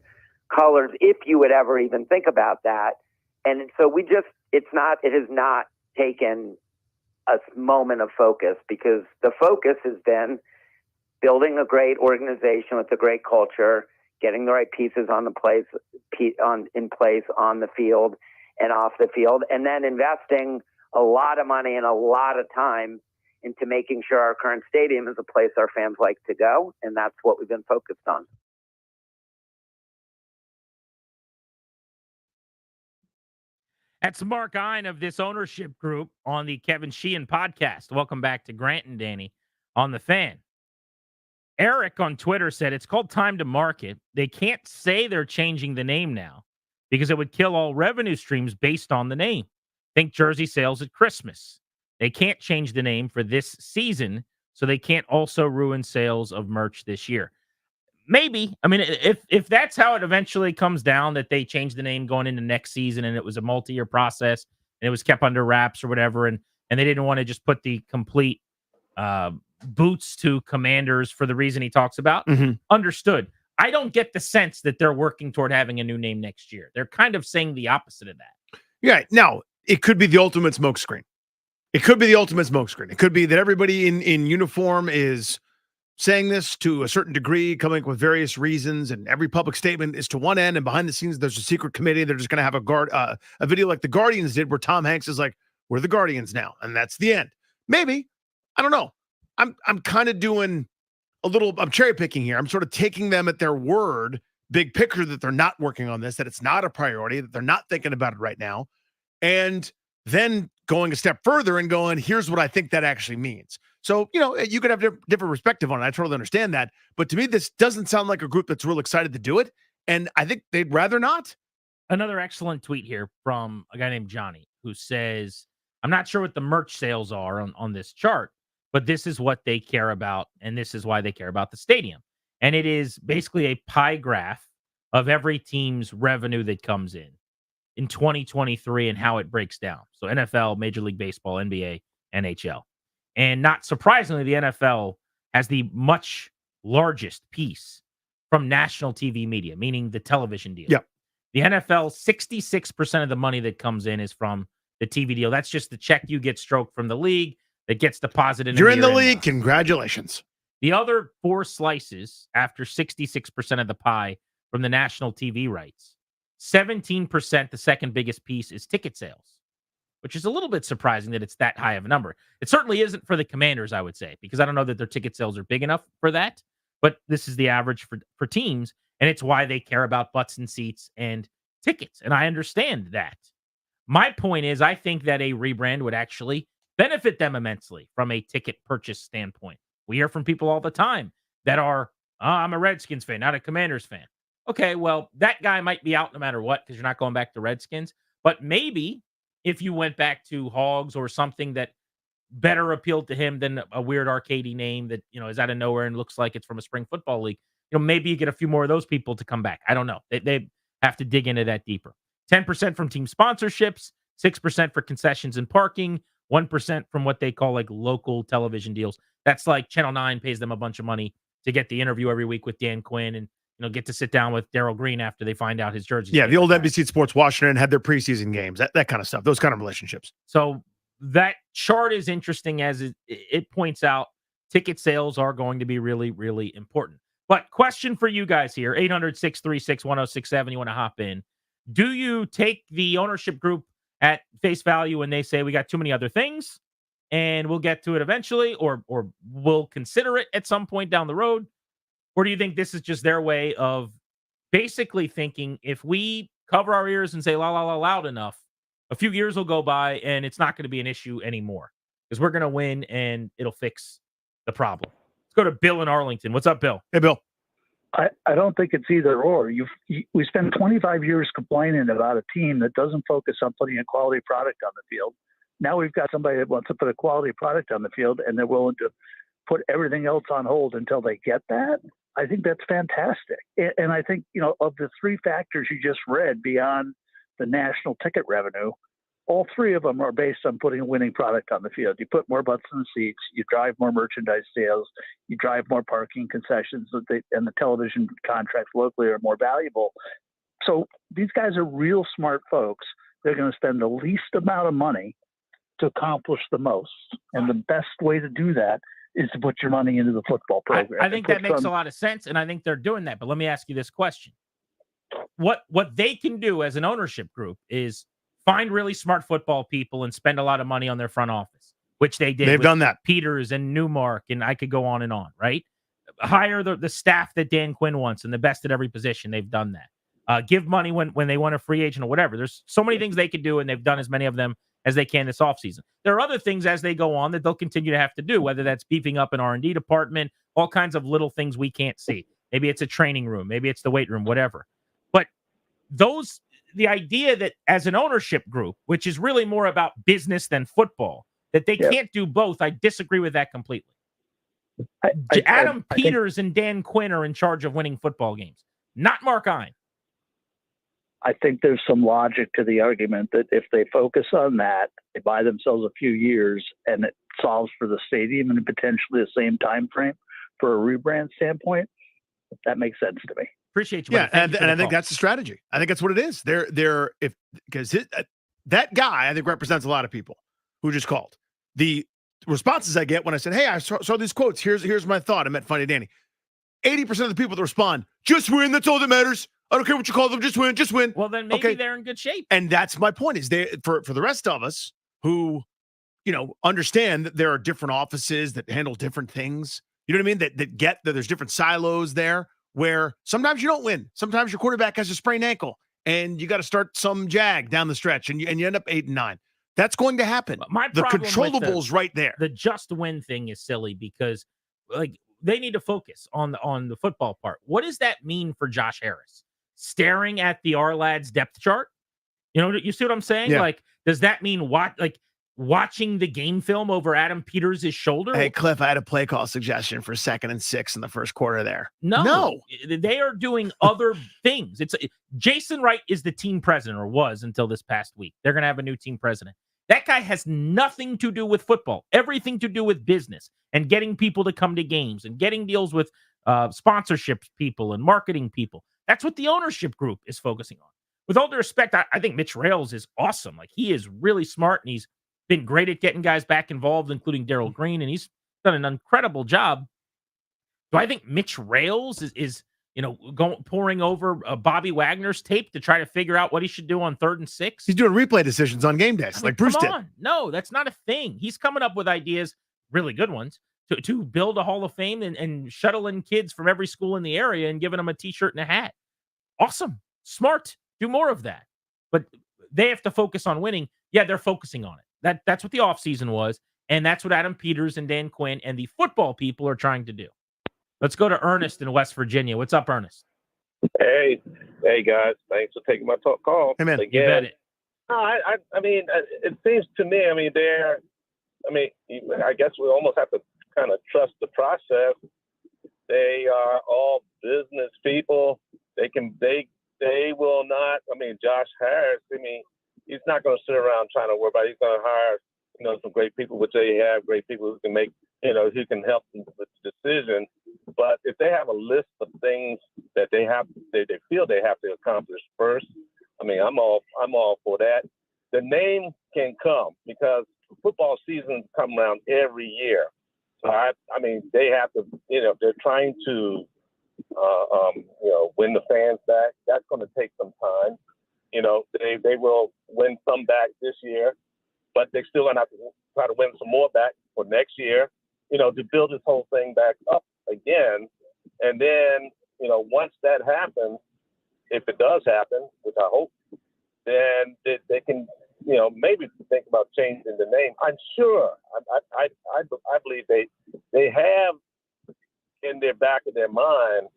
colors, if you would ever even think about that. And so it has not taken a moment of focus, because the focus has been building a great organization with a great culture, getting the right pieces in place on the field and off the field, and then investing a lot of money and a lot of time into making sure our current stadium is a place our fans like to go. And that's what we've been focused on. That's Mark Ein of this ownership group on the Kevin Sheehan podcast. Welcome back to Grant and Danny on the Fan. Eric on Twitter said it's called time to market. They can't say they're changing the name now because it would kill all revenue streams based on the name. Think jersey sales at Christmas. They can't change the name for this season, so they can't also ruin sales of merch this year. Maybe. I mean, if that's how it eventually comes down, that they change the name going into next season and it was a multi-year process and it was kept under wraps or whatever, and they didn't want to just put the complete boots to Commanders for the reason he talks about, understood. I don't get the sense that they're working toward having a new name next year. They're kind of saying the opposite of that. Yeah. Now, it could be the ultimate smokescreen. It could be the ultimate smokescreen. It could be that everybody in uniform is saying this to a certain degree, coming up with various reasons, and every public statement is to one end, and behind the scenes there's a secret committee. They're just going to have a video like the Guardians did, where Tom Hanks is like, "We're the Guardians now," and that's the end. Maybe. I don't know. I'm kind of doing I'm cherry picking here. I'm sort of taking them at their word, big picture, that they're not working on this, that it's not a priority, that they're not thinking about it right now, and then going a step further and going, here's what I think that actually means. So, you could have different perspective on it. I totally understand that. But to me, this doesn't sound like a group that's real excited to do it. And I think they'd rather not. Another excellent tweet here from a guy named Johnny, who says, I'm not sure what the merch sales are on this chart, but this is what they care about, and this is why they care about the stadium. And it is basically a pie graph of every team's revenue that comes in 2023 and how it breaks down. So NFL, Major League Baseball, NBA, NHL. And not surprisingly, the NFL has the much largest piece from national TV media, meaning the television deal. Yeah. The NFL, 66% of the money that comes in is from the TV deal. That's just the check you get stroked from the league that gets deposited. You're in the league. Congratulations. The other four slices, after 66% of the pie from the national TV rights, 17%, the second biggest piece, is ticket sales, which is a little bit surprising that it's that high of a number. It certainly isn't for the Commanders, I would say, because I don't know that their ticket sales are big enough for that. But this is the average for teams, and it's why they care about butts and seats and tickets. And I understand that. My point is, I think that a rebrand would actually benefit them immensely from a ticket purchase standpoint. We hear from people all the time that are, I'm a Redskins fan, not a Commanders fan. Okay, well, that guy might be out no matter what because you're not going back to Redskins. But maybe if you went back to Hogs or something that better appealed to him than a weird arcadey name that, is out of nowhere and looks like it's from a spring football league, maybe you get a few more of those people to come back. I don't know. They have to dig into that deeper. 10% from team sponsorships, 6% for concessions and parking, 1% from what they call like local television deals. That's like Channel 9 pays them a bunch of money to get the interview every week with Dan Quinn and get to sit down with Daryl Green after they find out his jersey. Yeah, the old NBC Sports Washington had their preseason games, that kind of stuff, those kind of relationships. So that chart is interesting as it points out ticket sales are going to be really, really important. But question for you guys here, 800-636-1067, you want to hop in. Do you take the ownership group at face value when they say we got too many other things and we'll get to it eventually, or we'll consider it at some point down the road? Or do you think this is just their way of basically thinking if we cover our ears and say la, la, la loud enough, a few years will go by and it's not going to be an issue anymore because we're going to win and it'll fix the problem? Let's go to Bill in Arlington. What's up, Bill? Hey, Bill. I don't think it's either or. We spend 25 years complaining about a team that doesn't focus on putting a quality product on the field. Now we've got somebody that wants to put a quality product on the field and they're willing to put everything else on hold until they get that. I think that's fantastic. And I think, of the three factors you just read beyond the national ticket revenue, all three of them are based on putting a winning product on the field. You put more butts in the seats, you drive more merchandise sales, you drive more parking concessions, and the television contracts locally are more valuable. So these guys are real smart folks. They're going to spend the least amount of money to accomplish the most. And the best way to do that is to put your money into the football program. I think that makes a lot of sense, and I think they're doing that. But let me ask you this question. What they can do as an ownership group is find really smart football people and spend a lot of money on their front office, which they did. They've done that. Peters and Newmark, and I could go on, right? Hire the staff that Dan Quinn wants and the best at every position. They've done that. Give money when they want a free agent or whatever. There's so many things they could do, and they've done as many of them as they can this offseason. There are other things as they go on that they'll continue to have to do, whether that's beefing up an R&D department, all kinds of little things we can't see. Maybe it's a training room. Maybe it's the weight room, whatever. But the idea that as an ownership group, which is really more about business than football, that they can't do both, I disagree with that completely. Adam Peters and Dan Quinn are in charge of winning football games, not Mark Ein. I think there's some logic to the argument that if they focus on that, they buy themselves a few years, and it solves for the stadium and potentially the same time frame for a rebrand standpoint. That makes sense to me. Appreciate you. Yeah, and I think that's the strategy. I think that's what it is. That guy, I think, represents a lot of people who just called. The responses I get when I said, "Hey, I saw these quotes. Here's my thought." I met Funny Danny. 80% of the people that respond, "Just win. That's all that matters. I don't care what you call them. Just win. Just win." Well, then maybe they're in good shape. And that's my point. Is for the rest of us who, understand that there are different offices that handle different things. You know what I mean? That get that there's different silos there. Where sometimes you don't win. Sometimes your quarterback has a sprained ankle and you got to start some jag down the stretch and you end up 8-9. That's going to happen. The controllables right there. The just win thing is silly because they need to focus on the football part. What does that mean for Josh Harris? Staring at the R-Lads depth chart? You see what I'm saying? Yeah. Does that mean watching the game film over Adam Peters' shoulder? Hey, Cliff, I had a play call suggestion for 2nd and 6 in the first quarter there. No. They are doing other things. Jason Wright is the team president, or was until this past week. They're going to have a new team president. That guy has nothing to do with football, everything to do with business and getting people to come to games and getting deals with sponsorship people and marketing people. That's what the ownership group is focusing on. With all due respect, I think Mitch Rales is awesome. He is really smart, and he's been great at getting guys back involved, including Daryl Green, and he's done an incredible job. Do I think Mitch Rales is pouring over Bobby Wagner's tape to try to figure out what he should do on 3rd and 6? He's doing replay decisions on game days, like Bruce did. No, that's not a thing. He's coming up with ideas, really good ones, to build a Hall of Fame and shuttle in kids from every school in the area and giving them a T-shirt and a hat. Awesome. Smart. Do more of that. But they have to focus on winning. Yeah, they're focusing on it. That's what the offseason was, and that's what Adam Peters and Dan Quinn and the football people are trying to do. Let's go to Ernest in West Virginia. What's up, Ernest? Hey guys. Thanks for taking my call. Hey, man. Again. You bet it. No, I mean, it seems to me, I guess we almost have to kind of trust the process. They are all business people. They will not, Josh Harris, he's not going to sit around trying to worry about it. He's going to hire, some great people, which they have, great people who can make, who can help them with the decision. But if they have a list of things that they feel they have to accomplish first, I'm all for that. The name can come because football seasons come around every year. So they have to, they're trying to, win the fans back. That's going to take some time. They will win some back this year, but they're still going to have to try to win some more back for next year, to build this whole thing back up again. And then, once that happens, if it does happen, which I hope, then they can, maybe think about changing the name. I'm sure, I believe they have in their back of their mind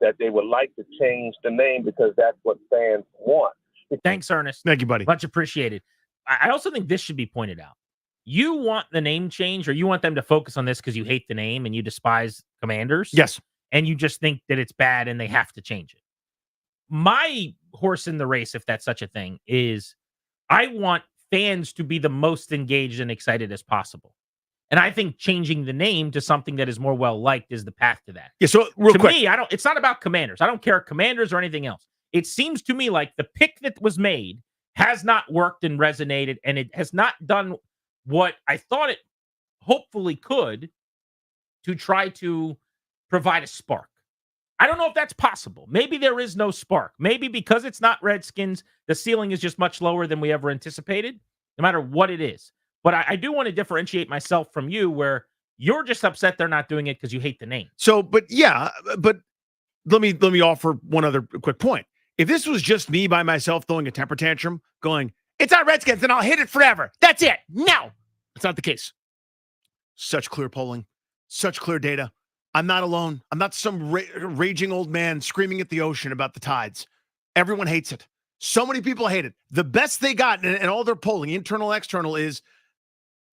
that they would like to change the name because that's what fans want. Thanks, Ernest. Thank you, buddy. Much appreciated. I also think this should be pointed out. You want the name change, or you want them to focus on this because you hate the name and you despise Commanders? Yes. And you just think that it's bad and they have to change it. My horse in the race, if that's such a thing, is I want fans to be the most engaged and excited as possible. And I think changing the name to something that is more well-liked is the path to that. Yeah, so real quick. To me, it's not about Commanders. I don't care Commanders or anything else. It seems to me like the pick that was made has not worked and resonated, and it has not done what I thought it hopefully could to try to provide a spark. I don't know if that's possible. Maybe there is no spark. Maybe because it's not Redskins, the ceiling is just much lower than we ever anticipated, no matter what it is. But I do want to differentiate myself from you, where you're just upset they're not doing it because you hate the name. So, but let me offer one other quick point. If this was just me by myself throwing a temper tantrum, going, it's not Redskins, and I'll hit it forever. That's it. No, it's not the case. Such clear polling, such clear data. I'm not alone. I'm not some raging old man screaming at the ocean about the tides. Everyone hates it. So many people hate it. The best they got in all their polling, internal, external, is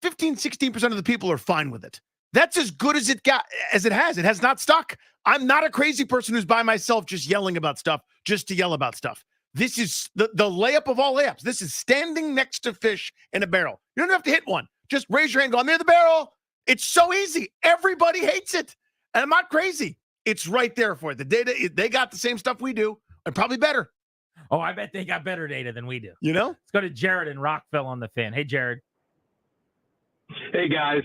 15, 16% of the people are fine with it. That's as good as it has. It has not stuck. I'm not a crazy person who's by myself just yelling about stuff just to yell about stuff. This is the layup of all layups. This is standing next to fish in a barrel. You don't have to hit one. Just raise your hand, go, I'm near the barrel. It's so easy. Everybody hates it. And I'm not crazy. It's right there for it. The data, they got the same stuff we do, and probably better. Oh, I bet they got better data than we do. You know? Let's go to Jared in Rockville on the Fan. Hey, Jared. Hey guys,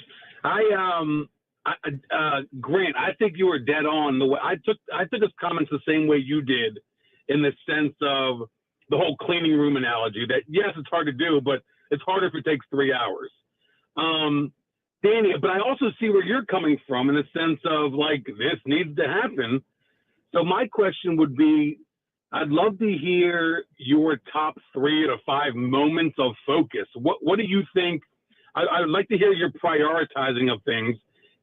Grant, I think you were dead on the way I took his comments the same way you did, in the sense of the whole cleaning room analogy. That yes, it's hard to do, but it's harder if it takes 3 hours. Danny, but I also see where you're coming from in the sense of like this needs to happen. So my question would be, I'd love to hear your top 3 to 5 moments of focus. What do you think? I would like to hear your prioritizing of things,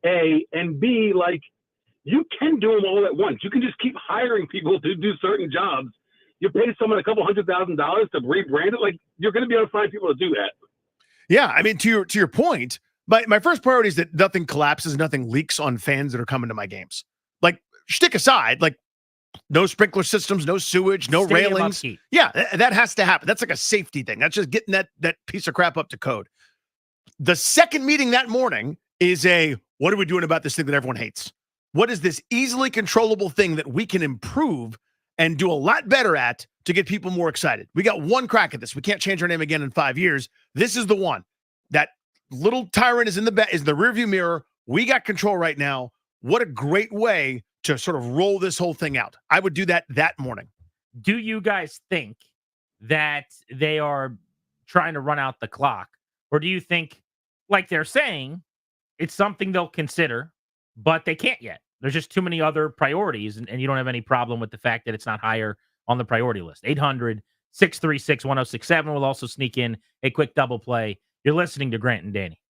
A, and B, like, you can do them all at once. You can just keep hiring people to do certain jobs. You pay someone a couple $100,000 to rebrand it, like, you're going to be able to find people to do that. Yeah, I mean, to your point, but my first priority is that nothing collapses, nothing leaks on fans that are coming to my games. Like, shtick aside, like, no sprinkler systems, no sewage, no Stadium railings. upkeep. Yeah, that has to happen. That's like a safety thing. That's just getting that piece of crap up to code. The second meeting that morning is what are we doing about this thing that everyone hates? What is this easily controllable thing that we can improve and do a lot better at to get people more excited? We got one crack at this. We can't change our name again in 5 years. This is the one. That little tyrant is in the rearview mirror. We got control right now. What a great way to sort of roll this whole thing out. I would do that morning. Do you guys think that they are trying to run out the clock? Or do you think, like they're saying, it's something they'll consider, but they can't yet? There's just too many other priorities, and you don't have any problem with the fact that it's not higher on the priority list. 800-636-1067 will also sneak in a quick double play. You're listening to Grant and Danny.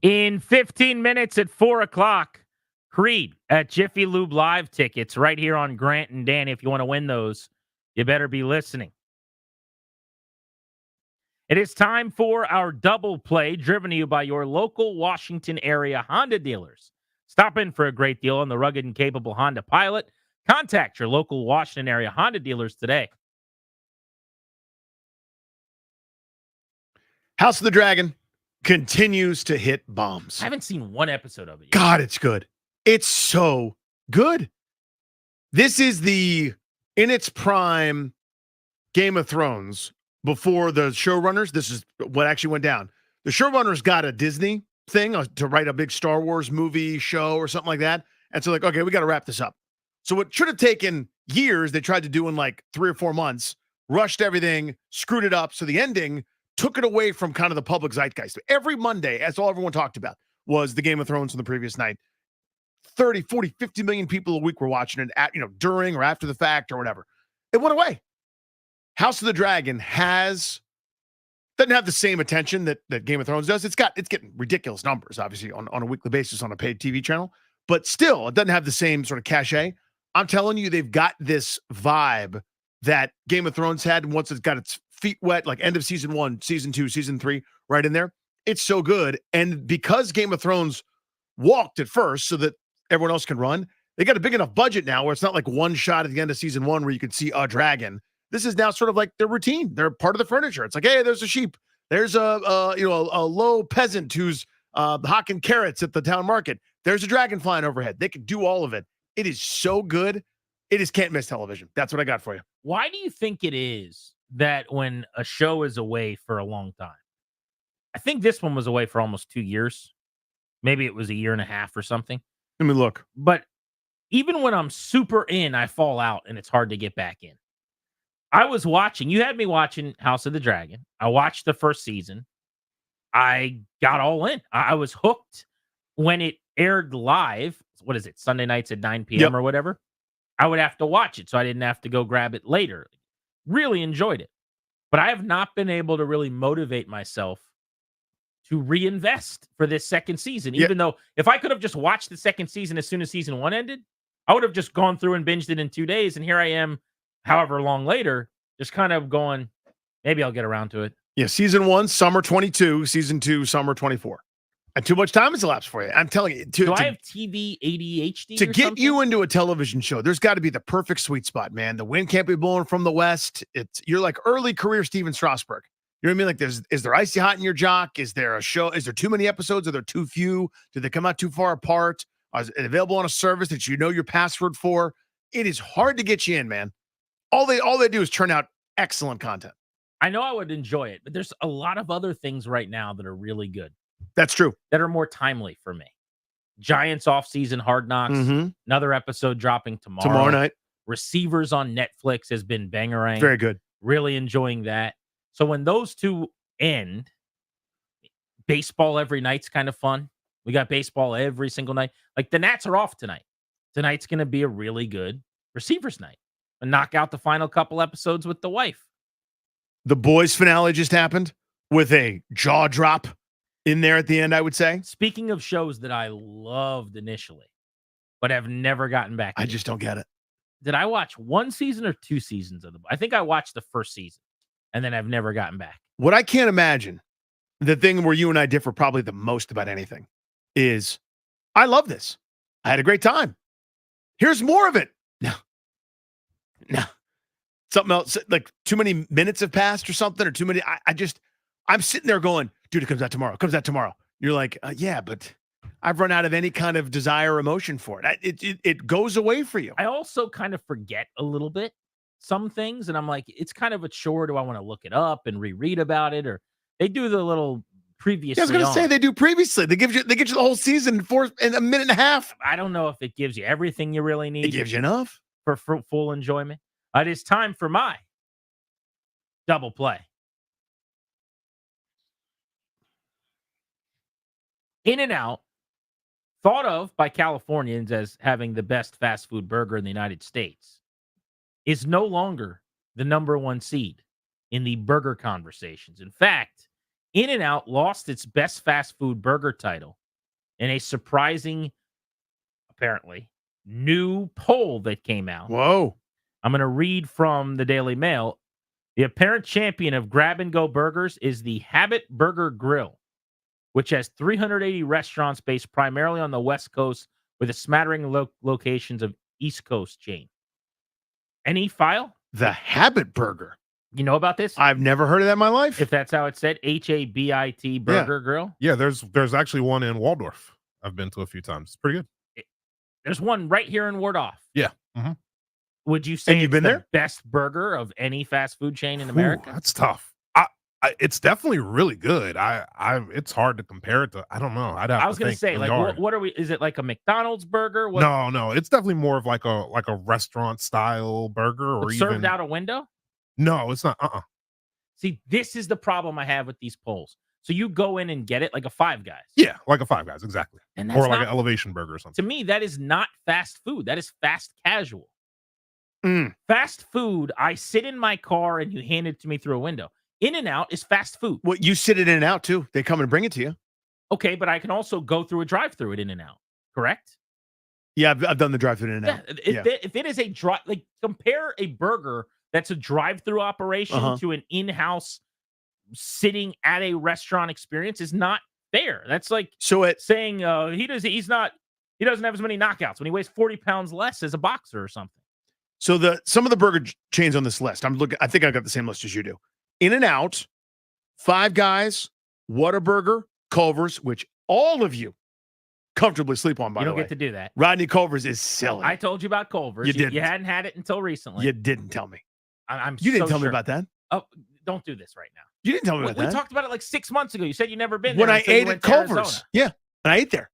In 15 minutes at 4 o'clock, Creed at Jiffy Lube Live tickets right here on Grant and Danny. If you want to win those, you better be listening. It is time for our double play, driven to you by your local Washington area Honda dealers. Stop in for a great deal on the rugged and capable Honda Pilot. Contact your local Washington area Honda dealers today. House of the Dragon continues to hit bombs. I haven't seen one episode of it yet. God, it's good. It's so good. This is in its prime Game of Thrones before the showrunners. This is what actually went down. The showrunners got a Disney thing to write a big Star Wars movie show or something like that. And so okay, we got to wrap this up. So what should have taken years, they tried to do in like 3 or 4 months, rushed everything, screwed it up. So the ending took it away from kind of the public zeitgeist. Every Monday, that's all everyone talked about, was the Game of Thrones from the previous night. 30, 40, 50 million people a week were watching it at, during or after the fact or whatever. It went away. House of the Dragon doesn't have the same attention that Game of Thrones does. It's getting ridiculous numbers, obviously, on a weekly basis on a paid TV channel, but still, it doesn't have the same sort of cachet. I'm telling you, they've got this vibe that Game of Thrones had, and once it's got its feet wet, like end of season 1, season 2, season 3, right in there. It's so good. And because Game of Thrones walked at first so that everyone else can run, they got a big enough budget now where it's not like one shot at the end of season 1 where you can see a dragon. This is now sort of like their routine. They're part of the furniture. It's like, hey, there's a sheep. There's a low peasant who's hawking carrots at the town market. There's a dragon flying overhead. They can do all of it. It is so good. It is can't miss television. That's what I got for you. Why do you think it is that when a show is away for a long time? I think this one was away for almost 2 years. Maybe it was a year and a half or something. Let me look. But even when I'm super in, I fall out and it's hard to get back in. I was watching, you had me watching House of the Dragon. I watched the first season. I got all in. I was hooked when it aired live. What is it? Sunday nights at 9 p.m. or whatever. I would have to watch it, so I didn't have to go grab it later. Really enjoyed it. But I have not been able to really motivate myself to reinvest for this second season, even though if I could have just watched the second season as soon as season 1 ended, I would have just gone through and binged it in 2 days. And here I am, however long later, just kind of going, maybe I'll get around to it. Yeah, season 1, summer 22, season 2, summer 24. And too much time has elapsed for you. I'm telling you. Do I have TV ADHD? To get you into a television show, there's got to be the perfect sweet spot, man. The wind can't be blowing from the west. You're like early career Steven Strasberg. You know what I mean? Like, is there icy hot in your jock? Is there a show? Is there too many episodes? Are there too few? Do they come out too far apart? Is it available on a service that you know your password for? It is hard to get you in, man. All they do is turn out excellent content. I know I would enjoy it, but there's a lot of other things right now that are really good. That's true. That are more timely for me. Giants offseason, Hard Knocks. Another episode dropping tomorrow night. Receivers on Netflix has been bangerang. Very good. Really enjoying that. So when those two end, baseball every night's kind of fun. We got baseball every single night. Like the Nats are off tonight. Tonight's going to be a really good receivers night. And knock out the final couple episodes with the wife. The Boys finale just happened with a jaw drop in there at the end, I would say. Speaking of shows that I loved initially, but have never gotten back. I just don't get it. Did I watch 1 season or 2 seasons of I think I watched the first season, and then I've never gotten back. What I can't imagine, the thing where you and I differ probably the most about anything, is I love this. I had a great time. Here's more of it. No. Something else, like too many minutes have passed or something, or too many. I'm sitting there going, dude, it comes out tomorrow. It comes out tomorrow. You're like, yeah, but I've run out of any kind of desire or emotion for it. It goes away for you. I also kind of forget a little bit some things, and I'm like, it's kind of a chore. Do I want to look it up and reread about it, or they do the little previously? I was going to say they do previously. They get you the whole season in a minute and a half. I don't know if it gives you everything you really need. It gives you enough for full enjoyment. It is time for my double play. In-N-Out, thought of by Californians as having the best fast food burger in the United States, is no longer the #1 seed in the burger conversations. In fact, In-N-Out lost its best fast food burger title in a surprising, apparently, new poll that came out. Whoa. I'm going to read from the Daily Mail. The apparent champion of grab-and-go burgers is the Habit Burger Grill, which has 380 restaurants based primarily on the West Coast with a smattering locations of East Coast chain. Any file? The Habit Burger. You know about this? I've never heard of that in my life. If that's how it's said, Habit Burger Grill. Yeah, there's actually one in Waldorf. I've been to a few times. It's pretty good. There's one right here in Wardolph. Yeah. Mm-hmm. Would you say you've it's been the there? best burger of any fast food chain in America? Ooh, that's tough. It's definitely really good. It's hard to compare it to. I don't know. I was going to say, really like, hard. what are we? Is it like a McDonald's burger? What, No. It's definitely more of like a restaurant style burger, or served even out a window? No, it's not. See, this is the problem I have with these polls. So you go in and get it like a Five Guys. Yeah, like a Five Guys, exactly. And Or that's like not- an elevation burger or something. To me, that is not fast food. That is fast casual. Mm. Fast food, I sit in my car and you hand it to me through a window. In-N-Out is fast food. Well, you sit it in and out too. They come and bring it to you. Okay, but I can also go through a drive-through at In-N-Out, correct? Yeah, I've done the drive-through in and out. If it is a drive, like compare a burger that's a drive-through operation Uh-huh. to an in-house sitting at a restaurant experience is not fair. That's like saying he doesn't have as many knockouts when he weighs 40 pounds less as a boxer or something. So some of the burger chains on this list, I'm looking. I think I got the same list as you do. In and Out, Five Guys, Whataburger, Culver's, which all of you comfortably sleep on. By You the don't way, get to do that. Rodney Culver's is silly. I told you about Culver's. You didn't. You hadn't had it until recently. You didn't tell me. I'm You didn't so tell me sure. about that. Oh, don't do this right now. You didn't tell me We, about we that. talked about it like 6 months ago. You said you never been there When I until you ate went at to Culver's. Arizona. Yeah, and I ate there.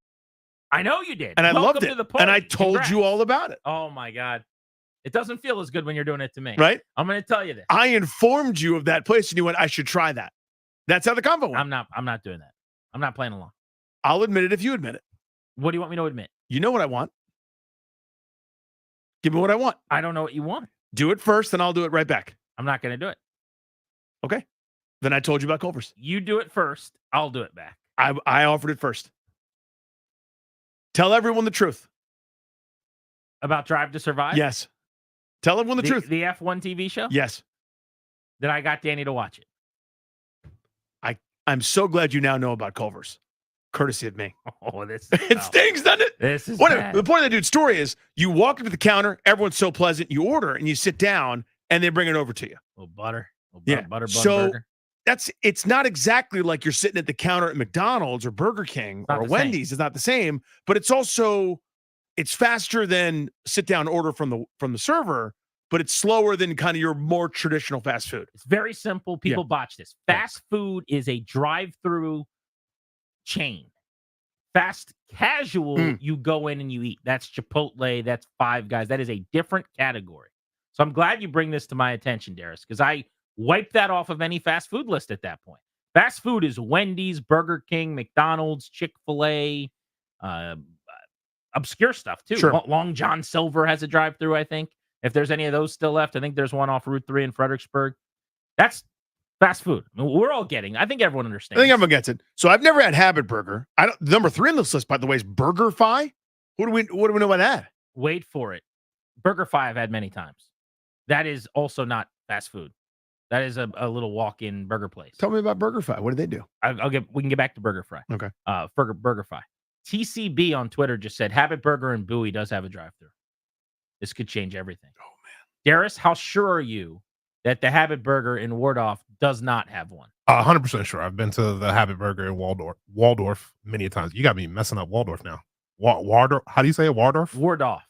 I know you did. And I Welcome loved to it. the party. And I told Congrats. you all about it. Oh my God. It doesn't feel as good when you're doing it to me. Right? I'm going to tell you this. I informed you of that place and you went, I should try that. That's how the convo went. I'm not doing that. I'm not playing along. I'll admit it if you admit it. What do you want me to admit? You know what I want. Give me what I want. I don't know what you want. Do it first, and I'll do it right back. I'm not going to do it. Okay. Then I told you about Culver's. You do it first. I'll do it back. I offered it first. Tell everyone the truth. About Drive to Survive? Yes. Tell everyone the truth. The F1 TV show? Yes. That I got Danny to watch it. I'm so glad you now know about Culver's. Courtesy of me. Oh, this It stings, doesn't it? This is Whatever. bad. The point of that dude's story is you walk up to the counter, everyone's so pleasant, you order and you sit down and they bring it over to you. A little butter. A little Yeah. butter bun So burger. it's not exactly like you're sitting at the counter at McDonald's or Burger King Not or the Wendy's. It's not the same, but it's faster than sit down order from the server, but it's slower than kind of your more traditional fast food. It's very simple. People botch this. Fast food is a drive-through chain. Fast casual, you go in and you eat. That's Chipotle. That's Five Guys. That is a different category. So I'm glad you bring this to my attention, Darius, because I wiped that off of any fast food list at that point. Fast food is Wendy's, Burger King, McDonald's, Chick-fil-A, obscure stuff too. Sure. Long John Silver has a drive-through, I think. If there's any of those still left, I think there's one off Route 3 in Fredericksburg. That's fast food. I mean, we're all getting. I think everyone understands. I think everyone gets it. So I've never had Habit Burger. Number 3 on this list, by the way, is BurgerFi. What do we know about that? Wait for it. BurgerFi I've had many times. That is also not fast food. That is a little walk-in burger place. Tell me about BurgerFi. What do they do? We can get back to BurgerFi. Okay. BurgerFi. TCB on Twitter just said Habit Burger in Bowie does have a drive-through. This could change everything. Oh man, Darius, how sure are you that the Habit Burger in Wardolph does not have one? 100% sure. I've been to the Habit Burger in Waldorf many times. You got me messing up Waldorf now. Waldorf. How do you say it? Waldorf? Wardolph.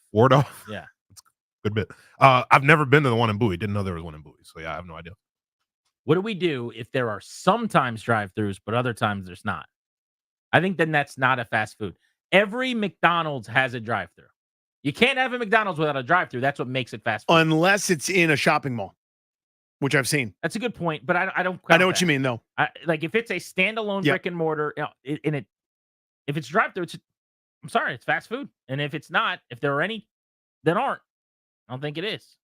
Yeah. It's a good bit. I've never been to the one in Bowie. Didn't know there was one in Bowie. So yeah, I have no idea. What do we do if there are sometimes drive-throughs, but other times there's not? I think then that's not a fast food. Every McDonald's has a drive-through. You can't have a McDonald's without a drive-through. That's what makes it fast food. Unless it's in a shopping mall, which I've seen. That's a good point, but I don't. I know what you mean, though. Like if it's a standalone brick and mortar, if it's drive-through, I'm sorry, it's fast food. And if it's not, if there are any that aren't, I don't think it is.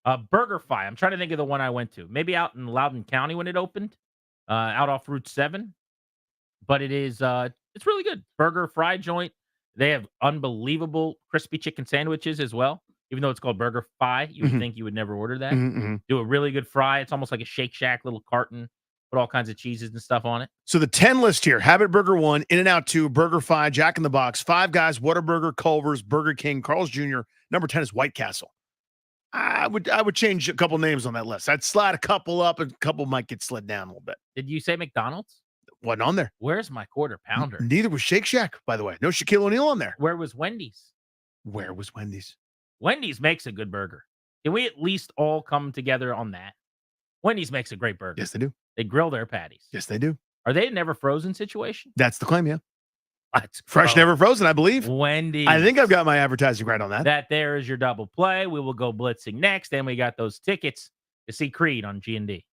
BurgerFi. I'm trying to think of the one I went to. Maybe out in Loudoun County when it opened. out off Route 7. But it is it's really good. Burger fry joint. They have unbelievable crispy chicken sandwiches as well. Even though it's called Burger Fi, you would think you would never order that. Do a really good fry. It's almost like a Shake Shack little carton. Put all kinds of cheeses and stuff on it. So the 10 list here: Habit Burger 1, In-N-Out 2, Burger 5, Jack in the Box, Five Guys, Whataburger, Culver's, Burger King, Carl's Jr. Number 10 is White Castle. I would change a couple names on that list. I'd slide a couple up, and a couple might get slid down a little bit. Did you say McDonald's? Wasn't on there. Where's my quarter pounder? Neither was Shake Shack, by the way. No Shaquille O'Neal on there. Where was Wendy's? Where was Wendy's? Wendy's makes a good burger. Can we at least all come together on that? Wendy's makes a great burger. Yes, they do. They grill their patties. Yes, they do. Are they a never frozen situation? That's the claim, yeah. Let's Fresh, go. never frozen, I believe. Wendy's. I think I've got my advertising right on that. That there is your double play. We will go blitzing next, and we got those tickets to see Creed on G&D.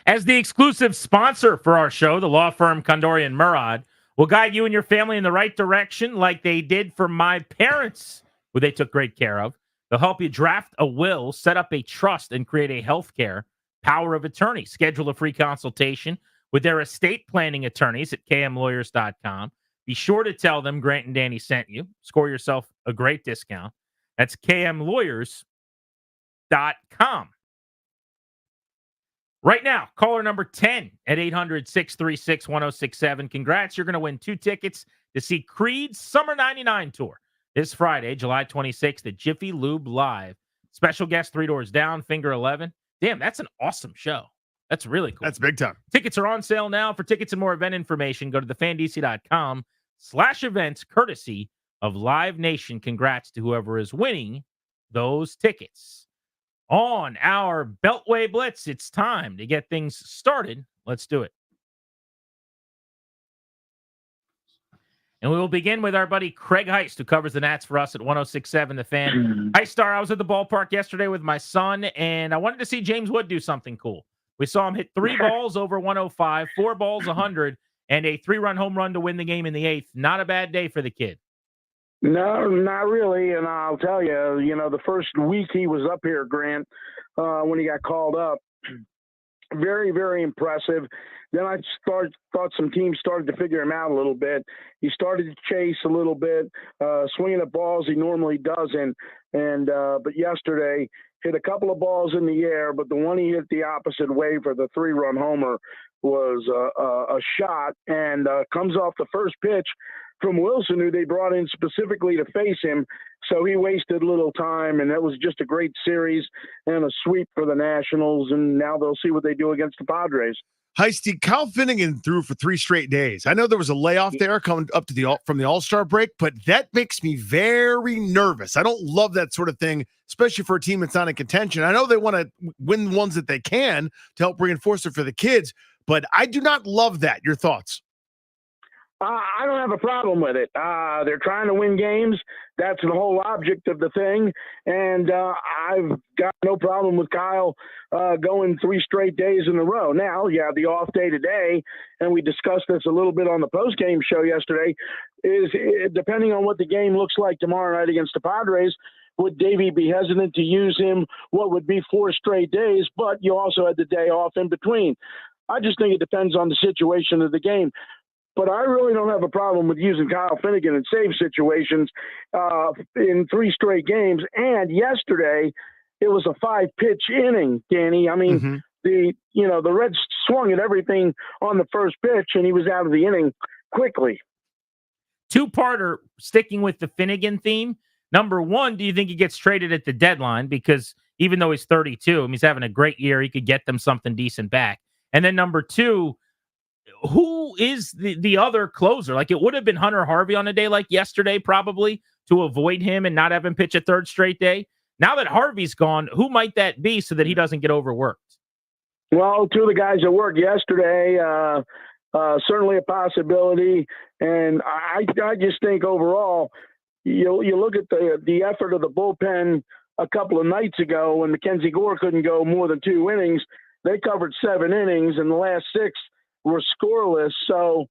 As the exclusive sponsor for our show, the law firm Condori and Murad will guide you and your family in the right direction like they did for my parents, who they took great care of. They'll help you draft a will, set up a trust, and create a healthcare power of attorney. Schedule a free consultation with their estate planning attorneys at kmlawyers.com. Be sure to tell them Grant and Danny sent you. Score yourself a great discount. That's kmlawyers.com. Right now, caller number 10 at 800-636-1067. Congrats, you're going to win 2 tickets to see Creed's Summer 99 tour this Friday, July 26th at Jiffy Lube Live. Special guest, 3 Doors Down, Finger 11. Damn, that's an awesome show. That's really cool. That's big time. Tickets are on sale now. For tickets and more event information, go to thefandc.com/events, courtesy of Live Nation. Congrats to whoever is winning those tickets. On our Beltway Blitz, it's time to get things started. Let's do it. And we will begin with our buddy Craig Heist, who covers the Nats for us at 106.7 The Fan. Hi, Star. I was at the ballpark yesterday with my son, and I wanted to see James Wood do something cool. We saw him hit 3 balls over 105, 4 balls 100, and a 3-run home run to win the game in the 8th. Not a bad day for the kid. No, not really. And I'll tell you, the first week he was up here, Grant, when he got called up, very, very impressive. Then I thought some teams started to figure him out a little bit. He started to chase a little bit, swinging at balls he normally doesn't. But yesterday hit a couple of balls in the air, but the one he hit the opposite way for the 3-run homer was a shot, and comes off the first pitch from Wilson, who they brought in specifically to face him. So he wasted little time, and that was just a great series and a sweep for the Nationals. And now they'll see what they do against the Padres. Heisty, Kyle Finnegan threw for 3 straight days. I know there was a layoff there coming up to from the All-Star break, but that makes me very nervous. I don't love that sort of thing, especially for a team that's not in contention. I know they want to win the ones that they can to help reinforce it for the kids, but I do not love that. Your thoughts? I don't have a problem with it. They're trying to win games. That's the whole object of the thing. And I've got no problem with Kyle going 3 straight days in a row. Now, you have the off day today, and we discussed this a little bit on the post-game show yesterday, is depending on what the game looks like tomorrow night against the Padres, would Davey be hesitant to use him? What would be 4 straight days? But you also had the day off in between. I just think it depends on the situation of the game. But I really don't have a problem with using Kyle Finnegan in save situations in 3 straight games. And yesterday, it was a 5-pitch inning, Danny. I mean, the Reds swung at everything on the first pitch, and he was out of the inning quickly. 2-parter, sticking with the Finnegan theme. Number 1, do you think he gets traded at the deadline? Because even though he's 32, he's having a great year, he could get them something decent back. And then number 2, who is the other closer? Like, it would have been Hunter Harvey on a day like yesterday, probably, to avoid him and not have him pitch a 3rd straight day. Now that Harvey's gone, who might that be so that he doesn't get overworked? Well, 2 of the guys that worked yesterday, certainly a possibility. And I just think overall, you look at the effort of the bullpen a couple of nights ago when Mackenzie Gore couldn't go more than 2 innings. They covered 7 innings, and the last 6 were scoreless. So,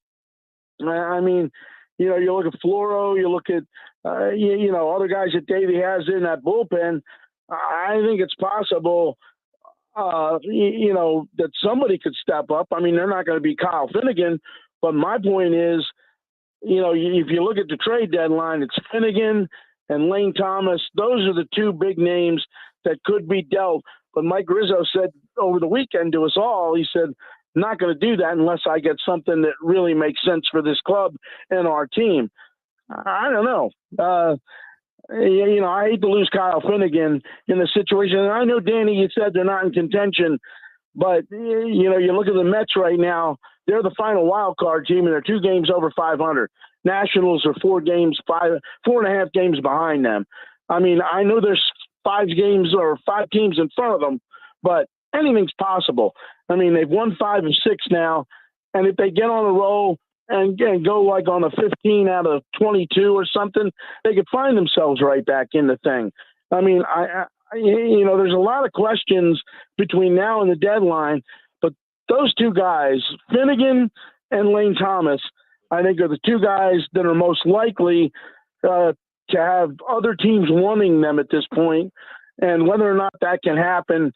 I mean, you look at Floro, you look at, other guys that Davey has in that bullpen. I think it's possible, that somebody could step up. I mean, they're not going to be Kyle Finnegan, but my point is, if you look at the trade deadline, it's Finnegan and Lane Thomas. Those are the 2 big names that could be dealt. But Mike Rizzo said over the weekend to us all, he said, not going to do that unless I get something that really makes sense for this club and our team. I don't know. I hate to lose Kyle Finnegan in the situation. And I know, Danny, you said they're not in contention, but, you look at the Mets right now, they're the final wild card team, and they're 2 games over 500. Nationals are 4.5 games behind them. I mean, I know there's 5 teams in front of them, but anything's possible. I mean, they've won 5 of 6 now, and if they get on a roll and go like on a 15 out of 22 or something, they could find themselves right back in the thing. I mean, there's a lot of questions between now and the deadline, but those two guys, Finnegan and Lane Thomas, I think are the two guys that are most likely to have other teams wanting them at this point. And whether or not that can happen,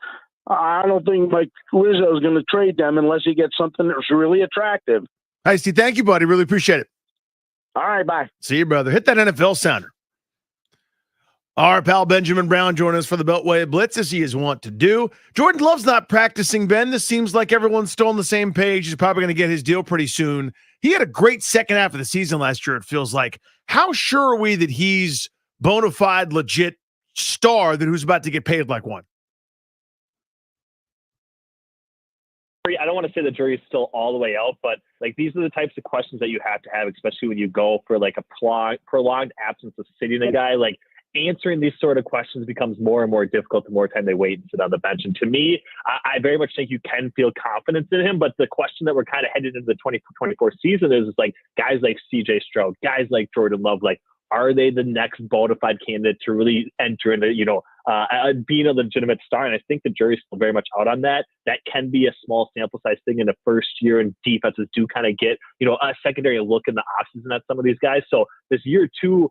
I don't think Mike Rizzo is going to trade them unless he gets something that's really attractive. Hey, Steve, thank you, buddy. Really appreciate it. All right, bye. See you, brother. Hit that NFL sounder. Our pal Benjamin Brown joining us for the Beltway Blitz, as he is wont to do. Jordan Love's not practicing, Ben. This seems like everyone's still on the same page. He's probably going to get his deal pretty soon. He had a great second half of the season last year, it feels like. How sure are we that he's bona fide, legit star that who's about to get paid like one? I don't want to say the jury is still all the way out, but like these are the types of questions that you have to have, especially when you go for like a prolonged absence of sitting a guy. Like answering these sort of questions becomes more and more difficult the more time they wait and sit on the bench. And to me, I very much think you can feel confidence in him. But the question that we're kind of headed into the 2024 season is like guys like CJ Stroud, guys like Jordan Love, like, are they the next bona fide candidate to really enter into, being a legitimate star? And I think the jury's still very much out on that. That can be a small sample size thing in the first year, and defenses do kind of get, a secondary look in the offseason at some of these guys. So this year two,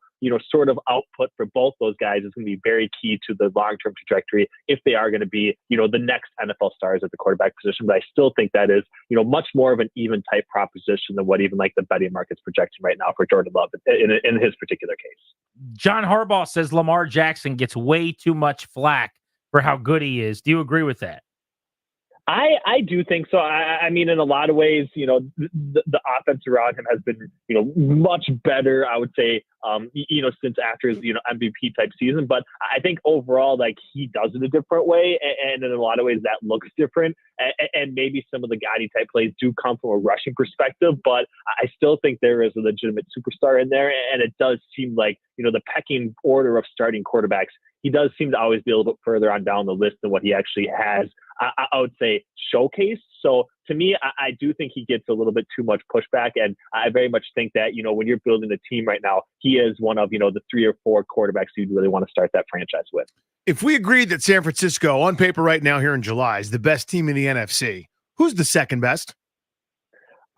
sort of output for both those guys is going to be very key to the long-term trajectory if they are going to be, the next NFL stars at the quarterback position. But I still think that is, much more of an even type proposition than what even like the betting market's projecting right now for Jordan Love in his particular case. John Harbaugh says Lamar Jackson gets way too much flack for how good he is. Do you agree with that? I do think so. I mean, in a lot of ways, the offense around him has been, much better, I would say, since after his, MVP type season. But I think overall, like, he does it a different way. And in a lot of ways that looks different. And maybe some of the Gotti type plays do come from a rushing perspective, but I still think there is a legitimate superstar in there. And it does seem like, the pecking order of starting quarterbacks, he does seem to always be a little bit further on down the list than what he actually has, I would say, showcased. So to me, I do think he gets a little bit too much pushback. And I very much think that, when you're building a team right now, he is one of, the 3 or 4 quarterbacks you'd really want to start that franchise with. If we agreed that San Francisco, on paper right now here in July, is the best team in the NFC, who's the second best?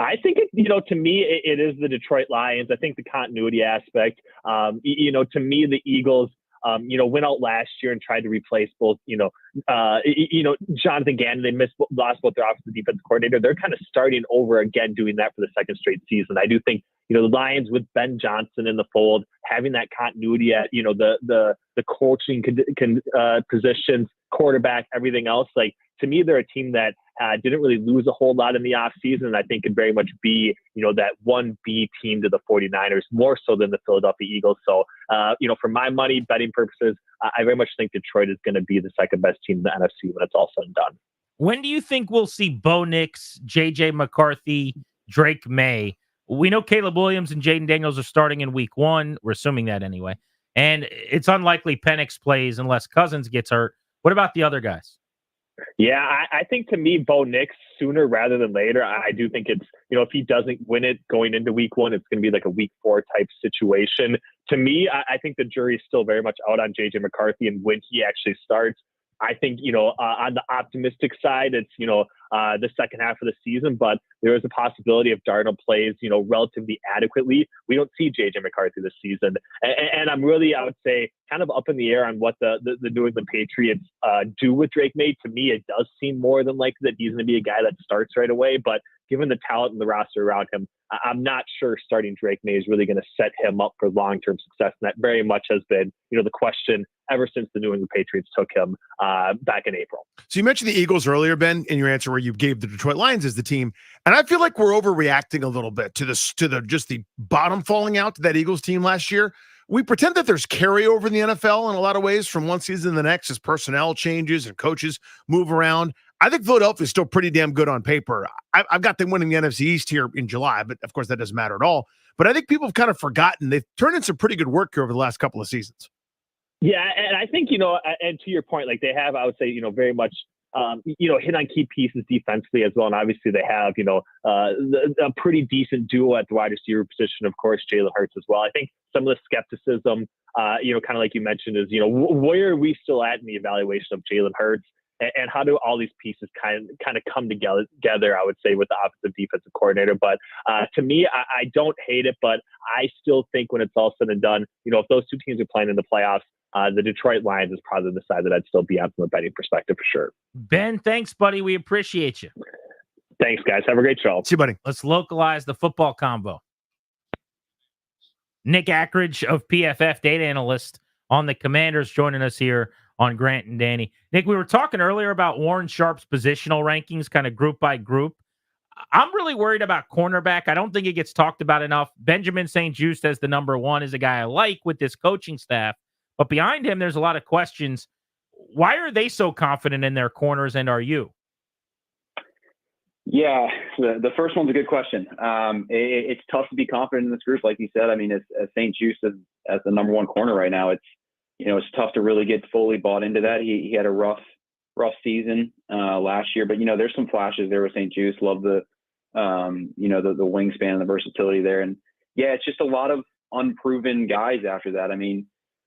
I think, to me, it is the Detroit Lions. I think the continuity aspect, to me, the Eagles, went out last year and tried to replace both, Jonathan Gannon. They lost both their offensive and defensive coordinator. They're kind of starting over again, doing that for the second straight season. I do think, the Lions with Ben Johnson in the fold, having that continuity at, the coaching positions, quarterback, everything else. Like, to me, they're a team that didn't really lose a whole lot in the offseason. And I think could very much be, that 1B team to the 49ers, more so than the Philadelphia Eagles. So, for my money, betting purposes, I very much think Detroit is going to be the second best team in the NFC when it's all said and done. When do you think we'll see Bo Nix, J.J. McCarthy, Drake May? We know Caleb Williams and Jaden Daniels are starting in week 1. We're assuming that anyway. And it's unlikely Penix plays unless Cousins gets hurt. What about the other guys? Yeah, I think to me, Bo Nix sooner rather than later. I do think it's, if he doesn't win it going into week 1, it's going to be like a week 4 type situation. To me, I think the jury is still very much out on J.J. McCarthy and when he actually starts. I think, on the optimistic side, it's, the second half of the season, but there is a possibility if Darnold plays, relatively adequately, we don't see J.J. McCarthy this season. And I'm really, I would say, kind of up in the air on what the New England Patriots do with Drake May. To me, it does seem more than likely that he's going to be a guy that starts right away, but given the talent and the roster around him, I'm not sure starting Drake May is really going to set him up for long-term success. And that very much has been, the question ever since the New England Patriots took him back in April. So you mentioned the Eagles earlier, Ben, in your answer where you gave the Detroit Lions as the team. And I feel like we're overreacting a little bit to the bottom falling out to that Eagles team last year. We pretend that there's carryover in the NFL in a lot of ways from one season to the next as personnel changes and coaches move around. I think Philadelphia is still pretty damn good on paper. I've got them winning the NFC East here in July, but of course that doesn't matter at all. But I think people have kind of forgotten. They've turned in some pretty good work here over the last couple of seasons. Yeah, and I think, and to your point, like they have, I would say, very much, hit on key pieces defensively as well. And obviously they have, a pretty decent duo at the wide receiver position, of course, Jalen Hurts as well. I think some of the skepticism, kind of like you mentioned is, where are we still at in the evaluation of Jalen Hurts? and how do all these pieces kind of come together, I would say, with the offensive defensive coordinator. But to me, I don't hate it, but I still think when it's all said and done, if those two teams are playing in the playoffs, the Detroit Lions is probably the side that I'd still be on from a betting perspective for sure. Ben, thanks, buddy. We appreciate you. Thanks, guys. Have a great show. See you, buddy. Let's localize the football combo. Nick Ackridge of PFF, data analyst on the Commanders, joining us here on Grant and Danny. Nick, we were talking earlier about Warren Sharp's positional rankings, kind of group by group. I'm really worried about cornerback. I don't think it gets talked about enough. Benjamin St-Juste as the number one is a guy I like with this coaching staff. But behind him, there's a lot of questions. Why are they so confident in their corners, and are you? Yeah, the first one's a good question. It's tough to be confident in this group, like you said. I mean, as St-Juste as the number one corner right now, it's tough to really get fully bought into that. He had a rough season last year, but there's some flashes there with St-Juste. Love the wingspan and the versatility there, and yeah, it's just a lot of unproven guys after that. I mean,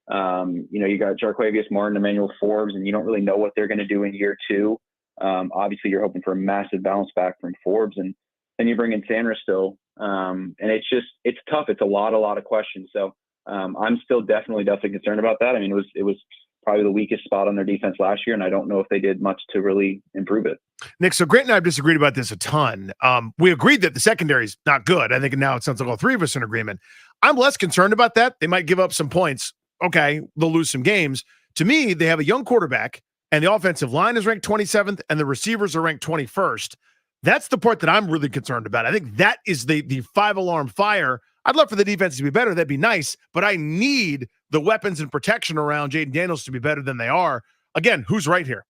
you got Jarquavius Martin, Emmanuel Forbes, and you don't really know what they're going to do in year two. Obviously, you're hoping for a massive bounce back from Forbes, and then you bring in Sanders still, and it's tough. It's a lot of questions. So I'm still definitely concerned about that. I mean, it was probably the weakest spot on their defense last year, and I don't know if they did much to really improve it. Nick, so Grant and I have disagreed about this a ton. We agreed that the secondary is not good. I think now it sounds like all three of us are in agreement. I'm less concerned about that. They might give up some points. Okay, they'll lose some games. To me, they have a young quarterback, and the offensive line is ranked 27th, and the receivers are ranked 21st. That's the part that I'm really concerned about. I think that is the 5-alarm fire. I'd love for the defense to be better. That'd be nice, but I need the weapons and protection around Jaden Daniels to be better than they are. Again, who's right here?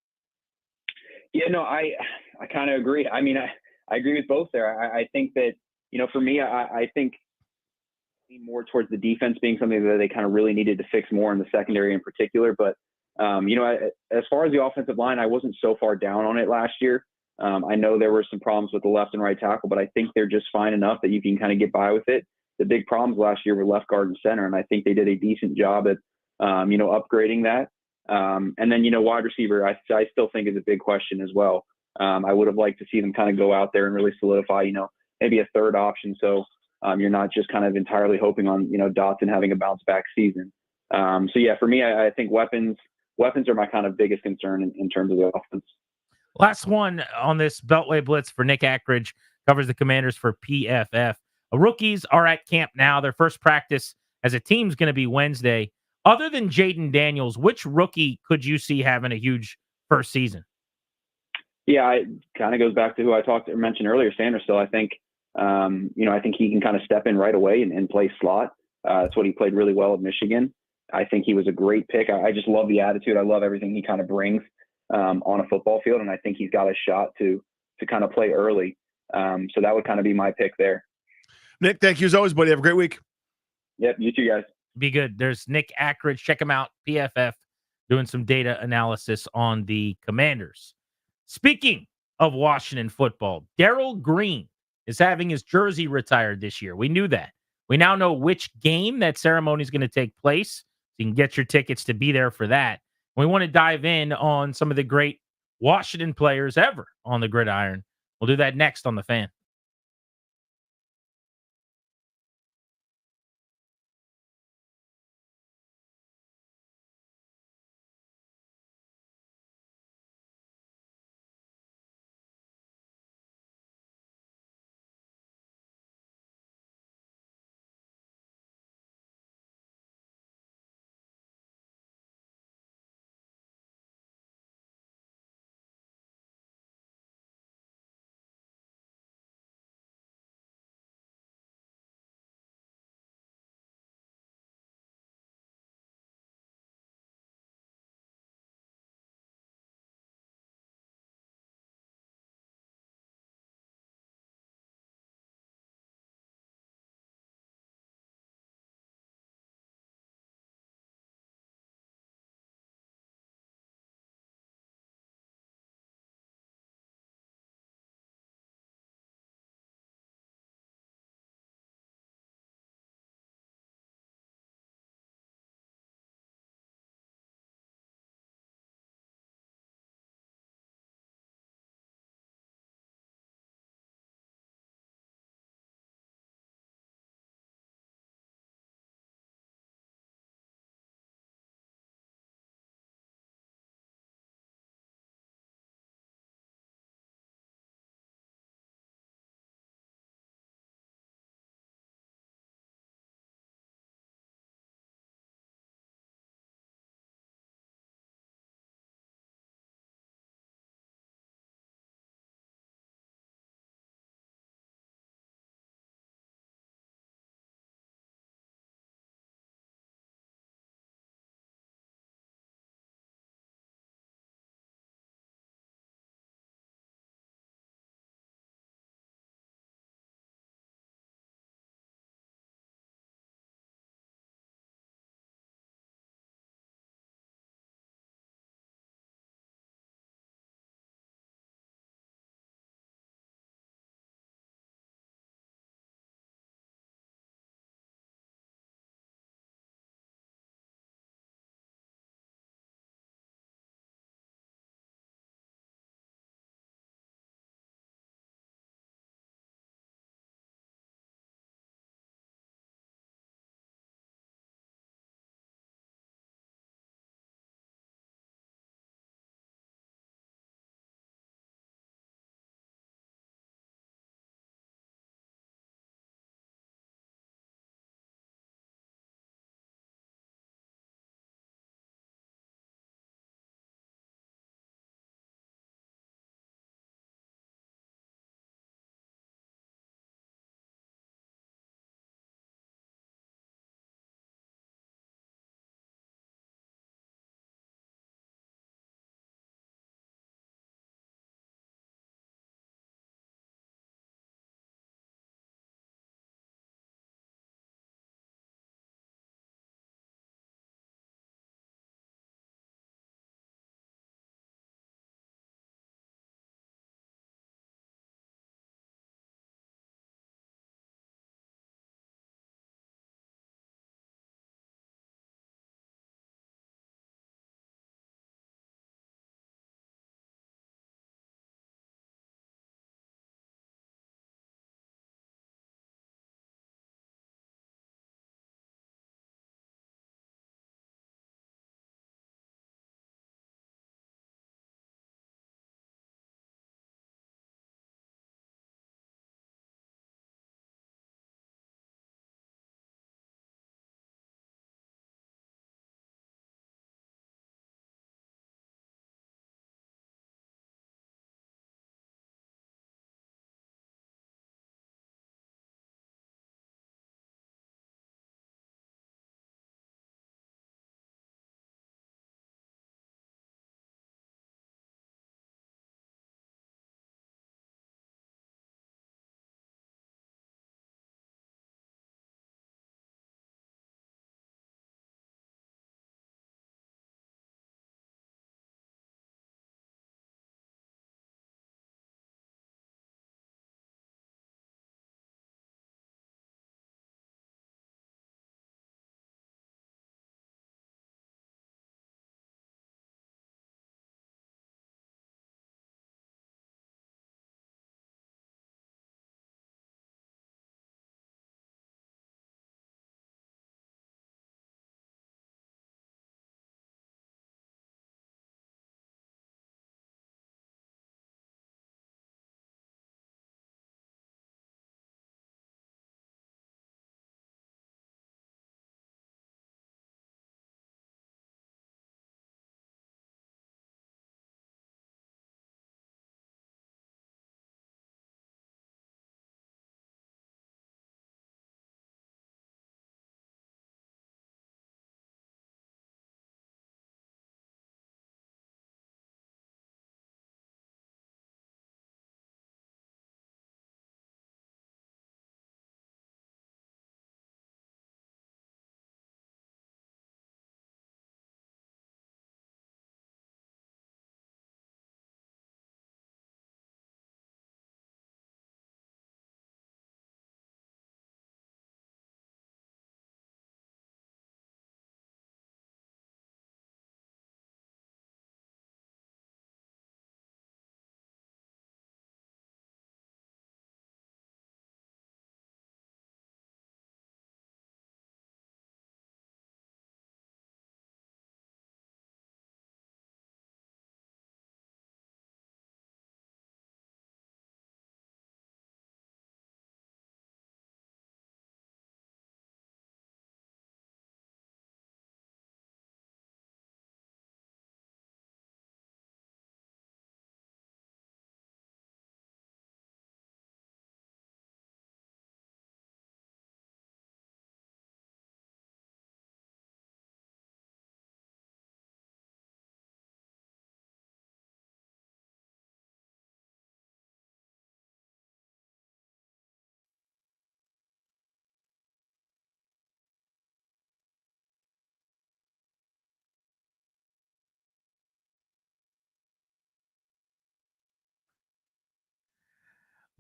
Yeah, no, I kind of agree. I mean, I agree with both there. I think that, for me, I think more towards the defense being something that they kind of really needed to fix more in the secondary in particular. But, as far as the offensive line, I wasn't so far down on it last year. I know there were some problems with the left and right tackle, but I think they're just fine enough that you can kind of get by with it. The big problems last year were left guard and center, and I think they did a decent job at, upgrading that. And then, wide receiver, I still think is a big question as well. I would have liked to see them kind of go out there and really solidify, maybe a third option. So you're not just kind of entirely hoping on, Dotson having a bounce back season. So yeah, for me, I think weapons are my kind of biggest concern in terms of the offense. Last one on this Beltway Blitz for Nick Ackridge, covers the Commanders for PFF. Rookies are at camp now. Their first practice as a team is going to be Wednesday. Other than Jaden Daniels, which rookie could you see having a huge first season? Yeah, it kind of goes back to who I mentioned earlier, Sanders. So I think, I think he can kind of step in right away and play slot. That's what he played really well at Michigan. I think he was a great pick. I just love the attitude. I love everything he kind of brings on a football field, and I think he's got a shot to kind of play early. So that would kind of be my pick there. Nick, thank you as always, buddy. Have a great week. Yep, you too, guys. Be good. There's Nick Ackridge. Check him out. PFF doing some data analysis on the Commanders. Speaking of Washington football, Daryl Green is having his jersey retired this year. We knew that. We now know which game that ceremony is going to take place. You can get your tickets to be there for that. We want to dive in on some of the great Washington players ever on the gridiron. We'll do that next on The Fan.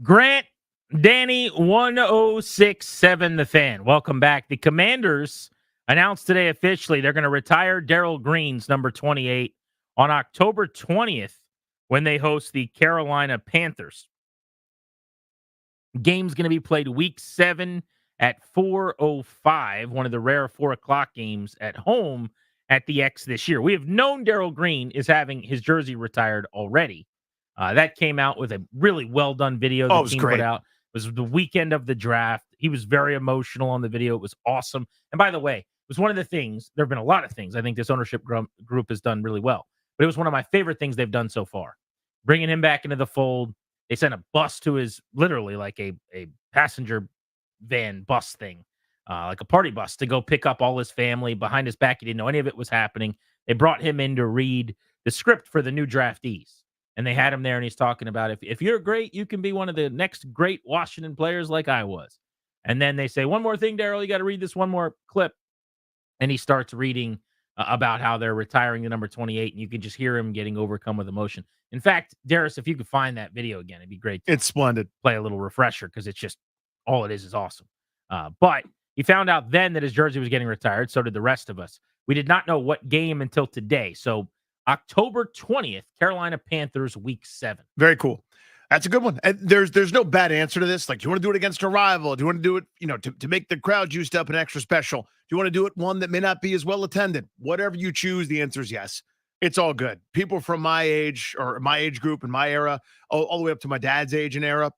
Grant, Danny, 1067 The Fan. Welcome back. The Commanders announced today officially they're going to retire Daryl Green's number 28 on October 20th when they host the Carolina Panthers. Game's going to be played week 7 at 4:05, one of the rare 4 o'clock games at home at the X this year. We have known Daryl Green is having his jersey retired already. That came out with a really well done video the team put out. It was the weekend of the draft. He was very emotional on the video. It was awesome. And by the way, it was one of the things, there have been a lot of things I think this ownership group has done really well. But it was one of my favorite things they've done so far. Bringing him back into the fold. They sent a bus to his, literally like a passenger van bus thing, like a party bus to go pick up all his family. Behind his back, he didn't know any of it was happening. They brought him in to read the script for the new draftees. And they had him there, and he's talking about if you're great, you can be one of the next great Washington players like I was. And then they say, one more thing, Daryl, you got to read this one more clip. And he starts reading about how they're retiring the number 28, and you can just hear him getting overcome with emotion. In fact, Darius, if you could find that video again, it'd be great. It's splendid. Play a little refresher because it's just all it is awesome. But he found out then that his jersey was getting retired. So did the rest of us. We did not know what game until today. So October 20th, Carolina Panthers, week 7. Very cool. That's a good one. And there's no bad answer to this. Like, do you want to do it against a rival? Do you want to do it, to make the crowd juiced up and extra special? Do you want to do it one that may not be as well attended? Whatever you choose, the answer is yes. It's all good. People from my age or my age group and my era, all the way up to my dad's age and era,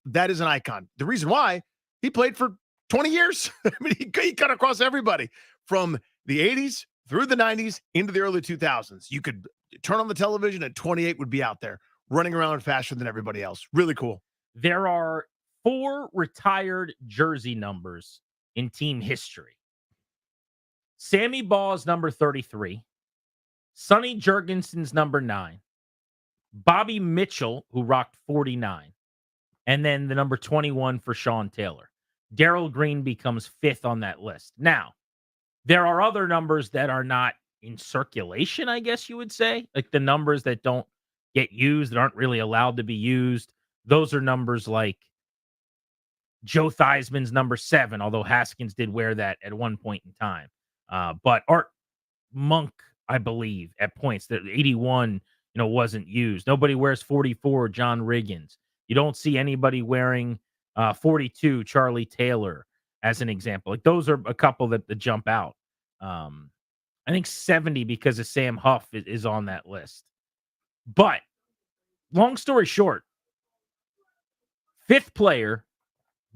that is an icon. The reason why, he played for 20 years. I mean, he cut across everybody from the 80s through the 90s into the early 2000s. You could turn on the television and 28 would be out there running around faster than everybody else. Really cool. There are 4 retired jersey numbers in team history. Sammy Ball's number 33. Sonny Jurgensen's number 9. Bobby Mitchell, who rocked 49. And then the number 21 for Sean Taylor. Daryl Green becomes 5th on that list. Now, there are other numbers that are not in circulation, I guess you would say. Like the numbers that don't get used, that aren't really allowed to be used. Those are numbers like Joe Theismann's number 7, although Haskins did wear that at one point in time. But Art Monk, I believe, at points that 81, wasn't used. Nobody wears 44, John Riggins. You don't see anybody wearing 42, Charlie Taylor, as an example. Like those are a couple that jump out. I think 70 because of Sam Huff is on that list. But long story short, 5th player,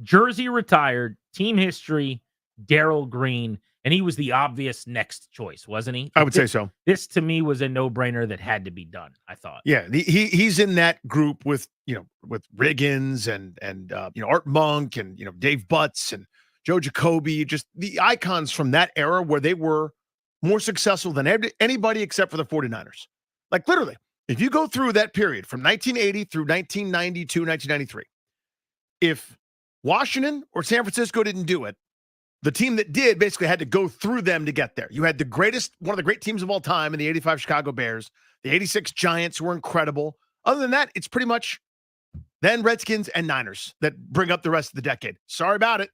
jersey retired, team history, Daryl Green, and he was the obvious next choice, wasn't he? I would say so. This to me was a no-brainer that had to be done, I thought. Yeah, he's in that group with Riggins and Art Monk and Dave Butts and Joe Jacoby, just the icons from that era where they were more successful than anybody except for the 49ers. Like literally, if you go through that period from 1980 through 1992, 1993, if Washington or San Francisco didn't do it, the team that did basically had to go through them to get there. You had one of the great teams of all time in the 85 Chicago Bears, the 86 Giants, who were incredible. Other than that, it's pretty much then Redskins and Niners that bring up the rest of the decade. Sorry about it.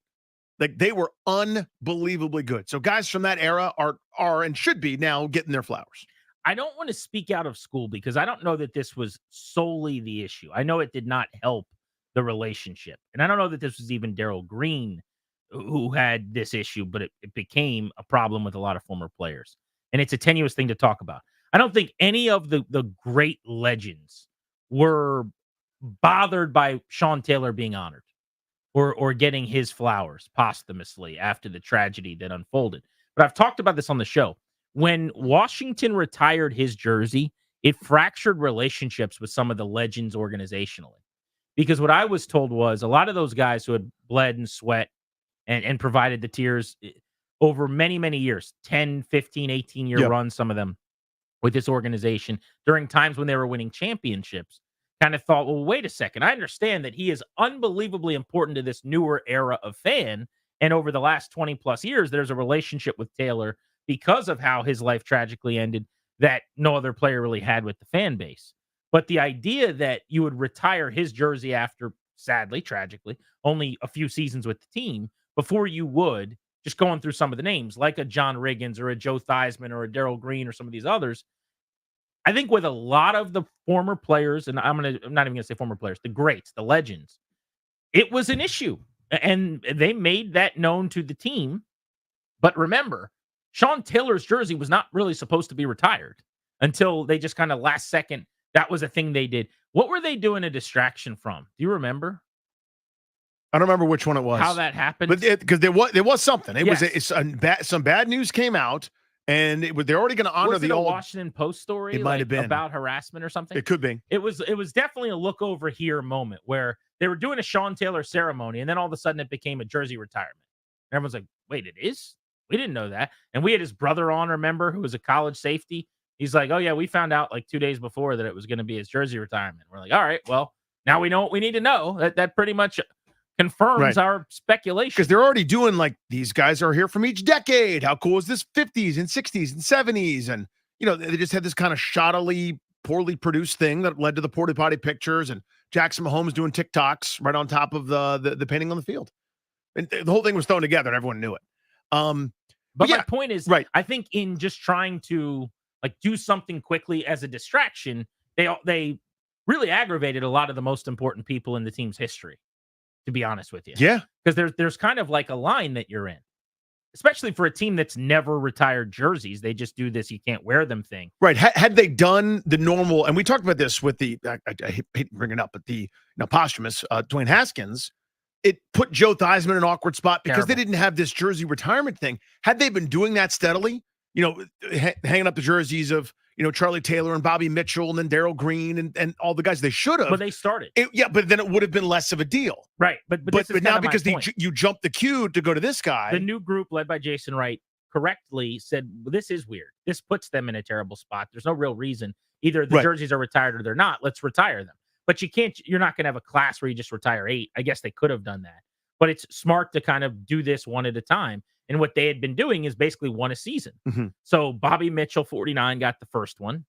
Like they were unbelievably good. So guys from that era are and should be now getting their flowers. I don't want to speak out of school because I don't know that this was solely the issue. I know it did not help the relationship. And I don't know that this was even Daryl Green who had this issue, but it became a problem with a lot of former players. And it's a tenuous thing to talk about. I don't think any of the great legends were bothered by Sean Taylor being honored or getting his flowers posthumously after the tragedy that unfolded. But I've talked about this on the show. When Washington retired his jersey, it fractured relationships with some of the legends organizationally. Because what I was told was a lot of those guys who had bled and sweat and provided the tears over many, many years, 10, 15, 18-year runs, some of them with this organization during times when they were winning championships, kind of thought, well, wait a second. I understand that he is unbelievably important to this newer era of fan. And over the last 20 plus years, there's a relationship with Taylor because of how his life tragically ended that no other player really had with the fan base. But the idea that you would retire his jersey after sadly, tragically, only a few seasons with the team before you would, just going through some of the names like a John Riggins or a Joe Theismann or a Daryl Green or some of these others. I think with a lot of the former players, and I'm not even gonna say former players, the greats, the legends, it was an issue. And they made that known to the team. But remember, Sean Taylor's jersey was not really supposed to be retired until they just kind of last second. That was a thing they did. What were they doing a distraction from? Do you remember? I don't remember which one it was. How that happened? But because there was something. It Yes. was some bad news came out, and they're already going to honor Was it the a old Washington Post story? It might have been about harassment or something. It could be. It was definitely a look over here moment where they were doing a Sean Taylor ceremony, and then all of a sudden it became a jersey retirement. And everyone's like, "Wait, it is? We didn't know that." And we had his brother on, remember, who was a college safety. He's like, "Oh yeah, we found out like 2 days before that it was going to be his jersey retirement." We're like, "All right, well, now we know what we need to know." That pretty much confirms our speculation. Because they're already doing like these guys are here from each decade. How cool is this 50s and 60s and 70s? And, they just had this kind of shoddily, poorly produced thing that led to the porta potty pictures and Jackson Mahomes doing TikToks right on top of the painting on the field. And the whole thing was thrown together and everyone knew it. But my point is, I think in just trying to like do something quickly as a distraction, they really aggravated a lot of the most important people in the team's history, to be honest with you. Yeah. Because there's kind of like a line that you're in, especially for a team that's never retired jerseys. They just do this, you can't wear them thing. Right. Had they done the normal, and we talked about this with I hate to bring it up, but the posthumous Dwayne Haskins, it put Joe Theismann in an awkward spot because they didn't have this jersey retirement thing. Had they been doing that steadily, hanging up the jerseys of, Charlie Taylor and Bobby Mitchell and then Daryl Green and all the guys, they should have. But they started. But then it would have been less of a deal. Right. But now because you jumped the queue to go to this guy. The new group led by Jason Wright correctly said, well, this is weird. This puts them in a terrible spot. There's no real reason. Either the jerseys are retired or they're not. Let's retire them. But you're not going to have a class where you just retire 8. I guess they could have done that. But it's smart to kind of do this one at a time. And what they had been doing is basically one a season. Mm-hmm. So Bobby Mitchell, 49, got the first one.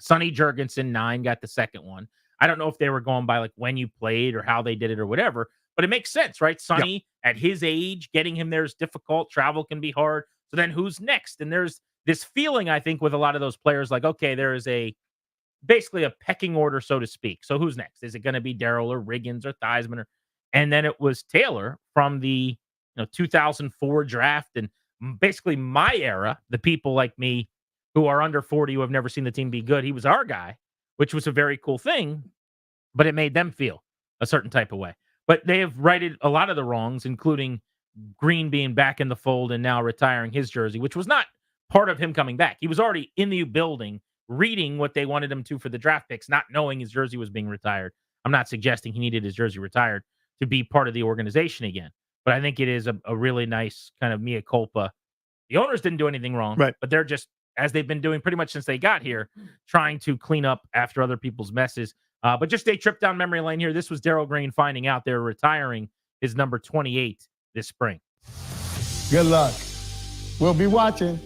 Sonny Jurgensen, 9, got the second one. I don't know if they were going by like when you played or how they did it or whatever, but it makes sense, right? Sonny, at his age, getting him there is difficult. Travel can be hard. So then who's next? And there's this feeling, I think, with a lot of those players, like, okay, there is basically a pecking order, so to speak. So who's next? Is it going to be Daryl or Riggins or Theismann? And then it was Taylor from the 2004 draft. And basically my era, the people like me who are under 40 who have never seen the team be good, he was our guy, which was a very cool thing, but it made them feel a certain type of way. But they have righted a lot of the wrongs, including Green being back in the fold and now retiring his jersey, which was not part of him coming back. He was already in the building reading what they wanted him to for the draft picks, not knowing his jersey was being retired. I'm not suggesting he needed his jersey retired to be part of the organization again, but I think it is a really nice kind of mea culpa. The owners didn't do anything wrong, but they're just, as they've been doing pretty much since they got here, trying to clean up after other people's messes. But just a trip down memory lane here. This was Daryl Green finding out they're retiring his number 28 this spring. Good luck. We'll be watching.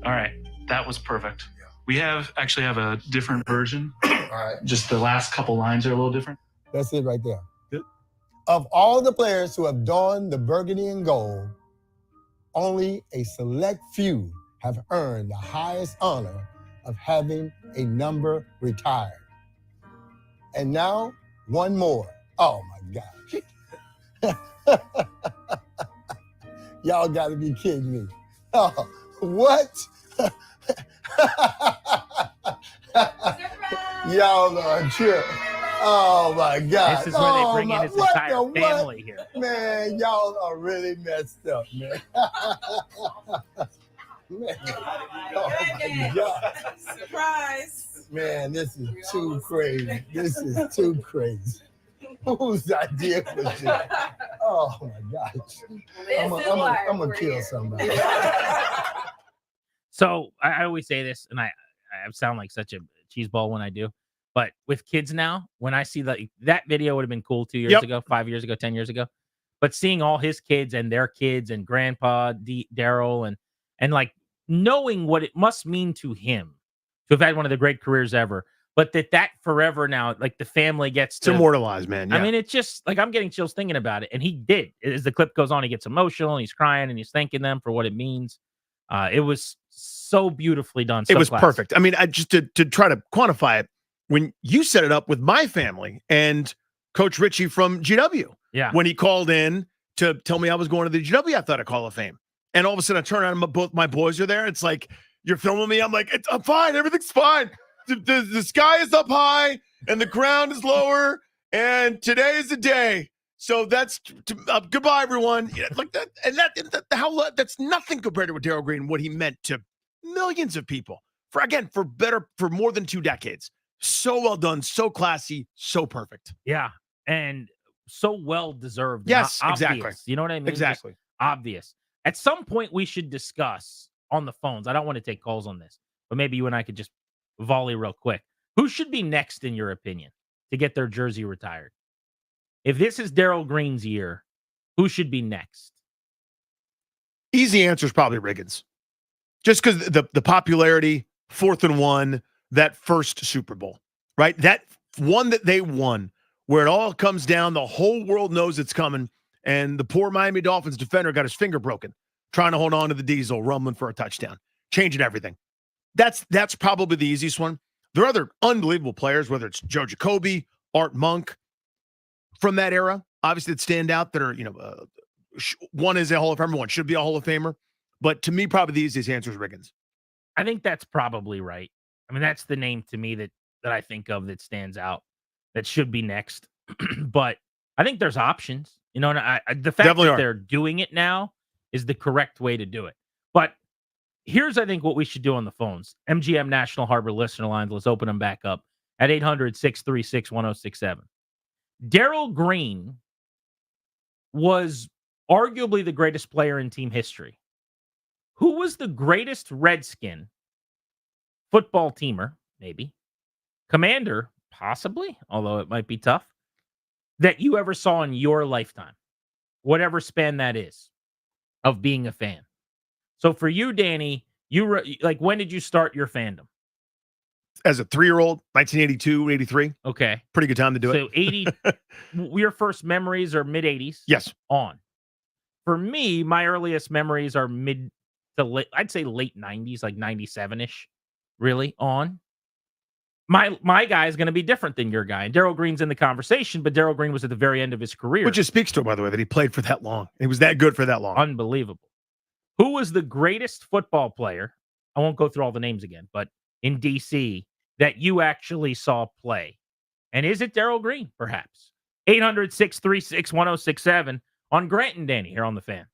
All right. That was perfect. We actually have a different version. All right. Just the last couple lines are a little different. That's it right there. Good. Of all the players who have donned the burgundy and gold, only a select few have earned the highest honor of having a number retired. And now, one more. Oh my gosh. Y'all gotta be kidding me. Oh, what? Y'all are a trip. Oh my God. This is where they bring in his entire family here. Man, y'all are really messed up, man. Man. Oh my God. Surprise. Man, this is too crazy. This is too crazy. Whose idea was this? Oh my gosh. I'm gonna kill somebody. So I always say this, and I sound like such a cheeseball when I do, but with kids now, when I see that video would have been cool 2 years ago, 5 years ago, 10 years ago, but seeing all his kids and their kids and Grandpa Daryl and like knowing what it must mean to him to have had one of the great careers ever, but that forever now, like the family gets It's to immortalized, man. Yeah. I mean, it's just like I'm getting chills thinking about it. And he did. As the clip goes on, he gets emotional and he's crying and he's thanking them for what it means. It was so beautifully done. It So was classy. perfect. I mean, I just to try to quantify it, when you set it up with my family and Coach Richie from GW, when he called in to tell me I was going to the GW Athletic Hall of Fame, and all of a sudden I turn around and both my boys are there. It's like, you're filming me. I'm like, I'm fine. Everything's fine. The sky is up high and the ground is lower, and today is the day. So that's goodbye, everyone. Yeah, like that, and that's nothing compared to what Daryl Green, what he meant to millions of people for more than 2 decades. So well done, so classy, so perfect. Yeah, and so well deserved. Yes, Obvious. exactly. You know what I mean? Exactly. Just obvious. At some point, we should discuss on the phones. I don't want to take calls on this, but maybe you and I could just volley real quick. Who should be next, in your opinion, to get their jersey retired? If this is Daryl Green's year, who should be next? Easy answer is probably Riggins. Just because the popularity, 4th and 1, that first Super Bowl, right? That one that they won, where it all comes down, the whole world knows it's coming, and the poor Miami Dolphins defender got his finger broken, trying to hold on to the diesel, rumbling for a touchdown, changing everything. That's probably the easiest one. There are other unbelievable players, whether it's Joe Jacoby, Art Monk, from that era, obviously, that stand out that are, one is a Hall of Famer, one should be a Hall of Famer. But to me, probably the easiest answer is Riggins. I think that's probably right. I mean, that's the name to me that I think of that stands out that should be next. But I think there's options, and the fact Definitely that are. they're doing it now is the correct way to do it. But here's, I think, what we should do on the phones. MGM National Harbor listener lines. Let's open them back up at 800-636-1067. Daryl Green was arguably the greatest player in team history. Who was the greatest Redskin football teamer, maybe, commander, possibly, although it might be tough, that you ever saw in your lifetime, whatever span that is, of being a fan? So for you, Danny, when did you start your fandom? As a 3-year-old, 1982, 83. Okay. Pretty good time to do it. So 80, your first memories are mid-80s? Yes. On. For me, my earliest memories are mid to late, I'd say late 90s, like 97-ish, really, on. My guy is going to be different than your guy. And Daryl Green's in the conversation, but Daryl Green was at the very end of his career. Which just speaks to it, by the way, that he played for that long. He was that good for that long. Unbelievable. Who was the greatest football player? I won't go through all the names again, but in DC that you actually saw play. And is it Daryl Green, perhaps? 800-636-1067 on Grant and Danny here on The Fan.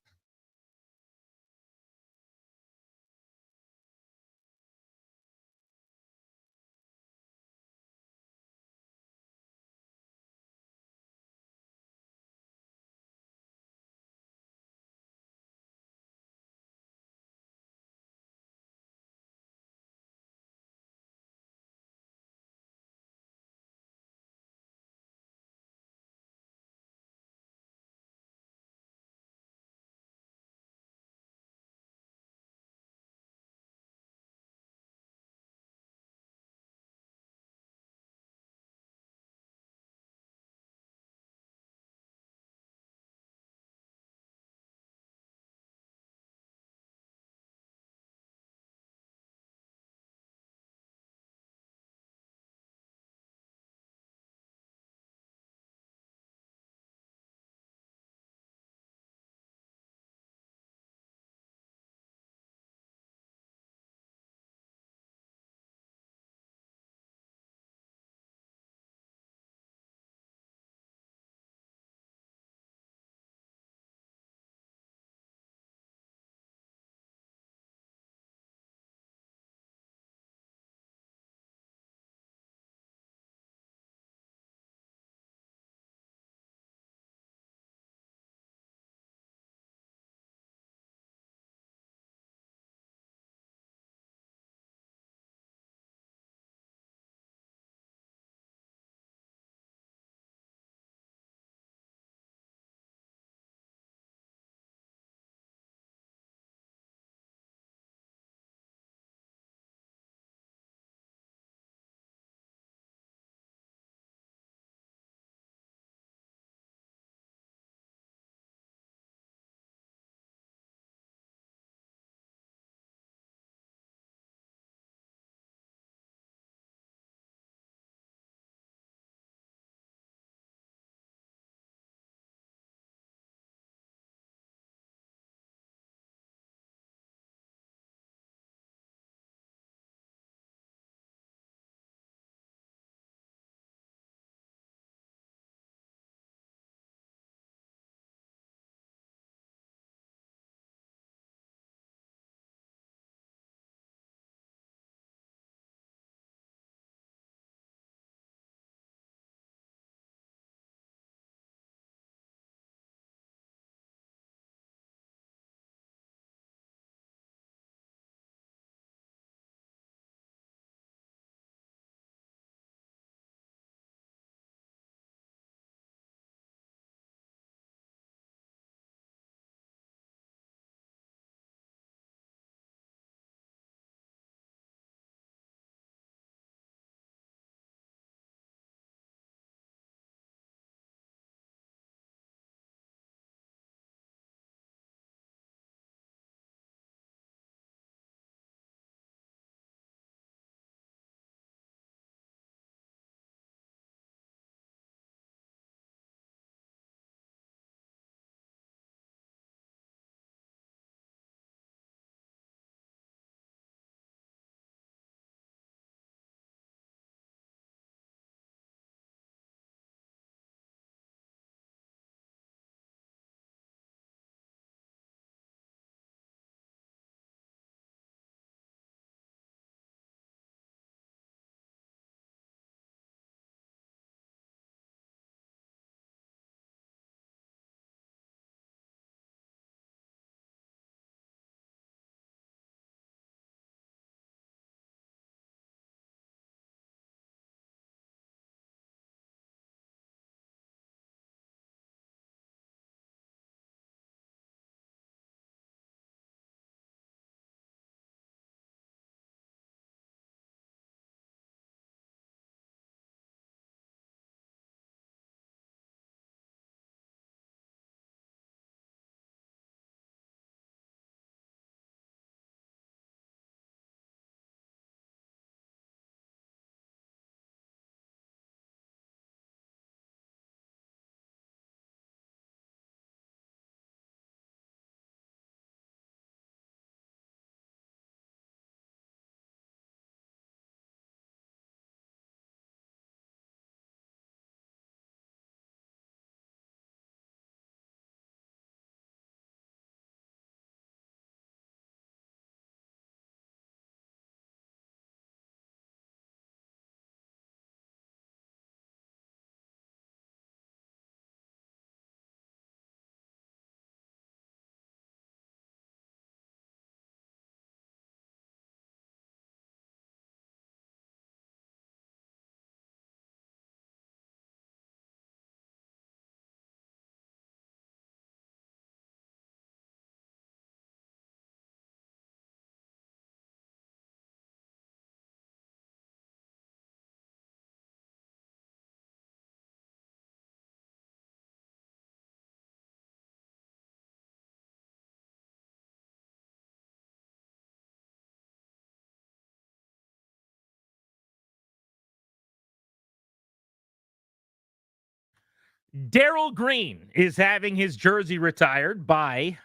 Daryl Green is having his jersey retired by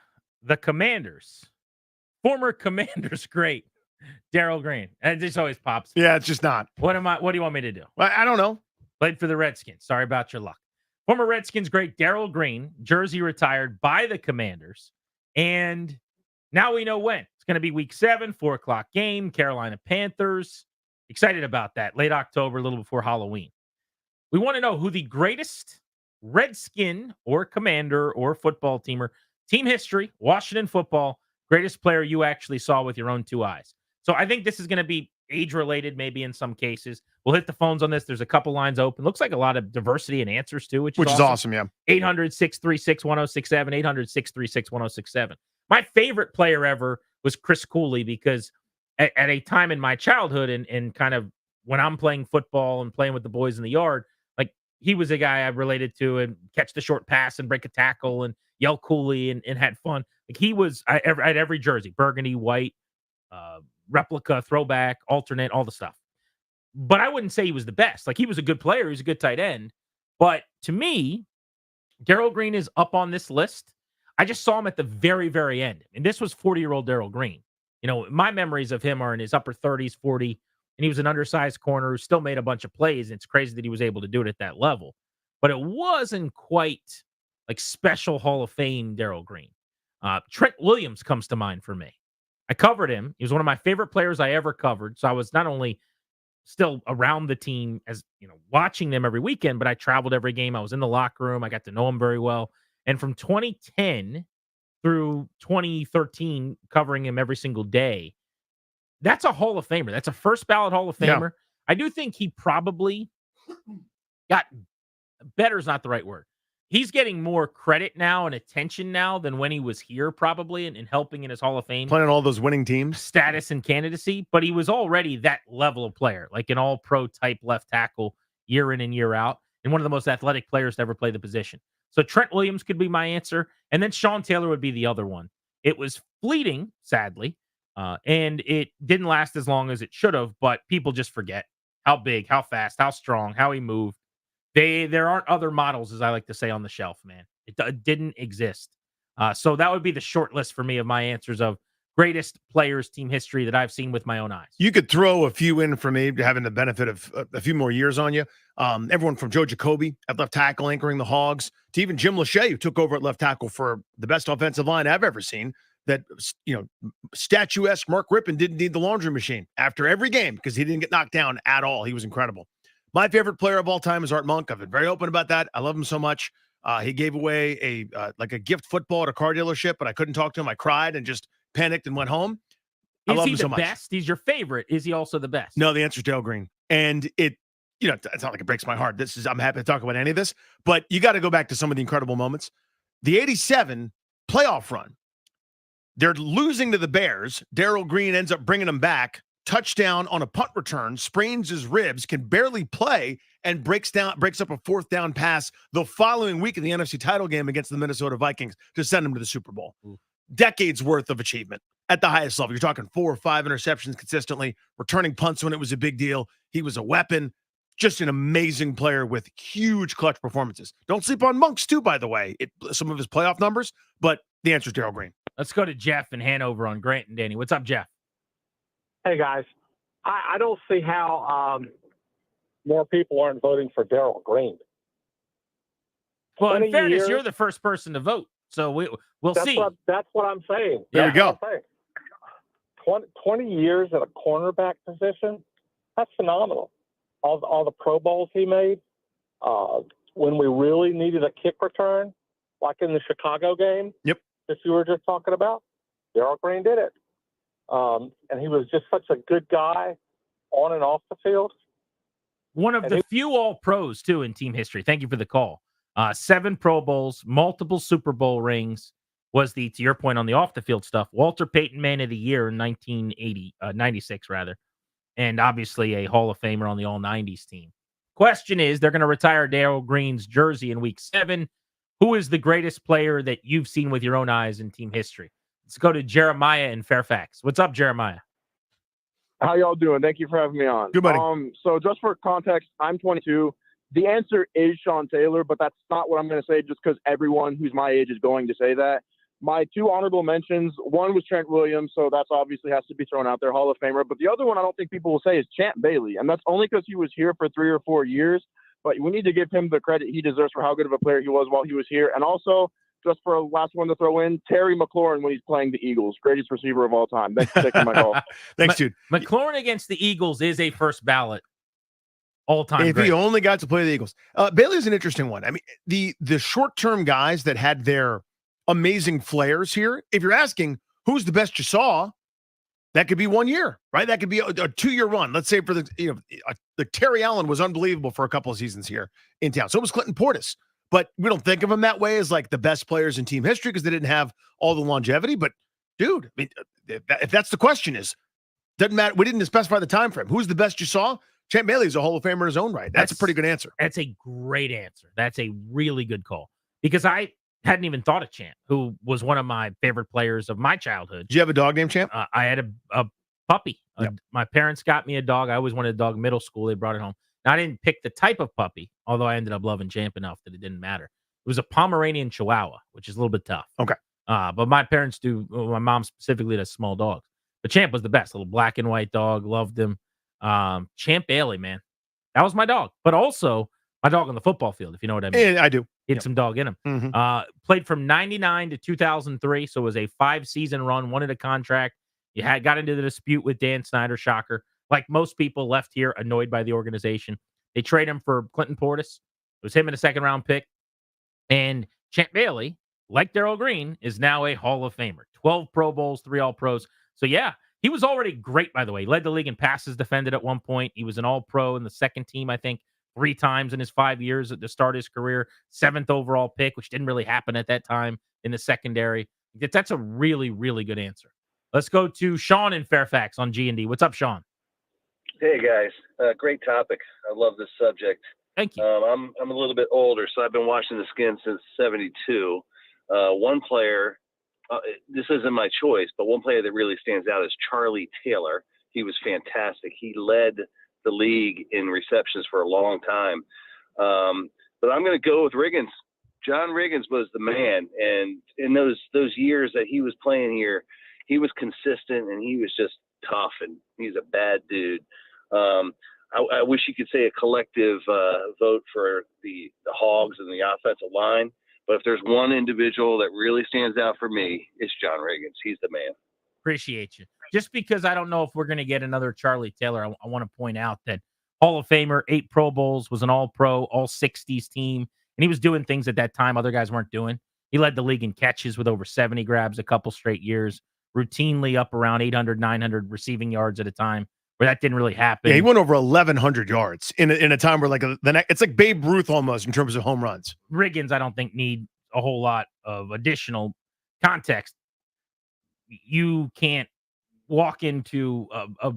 the Commanders. Former Commanders great, Daryl Green. And it just always pops. Yeah, it's just not. What do you want me to do? I don't know. Played for the Redskins. Sorry about your luck. Former Redskins great Daryl Green, jersey retired by the Commanders. And now we know when. It's going to be week 7, 4:00 game, Carolina Panthers. Excited about that. Late October, a little before Halloween. We want to know who the greatest Redskin or Commander or football teamer, team history, Washington football, greatest player you actually saw with your own 2 eyes. So I think this is going to be age-related maybe in some cases. We'll hit the phones on this. There's a couple lines open. Looks like a lot of diversity in answers, too, which is awesome, yeah. 800-636-1067, 800-636-1067. My favorite player ever was Chris Cooley because at a time in my childhood and kind of when I'm playing football and playing with the boys in the yard, like he was a guy I related to and catch the short pass and break a tackle and yell Cooley and had fun. Like he was, I had every jersey, burgundy, white, replica, throwback, alternate, all the stuff. But I wouldn't say he was the best. Like he was a good player. He was a good tight end. But to me, Daryl Green is up on this list. I just saw him at the very, very end. And this was 40-year-old Daryl Green. You know, my memories of him are in his upper 30s, 40, and he was an undersized corner who still made a bunch of plays. And it's crazy that he was able to do it at that level. But it wasn't quite like special Hall of Fame Daryl Green. Trent Williams comes to mind for me. I covered him. He was one of my favorite players I ever covered. So I was not only still around the team as, you know, watching them every weekend, but I traveled every game. I was in the locker room. I got to know him very well. And from 2010 through 2013, covering him every single day, that's a Hall of Famer. That's a first ballot Hall of Famer. Yeah. I do think he probably got better is not the right word. He's getting more credit now and attention now than when he was here, probably, and helping in his Hall of Fame. Playing all those winning teams. Status and candidacy, but he was already that level of player, like an all-pro type left tackle year in and year out, and one of the most athletic players to ever play the position. So Trent Williams could be my answer, and then Sean Taylor would be the other one. It was fleeting, sadly, and it didn't last as long as it should have, but people just forget how big, how fast, how strong, how he moved. There aren't other models, as I like to say, on the shelf, man. It didn't exist. So that would be the short list for me of my answers of greatest players, team history that I've seen with my own eyes. You could throw a few in for me, having the benefit of a few more years on you. Everyone from Joe Jacoby at left tackle, anchoring the Hogs, to even Jim Lachey, who took over at left tackle for the best offensive line I've ever seen. That, you know, statuesque Mark Rippon didn't need the laundry machine after every game because he didn't get knocked down at all. He was incredible. My favorite player of all time is Art Monk. I've been very open about that. I love him so much. He gave away a gift football at a car dealership, but I couldn't talk to him. I cried and just panicked and went home. I love him so much. Is he the best? He's your favorite. Is he also the best? No, the answer is Daryl Green. And it's not like it breaks my heart. I'm happy to talk about any of this, but you got to go back to some of the incredible moments. The 87 playoff run. They're losing to the Bears. Daryl Green ends up bringing them back. Touchdown on a punt return, sprains his ribs, can barely play, and breaks up a 4th down pass the following week in the NFC title game against the Minnesota Vikings to send him to the Super Bowl. Decades worth of achievement at the highest level. You're talking 4 or 5 interceptions consistently, returning punts when it was a big deal. He was a weapon, just an amazing player with huge clutch performances. Don't sleep on Monks too, by the way. Some of his playoff numbers, but the answer is Daryl Green. Let's go to Jeff in Hanover on Grant and Danny. What's up, Jeff? Hey, guys. I don't see how more people aren't voting for Daryl Green. Well, in fairness, you're the first person to vote, so we'll see. That's what I'm saying. There we go. 20 years at a cornerback position, that's phenomenal. All the Pro Bowls he made, when we really needed a kick return, like in the Chicago game, that you were just talking about, Daryl Green did it. And he was just such a good guy on and off the field. One of the few All-Pros, too, in team history. Thank you for the call. 7 Pro Bowls, multiple Super Bowl rings was to your point on the off-the-field stuff, Walter Payton Man of the Year in 96, rather. And obviously a Hall of Famer on the All-90s team. Question is, they're going to retire Daryl Green's jersey in Week 7. Who is the greatest player that you've seen with your own eyes in team history? Let's go to Jeremiah in Fairfax. What's up, Jeremiah? How y'all doing? Thank you for having me on. Good buddy. So just for context, I'm 22. the answer is Sean Taylor, but that's not what I'm going to say just because everyone who's my age is going to say that. My two honorable mentions, one was Trent Williams, so that's obviously has to be thrown out there, Hall of Famer. But the other one I don't think people will say is Champ Bailey, and that's only because he was here for 3 or 4 years. But we need to give him the credit he deserves for how good of a player he was while he was here. And also, just for a last one to throw in, Terry McLaurin when he's playing the Eagles, greatest receiver of all time. Thanks for taking my call. Thanks, dude. McLaurin against the Eagles is a first ballot all-time If great. he only got to play the Eagles. Bailey's an interesting one. I mean, the short-term guys that had their amazing flares here, if you're asking who's the best you saw, that could be 1 year, right? That could be a 2-year run. Let's say for the Terry Allen was unbelievable for a couple of seasons here in town. So was Clinton Portis. But we don't think of them that way as like the best players in team history because they didn't have all the longevity. But dude, I mean, if that's the question doesn't matter. We didn't specify the time frame. Who's the best you saw? Champ Bailey is a Hall of Famer in his own right. That's a pretty good answer. That's a great answer. That's a really good call because I hadn't even thought of Champ, who was one of my favorite players of my childhood. Did you have a dog named Champ? I had a puppy. My parents got me a dog. I always wanted a dog. Middle school, they brought it home. Now, I didn't pick the type of puppy, although I ended up loving Champ enough that it didn't matter. It was a Pomeranian Chihuahua, which is a little bit tough. Okay. But my parents my mom specifically does small dogs. But Champ was the best. Little black and white dog. Loved him. Champ Bailey, man. That was my dog. But also my dog on the football field, if you know what I mean. Yeah, I do. He had some dog in him. Mm-hmm. Played from 99 to 2003, so it was a 5-season run, wanted a contract. Got into the dispute with Dan Snyder, shocker. Like most people left here annoyed by the organization. They trade him for Clinton Portis. It was him in a second-round pick. And Champ Bailey, like Daryl Green, is now a Hall of Famer. 12 Pro Bowls, 3 All-Pros. So, yeah, he was already great, by the way. He led the league in passes defended at one point. He was an All-Pro in the second team, I think, 3 times in his 5 years at the start of his career. 7th overall pick, which didn't really happen at that time in the secondary. That's a really, really good answer. Let's go to Sean in Fairfax on G&D. What's up, Sean? Hey guys, great topic. I love this subject. Thank you. I'm a little bit older, so I've been watching the Skins since '72. One player, this isn't my choice, but one player that really stands out is Charlie Taylor. He was fantastic. He led the league in receptions for a long time. But I'm going to go with Riggins. John Riggins was the man, and in those years that he was playing here, he was consistent and he was just tough, and he's a bad dude. I wish you could say a collective vote for the Hogs and the offensive line, but if there's one individual that really stands out for me, it's John Riggins. He's the man. Appreciate you. Just because I don't know if we're going to get another Charlie Taylor, I want to point out that Hall of Famer, 8 Pro Bowls, was an All-Pro, All-60s team, and he was doing things at that time other guys weren't doing. He led the league in catches with over 70 grabs a couple straight years, routinely up around 800, 900 receiving yards at a time, where that didn't really happen. Yeah, he went over 1,100 yards in a time where it's like Babe Ruth almost in terms of home runs. Riggins, I don't think, need a whole lot of additional context. You can't walk into a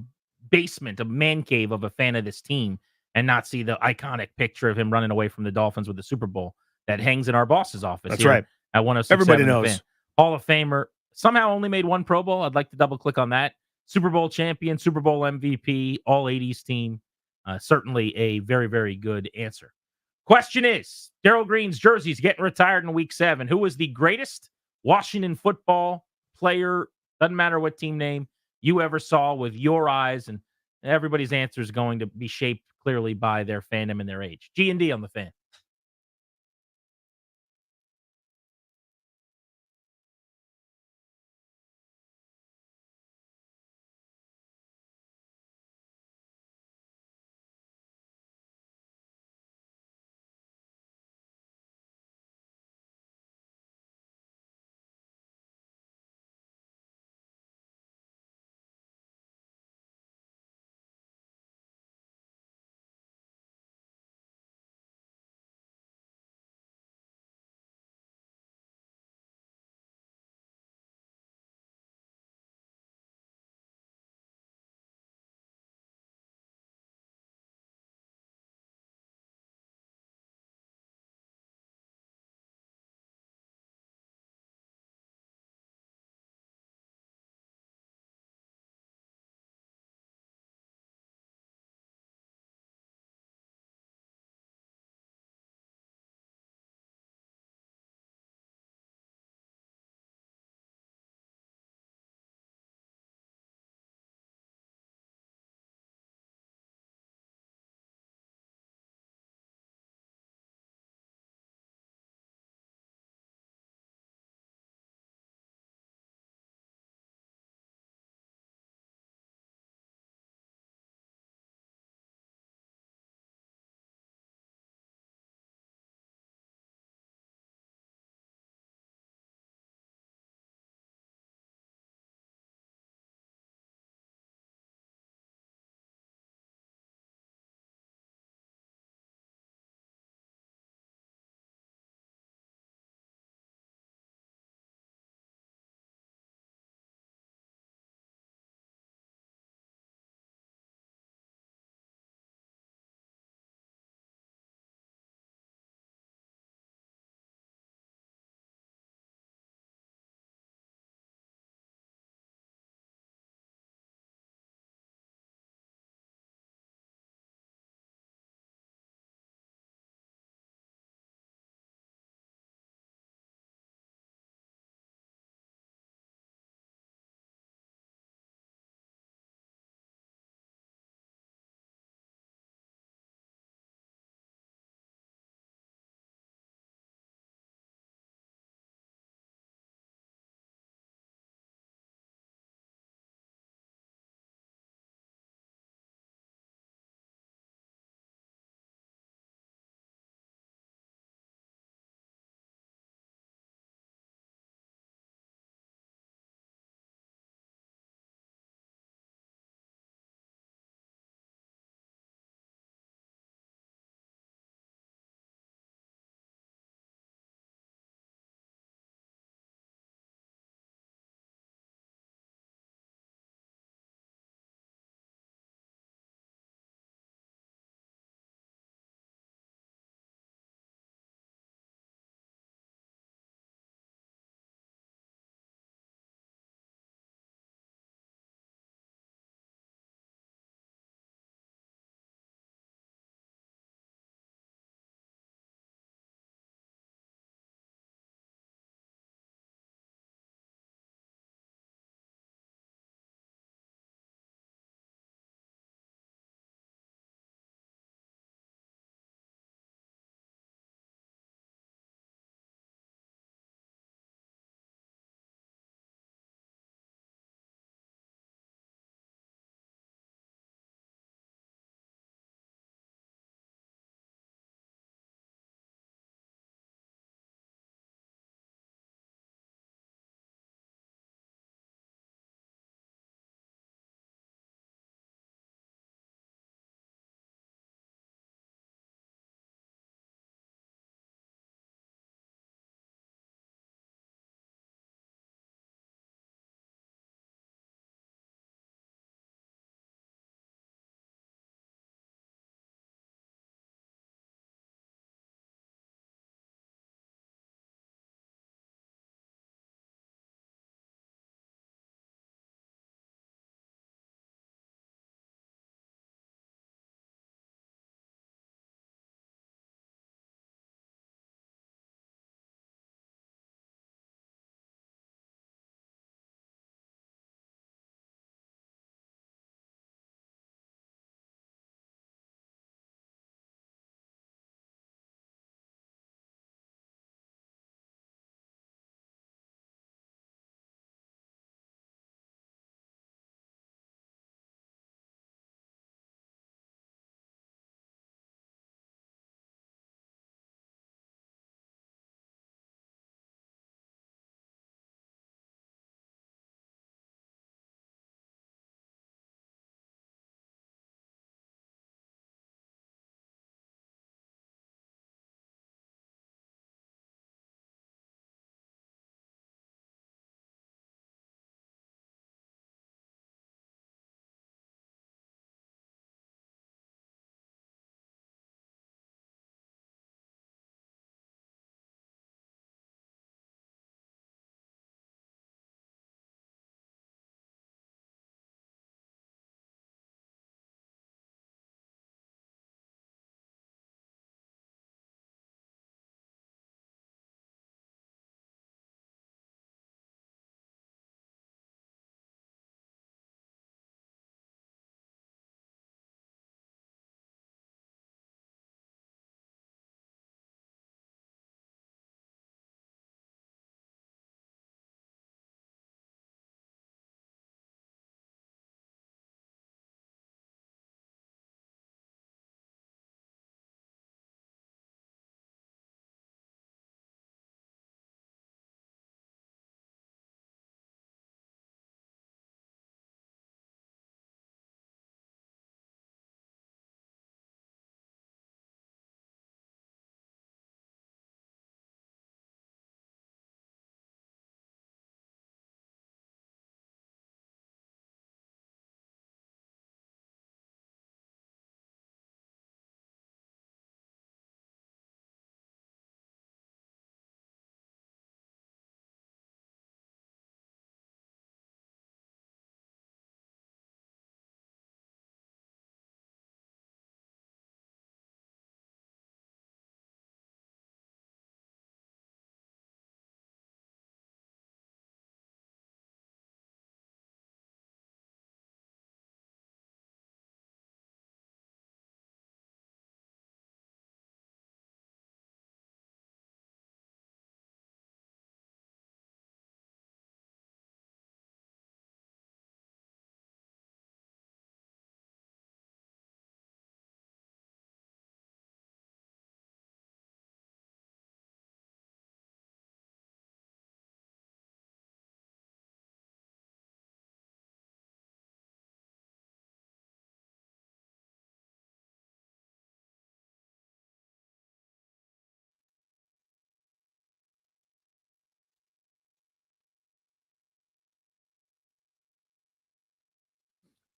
basement, a man cave of a fan of this team and not see the iconic picture of him running away from the Dolphins with the Super Bowl that hangs in our boss's office. That's right. At 106.7 Everybody knows. Fan. Hall of Famer, somehow only made 1 Pro Bowl. I'd like to double click on that. Super Bowl champion, Super Bowl MVP, all 80s team. Certainly a very, very good answer. Question is, Daryl Green's jersey's getting retired in week 7. Who was the greatest Washington football player, doesn't matter what team name, you ever saw with your eyes? And everybody's answer is going to be shaped clearly by their fandom and their age. G&D on the Fan.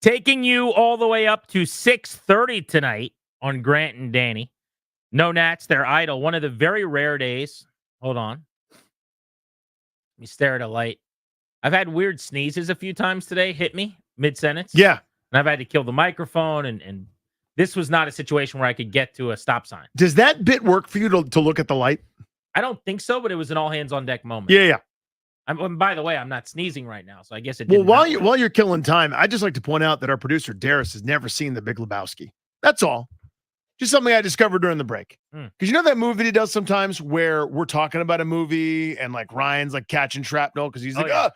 Taking you all the way up to 6:30 tonight on Grant and Danny. No Nats, they're idle. One of the very rare days. Hold on. Let me stare at a light. I've had weird sneezes a few times today. Hit me mid-sentence. Yeah. And I've had to kill the microphone. And this was not a situation where I could get to a stop sign. Does that bit work for you to look at the light? I don't think so, but it was an all-hands-on-deck moment. Yeah. And by the way, I'm not sneezing right now, so I guess it Well, didn't while you're killing time, I'd just like to point out that our producer, Darius, has never seen The Big Lebowski. That's all. Just something I discovered during the break. Because you know that movie he does sometimes where we're talking about a movie and like Ryan's like catching shrapnel because he's like, no,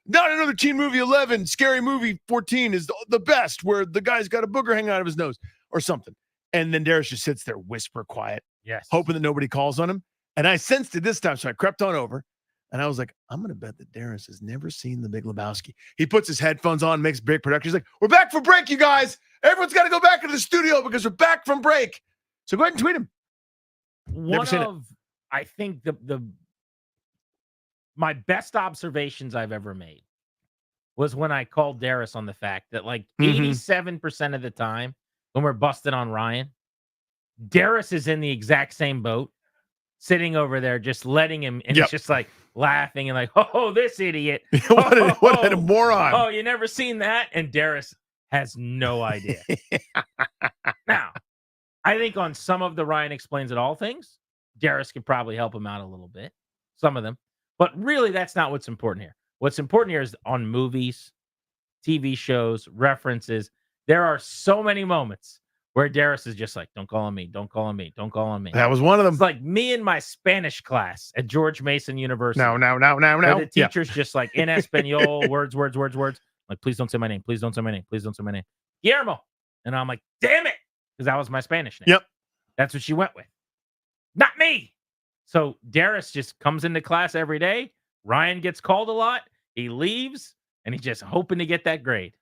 not another teen movie 11. Scary movie 14 is the best where the guy's got a booger hanging out of his nose or something. And then Darius just sits there, whisper quiet, hoping that nobody calls on him. And I sensed it this time, so I crept on over. And I was like, I'm going to bet that Darius has never seen The Big Lebowski. He puts his headphones on, makes big production. He's like, we're back for break, you guys. Everyone's got to go back into the studio because we're back from break. So go ahead and tweet him. I think my best observations I've ever made was when I called Darius on the fact that like 87% of the time when we're busting on Ryan, Darius is in the exact same boat, sitting over there, just letting him, and he's just like laughing and like, oh, this idiot. What a moron. Oh, you never seen that? And Darius has no idea. Now, I think on some of the Ryan Explains It All things, Darius could probably help him out a little bit. Some of them. But really, that's not what's important here. What's important here is on movies, TV shows, references. There are so many moments where Darius is just like, don't call on me, don't call on me, don't call on me. That was one of them. It's like me in my Spanish class at George Mason University. No. The teacher's just like, in Espanol, words. Like, please don't say my name. Please don't say my name. Please don't say my name. Guillermo. And I'm like, damn it. Because that was my Spanish name. Yep. That's what she went with. Not me. So Darius just comes into class every day. Ryan gets called a lot. He leaves, and he's just hoping to get that grade.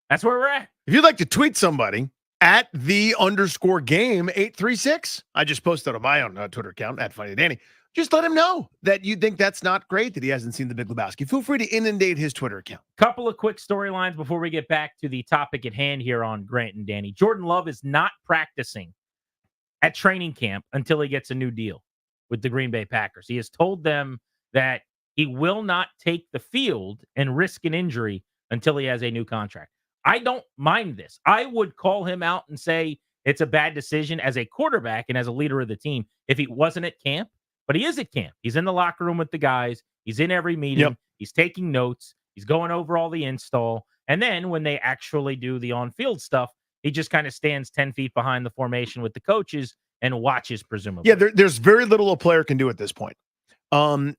That's where we're at. If you'd like to tweet somebody at @the_game836, I just posted on my own Twitter account @FunnyDanny. Just let him know that you think that's not great, that he hasn't seen The Big Lebowski. Feel free to inundate his Twitter account. Couple of quick storylines before we get back to the topic at hand here on Grant and Danny. Jordan Love is not practicing at training camp until he gets a new deal with the Green Bay Packers. He has told them that he will not take the field and risk an injury until he has a new contract. I don't mind this. I would call him out and say it's a bad decision as a quarterback and as a leader of the team if he wasn't at camp. But he is at camp. He's in the locker room with the guys. He's in every meeting. Yep. He's taking notes. He's going over all the install. And then when they actually do the on-field stuff, he just kind of stands 10 feet behind the formation with the coaches and watches, presumably. Yeah, there's very little a player can do at this point. And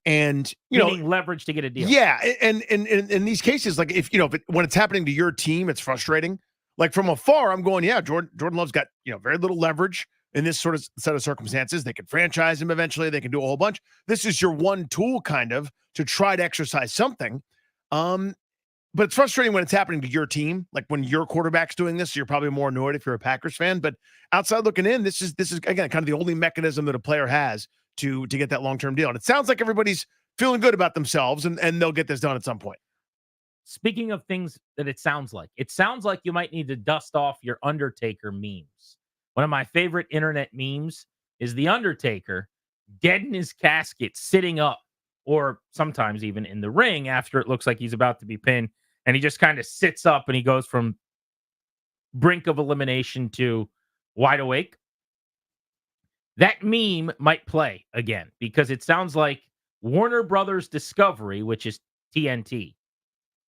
Meaning leverage to get a deal. Yeah, and in these cases, like when it's happening to your team, it's frustrating. Like from afar, I'm going, yeah, Jordan Love's got very little leverage in this sort of set of circumstances. They can franchise him eventually. They can do a whole bunch. This is your one tool kind of to try to exercise something. But it's frustrating when it's happening to your team. Like when your quarterback's doing this, you're probably more annoyed if you're a Packers fan. But outside looking in, this is again kind of the only mechanism that a player has to get that long-term deal. And it sounds like everybody's feeling good about themselves and they'll get this done at some point. Speaking of things that it sounds like you might need to dust off your Undertaker memes. One of my favorite internet memes is the Undertaker dead in his casket, sitting up, or sometimes even in the ring after it looks like he's about to be pinned. And he just kind of sits up and he goes from brink of elimination to wide awake. That meme might play again because it sounds like Warner Brothers Discovery, which is TNT,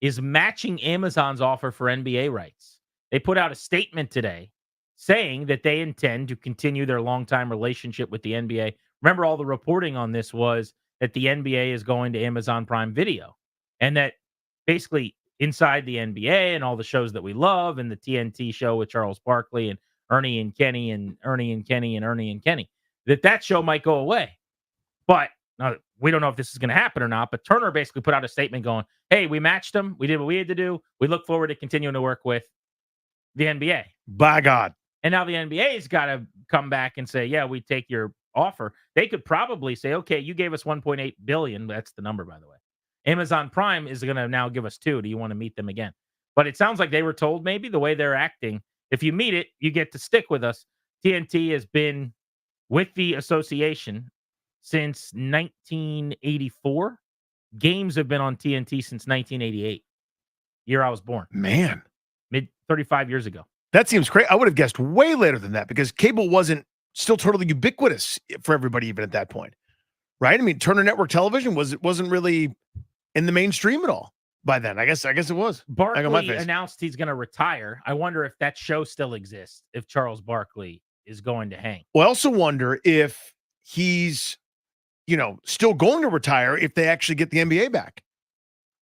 is matching Amazon's offer for NBA rights. They put out a statement today saying that they intend to continue their longtime relationship with the NBA. Remember, all the reporting on this was that the NBA is going to Amazon Prime Video, and that basically inside the NBA and all the shows that we love, and the TNT show with Charles Barkley and Ernie and Kenny and Ernie and Kenny and Ernie and Kenny, that show might go away. But we don't know if this is going to happen or not, but Turner basically put out a statement going, hey, we matched them. We did what we had to do. We look forward to continuing to work with the NBA. By God. And now the NBA's got to come back and say, yeah, we take your offer. They could probably say, okay, you gave us $1.8 billion. That's the number, by the way. Amazon Prime is going to now give us $2 billion. Do you want to meet them again? But it sounds like they were told maybe the way they're acting. If you meet it, you get to stick with us. TNT has been with the association since 1984. Games have been on TNT since 1988, year I was born. Man. 35 years ago. That seems crazy. I would have guessed way later than that because cable wasn't still totally ubiquitous for everybody even at that point. Right? I mean, Turner Network Television wasn't really in the mainstream at all by then. I guess it was. Barkley announced he's going to retire. I wonder if that show still exists, if Charles Barkley is going to hang. Well, I also wonder if he's, still going to retire if they actually get the NBA back.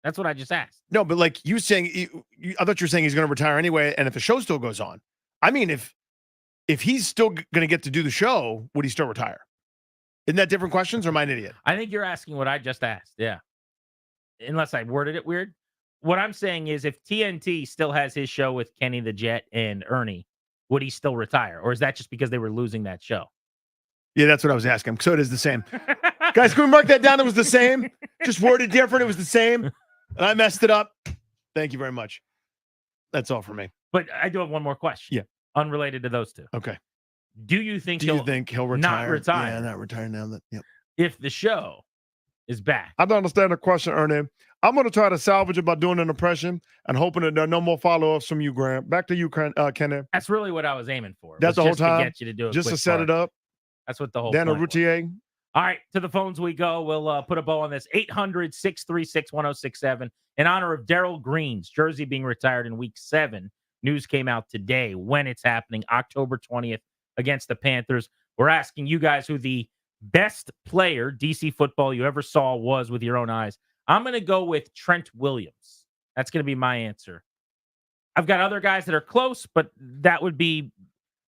That's what I just asked. No, but like you saying, I thought you were saying he's going to retire anyway, and if the show still goes on. I mean, if he's still going to get to do the show, would he still retire? Isn't that different questions, or am I an idiot? I think you're asking what I just asked, yeah. Unless I worded it weird. What I'm saying is if TNT still has his show with Kenny the Jet and Ernie, would he still retire? Or is that just because they were losing that show? Yeah, that's what I was asking. So it is the same. Guys, can we mark that down? It was the same. Just worded different. It was the same. And I messed it up. Thank you very much. That's all for me. But I do have one more question. Yeah. Unrelated to those two. Okay. Do you think he'll retire? Not retire. Yeah, not retire now. Yep. If the show is back. I don't understand the question, Ernie. I'm going to try to salvage it by doing an impression and hoping that there are no more follow-ups from you, Grant. Back to you, Kenny. That's really what I was aiming for. That's the whole time? To get you to do it. Just to set it up? That's what the whole Dan point Routier. was. All right, to the phones we go. We'll put a bow on this. 800-636-1067 in honor of Daryl Green's jersey being retired in Week 7. News came out today when it's happening, October 20th against the Panthers. We're asking you guys who the best player DC football you ever saw was with your own eyes. I'm going to go with Trent Williams. That's going to be my answer. I've got other guys that are close, but that would be,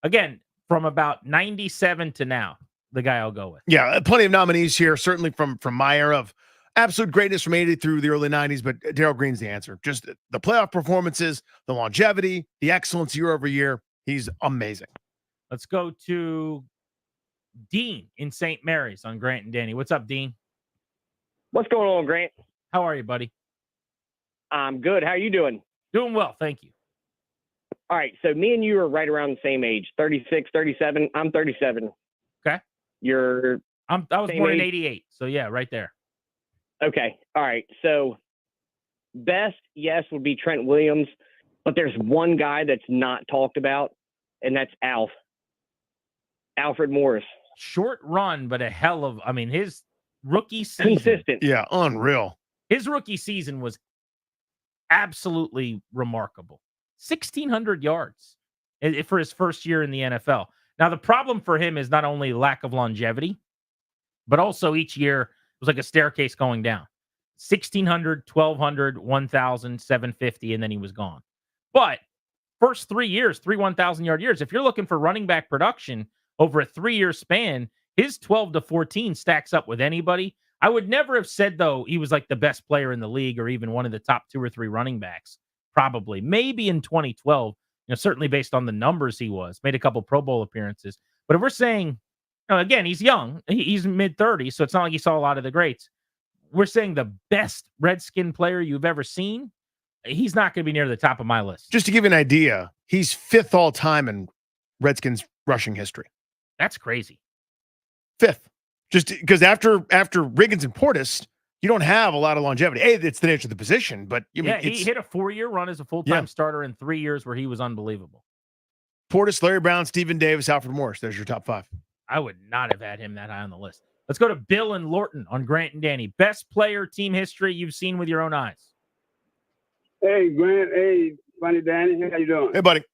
again, from about 97 to now, the guy I'll go with. Yeah, plenty of nominees here, certainly from my era of absolute greatness from 80 through the early 90s, but Daryl Green's the answer. Just the playoff performances, the longevity, the excellence year over year. He's amazing. Let's go to Dean in St. Mary's on Grant and Danny. What's up, Dean? What's going on, Grant? How are you, buddy? I'm good. How are you doing? Doing well, thank you. All right, so me and you are right around the same age, 36, 37. I'm 37. Okay. I was born in 88, so yeah, right there. Okay. All right. So best, yes, would be Trent Williams, but there's one guy that's not talked about, and that's Alfred Morris. Short run, but his rookie season. Consistent. Yeah, unreal. His rookie season was absolutely remarkable. 1,600 yards for his first year in the NFL. Now, the problem for him is not only lack of longevity, but also each year was like a staircase going down. 1,600, 1,200, 1,000, 750, and then he was gone. But first 3 years, 3 1,000-yard years, if you're looking for running back production over a 3-year span, his 12 to 14 stacks up with anybody. I would never have said, though, he was like the best player in the league or even one of the top 2 or 3 running backs, probably. Maybe in 2012, certainly based on the numbers he made a couple Pro Bowl appearances. But if we're saying, again, he's young, he's mid-30s, so it's not like he saw a lot of the greats. We're saying the best Redskin player you've ever seen, he's not going to be near the top of my list. Just to give you an idea, he's 5th all-time in Redskins rushing history. That's crazy. 5th. Just because after Riggins and Portis, you don't have a lot of longevity. It's the nature of the position, but he hit a 4-year run as a full-time starter in 3 years where he was unbelievable. Portis, Larry Brown, Stephen Davis, Alfred Morris. There's your top 5. I would not have had him that high on the list. Let's go to Bill and Lorton on Grant and Danny. Best player team history you've seen with your own eyes. Hey, Grant. Hey, Funny Danny. How you doing? Hey, buddy.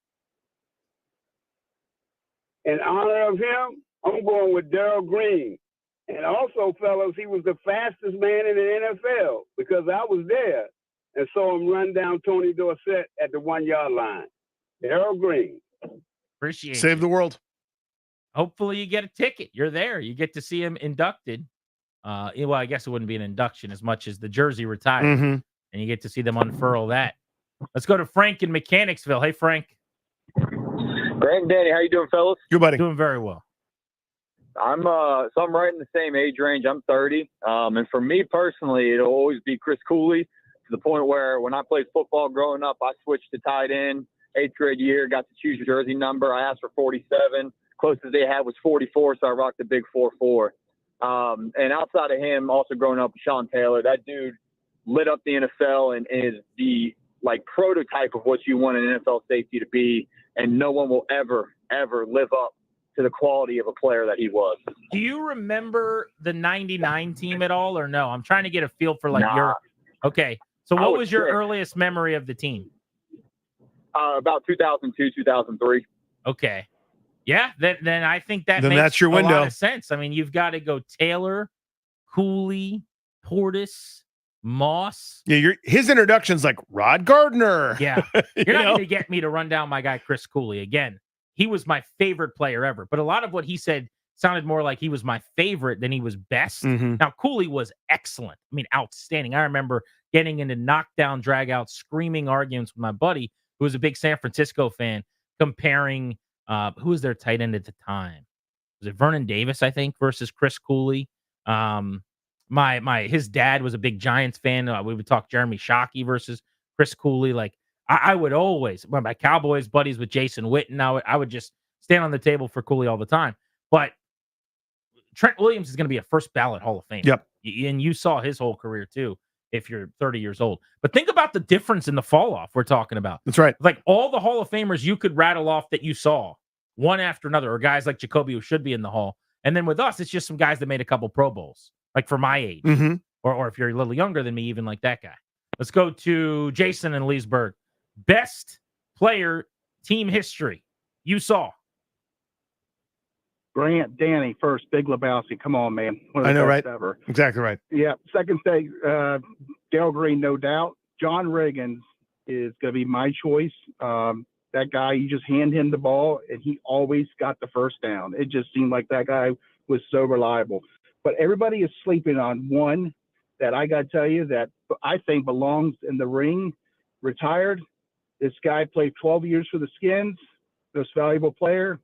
In honor of him, I'm going with Daryl Green. And also, fellas, he was the fastest man in the NFL because I was there and saw him run down Tony Dorsett at the 1-yard line. Daryl Green. Appreciate it. Save the world. Hopefully you get a ticket. You're there. You get to see him inducted. Well, I guess it wouldn't be an induction as much as the jersey retired. Mm-hmm. And you get to see them unfurl that. Let's go to Frank in Mechanicsville. Hey, Frank. Grant and Danny, how you doing, fellas? Good, buddy. Doing very well. I'm right in the same age range. I'm 30. And for me personally, it'll always be Chris Cooley. the point where when I played football growing up, I switched to tight end. 8th grade year, got to choose your jersey number. I asked for 47. Closest they had was 44, so I rocked the big 4-4. And outside of him, also growing up with Sean Taylor, that dude lit up the NFL and is the prototype of what you want an NFL safety to be. And no one will ever live up to the quality of a player that he was. Do you remember the 99 team at all or no? I'm trying to get a feel for Nah. Okay. So what was your sick. earliest memory of the team? About 2002, 2003. Okay. Yeah, then I think that Then makes that's your a window. lot of sense. I mean, you've got to go Taylor, Cooley, Portis, Moss. Yeah, his introduction's like Rod Gardner. Yeah. You're not going to get me to run down my guy, Chris Cooley. Again, he was my favorite player ever. But a lot of what he said sounded more like he was my favorite than he was best. Mhm. Now, Cooley was excellent. I mean, outstanding. I remember getting into knockdown, drag-out, screaming arguments with my buddy, who was a big San Francisco fan, comparing who was their tight end at the time? Was it Vernon Davis, I think, versus Chris Cooley? His dad was a big Giants fan. We would talk Jeremy Shockey versus Chris Cooley. Like I would always, my Cowboys buddies with Jason Witten, I would just stand on the table for Cooley all the time. But Trent Williams is going to be a first ballot Hall of Fame. Yep. And you saw his whole career too, if you're 30 years old. But think about the difference in the fall off we're talking about. That's right. Like all the Hall of Famers you could rattle off that you saw one after another, or guys like Jacoby who should be in the Hall. And then with us, it's just some guys that made a couple Pro Bowls, like for my age, Mhm. or if you're a little younger than me, even like that guy. Let's go to Jason in Leesburg. Best player team history you saw. Grant, Danny first, Big Lebowski. Come on, man. One of the I know, best right? Ever. Exactly right. Yeah. Second stage, Daryl Green, no doubt. John Riggins is going to be my choice. That guy, you just hand him the ball, and he always got the first down. It just seemed like that guy was so reliable. But everybody is sleeping on one that I got to tell you that I think belongs in the ring, retired. This guy played 12 years for the Skins, most valuable player,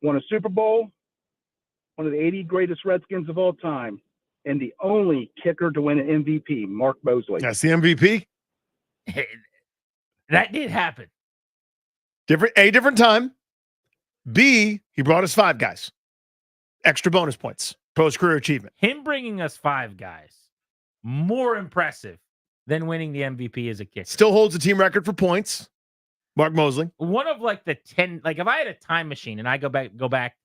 won a Super Bowl, one of the 80 greatest Redskins of all time, and the only kicker to win an MVP, Mark Mosley. That's the MVP. That did happen. Different time. B, he brought us 5 guys. Extra bonus points. Post career achievement. Him bringing us 5 guys, more impressive than winning the MVP as a kicker. Still holds the team record for points. Mark Mosley. One of like the 10, like if I had a time machine and I go back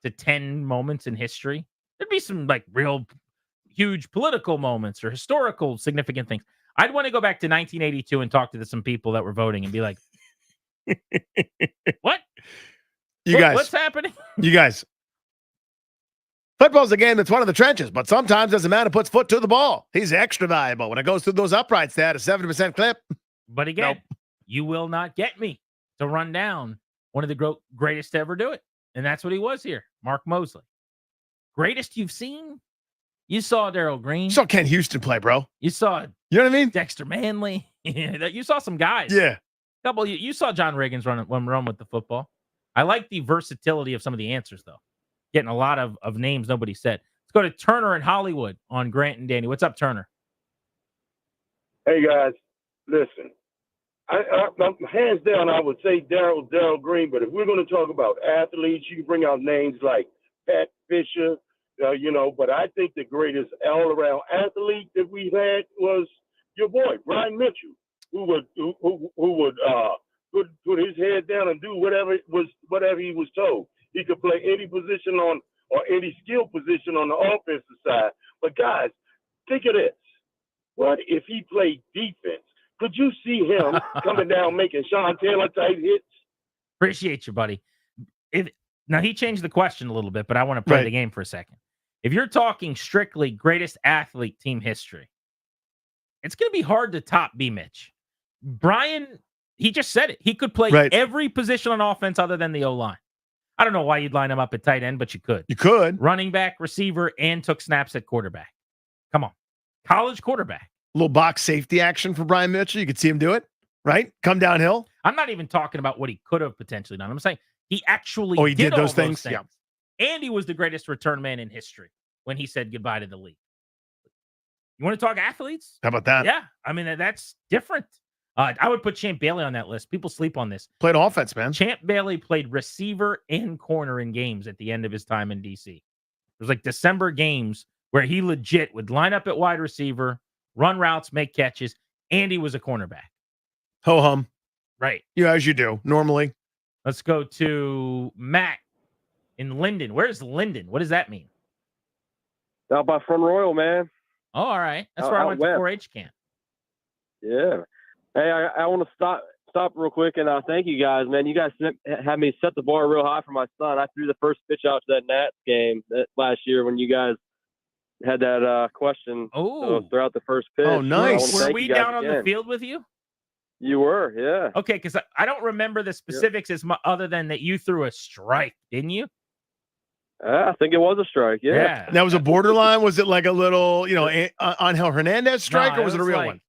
to 10 moments in history, there'd be some like real huge political moments or historical significant things. I'd want to go back to 1982 and talk to some people that were voting and be like, what? What's happening? You guys. Football's a game that's won in the trenches, but sometimes there's a man who puts foot to the ball. He's extra valuable when it goes through those uprights there at a 70% clip. But again, you will not get me to run down one of the greatest to ever do it. And that's what he was here, Mark Mosley. Greatest you've seen? You saw Daryl Green. You saw Ken Houston play, bro. You saw, you know what I mean? Dexter Manley. You saw some guys. Yeah. You saw John Riggins run with the football. I like the versatility of some of the answers, though. Getting a lot of names nobody said. Let's go to Turner in Hollywood on Grant and Danny. What's up, Turner? Hey, guys. Listen, I hands down, I would say Daryl Green, but if we're going to talk about athletes, you can bring out names like Pat Fisher, but I think the greatest all-around athlete that we've had was your boy, Brian Mitchell, who would put his head down and do whatever he was told. He could play any position or any skill position on the offensive side. But guys, think of this. What if he played defense? Could you see him coming down making Sean Taylor type hits? Appreciate you, buddy. Now he changed the question a little bit, but I want to play the game for a second. If you're talking strictly greatest athlete team history, it's going to be hard to top B. Mitch. Brian, he just said it. He could play every position on offense other than the O-line. I don't know why you'd line him up at tight end, but you could. You could. Running back, receiver, and took snaps at quarterback. Come on. College quarterback. A little box safety action for Brian Mitchell. You could see him do it, right? Come downhill. I'm not even talking about what he could have potentially done. I'm saying he actually did all those things. Yeah. And he was the greatest return man in history when he said goodbye to the league. You want to talk athletes? How about that? Yeah. I mean, that's different. I would put Champ Bailey on that list. People sleep on this. Played offense, man. Champ Bailey played receiver and corner in games at the end of his time in DC. It was like December games where he legit would line up at wide receiver, run routes, make catches, and he was a cornerback. Ho-hum. Right. Yeah, as you do normally. Let's go to Matt in Linden. Where's Linden? What does that mean? Out by Front Royal, man. Oh, all right. That's where I went to 4-H camp. Yeah. Hey, I want to stop real quick and thank you guys, man. You guys had me set the bar real high for my son. I threw the first pitch out to that Nats game last year when you guys had that question. Oh, throughout the first pitch. Oh, nice. Were we down on the field with you? You were, yeah. Okay, because I don't remember the specifics as much other than that you threw a strike, didn't you? I think it was a strike, yeah. That was a borderline. Was it like a little, Angel Hernandez strike, or was it a real one?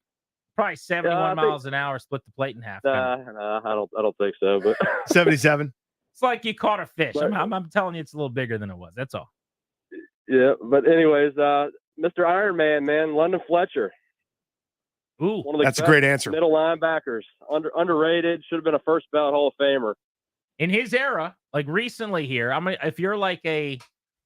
Probably 71 miles an hour, split the plate in half. Nah, I don't think so. But 77. It's like you caught a fish. I'm telling you, it's a little bigger than it was. That's all. Yeah, but anyways, Mr. Iron Man, man, London Fletcher. Ooh, one of the that's a great answer. Middle linebackers, underrated, should have been a first ballot Hall of Famer. In his era, like recently here, if you're like a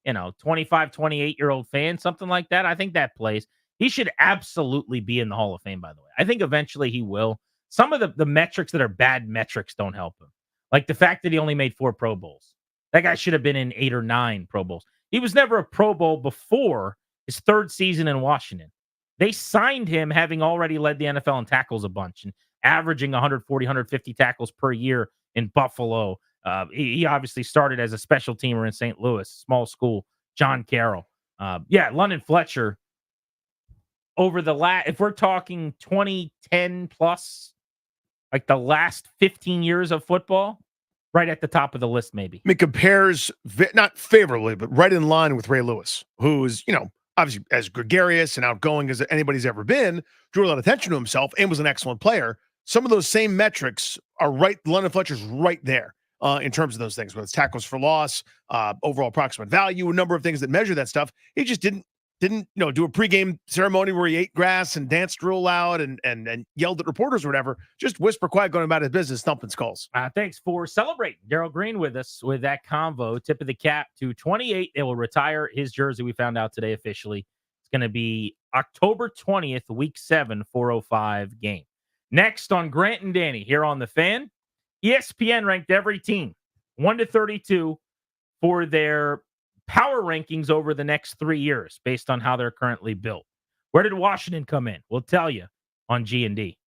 25, 28-year-old fan, something like that, I think that plays. He should absolutely be in the Hall of Fame, by the way. I think eventually he will. Some of the metrics that are bad metrics don't help him. Like the fact that he only made 4 Pro Bowls. That guy should have been in 8 or 9 Pro Bowls. He was never a Pro Bowl before his 3rd season in Washington. They signed him having already led the NFL in tackles a bunch and averaging 140, 150 tackles per year in Buffalo. He obviously started as a special teamer in St. Louis, small school, John Carroll. London Fletcher, over the if we're talking 2010 plus, like the last 15 years of football, right at the top of the list, maybe. I mean, compares not favorably, but right in line with Ray Lewis, who is, obviously as gregarious and outgoing as anybody's ever been, drew a lot of attention to himself and was an excellent player. Some of those same metrics are right. London Fletcher's right there in terms of those things, whether it's tackles for loss, overall approximate value, a number of things that measure that stuff. He just didn't do a pregame ceremony where he ate grass and danced real loud and yelled at reporters or whatever. Just whisper quiet, going about his business, thumping skulls. Thanks for celebrating Daryl Green with us with that convo. Tip of the cap to 28. They will retire his jersey. We found out today officially. It's going to be October 20th, week 7, 4:05 game. Next on Grant and Danny here on The Fan, ESPN ranked every team 1 to 32 for their power rankings over the next 3 years based on how they're currently built. Where did Washington come in? We'll tell you on G&D.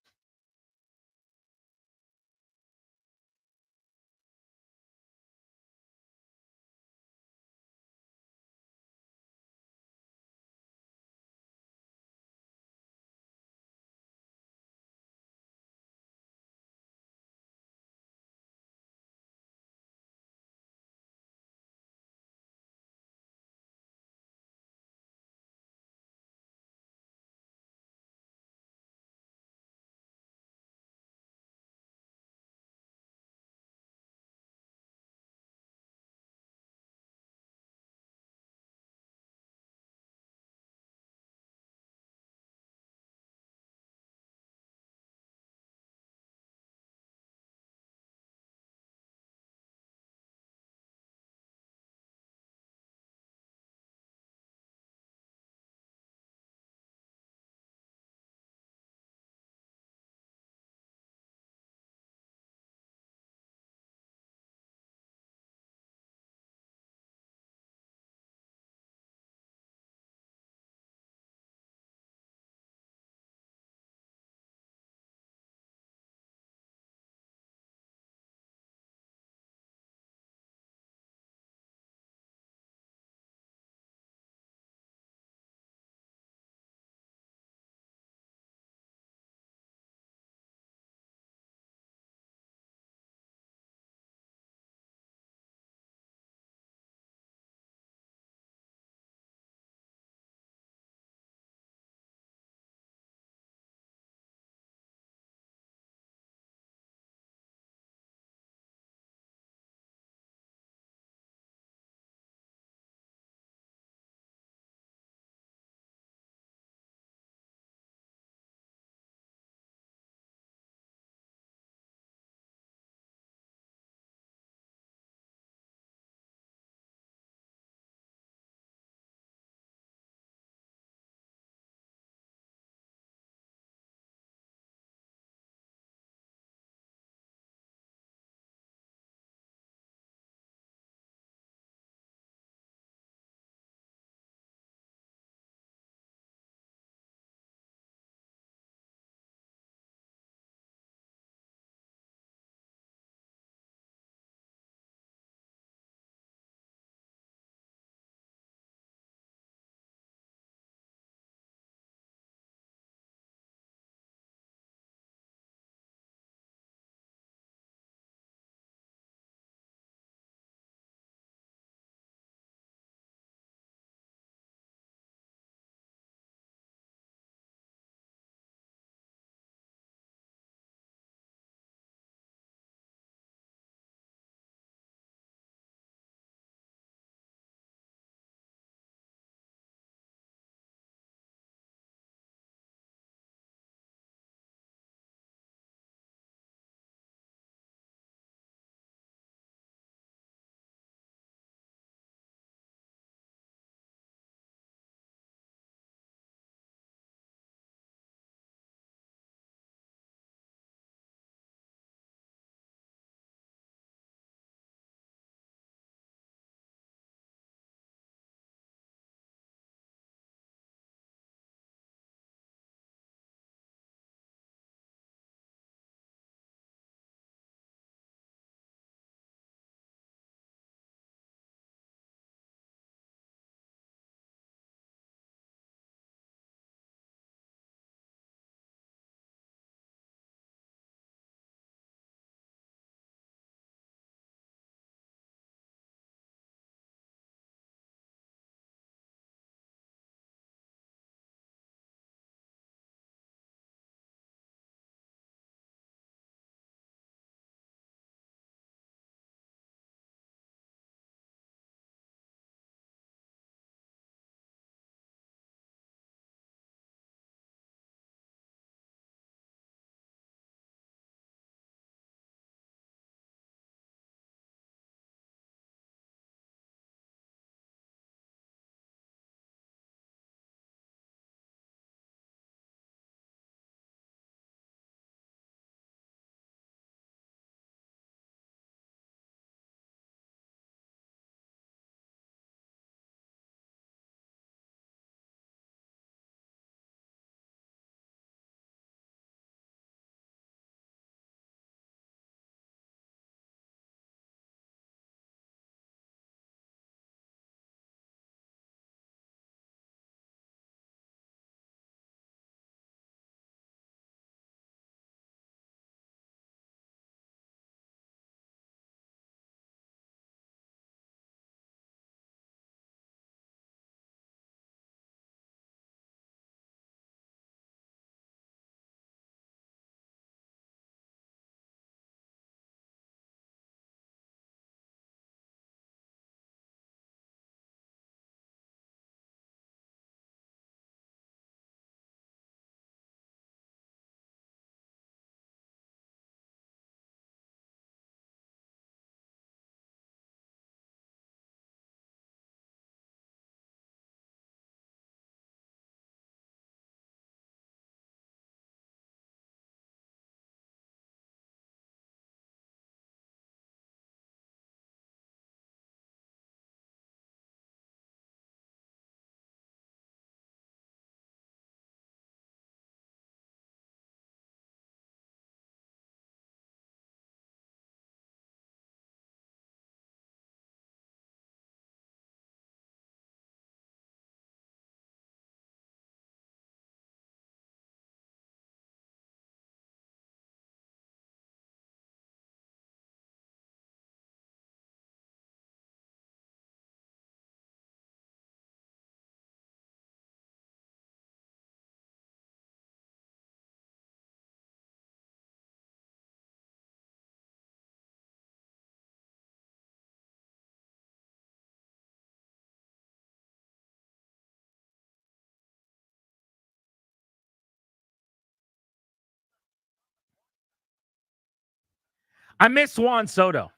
I miss Juan Soto.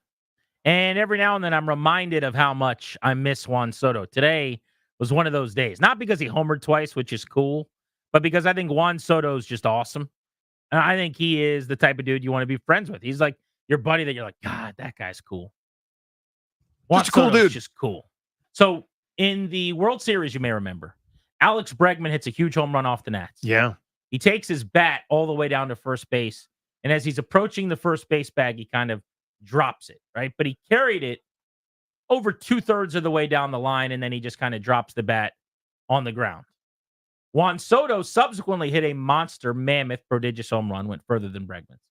And every now and then I'm reminded of how much I miss Juan Soto. Today was one of those days. Not because he homered twice, which is cool, but because I think Juan Soto is just awesome. And I think he is the type of dude you want to be friends with. He's like your buddy that you're like, God, that guy's cool. Juan Such a cool Soto's dude. Just cool. So in the World Series, you may remember, Alex Bregman hits a huge home run off the Nats. Yeah. He takes his bat all the way down to first base. And as he's approaching the first base bag, he kind of drops it, right? But he carried it over 2/3 of the way down the line, and then he just kind of drops the bat on the ground. Juan Soto subsequently hit a monster, mammoth, prodigious home run, went further than Bregman's.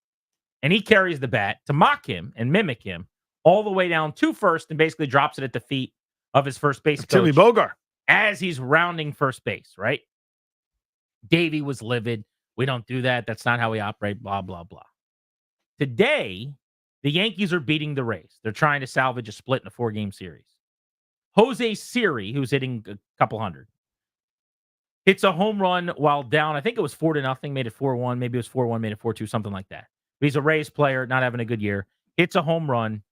And he carries the bat to mock him and mimic him all the way down to first and basically drops it at the feet of his first base coach Timmy Bogart as he's rounding first base, right? Davey was livid. We don't do that. That's not how we operate, blah, blah, blah. Today, the Yankees are beating the Rays. They're trying to salvage a split in a 4-game series. Jose Siri, who's hitting a couple hundred, hits a home run while down. I think it was 4-0, made it 4-1. Maybe it was 4-1, made it 4-2, something like that. But he's a Rays player, not having a good year. Hits a home run,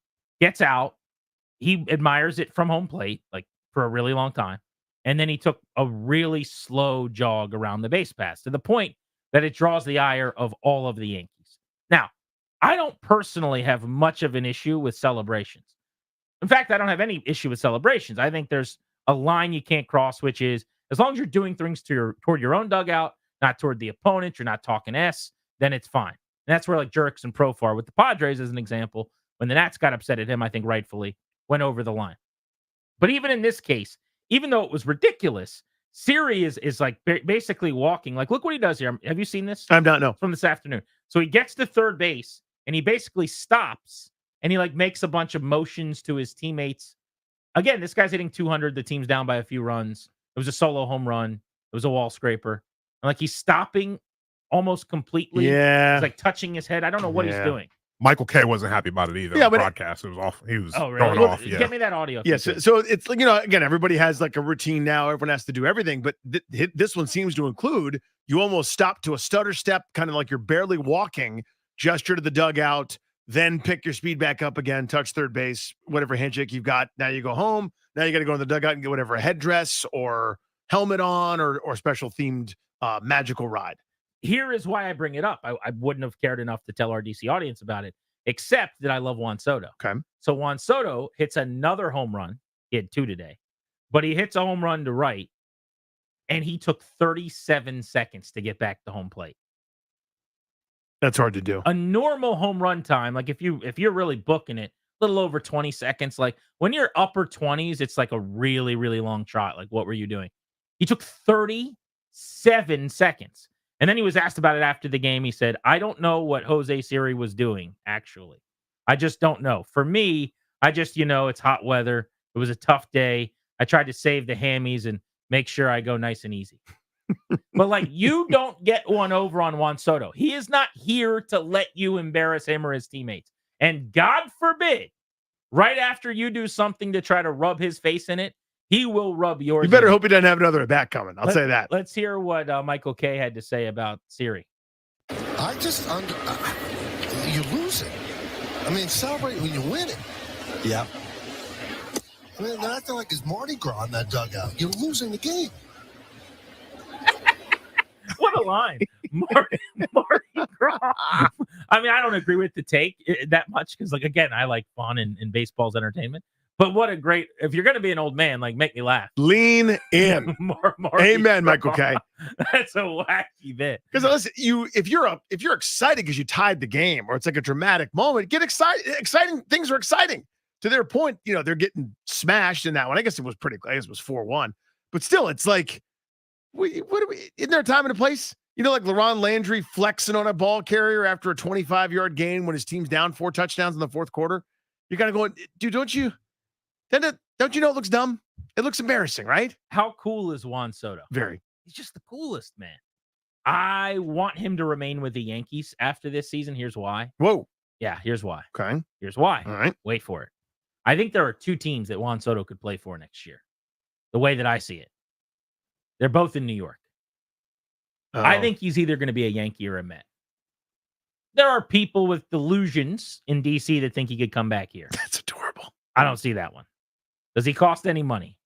gets out. He admires it from home plate, like for a really long time. And then he took a really slow jog around the base paths to the point that it draws the ire of all of the Yankees. Now, I don't personally have much of an issue with celebrations. In fact, I don't have any issue with celebrations. I think there's a line you can't cross, which is as long as you're doing things toward your own dugout, not toward the opponent, you're not talking S, then it's fine. And that's where like Jerks and Profar with the Padres as an example, when the Nats got upset at him, I think rightfully went over the line. But even in this case, even though it was ridiculous, Siri is like basically walking. Like, look what he does here. Have you seen this? I'm not, no. From this afternoon. So he gets to third base and he basically stops and he like makes a bunch of motions to his teammates. Again, this guy's hitting 200. The team's down by a few runs. It was a solo home run. It was a wall scraper. And like he's stopping almost completely. Yeah. He's like touching his head. I don't know what he's doing. Michael K wasn't happy about it either. Yeah, on the but broadcast. It was off. He was really? going off. Yeah. Get me that audio. Yes. So it's like, again, everybody has like a routine now. Everyone has to do everything. But this one seems to include you almost stop to a stutter step, kind of like you're barely walking, gesture to the dugout, then pick your speed back up again, touch third base, whatever handshake you've got. Now you go home. Now you got to go in the dugout and get whatever headdress or helmet on or special themed magical ride. Here is why I bring it up. I wouldn't have cared enough to tell our DC audience about it, except that I love Juan Soto. Okay. So Juan Soto hits another home run. He had 2 today, but he hits a home run to right, and he took 37 seconds to get back to home plate. That's hard to do. A normal home run time, like if you're really booking it, a little over 20 seconds. Like when you're upper 20s, it's like a really, really long trot. Like, what were you doing? He took 37 seconds. And then he was asked about it after the game. He said, I don't know what Jose Siri was doing, actually. I just don't know. For me, I just, it's hot weather. It was a tough day. I tried to save the hammies and make sure I go nice and easy. But, like, you don't get one over on Juan Soto. He is not here to let you embarrass him or his teammates. And God forbid, right after you do something to try to rub his face in it, he will rub yours. You better hope he doesn't have another at bat coming. I'll say that. Let's hear what Michael K had to say about Siri. I just you're losing. I mean, celebrate when you win it. Yeah. I mean, they're acting like it's Mardi Gras in that dugout. You're losing the game. What a line. Mardi Gras. I mean, I don't agree with the take that much because, like, again, I like fun and baseball's entertainment. But what a great, if you're going to be an old man, like, make me laugh. Lean in. Amen, Michael K. That's a wacky bit. Because listen, if you're excited because you tied the game or it's like a dramatic moment, get excited. Exciting things are exciting. To their point, they're getting smashed in that one. I guess it was 4-1. But still, it's like, isn't there a time and a place? Like LaRon Landry flexing on a ball carrier after a 25-yard gain when his team's down 4 touchdowns in the fourth quarter. You're kind of going, dude, don't you know it looks dumb? It looks embarrassing, right? How cool is Juan Soto? Very. He's just the coolest, man. I want him to remain with the Yankees after this season. Here's why. Whoa. Yeah, here's why. Okay. Here's why. All right. Wait for it. I think there are 2 teams that Juan Soto could play for next year. The way that I see it. They're both in New York. I think he's either going to be a Yankee or a Met. There are people with delusions in D.C. that think he could come back here. That's adorable. I don't see that one. Does he cost any money?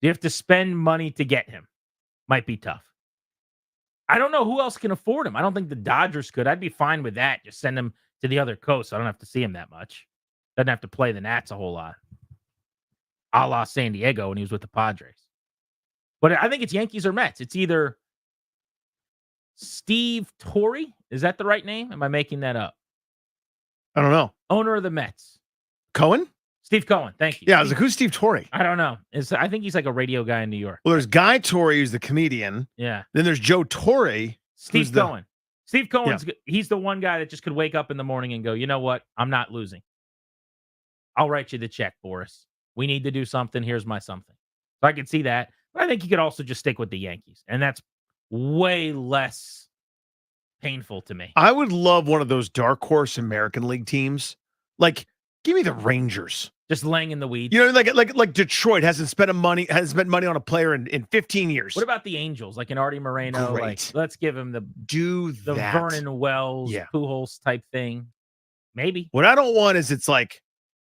Do you have to spend money to get him? Might be tough. I don't know who else can afford him. I don't think the Dodgers could. I'd be fine with that. Just send him to the other coast. I don't have to see him that much. Doesn't have to play the Nats a whole lot. A la San Diego when he was with the Padres. But I think it's Yankees or Mets. It's either Steve Torre. Is that the right name? Am I making that up? I don't know. Owner of the Mets. Cohen? Steve Cohen. Thank you. Yeah, I was like, who's Steve Torre? I don't know. I think he's like a radio guy in New York. Well, there's Guy Torre, who's the comedian. Yeah. Then there's Joe Torre. Steve Cohen. Steve Cohen's he's the one guy that just could wake up in the morning and go, you know what? I'm not losing. I'll write you the check, Boris. We need to do something. Here's my something. So I can see that. But I think he could also just stick with the Yankees. And that's way less painful to me. I would love one of those dark horse American League teams. Like, give me the Rangers. Just laying in the weeds. You know, like Detroit hasn't spent money on a player in 15 years. What about the Angels? Like an Artie Moreno? Great. Like, let's give him the that. Vernon Wells, Pujols type thing. Maybe. What I don't want is it's like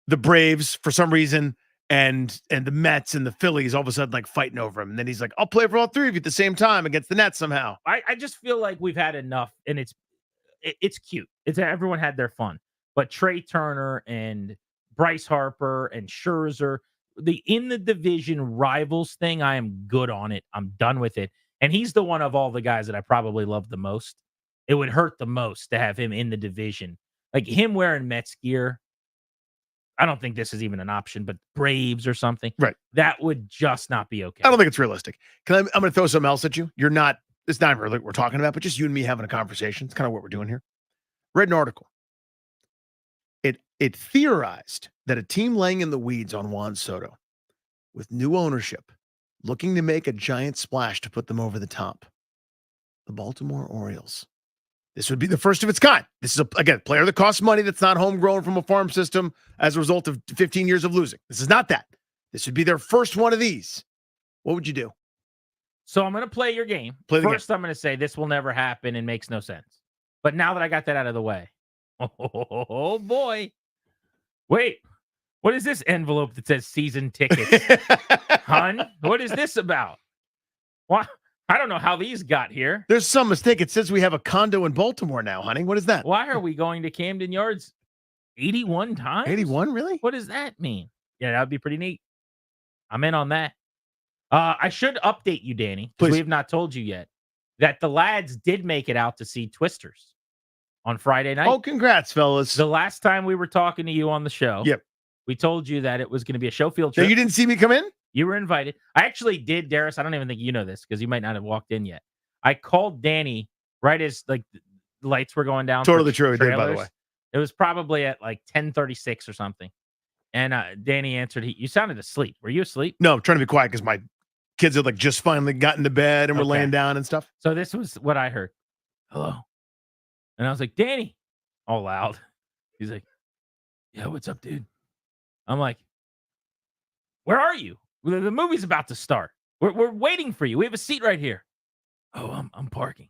the Braves for some reason and the Mets and the Phillies all of a sudden like fighting over him. And then he's like, I'll play for all three of you at the same time against the Nets somehow. I just feel like we've had enough, and it's cute. Everyone had their fun. But Trey Turner and Bryce Harper and Scherzer, the in the division rivals thing, I am good on it. I'm done with it. And he's the one of all the guys that I probably love the most. It would hurt the most to have him in the division. Like him wearing Mets gear, I don't think this is even an option, but Braves or something. Right. That would just not be okay. I don't think it's realistic. I'm going to throw something else at you. It's not really what we're talking about, but just you and me having a conversation. It's kind of what we're doing here. Read an article. It theorized that a team laying in the weeds on Juan Soto with new ownership looking to make a giant splash to put them over the top. The Baltimore Orioles. This would be the first of its kind. This is, a player that costs money that's not homegrown from a farm system as a result of 15 years of losing. This is not that. This would be their first one of these. What would you do? So I'm going to play your game. First, I'm going to say this will never happen and makes no sense. But now that I got that out of the way, oh boy. Wait, what is this envelope that says season tickets? Hun, what is this about? What? I don't know how these got here. There's some mistake. It says we have a condo in Baltimore now, honey. What is that? Why are we going to Camden Yards 81 times? 81, really? What does that mean? Yeah, that would be pretty neat. I'm in on that. I should update you, Danny, because we have not told you yet, that the lads did make it out to see Twisters on Friday night. Oh, congrats, fellas. The last time we were talking to you on the show, we told you that it was going to be a show field trip. So you didn't see me come in? You were invited. I actually did, Darius. I don't even think you know this because you might not have walked in yet. I called Danny right as like the lights were going down. Totally true. I did, by the way. It was probably at like 10:36 or something. And Danny answered. You sounded asleep. Were you asleep? No, I'm trying to be quiet because my kids had like just finally gotten to bed and were laying down and stuff. So this was what I heard. Hello. And I was like, Danny, all loud. He's like, yeah, what's up, dude? I'm like, where are you? The movie's about to start. We're waiting for you. We have a seat right here. Oh, I'm parking.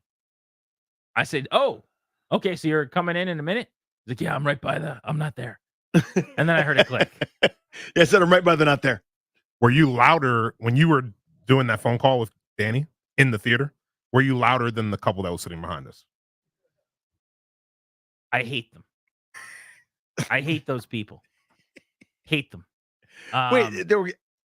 I said, oh, okay. So you're coming in a minute? He's like, yeah, I'm right by I'm not there. And then I heard it click. Yeah, I said, I'm right by the not there. Were you louder when you were doing that phone call with Danny in the theater? Were you louder than the couple that was sitting behind us? I hate them. I hate those people. Hate them. Wait,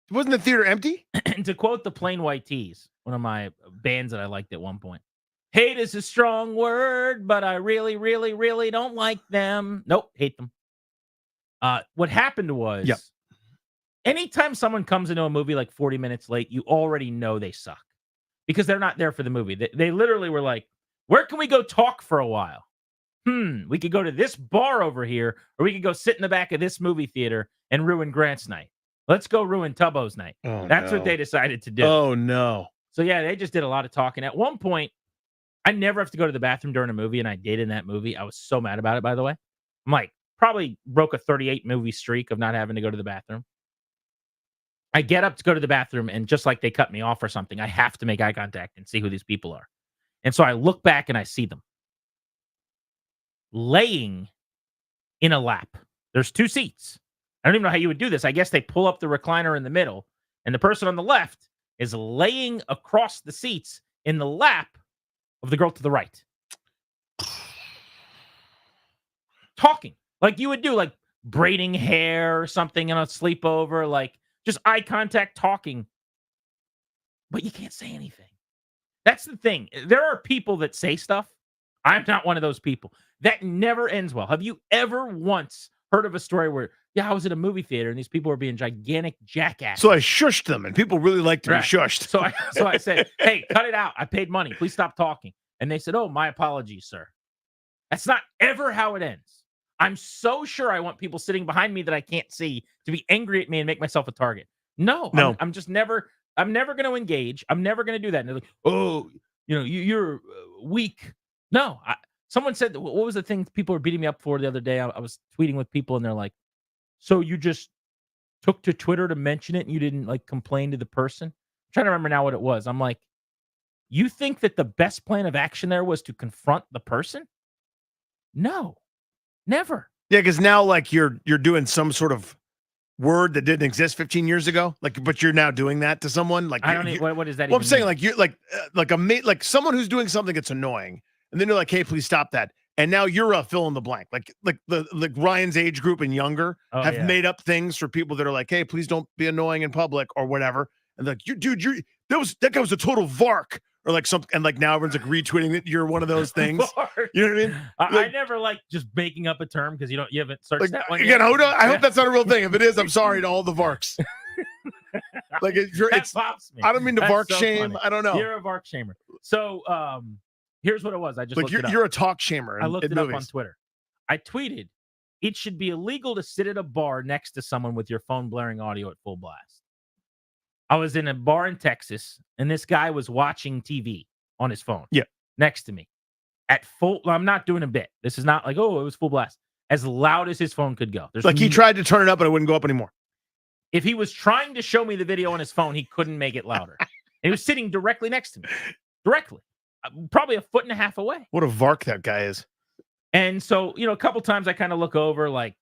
wasn't the theater empty? And to quote the Plain White Tees, one of my bands that I liked at one point, hate is a strong word, but I really, really, really don't like them. Nope, hate them. What happened was, anytime someone comes into a movie like 40 minutes late, you already know they suck because they're not there for the movie. They literally were like, where can we go talk for a while? We could go to this bar over here, or we could go sit in the back of this movie theater and ruin Grant's night. Let's go ruin Tubbo's night. That's what they decided to do. Oh, no. So, yeah, they just did a lot of talking. At one point, I never have to go to the bathroom during a movie, and I did in that movie. I was so mad about it, by the way. I'm like, probably broke a 38-movie streak of not having to go to the bathroom. I get up to go to the bathroom, and just like they cut me off or something, I have to make eye contact and see who these people are. And so I look back, and I see them. laying in a lap. There's 2 seats. I don't even know how you would do this. I guess they pull up the recliner in the middle, and the person on the left is laying across the seats in the lap of the girl to the right. Talking like you would do, like braiding hair or something in a sleepover, like just eye contact talking. But you can't say anything. That's the thing. There are people that say stuff. I'm not one of those people. That never ends well. Have you ever once heard of a story where, I was at a movie theater and these people were being gigantic jackasses? So I shushed them, and people really like to be Right. shushed. So I said, hey, cut it out. I paid money. Please stop talking. And they said, oh, my apologies, sir. That's not ever how it ends. I'm so sure I want people sitting behind me that I can't see to be angry at me and make myself a target. No. I'm just never going to engage. I'm never going to do that. And they're like, oh, you're weak. No. Someone said, what was the thing people were beating me up for the other day? I was tweeting with people and they're like, so you just took to Twitter to mention it and you didn't like complain to the person? I'm trying to remember now what it was. I'm like, you think that the best plan of action there was to confront the person? No, never. Yeah, because now like you're doing some sort of word that didn't exist 15 years ago, like, but you're now doing that to someone. Like, I don't know what is that. Well, I'm even saying mean? like you're like someone who's doing something that's annoying, and then you're like, hey, please stop that. And now you're a fill in the blank, like Ryan's age group and younger have made up things for people that are like, hey, please don't be annoying in public or whatever. And like, that guy was a total vark. Or like something, and like now everyone's like retweeting that you're one of those things. You know what I mean? I never like just making up a term because you haven't searched that one Again, yet. I hope that's not a real thing. If it is, I'm sorry to all the varks. Like That pops me. I don't mean to That's vark so shame. funny. I don't know. You're a vark shamer. So here's what it was. I just Like looked it up. you're a talk shamer. I looked in it up on movies. Twitter. I tweeted, it should be illegal to sit at a bar next to someone with your phone blaring audio at full blast. I was in a bar in Texas, and this guy was watching TV on his phone. Yeah. Next to me. At full, I'm not doing a bit. This is not like, oh, it was full blast. As loud as his phone could go. There's Like he tried to turn it up, but it wouldn't go up anymore. If he was trying to show me the video on his phone, he couldn't make it louder. And he was sitting directly next to me. Directly. Probably a foot and a half away. What a vark that guy is. And so, a couple times I kind of look over, like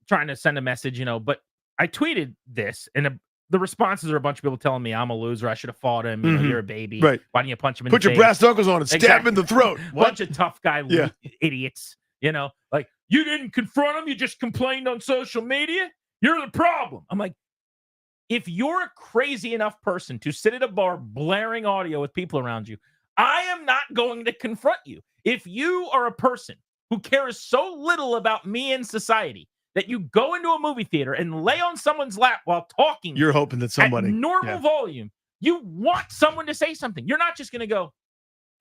trying to send a message, but I tweeted this, and the responses are a bunch of people telling me I'm a loser. I should have fought him. You're a baby. Right. Why didn't you punch him in Put the your face? brass knuckles on and stab him in the throat. Bunch of tough guy Yeah. idiots. Like, you didn't confront him. You just complained on social media. You're the problem. I'm like, if you're a crazy enough person to sit at a bar blaring audio with people around you, I am not going to confront you. If you are a person who cares so little about me and society that you go into a movie theater and lay on someone's lap while talking, You're hoping that somebody at normal volume, you want someone to say something. You're not just going to go,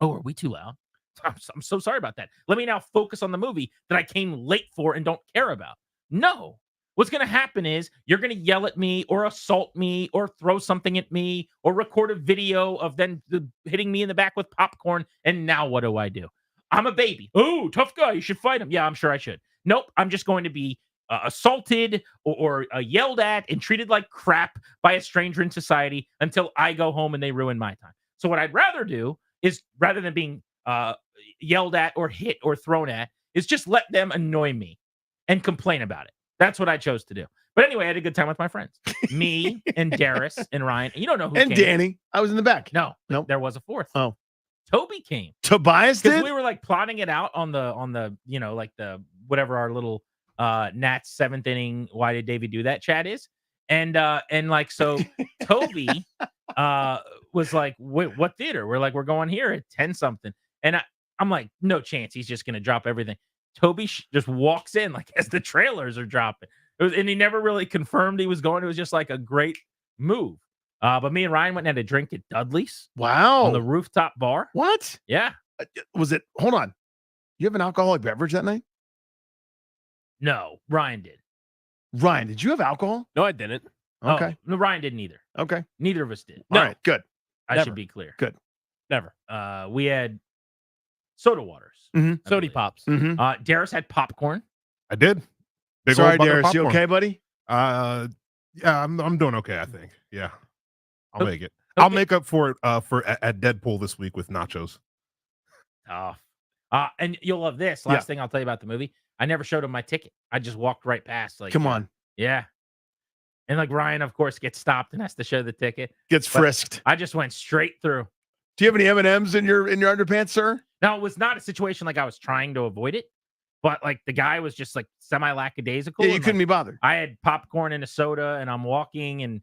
oh, are we too loud? I'm so sorry about that. Let me now focus on the movie that I came late for and don't care about. No. What's going to happen is you're going to yell at me or assault me or throw something at me or record a video of then hitting me in the back with popcorn. And now what do? I'm a baby. Oh, tough guy. You should fight him. Yeah, I'm sure I should. Nope. I'm just going to be assaulted or yelled at and treated like crap by a stranger in society until I go home and they ruin my time. So what I'd rather do is, rather than being yelled at or hit or thrown at, is just let them annoy me and complain about it. That's what I chose to do. But anyway, I had a good time with my friends. Me and Darius and Ryan. And you don't know who and came. Danny. I was in the back. No, there was a fourth. Oh. Toby came. Tobias Because did? we were like plotting it out on the like the whatever our little Nats seventh inning why did Davey do that chat is. And like so Toby was like, wait, what theater? We're like, we're going here at 10 something. And I'm like, no chance. He's just gonna drop everything. Toby just walks in like as the trailers are dropping. And he never really confirmed he was going. It was just like a great move. But me and Ryan went and had a drink at Dudley's. Wow. On the rooftop bar. What? Yeah. Was it? Hold on. You have an alcoholic beverage that night? No, Ryan did. Ryan, did you have alcohol? No, I didn't. Okay. Oh, no, Ryan didn't either. Okay. Neither of us did. All right. Good. I Never. should be clear. Good. Never. We had soda waters. Sody pops. Darius had popcorn. I did. Big Sorry, old bucket of Darius. You popcorn. okay, buddy? Yeah, I'm doing okay, I think. Yeah. I'll make it. I'll make up for it at Deadpool this week with nachos. Tough. And you'll love this. Last thing I'll tell you about the movie. I never showed him my ticket. I just walked right past. Like, Come on. Yeah. And like Ryan, of course, gets stopped and has to show the ticket. Gets frisked. I just went straight through. Do you have any M&Ms in your underpants, sir? No, it was not a situation like I was trying to avoid it, but like the guy was just like semi-lackadaisical. Yeah, you couldn't be bothered. I had popcorn and a soda, and I'm walking, and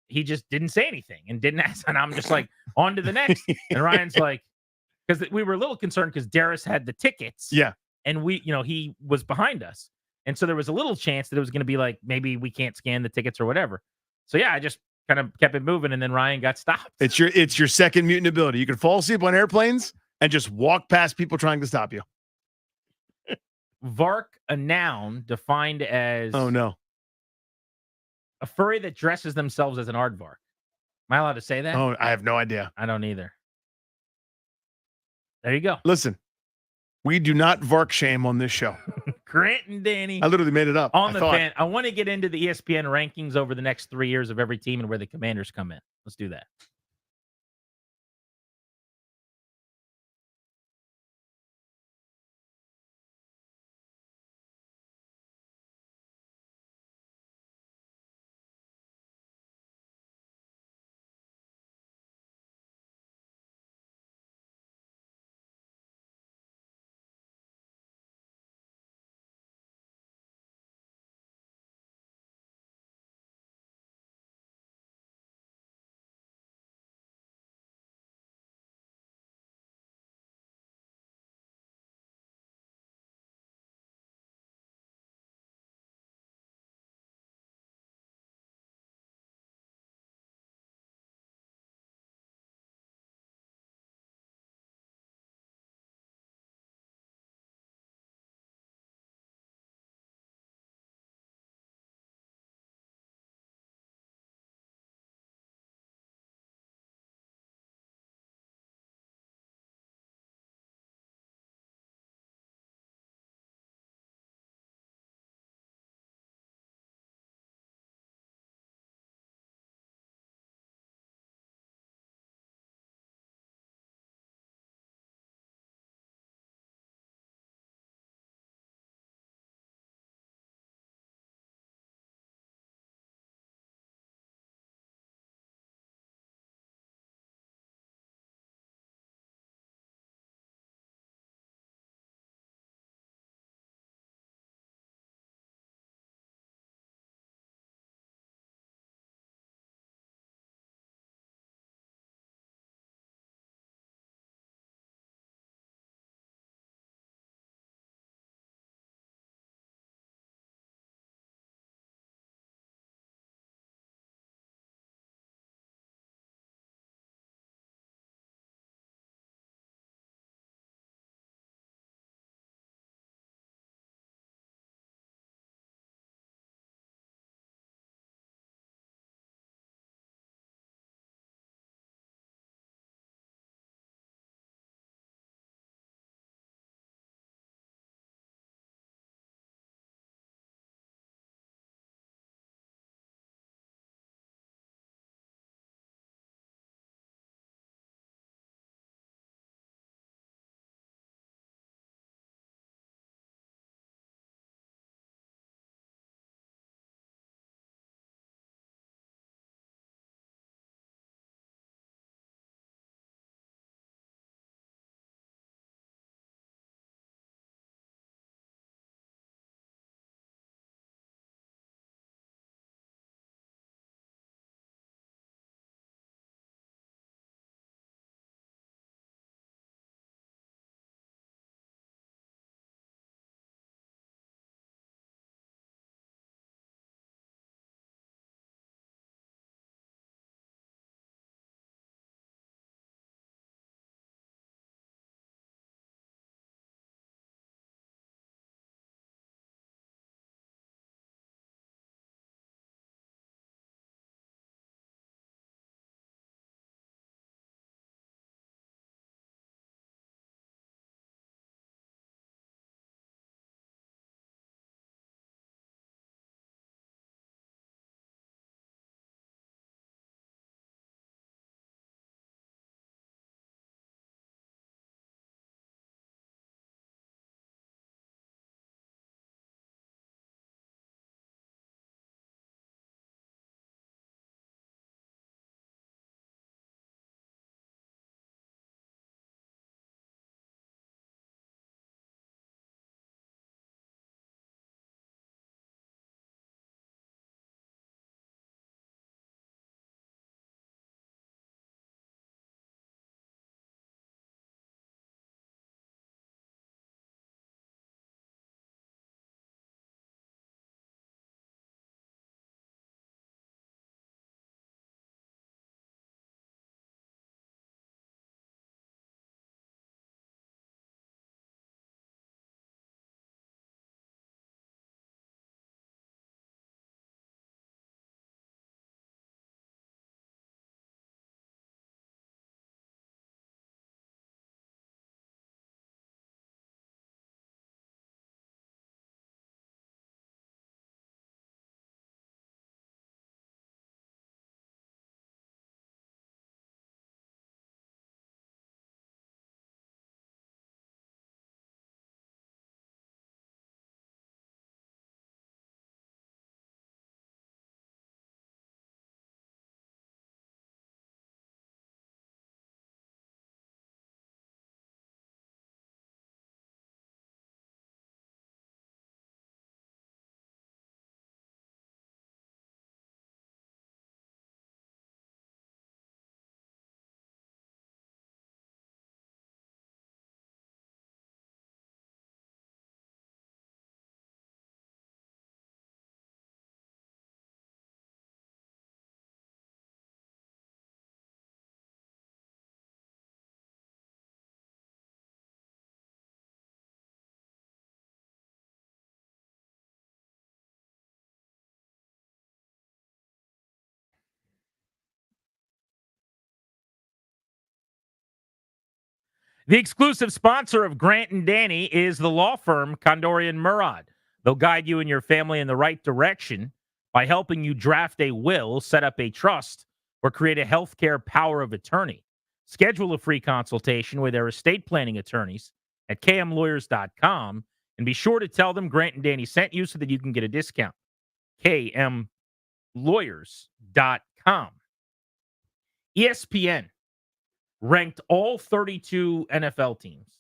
he just didn't say anything and didn't ask. And I'm just like, on to the next. And Ryan's like, because we were a little concerned because Darius had the tickets. Yeah. And he was behind us. And so there was a little chance that it was going to be like, maybe we can't scan the tickets or whatever. So yeah, I just kind of kept it moving, and then Ryan got stopped. It's your second mutant ability. You can fall asleep on airplanes and just walk past people trying to stop you. Vark, a noun defined as a furry that dresses themselves as an aardvark. Am I allowed to say that? Oh, I have no idea. I don't either. There you go. Listen, we do not Vark shame on this show. Grant and Danny. I literally made it up. On the fan. I want to get into the ESPN rankings over the next 3 years of every team and where the Commanders come in. Let's do that. The exclusive sponsor of Grant and Danny is the law firm Condorian Murad. They'll guide you and your family in the right direction by helping you draft a will, set up a trust, or create a healthcare power of attorney. Schedule a free consultation with their estate planning attorneys at kmlawyers.com and be sure to tell them Grant and Danny sent you so that you can get a discount. kmlawyers.com. ESPN ranked all 32 NFL teams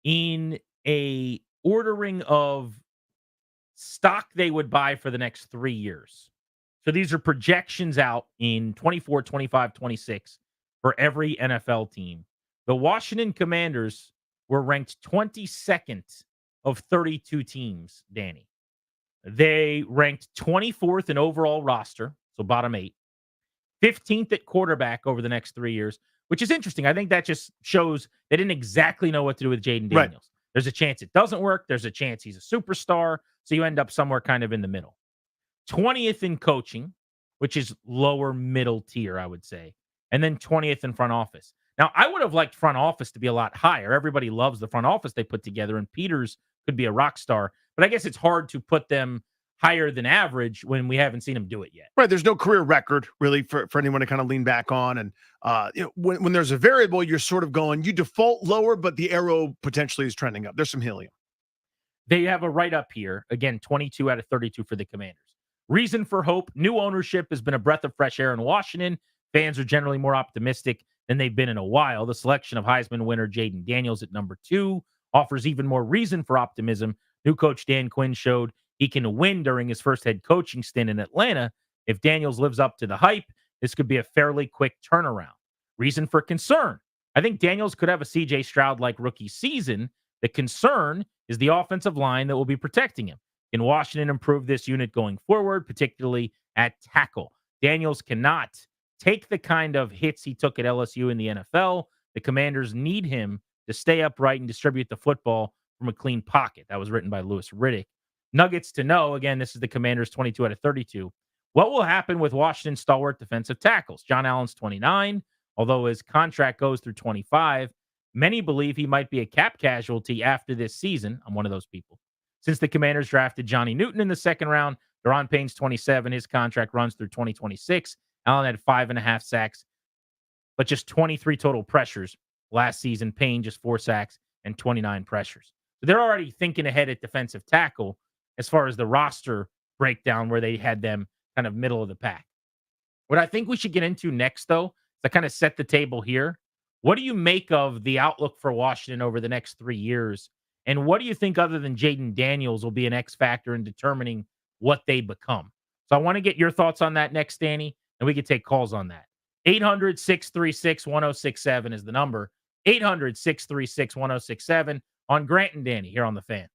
in a ordering of stock they would buy for the next 3 years. So these are projections out in 24, 25, 26 for every NFL team. The Washington Commanders were ranked 22nd of 32 teams, Danny. They ranked 24th in overall roster, so bottom 8, 15th at quarterback over the next 3 years, which is interesting. I think that just shows they didn't exactly know what to do with Jaden Daniels. Right. There's a chance it doesn't work. There's a chance he's a superstar. So you end up somewhere kind of in the middle. 20th in coaching, which is lower middle tier, I would say. And then 20th in front office. Now, I would have liked front office to be a lot higher. Everybody loves the front office they put together, and Peters could be a rock star. But I guess it's hard to put them higher than average when we haven't seen them do it yet. Right. There's no career record really for anyone to kind of lean back on. And when there's a variable, you're sort of going, you default lower, but the arrow potentially is trending up. There's some helium. They have a write-up here. Again, 22 out of 32 for the Commanders. Reason for hope. New ownership has been a breath of fresh air in Washington. Fans are generally more optimistic than they've been in a while. The selection of Heisman winner Jaden Daniels at number 2 offers even more reason for optimism. New coach Dan Quinn showed he can win during his first head coaching stint in Atlanta. If Daniels lives up to the hype, this could be a fairly quick turnaround. Reason for concern. I think Daniels could have a C.J. Stroud-like rookie season. The concern is the offensive line that will be protecting him. Can Washington improve this unit going forward, particularly at tackle? Daniels cannot take the kind of hits he took at LSU in the NFL. The Commanders need him to stay upright and distribute the football from a clean pocket. That was written by Louis Riddick. Nuggets to know, again, this is the Commanders 22 out of 32. What will happen with Washington's stalwart defensive tackles? John Allen's 29, although his contract goes through 25. Many believe he might be a cap casualty after this season. I'm one of those people. Since the Commanders drafted Johnny Newton in the second round, Daron Payne's 27. His contract runs through 2026. Allen had 5.5 sacks, but just 23 total pressures last season. Payne just 4 sacks and 29 pressures. So they're already thinking ahead at defensive tackle as far as the roster breakdown where they had them kind of middle of the pack. What I think we should get into next, though, is to kind of set the table here. What do you make of the outlook for Washington over the next 3 years? And what do you think, other than Jaden Daniels, will be an X factor in determining what they become? So I want to get your thoughts on that next, Danny, and we can take calls on that. 800-636-1067 is the number. 800-636-1067 on Grant and Danny here on The Fan.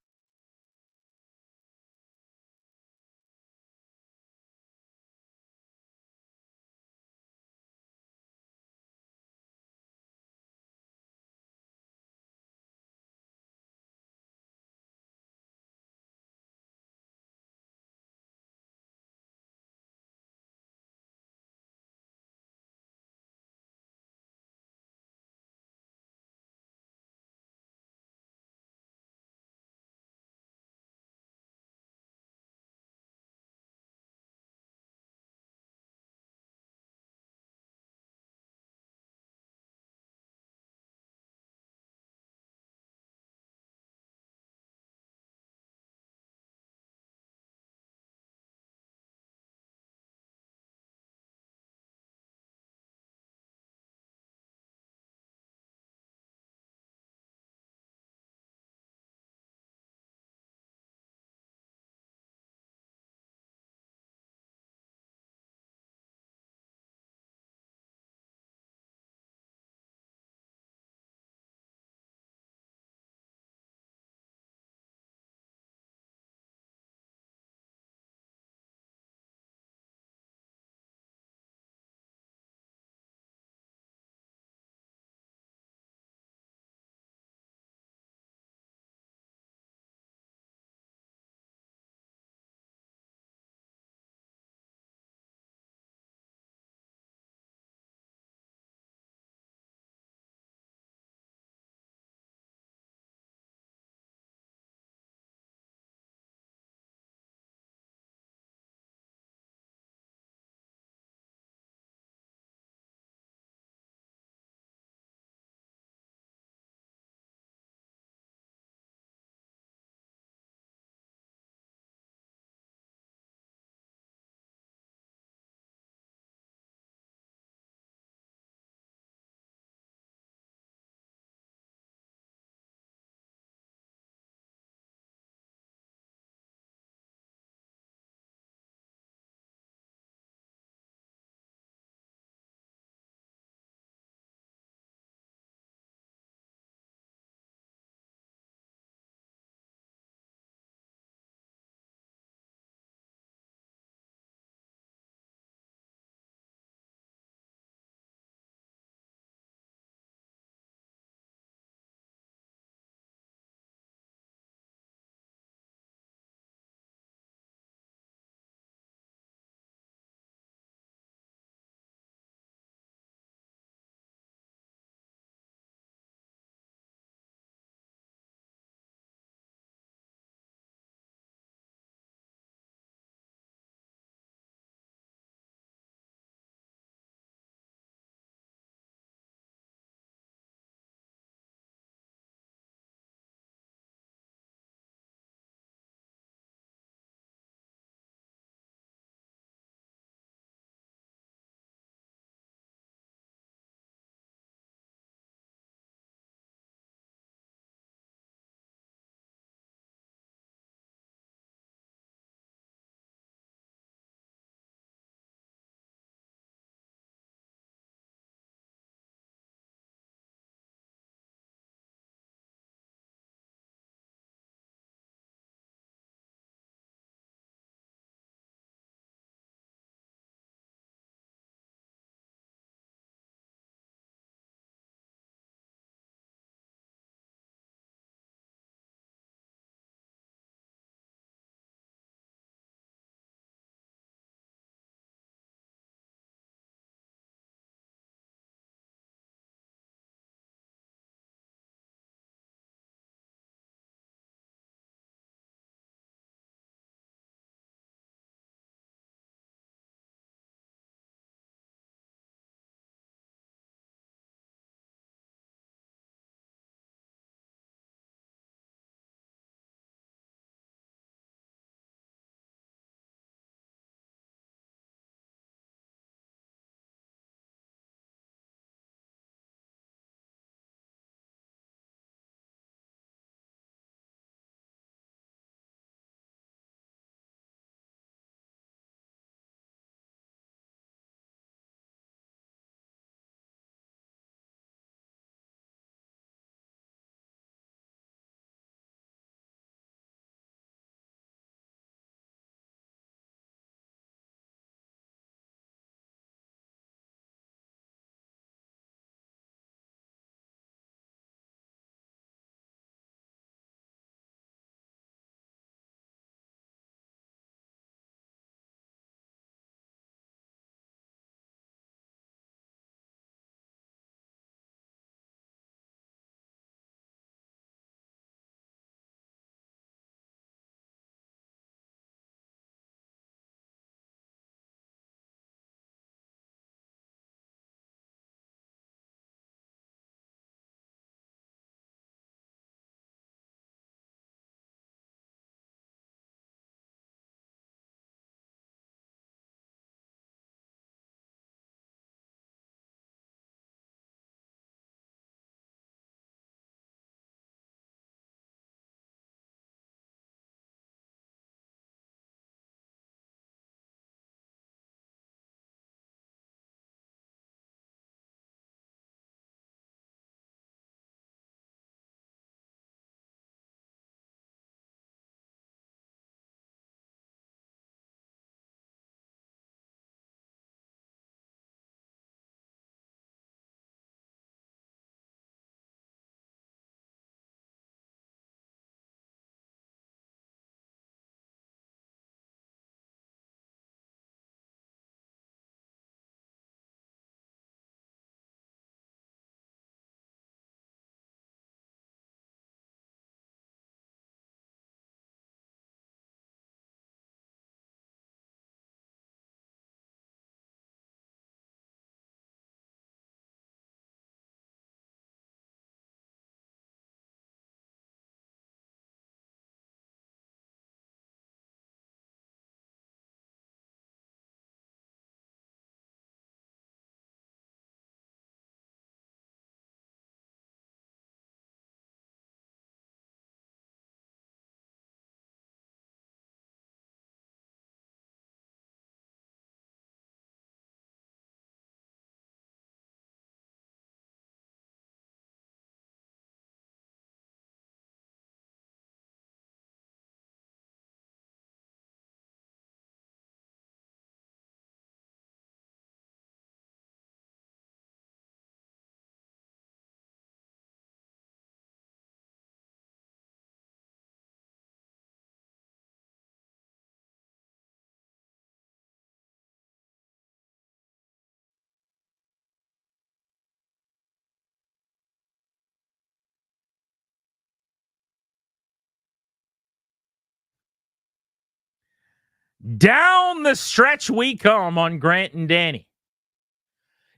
Down the stretch we come on Grant and Danny.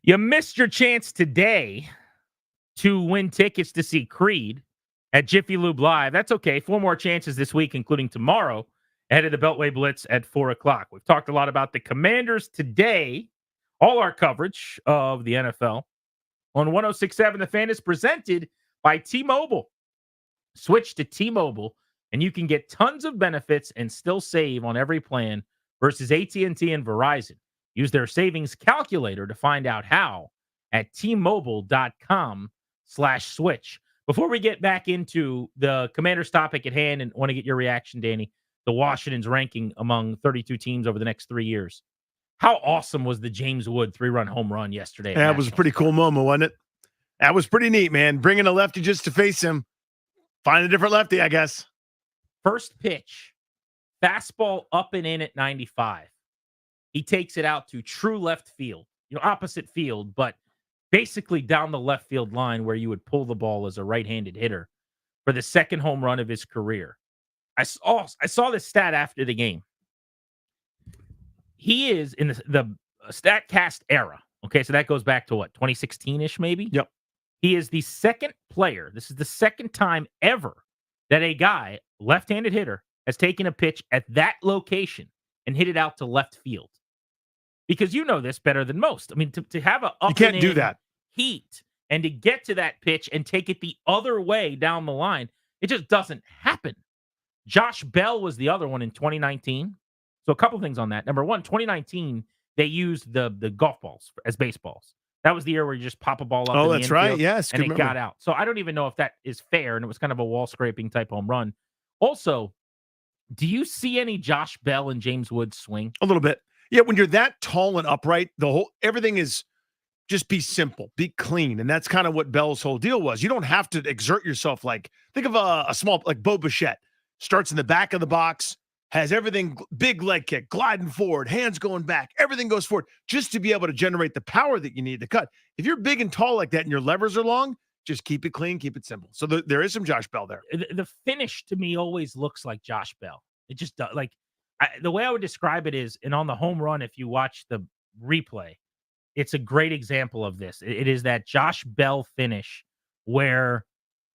You missed your chance today to win tickets to see Creed at Jiffy Lube Live. That's okay. 4 more chances this week, including tomorrow, ahead of the Beltway Blitz at 4 o'clock. We've talked a lot about the Commanders today. All our coverage of the NFL on 106.7 The Fan is presented by T-Mobile. Switch to T-Mobile, and you can get tons of benefits and still save on every plan versus AT&T and Verizon. Use their savings calculator to find out how at T-Mobile.com/switch. Before we get back into the Commanders topic at hand and want to get your reaction, Danny, the Washington's ranking among 32 teams over the next 3 years. How awesome was the James Wood 3-run home run yesterday? That was a pretty cool moment, wasn't it? That was pretty neat, man. Bringing a lefty just to face him. Find a different lefty, I guess. First pitch, fastball up and in at 95. He takes it out to true left field, opposite field, but basically down the left field line where you would pull the ball as a right-handed hitter for the second home run of his career. I saw this stat after the game. He is in the StatCast era. Okay, so that goes back to what, 2016-ish maybe? Yep. He is the second player. This is the second time ever that a guy, left-handed hitter, has taken a pitch at that location and hit it out to left field. Because you know this better than most. I mean, to have a up you can't and do in that heat and to get to that pitch and take it the other way down the line, it just doesn't happen. Josh Bell was the other one in 2019. So a couple things on that. Number one, 2019, they used the golf balls as baseballs. That was the year where you just pop a ball up. Oh, in the that's right. infield, Yes. and it got out. So I don't even know if that is fair, and it was kind of a wall scraping type home run. Also, do you see any Josh Bell and James Wood swing? A little bit. Yeah, when you're that tall and upright, everything is just be simple, be clean. And that's kind of what Bell's whole deal was. You don't have to exert yourself. Like, think of a small, like Bo Bichette, starts in the back of the box, has everything, big leg kick, gliding forward, hands going back, everything goes forward just to be able to generate the power that you need to cut. If you're big and tall like that and your levers are long, just keep it clean, keep it simple. So there is some Josh Bell there. The finish to me always looks like Josh Bell. It just does. Like, the way I would describe it is, and on the home run, if you watch the replay, it's a great example of this. It is that Josh Bell finish where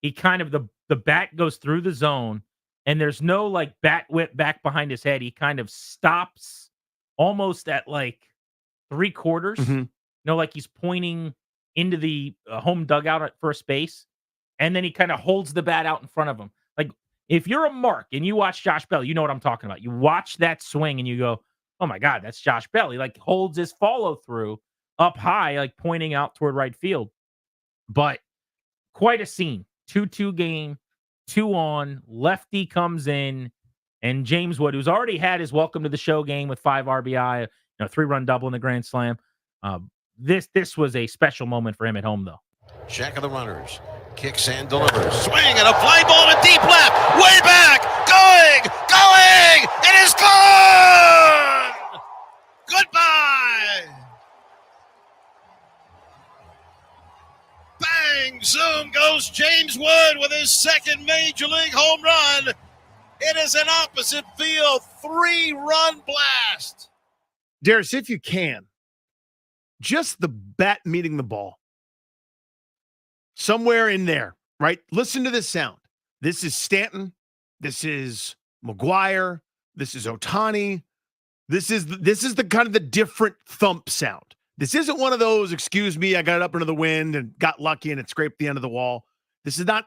he kind of, the bat goes through the zone, and there's no like bat whip back behind his head. He kind of stops almost at like 3/4. Mm-hmm. Like he's pointing into the home dugout at first base. And then he kind of holds the bat out in front of him. Like, if you're a mark and you watch Josh Bell, you know what I'm talking about. You watch that swing and you go, oh my God, that's Josh Bell. He like holds his follow through up high, like pointing out toward right field. But quite a scene. 2-2 game. 2 on, lefty comes in, and James Wood, who's already had his welcome to the show game with 5 RBI, 3-run double in the grand slam. This was a special moment for him at home, though. Check of the runners, kicks and delivers, swing and a fly ball to deep left, way back, going, it is gone. Goodbye. Bang! Zoom goes James Wood with his second Major League home run. It is an opposite field 3-run blast. Darius, if you can, just the bat meeting the ball. Somewhere in there, right? Listen to this sound. This is Stanton. This is McGuire. This is Ohtani. This is the kind of the different thump sound. This isn't one of those, excuse me, I got it up into the wind and got lucky and it scraped the end of the wall. This is not,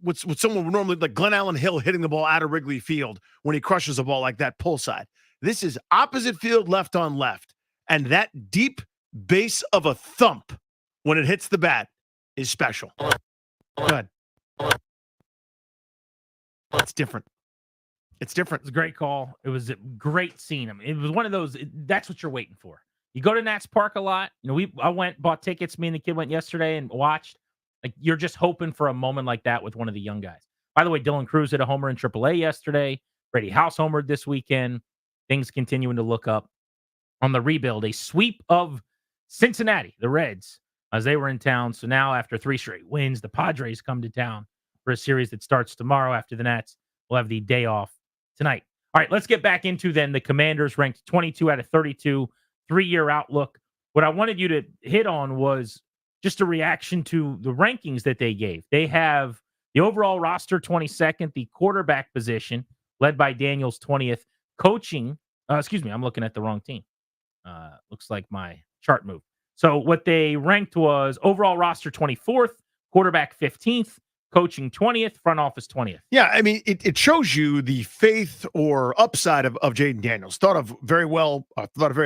what someone would normally, like Glenn Allen Hill hitting the ball out of Wrigley Field when he crushes a ball like that pull side. This is opposite field, left on left. And that deep bass of a thump when it hits the bat is special. Good. It's different. It's different. It's a great call. It was a great scene. I mean, it was one of those, that's what you're waiting for. You go to Nats Park a lot. I went, bought tickets. Me and the kid went yesterday and watched. Like, you're just hoping for a moment like that with one of the young guys. By the way, Dylan Cruz hit a homer in AAA yesterday. Brady House homered this weekend. Things continuing to look up on the rebuild. A sweep of Cincinnati, the Reds, as they were in town. So now, after 3 straight wins, the Padres come to town for a series that starts tomorrow after the Nats will have the day off tonight. All right, let's get back into then the Commanders ranked 22 out of 32, 3-year outlook. What I wanted you to hit on was just a reaction to the rankings that they gave. They have the overall roster 22nd, the quarterback position led by Daniels 20th, coaching. I'm looking at the wrong team. Looks like my chart moved. So what they ranked was overall roster 24th, quarterback 15th, coaching 20th, front office 20th. Yeah, I mean, it shows you the faith or upside of Jaden Daniels. Thought of very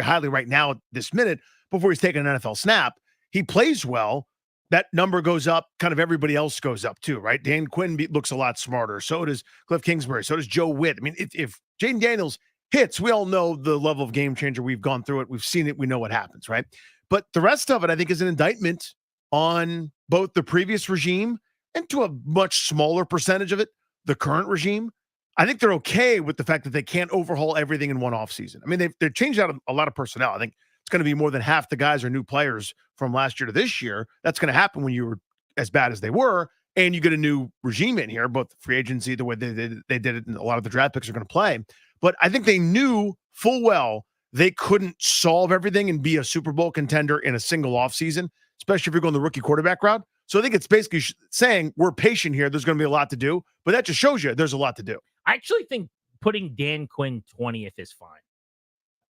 highly right now at this minute before he's taking an NFL snap. He plays well. That number goes up. Kind of everybody else goes up too, right? Dan Quinn looks a lot smarter. So does Cliff Kingsbury. So does Joe Witt. I mean, if Jaden Daniels hits, we all know the level of game changer. We've gone through it. We've seen it. We know what happens, right? But the rest of it, I think, is an indictment on both the previous regime and to a much smaller percentage of it, the current regime. I think they're okay with the fact that they can't overhaul everything in one offseason. I mean, they've changed out a lot of personnel. I think it's going to be more than half the guys are new players from last year to this year. That's going to happen when you were as bad as they were, and you get a new regime in here, both free agency, the way they did it, and a lot of the draft picks are going to play. But I think they knew full well they couldn't solve everything and be a Super Bowl contender in a single offseason, especially if you're going the rookie quarterback route. So I think it's basically saying we're patient here. There's going to be a lot to do, but that just shows you there's a lot to do. I actually think putting Dan Quinn 20th is fine.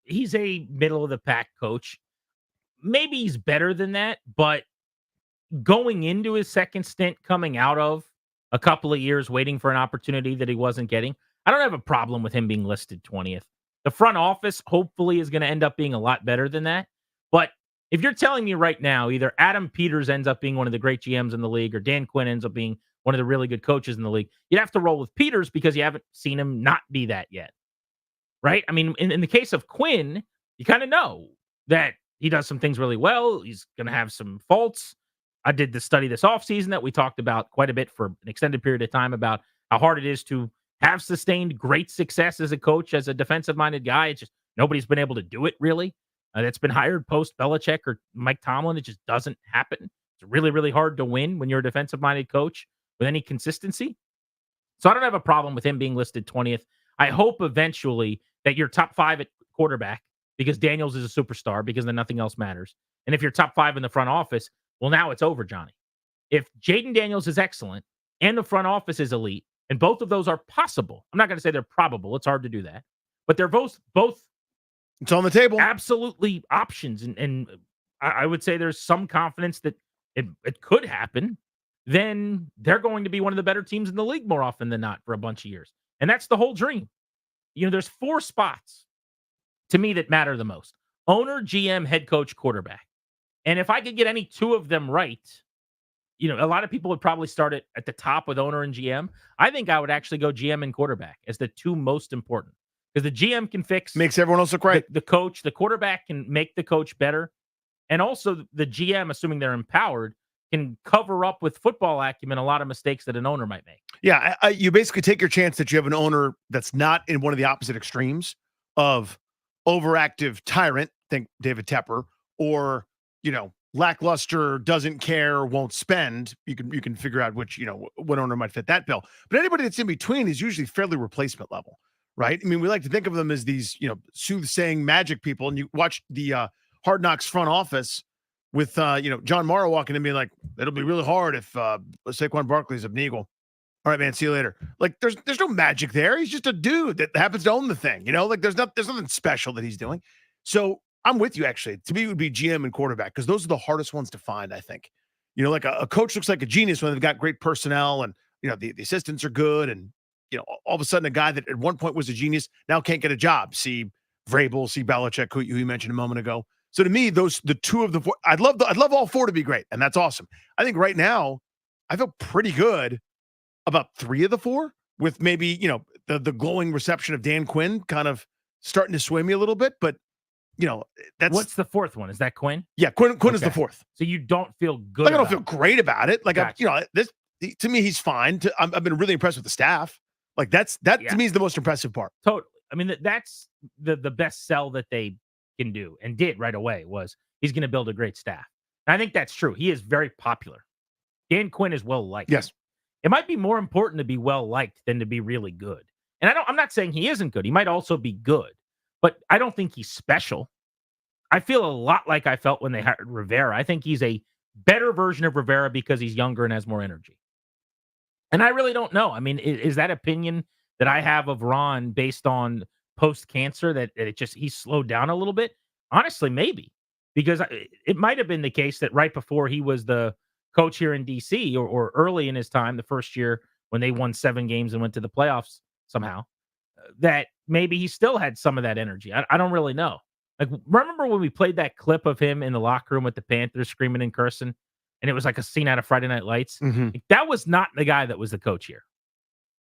He's a middle of the pack coach. Maybe he's better than that, but going into his second stint, coming out of a couple of years waiting for an opportunity that he wasn't getting, I don't have a problem with him being listed 20th. The front office hopefully is going to end up being a lot better than that. But if you're telling me right now, either Adam Peters ends up being one of the great GMs in the league or Dan Quinn ends up being one of the really good coaches in the league, you'd have to roll with Peters because you haven't seen him not be that yet. Right? I mean, in the case of Quinn, you kind of know that he does some things really well. He's going to have some faults. I did the study this offseason that we talked about quite a bit for an extended period of time about how hard it is to have sustained great success as a coach, as a defensive-minded guy. It's just nobody's been able to do it, really. That's been hired post-Belichick or Mike Tomlin. It just doesn't happen. It's really, really hard to win when you're a defensive-minded coach with any consistency. So I don't have a problem with him being listed 20th. I hope eventually that you're top 5 at quarterback because Daniels is a superstar because then nothing else matters. And if you're top 5 in the front office, well, now it's over, Johnny. If Jaden Daniels is excellent and the front office is elite, and both of those are possible. I'm not going to say they're probable. It's hard to do that. But they're both it's on the table. Absolutely options. And I would say there's some confidence that it could happen. Then they're going to be one of the better teams in the league more often than not for a bunch of years. And that's the whole dream. You know, there's 4 spots to me that matter the most. Owner, GM, head coach, quarterback. And if I could get any 2 of them right, you know, a lot of people would probably start it at the top with owner and GM. I think I would actually go GM and quarterback as the 2 most important because the GM can makes everyone else look right. The coach, the quarterback can make the coach better. And also the GM, assuming they're empowered, can cover up with football acumen a lot of mistakes that an owner might make. Yeah, you basically take your chance that you have an owner that's not in one of the opposite extremes of overactive tyrant, think David Tepper, or, you know, lackluster, doesn't care, won't spend. You can figure out which, you know, what owner might fit that bill. But anybody that's in between is usually fairly replacement level, right? I mean, we like to think of them as these, you know, soothsaying magic people. And you watch the Hard Knocks front office with, you know, John Morrow walking in and being like, it'll be really hard if Saquon Barkley's an Eagle. All right, man, see you later. Like, there's no magic there. He's just a dude that happens to own the thing, you know? Like, there's nothing special that he's doing. So I'm with you, actually. To me, it would be GM and quarterback because those are the hardest ones to find, I think. You know, like a coach looks like a genius when they've got great personnel and, you know, the assistants are good. And, you know, all of a sudden a guy that at one point was a genius now can't get a job. See Vrabel, see Belichick, who you mentioned a moment ago. So to me, the 2 of the 4, I'd love all 4 to be great. And that's awesome. I think right now I feel pretty good about 3 of the 4 with maybe, you know, the glowing reception of Dan Quinn kind of starting to sway me a little bit, but you know, that's what's the 4th one? Is that Quinn? Yeah, Quinn is the 4th. So you don't feel good. Like I don't feel great about it. Like Gotcha. you know, to me, he's fine. I've been really impressed with the staff. Like that to me is the most impressive part. Totally. I mean, that's the best sell that they can do and did right away was he's going to build a great staff. And I think that's true. He is very popular. Dan Quinn is well liked. Yes. It might be more important to be well liked than to be really good. And I'm not saying he isn't good. He might also be good, but I don't think he's special. I feel a lot like I felt when they hired Rivera. I think he's a better version of Rivera because he's younger and has more energy. And I really don't know. I mean, is that opinion that I have of Ron based on post-cancer that he's slowed down a little bit? Honestly, maybe. Because it might have been the case that right before he was the coach here in D.C. or early in his time, the first year when they won 7 games and went to the playoffs somehow, that maybe he still had some of that energy. I don't really know. Like, remember when we played that clip of him in the locker room with the Panthers screaming and cursing, and it was like a scene out of Friday Night Lights? Like, that was not the guy that was the coach here.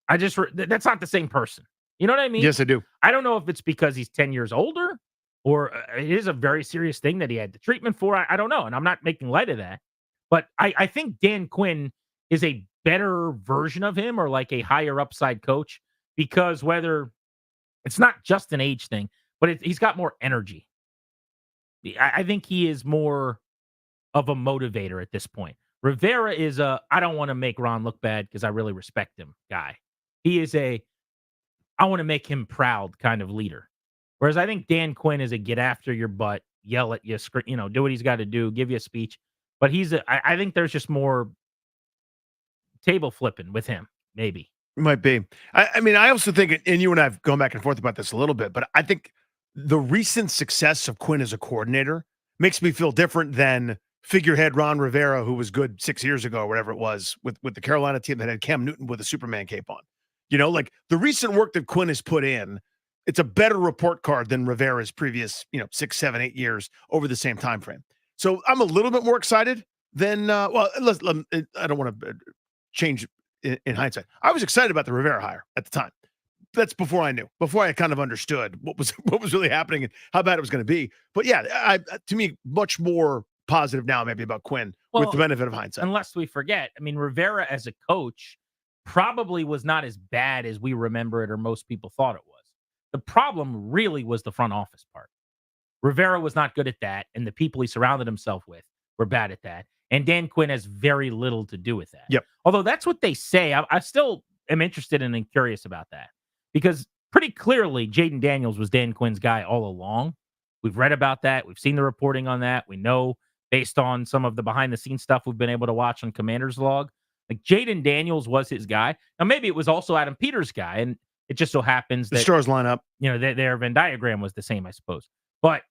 That's not the same person. You know what I mean? Yes, I do. I don't know if it's because he's 10 years older or it is a very serious thing that he had the treatment for. I don't know. And I'm not making light of that. But I think Dan Quinn is a better version of him or like a higher upside coach because whether it's not just an age thing, but he's got more energy. I think he is more of a motivator at this point. Rivera is I don't want to make Ron look bad because I really respect him guy. He is I want to make him proud kind of leader. Whereas I think Dan Quinn is a get after your butt, yell at you, do what he's got to do, give you a speech. But I think there's just more table flipping with him, maybe. Might be. I mean, I also think, and you and I have gone back and forth about this a little bit, but I think the recent success of Quinn as a coordinator makes me feel different than figurehead Ron Rivera, who was good 6 years ago or whatever it was with the Carolina team that had Cam Newton with a Superman cape on. Like the recent work that Quinn has put in, it's a better report card than Rivera's previous, 6, 7, 8 years over the same time frame. So I'm a little bit more excited than, I don't want to change in hindsight. I was excited about the Rivera hire at the time. That's before I kind of understood what was really happening and how bad it was going to be. But yeah, to me, much more positive now maybe about Quinn with the benefit of hindsight. Unless we forget, I mean, Rivera as a coach probably was not as bad as we remember it or most people thought it was. The problem really was the front office part. Rivera was not good at that, and the people he surrounded himself with were bad at that. And Dan Quinn has very little to do with that. Yep. Although that's what they say. I still am interested in and curious about that because pretty clearly Jaden Daniels was Dan Quinn's guy all along. We've read about that. We've seen the reporting on that. We know based on some of the behind-the-scenes stuff we've been able to watch on Commander's Log, like Jaden Daniels was his guy. Now, maybe it was also Adam Peters' guy, and it just so happens that the stars line up. Their Venn diagram was the same, I suppose. But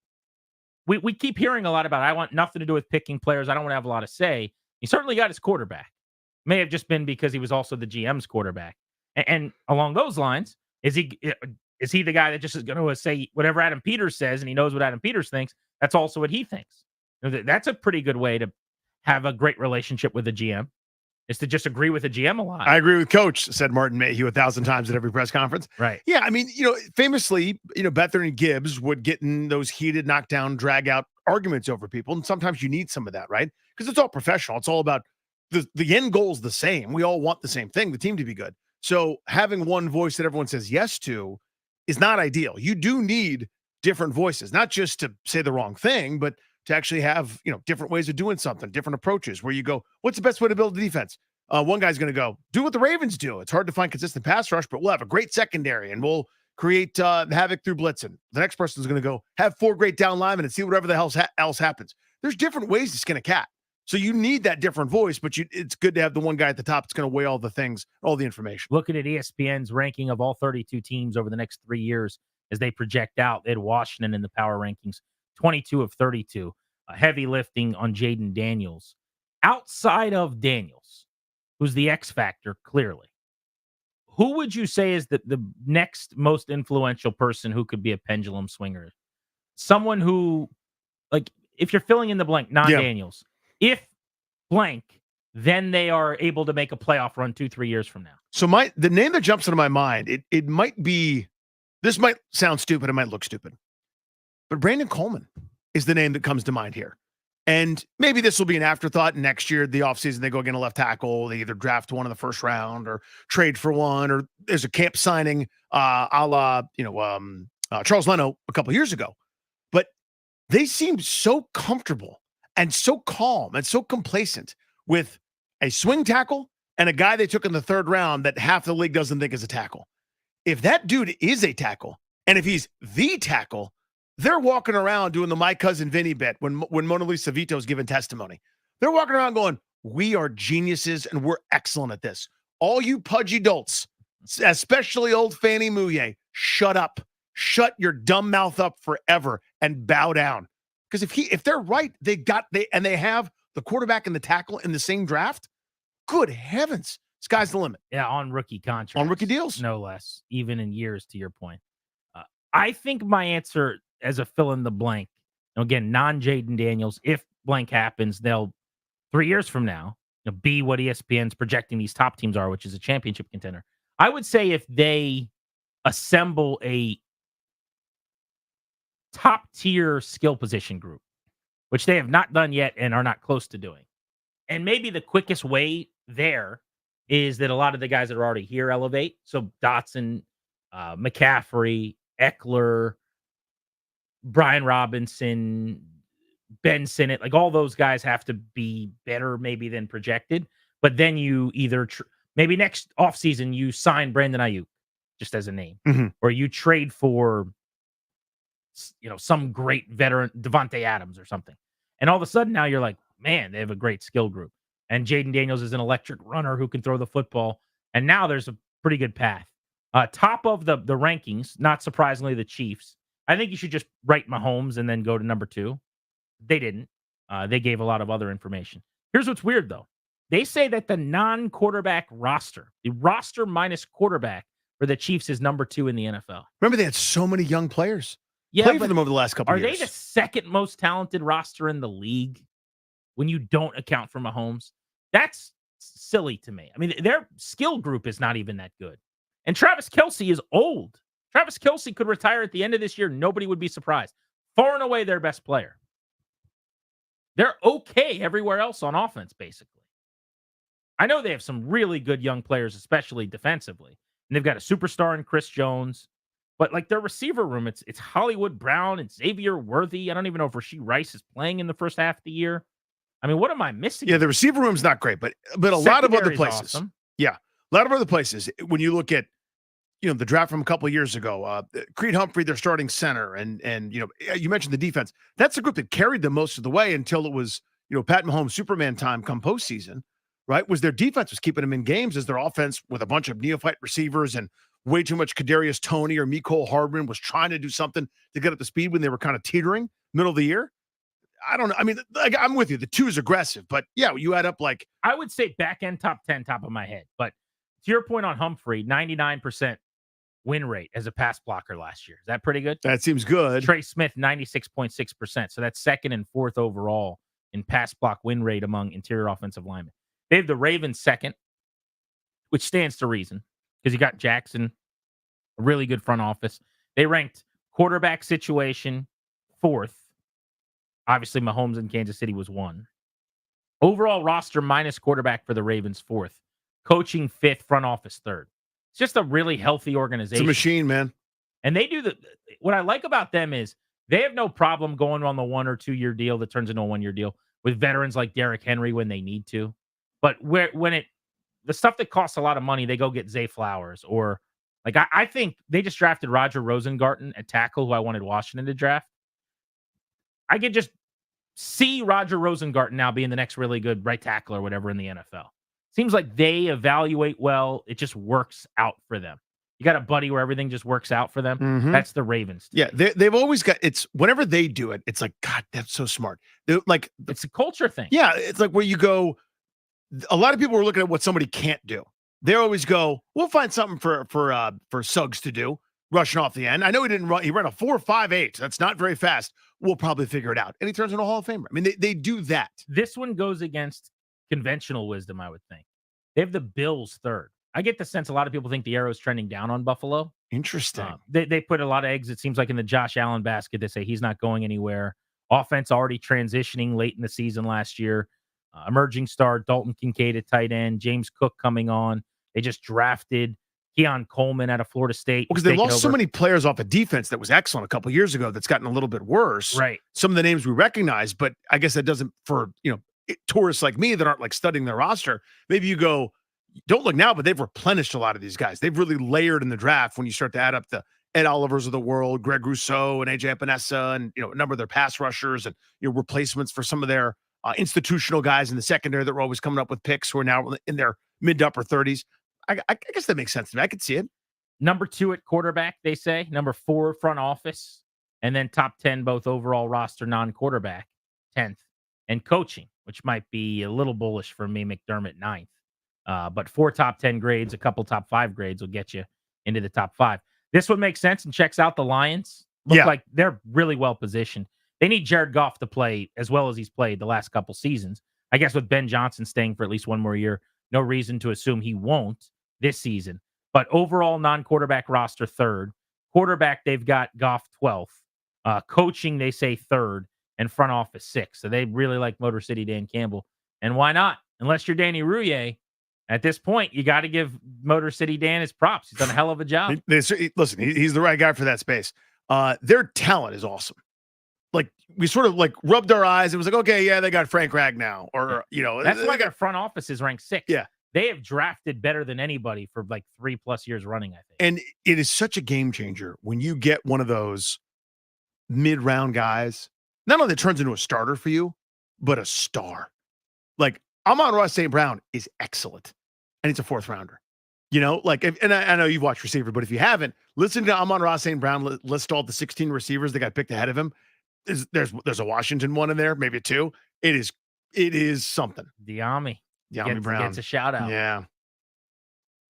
we keep hearing a lot about, I want nothing to do with picking players. I don't want to have a lot of say. He certainly got his quarterback. May have just been because he was also the GM's quarterback. And along those lines, is he the guy that just is going to say whatever Adam Peters says and he knows what Adam Peters thinks? That's also what he thinks. That's a pretty good way to have a great relationship with the GM, is to just agree with the GM a lot. I agree with Coach, said Martin Mayhew 1,000 times at every press conference. Right. Yeah, I mean, famously, Bethany Gibbs would get in those heated knockdown, drag out arguments over people. And sometimes you need some of that, right? Because it's all professional. It's all about the end goal is the same. We all want the same thing, the team to be good. So having one voice that everyone says yes to is not ideal. You do need different voices, not just to say the wrong thing, but to actually have, different ways of doing something, different approaches where you go, what's the best way to build a defense? One guy's going to go, do what the Ravens do. It's hard to find consistent pass rush, but we'll have a great secondary and we'll create havoc through blitzing. The next person's going to go have 4 great down linemen and see whatever the hell else happens. There's different ways to skin a cat. So you need that different voice, but it's good to have the one guy at the top that's going to weigh all the things, all the information. Looking at ESPN's ranking of all 32 teams over the next 3 years as they project out, they had Washington in the power rankings, 22 of 32. Heavy lifting on Jaden Daniels. Outside of Daniels, who's the X factor, clearly, who would you say is the next most influential person who could be a pendulum swinger? Someone who, like, if you're filling in the blank, non-Daniels, if blank, then they are able to make a playoff run 2-3 years from now. So the name that jumps into my mind, it might be, this might sound stupid, it might look stupid, but Brandon Coleman is the name that comes to mind here. And maybe this will be an afterthought next year, the offseason, they go get a left tackle. They either draft one in the first round or trade for one, or there's a camp signing a la, Charles Leno a couple years ago. But they seemed so comfortable and so calm and so complacent with a swing tackle and a guy they took in the 3rd round that half the league doesn't think is a tackle. if that dude is a tackle, and if he's the tackle, they're walking around doing the My Cousin Vinny bit when Mona Lisa Vito's giving testimony. They're walking around going, we are geniuses and we're excellent at this. All you pudgy dolts, especially old Fannie Mouye, shut up. Shut your dumb mouth up forever and bow down. Because if they're right, they have the quarterback and the tackle in the same draft. Good heavens. Sky's the limit. Yeah, on rookie contracts. On rookie deals. No less, even in years, to your point. I think my answer as a fill in the blank, again, non-Jaden Daniels, if blank happens, they'll 3 years from now, be what ESPN's projecting these top teams are, which is a championship contender. I would say if they assemble a top-tier skill position group, which they have not done yet and are not close to doing. And maybe the quickest way there is that a lot of the guys that are already here elevate. So Dotson, McCaffrey, Eckler, Brian Robinson, Ben Sinnott, like all those guys have to be better maybe than projected. But then you either maybe next offseason you sign Brandon Ayuk just as a name, or you trade for some great veteran, Devontae Adams or something. And all of a sudden now you're like, man, they have a great skill group. And Jaden Daniels is an electric runner who can throw the football. And now there's a pretty good path. Top of the rankings, not surprisingly, the Chiefs. I think you should just write Mahomes and then go to number 2. They didn't. They gave a lot of other information. Here's what's weird, though. They say that the non-quarterback roster, the roster minus quarterback for the Chiefs is number 2 in the NFL. Remember, they had so many young players. Yeah, Play for them over the last couple of years. Are they the second most talented roster in the league when you don't account for Mahomes? That's silly to me. I mean, their skill group is not even that good. And Travis Kelce is old. Travis Kelce could retire at the end of this year. Nobody would be surprised. Far and away their best player. They're okay everywhere else on offense, basically. I know they have some really good young players, especially defensively. And they've got a superstar in Chris Jones. But like their receiver room, it's Hollywood Brown and Xavier Worthy. I don't even know if Rashee Rice is playing in the first half of the year. I mean, what am I missing? Yeah, the receiver room's not great, but a lot of other places. Awesome. Yeah, a lot of other places. When you look at the draft from a couple of years ago, Creed Humphrey, their starting center, and you mentioned the defense. That's the group that carried them most of the way until it was Pat Mahomes Superman time come postseason. Right? Was their defense was keeping them in games as their offense with a bunch of neophyte receivers and way too much Kadarius Toney or Mecole Hardman was trying to do something to get up to speed when they were kind of teetering middle of the year. I don't know. I mean, like, I'm with you. The 2 is aggressive, but yeah, you add up like I would say back end top 10, top of my head. But to your point on Humphrey, 99% win rate as a pass blocker last year. Is that pretty good? That seems good. Trey Smith, 96.6%. So that's second and fourth overall in pass block win rate among interior offensive linemen. They have the Ravens second, which stands to reason because you got Jackson, a really good front office. They ranked quarterback situation 4th. Obviously, Mahomes in Kansas City was 1. Overall roster minus quarterback for the Ravens 4th. Coaching 5th, front office 3rd. It's just a really healthy organization. It's a machine, man. And they do what I like about them is they have no problem going on the 1 or 2 year deal that turns into a 1 year deal with veterans like Derrick Henry when they need to. But when the stuff that costs a lot of money, they go get Zay Flowers or like I think they just drafted Roger Rosengarten at tackle, who I wanted Washington to draft. I could just see Roger Rosengarten now being the next really good right tackle or whatever in the NFL. Seems like they evaluate well. It just works out for them. You got a buddy where everything just works out for them. Mm-hmm. That's the Ravens. Yeah, they've always got it's whenever they do it, it's like, God, that's so smart. It's a culture thing. Yeah, it's like where you go. A lot of people are looking at what somebody can't do. They always go, we'll find something for Suggs to do, rushing off the end. I know he didn't run. He ran a 4.58. That's not very fast. We'll probably figure it out. And he turns into a Hall of Famer. I mean, they do that. This one goes against conventional wisdom, I would think. They have the Bills 3rd. I get the sense a lot of people think the arrow is trending down on Buffalo. Interesting. They put a lot of eggs, it seems like, in the Josh Allen basket. They say he's not going anywhere. Offense already transitioning late in the season last year. Emerging star Dalton Kincaid at tight end. James Cook coming on. They just drafted Keon Coleman out of Florida State. Because they lost so many players off a defense that was excellent a couple of years ago that's gotten a little bit worse. Right. Some of the names we recognize, but I guess that doesn't for, tourists like me that aren't like studying their roster. Maybe you go, don't look now, but they've replenished a lot of these guys. They've really layered in the draft when you start to add up the Ed Olivers of the world, Greg Rousseau and AJ Epinesa, and a number of their pass rushers and replacements for some of their institutional guys in the secondary that were always coming up with picks who are now in their mid to upper 30s. I guess that makes sense to me. I could see it. Number 2 at quarterback, they say. Number 4 front office, and then top 10 both overall roster, non-quarterback, 10th, and coaching, which might be a little bullish for me. McDermott 9th, but 4 top 10 grades, a couple top 5 grades will get you into the top 5. This would make sense and checks out the Lions. Look like they're really well positioned. They need Jared Goff to play as well as he's played the last couple seasons. I guess with Ben Johnson staying for at least one more year, no reason to assume he won't this season. But overall non-quarterback roster 3rd. Quarterback, they've got Goff 12th. Coaching, they say 3rd. And front office 6th. So they really like Motor City Dan Campbell. And why not? Unless you're Danny Rouillet, at this point, you got to give Motor City Dan his props. He's done a hell of a job. Listen, he's the right guy for that space. Their talent is awesome. Like, we sort of like rubbed our eyes. It was like, okay, yeah, they got Frank Ragnow. Or, That's why their front office is ranked 6th. Yeah. They have drafted better than anybody for like 3+ years running, I think. And it is such a game changer when you get one of those mid-round guys, not only that turns into a starter for you, but a star. Like, Amon-Ra St. Brown is excellent. And it's a 4th rounder. And I know you've watched receiver, but if you haven't, listen to Amon-Ra St. Brown list all the 16 receivers that got picked ahead of him. There's a Washington one in there, maybe a 2. It is something. Diami Brown gets a shout out. Yeah.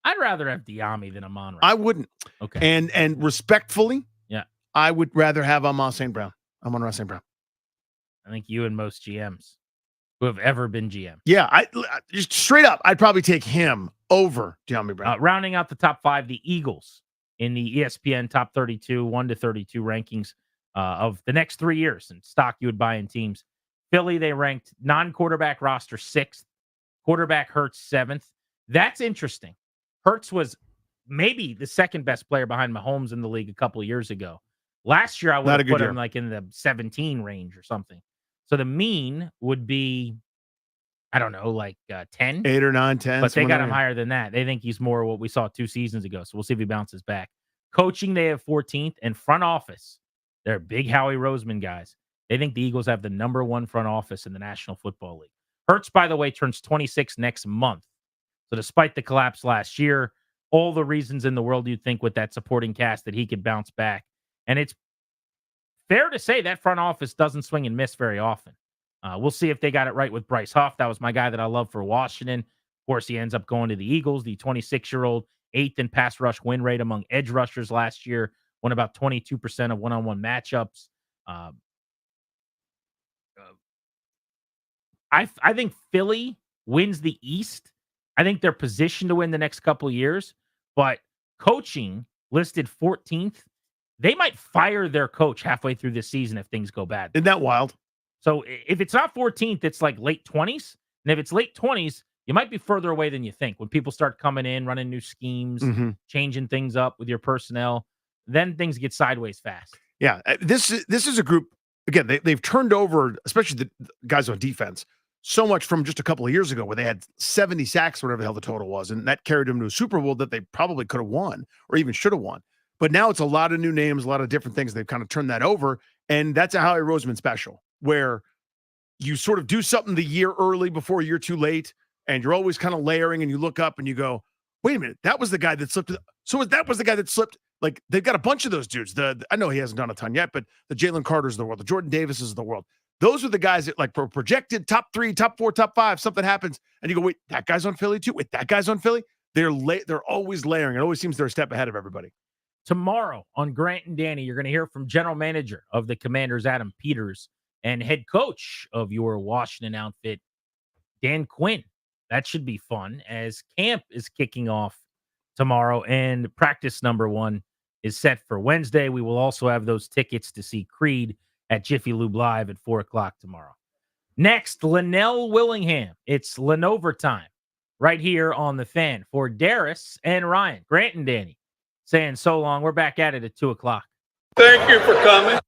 I'd rather have Diami than Amon-Ra. I wouldn't. Okay. And respectfully, yeah, I would rather have Amon-Ra St. Brown. I think you and most GMs who have ever been GM. Yeah, I just straight up, I'd probably take him over Diami Brown. Rounding out the top 5, the Eagles in the ESPN top 32, 1 to 32 rankings of the next 3 years and stock you would buy in teams. Philly, they ranked non-quarterback roster 6th, quarterback Hurts 7th. That's interesting. Hurts was maybe the 2nd best player behind Mahomes in the league a couple of years ago. Last year, I would have put him like in the 17 range or something. So the mean would be, I don't know, like 10. 8 or 9, 10. But they got him higher than that. They think he's more what we saw 2 seasons ago. So we'll see if he bounces back. Coaching, they have 14th. And front office, they're big Howie Roseman guys. They think the Eagles have the number 1 front office in the National Football League. Hurts, by the way, turns 26 next month. So despite the collapse last year, all the reasons in the world you'd think with that supporting cast that he could bounce back. And it's fair to say that front office doesn't swing and miss very often. We'll see if they got it right with Bryce Huff. That was my guy that I love for Washington. Of course, he ends up going to the Eagles, the 26-year-old, 8th in pass rush win rate among edge rushers last year, won about 22% of one-on-one matchups. I think Philly wins the East. I think they're positioned to win the next couple of years, but coaching listed 14th. They might fire their coach halfway through this season if things go bad. Isn't that wild? So if it's not 14th, it's like late 20s. And if it's late 20s, you might be further away than you think. When people start coming in, running new schemes, changing things up with your personnel, then things get sideways fast. Yeah, this is a group, again, they've turned over, especially the guys on defense, so much from just a couple of years ago where they had 70 sacks, whatever the hell the total was, and that carried them to a Super Bowl that they probably could have won or even should have won. But now it's a lot of new names, a lot of different things. They've kind of turned that over, and that's a Howie Roseman special, where you sort of do something the year early before you're too late, and you're always kind of layering, and you look up and you go, wait a minute, that was the guy that slipped. So that was the guy that slipped. Like, they've got a bunch of those dudes. I know he hasn't done a ton yet, but the Jalen Carters of the world, the Jordan Davises of the world, those are the guys that, like, projected top 3, top 4, top 5, something happens, and you go, wait, that guy's on Philly too? Wait, that guy's on Philly? They're always layering. It always seems they're a step ahead of everybody. Tomorrow on Grant and Danny, you're going to hear from general manager of the Commanders, Adam Peters, and head coach of your Washington outfit, Dan Quinn. That should be fun as camp is kicking off tomorrow, and practice number 1 is set for Wednesday. We will also have those tickets to see Creed at Jiffy Lube Live at 4 o'clock tomorrow. Next, Linnell Willingham. It's Lenover time right here on The Fan for Darius and Ryan. Grant and Danny saying so long. We're back at it at 2 o'clock. Thank you for coming.